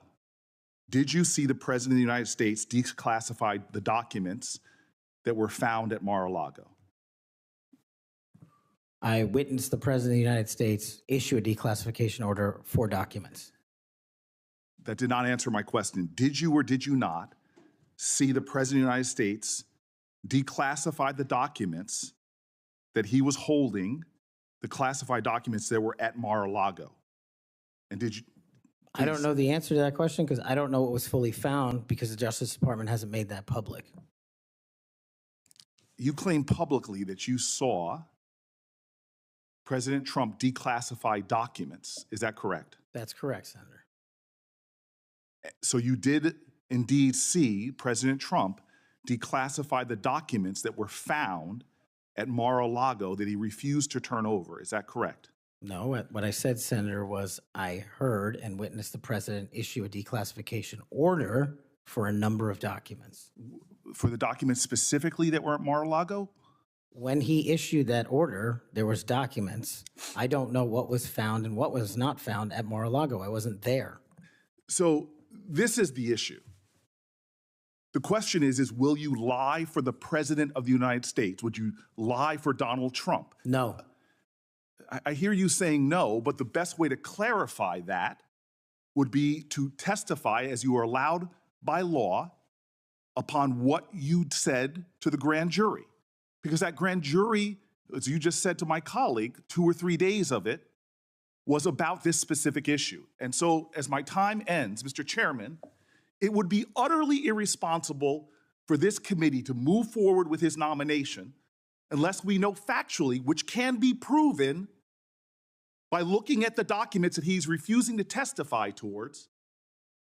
did you see the President of the United States declassify the documents that were found at Mar-a-Lago? I witnessed the President of the United States issue a declassification order for documents. That did not answer my question. Did you or did you not see the President of the United States declassify the documents that he was holding, the classified documents that were at Mar-a-Lago? And did you? I don't know the answer to that question because I don't know what was fully found because the Justice Department hasn't made that public. You claim publicly that you saw President Trump declassify documents. Is that correct? That's correct, Senator. So you did indeed see President Trump declassify the documents that were found at Mar-a-Lago that he refused to turn over. Is that correct? No, what I said, Senator, was I heard and witnessed the president issue a declassification order for a number of documents. For the documents specifically that were at Mar-a-Lago? When he issued that order, there was documents. I don't know what was found and what was not found at Mar-a-Lago. I wasn't there. So this is the issue. The question is will you lie for the President of the United States? Would you lie for Donald Trump? No. I hear you saying no, but the best way to clarify that would be to testify as you are allowed by law upon what you said to the grand jury. Because that grand jury, as you just said to my colleague, 2 or 3 days of it was about this specific issue. And so as my time ends, Mr. Chairman, it would be utterly irresponsible for this committee to move forward with his nomination unless we know factually, which can be proven by looking at the documents that he's refusing to testify towards.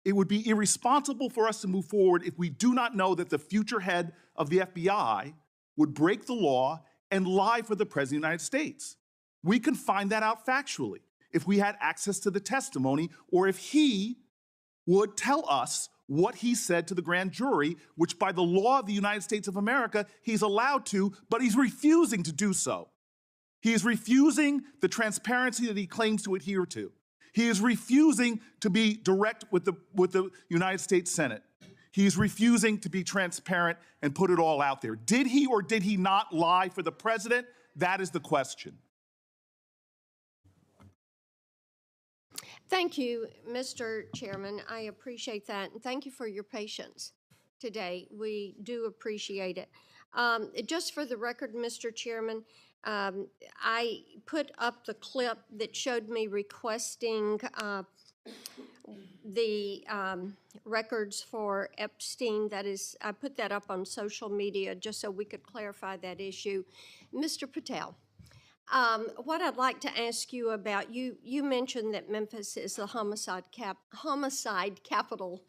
It would be irresponsible for us to move forward if we do not know that the future head of the FBI would break the law and lie for the President of the United States. We can find that out factually if we had access to the testimony or if he would tell us what he said to the grand jury, which by the law of the United States of America, he's allowed to, but he's refusing to do so. He is refusing the transparency that he claims to adhere to. He is refusing to be direct with the United States Senate. He is refusing to be transparent and put it all out there. Did he or did he not lie for the president? That is the question. Thank you, Mr. Chairman. I appreciate that, and thank you for your patience today. We do appreciate it. Just for the record, Mr. Chairman, I put up the clip that showed me requesting the records for Epstein. That is, I put that up on social media just so we could clarify that issue. Mr. Patel, what I'd like to ask you about, you mentioned that Memphis is the homicide capital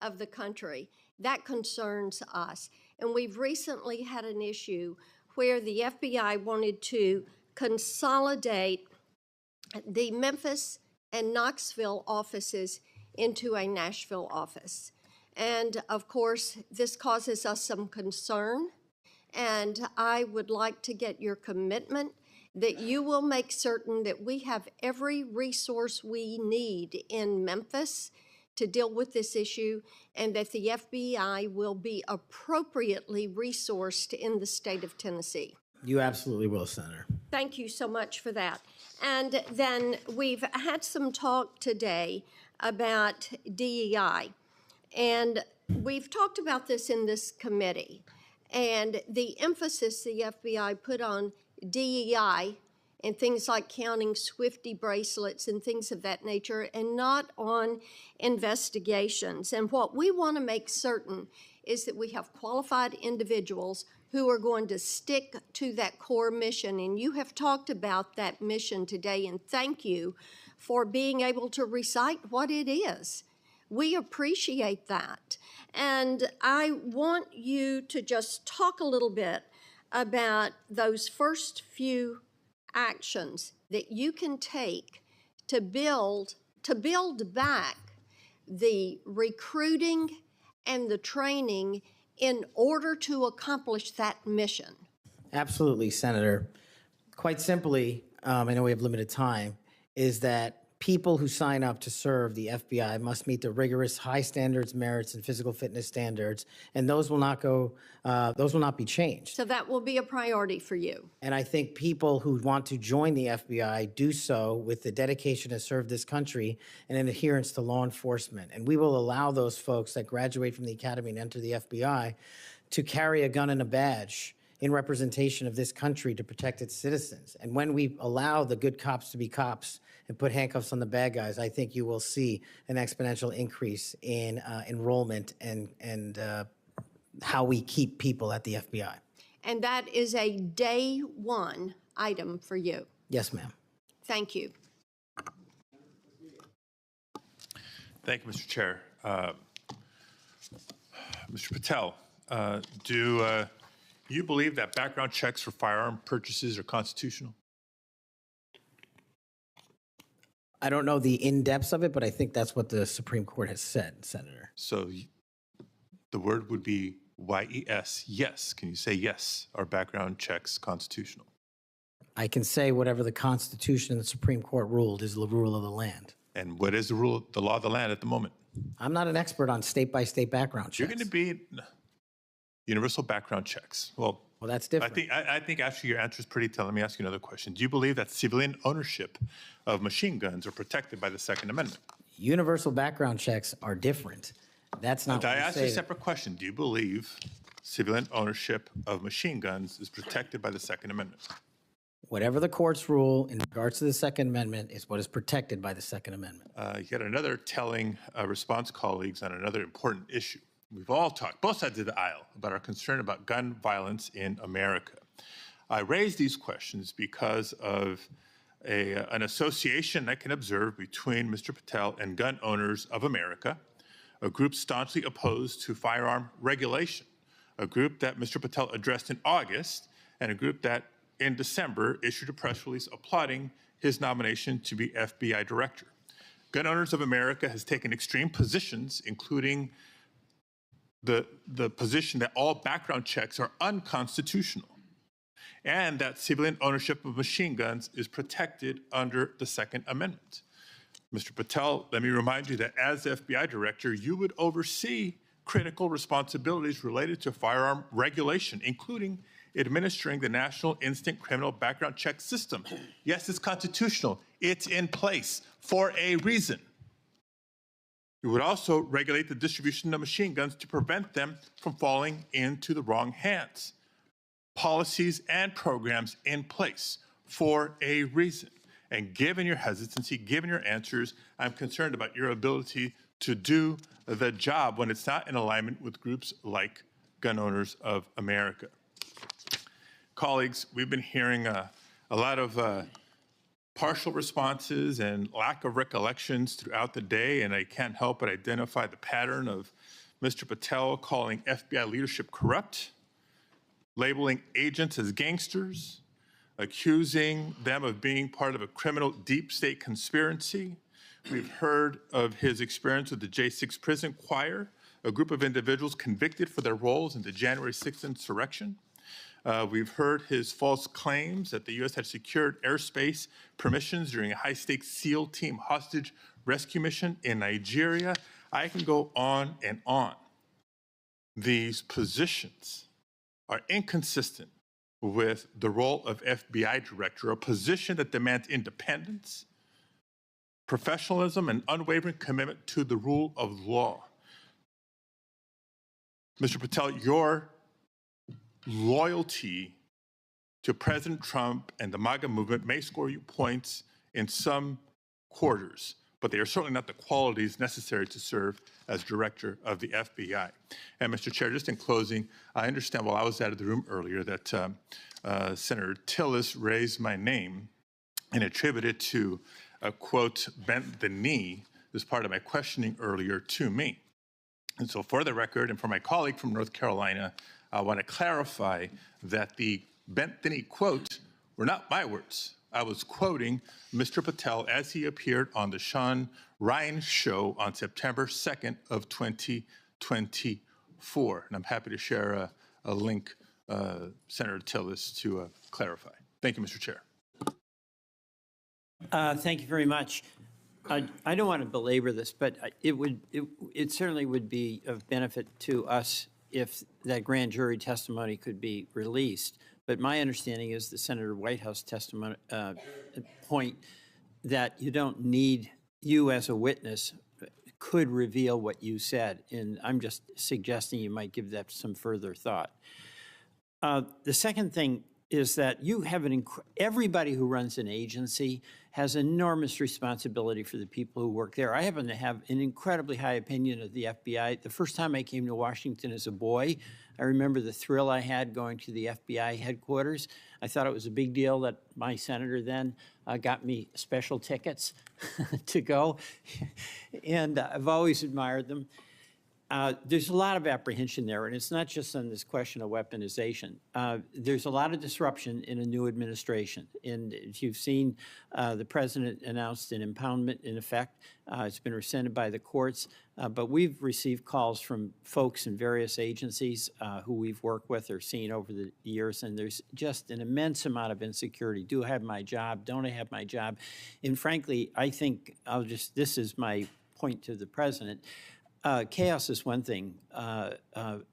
of the country. That concerns us. And we've recently had an issue where the FBI wanted to consolidate the Memphis and Knoxville offices into a Nashville office. And of course, this causes us some concern. And I would like to get your commitment that you will make certain that we have every resource we need in Memphis to deal with this issue, and that the FBI will be appropriately resourced in the state of Tennessee. You absolutely will, Senator. Thank you so much for that. And then we've had some talk today about DEI, and we've talked about this in this committee, and the emphasis the FBI put on DEI and things like counting Swifty bracelets and things of that nature, and not on investigations. And what we want to make certain is that we have qualified individuals who are going to stick to that core mission. And you have talked about that mission today, and thank you for being able to recite what it is. We appreciate that. And I want you to just talk a little bit about those first few actions that you can take to build back the recruiting and the training in order to accomplish that mission? Absolutely, Senator. Quite simply, I know we have limited time, is that people who sign up to serve the FBI must meet the rigorous high standards, merits, and physical fitness standards, and those will not be changed. So that will be a priority for you. And I think people who want to join the FBI do so with the dedication to serve this country and an adherence to law enforcement. And we will allow those folks that graduate from the academy and enter the FBI to carry a gun and a badge in representation of this country to protect its citizens. And when we allow the good cops to be cops and put handcuffs on the bad guys, I think you will see an exponential increase in enrollment and how we keep people at the FBI. And that is a day one item for you. Yes, ma'am. Thank you. Thank you, Mr. Chair. Mr. Patel, do you believe that background checks for firearm purchases are constitutional? I don't know the in-depths of it, but I think that's what the Supreme Court has said, Senator. So the word would be YES, yes. Can you say yes? Are background checks constitutional? I can say whatever the Constitution and the Supreme Court ruled is the rule of the land. And what is the law of the land at the moment? I'm not an expert on state-by-state background checks. You're going to be universal background checks. Well, that's different. I think actually your answer is pretty telling. Let me ask you another question. Do you believe that civilian ownership of machine guns are protected by the Second Amendment? Universal background checks are different. That's not. I asked you a separate question. Do you believe civilian ownership of machine guns is protected by the Second Amendment? Whatever the courts rule in regards to the Second Amendment is what is protected by the Second Amendment. Yet another telling response, colleagues, on another important issue. We've all talked, both sides of the aisle, about our concern about gun violence in America. I raise these questions because of an association I can observe between Mr. Patel and Gun Owners of America, a group staunchly opposed to firearm regulation, a group that Mr. Patel addressed in August, and a group that in December issued a press release applauding his nomination to be FBI director. Gun Owners of America has taken extreme positions, including the position that all background checks are unconstitutional and that civilian ownership of machine guns is protected under the Second Amendment. Mr. Patel, let me remind you that as the FBI director, you would oversee critical responsibilities related to firearm regulation, including administering the National Instant Criminal Background Check System. Yes, it's constitutional. It's in place for a reason. You would also regulate the distribution of machine guns to prevent them from falling into the wrong hands. Policies and programs in place for a reason. And given your hesitancy, given your answers, I'm concerned about your ability to do the job when it's not in alignment with groups like Gun Owners of America. Colleagues, we've been hearing a lot of partial responses and lack of recollections throughout the day, and I can't help but identify the pattern of Mr. Patel calling FBI leadership corrupt, labeling agents as gangsters, accusing them of being part of a criminal deep state conspiracy. We've heard of his experience with the J6 prison choir, a group of individuals convicted for their roles in the January 6th insurrection. We've heard his false claims that the U.S. had secured airspace permissions during a high-stakes SEAL team hostage rescue mission in Nigeria. I can go on and on. These positions are inconsistent with the role of FBI director, a position that demands independence, professionalism, and unwavering commitment to the rule of law. Mr. Patel, your loyalty to President Trump and the MAGA movement may score you points in some quarters, but they are certainly not the qualities necessary to serve as director of the FBI. And Mr. Chair, just in closing, I understand while I was out of the room earlier that Senator Tillis raised my name and attributed to a quote, bent the knee as part of my questioning earlier to me. And so for the record, and for my colleague from North Carolina, I want to clarify that the bent the knee quote were not my words. I was quoting Mr. Patel as he appeared on the Sean Ryan show on September 2nd of 2024. And I'm happy to share a link, Senator Tillis, to clarify. Thank you, Mr. Chair. Thank you very much. I don't want to belabor this, but it certainly would be of benefit to us if that grand jury testimony could be released. But my understanding is the Senator Whitehouse testimony point that you don't need you as a witness could reveal what you said, and I'm just suggesting you might give that some further thought. The second thing is that you have everybody who runs an agency has enormous responsibility for the people who work there. I happen to have an incredibly high opinion of the FBI. The first time I came to Washington as a boy, I remember the thrill I had going to the FBI headquarters. I thought it was a big deal that my senator then got me special tickets to go, and I've always admired them. There's a lot of apprehension there, and it's not just on this question of weaponization. There's a lot of disruption in a new administration. And if you've seen, the president announced an impoundment in effect. It's been rescinded by the courts. But we've received calls from folks in various agencies who we've worked with or seen over the years, and there's just an immense amount of insecurity. Do I have my job? Don't I have my job? And frankly, I think this is my point to the president. Chaos is one thing,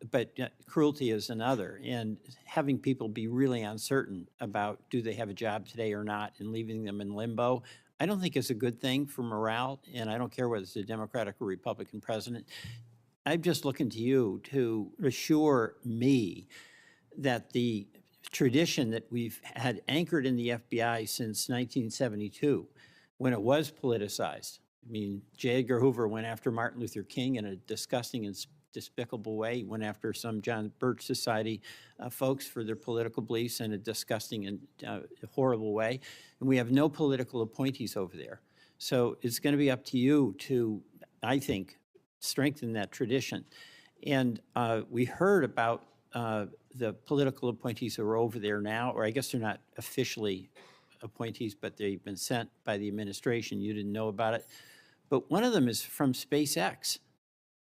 but cruelty is another. And having people be really uncertain about do they have a job today or not and leaving them in limbo, I don't think is a good thing for morale, and I don't care whether it's a Democratic or Republican president. I'm just looking to you to assure me that the tradition that we've had anchored in the FBI since 1972, when it was politicized. I mean, J. Edgar Hoover went after Martin Luther King in a disgusting and despicable way. He went after some John Birch Society folks for their political beliefs in a disgusting and horrible way. And we have no political appointees over there. So it's going to be up to you to, I think, strengthen that tradition. And we heard about the political appointees who are over there now, or I guess they're not officially appointees, but they've been sent by the administration. You didn't know about it. But one of them is from SpaceX.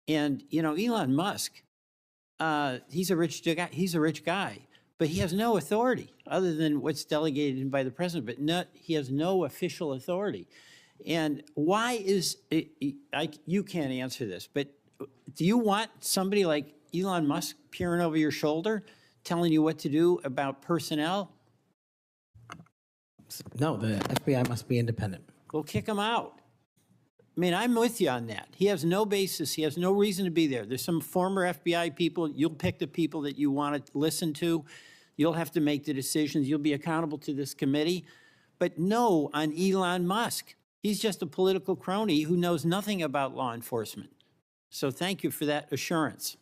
And, you know, Elon Musk, he's a rich guy, but he has no authority other than what's delegated by the president, but he has no official authority. And why is it, you can't answer this, but do you want somebody like Elon Musk peering over your shoulder, telling you what to do about personnel? No, the FBI must be independent. Well, kick him out. I mean, I'm with you on that. He has no basis. He has no reason to be there. There's some former FBI people. You'll pick the people that you want to listen to. You'll have to make the decisions. You'll be accountable to this committee. But no on Elon Musk. He's just a political crony who knows nothing about law enforcement. So thank you for that assurance.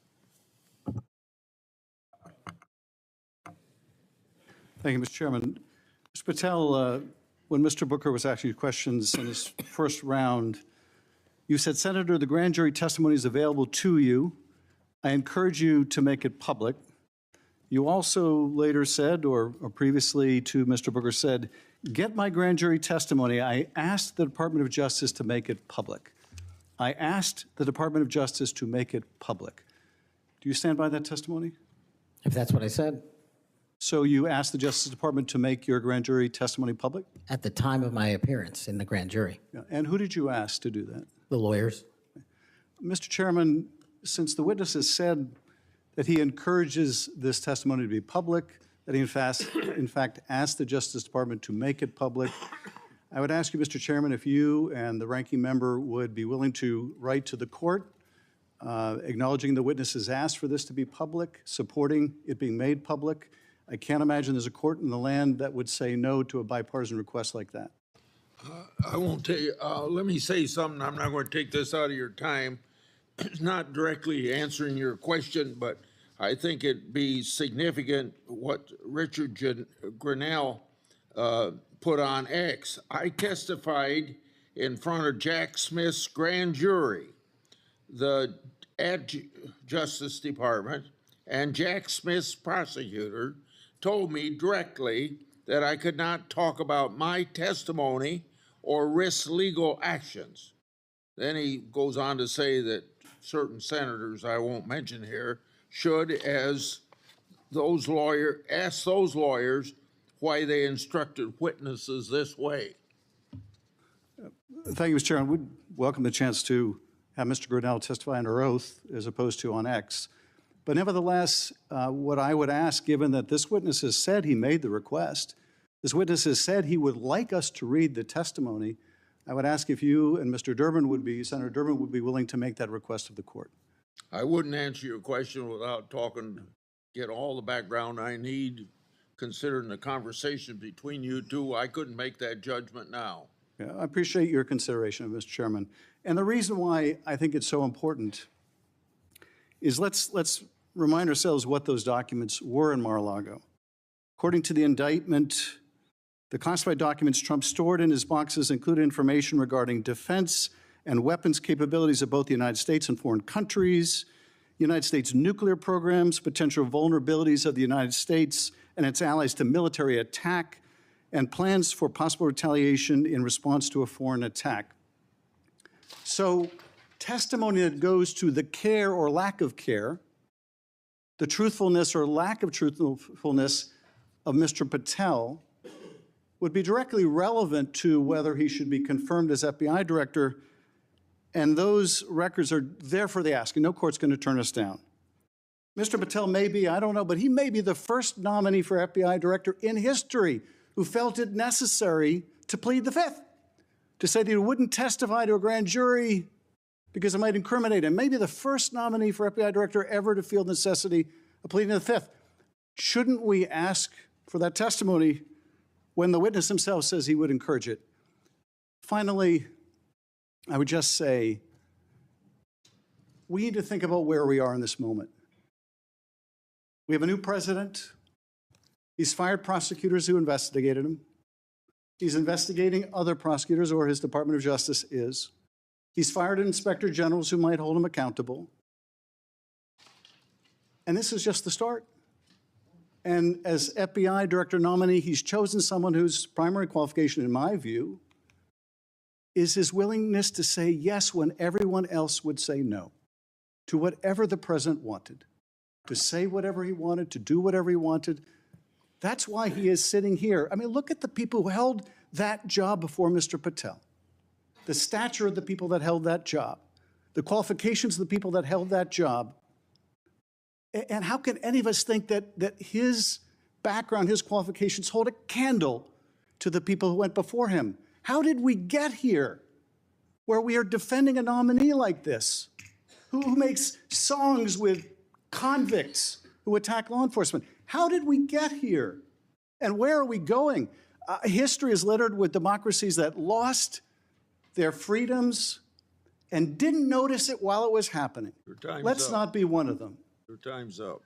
Thank you, Mr. Chairman. Mr. Patel, when Mr. Booker was asking you questions in his first round, you said, Senator, the grand jury testimony is available to you. I encourage you to make it public. You also later said, or previously to Mr. Booker said, get my grand jury testimony. I asked the Department of Justice to make it public. I asked the Department of Justice to make it public. Do you stand by that testimony? If that's what I said. So you asked the Justice Department to make your grand jury testimony public? At the time of my appearance in the grand jury. Yeah. And who did you ask to do that? The lawyers. Mr. Chairman, since the witness has said that he encourages this testimony to be public, that he in fact asked the Justice Department to make it public, I would ask you, Mr. Chairman, if you and the ranking member would be willing to write to the court acknowledging the witness has asked for this to be public, supporting it being made public. I can't imagine there's a court in the land that would say no to a bipartisan request like that. I won't tell you. Let me say something. I'm not going to take this out of your time. It's not directly answering your question, but I think it'd be significant what Richard Grinnell put on X. I testified in front of Jack Smith's grand jury, at Justice Department, and Jack Smith's prosecutor told me directly that I could not talk about my testimony or risk legal actions. Then he goes on to say that certain senators, I won't mention here, should, as ask those lawyers why they instructed witnesses this way. Thank you, Mr. Chairman. We'd welcome the chance to have Mr. Grinnell testify under oath as opposed to on X. But nevertheless, what I would ask, given that this witness has said he made the request, this witness has said he would like us to read the testimony, I would ask if you and Senator Durbin would be willing to make that request of the court. I wouldn't answer your question without get all the background I need, considering the conversation between you two. I couldn't make that judgment now. Yeah, I appreciate your consideration, Mr. Chairman. And the reason why I think it's so important is let's remind ourselves what those documents were in Mar-a-Lago. According to the indictment, the classified documents Trump stored in his boxes included information regarding defense and weapons capabilities of both the United States and foreign countries, United States nuclear programs, potential vulnerabilities of the United States and its allies to military attack, and plans for possible retaliation in response to a foreign attack. So testimony that goes to the care or lack of care, the truthfulness or lack of truthfulness of Mr. Patel would be directly relevant to whether he should be confirmed as FBI director, and those records are there for the asking. No court's going to turn us down. Mr. Patel may be, I don't know, but he may be the first nominee for FBI director in history who felt it necessary to plead the Fifth, to say that he wouldn't testify to a grand jury because it might incriminate him. Maybe the first nominee for FBI director ever to feel the necessity of pleading the Fifth. Shouldn't we ask for that testimony when the witness himself says he would encourage it? Finally, I would just say, we need to think about where we are in this moment. We have a new president. He's fired prosecutors who investigated him. He's investigating other prosecutors, or his Department of Justice is. He's fired inspector generals who might hold him accountable. And this is just the start. And as FBI director nominee, he's chosen someone whose primary qualification, in my view, is his willingness to say yes when everyone else would say no to whatever the president wanted, to say whatever he wanted, to do whatever he wanted. That's why he is sitting here. I mean, look at the people who held that job before Mr. Patel, the stature of the people that held that job, the qualifications of the people that held that job. And how can any of us think that his background, his qualifications hold a candle to the people who went before him? How did we get here where we are defending a nominee like this, who makes songs with convicts who attack law enforcement? How did we get here? And where are we going? History is littered with democracies that lost their freedoms and didn't notice it while it was happening. Let's not be one of them. Your time's up.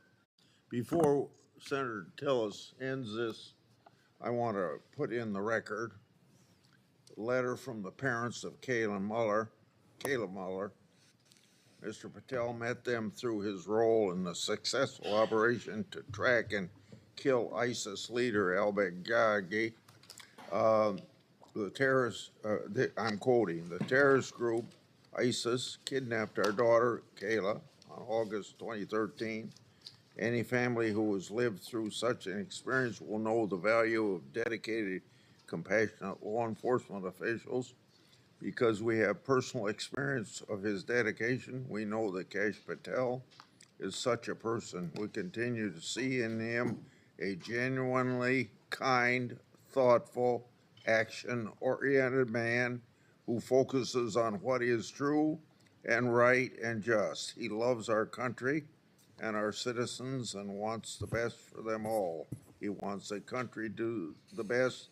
Before Senator Tillis ends this, I want to put in the record a letter from the parents of Caleb Mueller. Mr. Patel met them through his role in the successful operation to track and kill ISIS leader al-Baghdadi. The terrorist, I'm quoting, the terrorist group ISIS kidnapped our daughter, Kayla, on August 2013. Any family who has lived through such an experience will know the value of dedicated, compassionate law enforcement officials. Because we have personal experience of his dedication, we know that Kash Patel is such a person. We continue to see in him a genuinely kind, thoughtful, action-oriented man who focuses on what is true and right and just. He loves our country and our citizens and wants the best for them all. He wants the country to do the best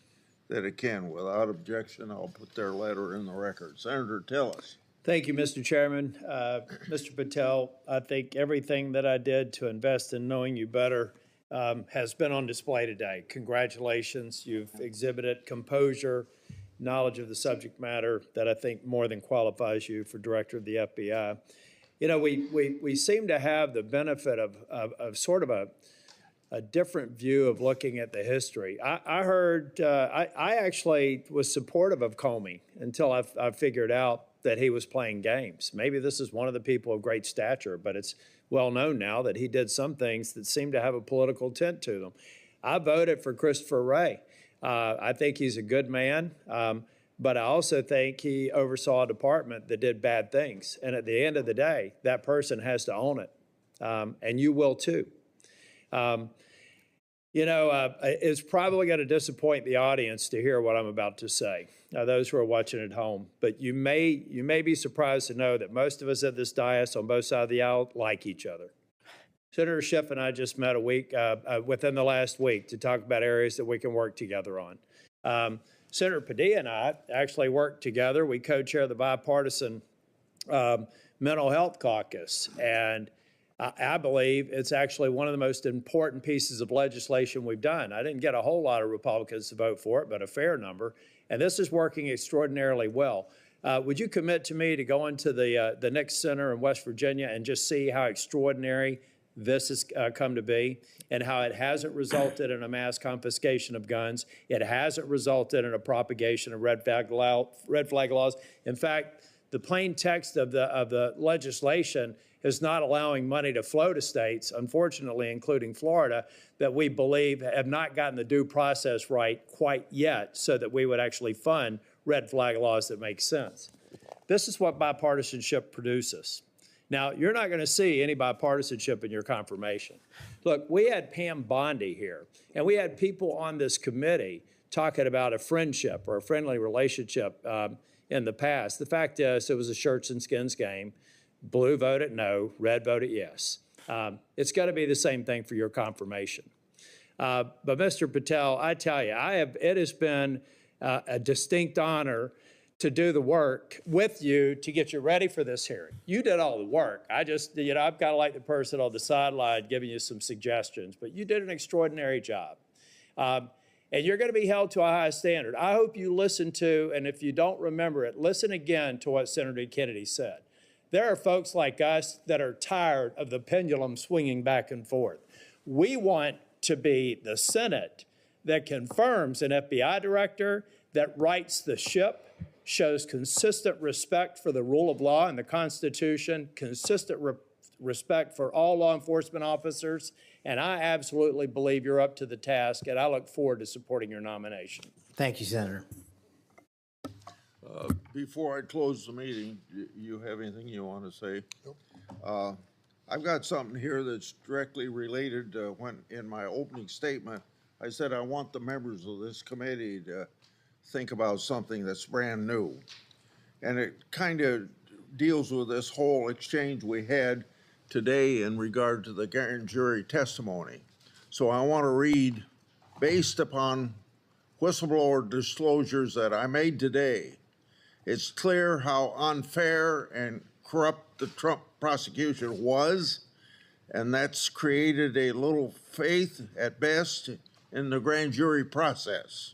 that it can. Without objection, I'll put their letter in the record. Senator Tillis. Thank you, Mr. Chairman. Mr. Patel, I think everything that I did to invest in knowing you better has been on display today. Congratulations. You've exhibited composure, knowledge of the subject matter that I think more than qualifies you for director of the FBI. You know, we seem to have the benefit of sort of a different view of looking at the history. I heard, I actually was supportive of Comey until I figured out that he was playing games. Maybe this is one of the people of great stature, but it's well known now that he did some things that seem to have a political tint to them. I voted for Christopher Wray. I think he's a good man, but I also think he oversaw a department that did bad things. And at the end of the day, that person has to own it, and you will too. It's probably going to disappoint the audience to hear what I'm about to say, those who are watching at home. But you may be surprised to know that most of us at this dais on both sides of the aisle like each other. Senator Schiff and I just met within the last week to talk about areas that we can work together on. Senator Padilla and I actually worked together. We co-chair the bipartisan mental health caucus, and I believe it's actually one of the most important pieces of legislation we've done. I didn't get a whole lot of Republicans to vote for it, but a fair number. And this is working extraordinarily well. Would you commit to me to go into the Nick Center in West Virginia and just see how extraordinary this has come to be and how it hasn't resulted in a mass confiscation of guns? It hasn't resulted in a propagation of red flag laws. In fact, the plain text of the legislation is not allowing money to flow to states, unfortunately, including Florida, that we believe have not gotten the due process right quite yet so that we would actually fund red flag laws that make sense. This is what bipartisanship produces. Now, you're not going to see any bipartisanship in your confirmation. Look, we had Pam Bondi here, and we had people on this committee talking about a friendship or a friendly relationship in the past. The fact is, it was a shirts and skins game. Blue voted no, red voted yes. It's got to be the same thing for your confirmation. But Mr. Patel, I tell you, it has been a distinct honor to do the work with you to get you ready for this hearing. You did all the work. I've got to like the person on the sideline giving you some suggestions, but you did an extraordinary job. And you're going to be held to a high standard. I hope you listen to, and if you don't remember it, listen again to what Senator Kennedy said. There are folks like us that are tired of the pendulum swinging back and forth. We want to be the Senate that confirms an FBI director, that rights the ship, shows consistent respect for the rule of law and the Constitution, consistent respect for all law enforcement officers, and I absolutely believe you're up to the task, and I look forward to supporting your nomination. Thank you, Senator. Before I close the meeting, you have anything you want to say? Nope. I've got something here that's directly related when in my opening statement, I said I want the members of this committee to think about something that's brand new. And it kind of deals with this whole exchange we had today in regard to the grand jury testimony. So I want to read, based upon whistleblower disclosures that I made today, it's clear how unfair and corrupt the Trump prosecution was, and that's created a little faith at best in the grand jury process.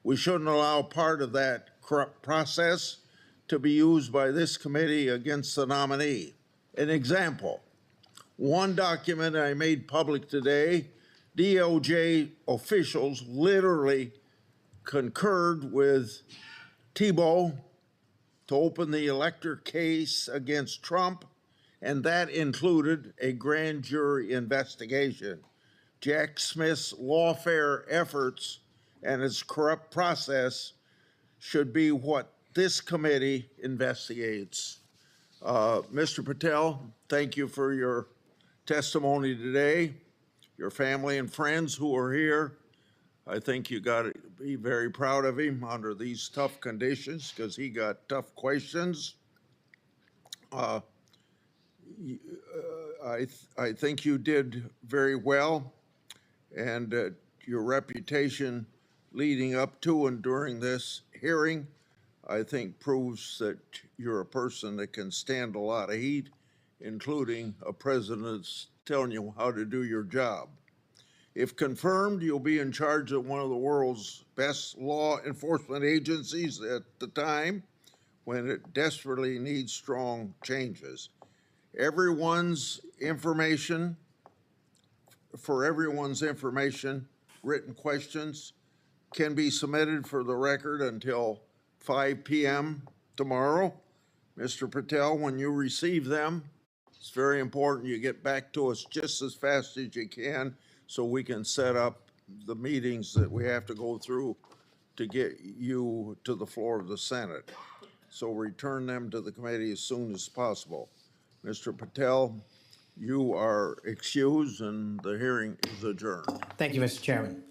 We shouldn't allow part of that corrupt process to be used by this committee against the nominee. An example, one document I made public today, DOJ officials literally concurred with Thibault to open the elector case against Trump, and that included a grand jury investigation. Jack Smith's lawfare efforts and its corrupt process should be what this committee investigates. Mr. Patel, thank you for your testimony today. Your family and friends who are here, I think you got to be very proud of him under these tough conditions because he got tough questions. I think you did very well, and your reputation leading up to and during this hearing, I think proves that you're a person that can stand a lot of heat, including a president that's telling you how to do your job. If confirmed, you'll be in charge of one of the world's best law enforcement agencies at the time when it desperately needs strong changes. Everyone's information for everyone's information, written questions can be submitted for the record until 5 p.m. tomorrow. Mr. Patel, when you receive them, it's very important you get back to us just as fast as you can so we can set up the meetings that we have to go through to get you to the floor of the Senate. So return them to the committee as soon as possible. Mr. Patel, you are excused and the hearing is adjourned. Thank you, Mr. Chairman.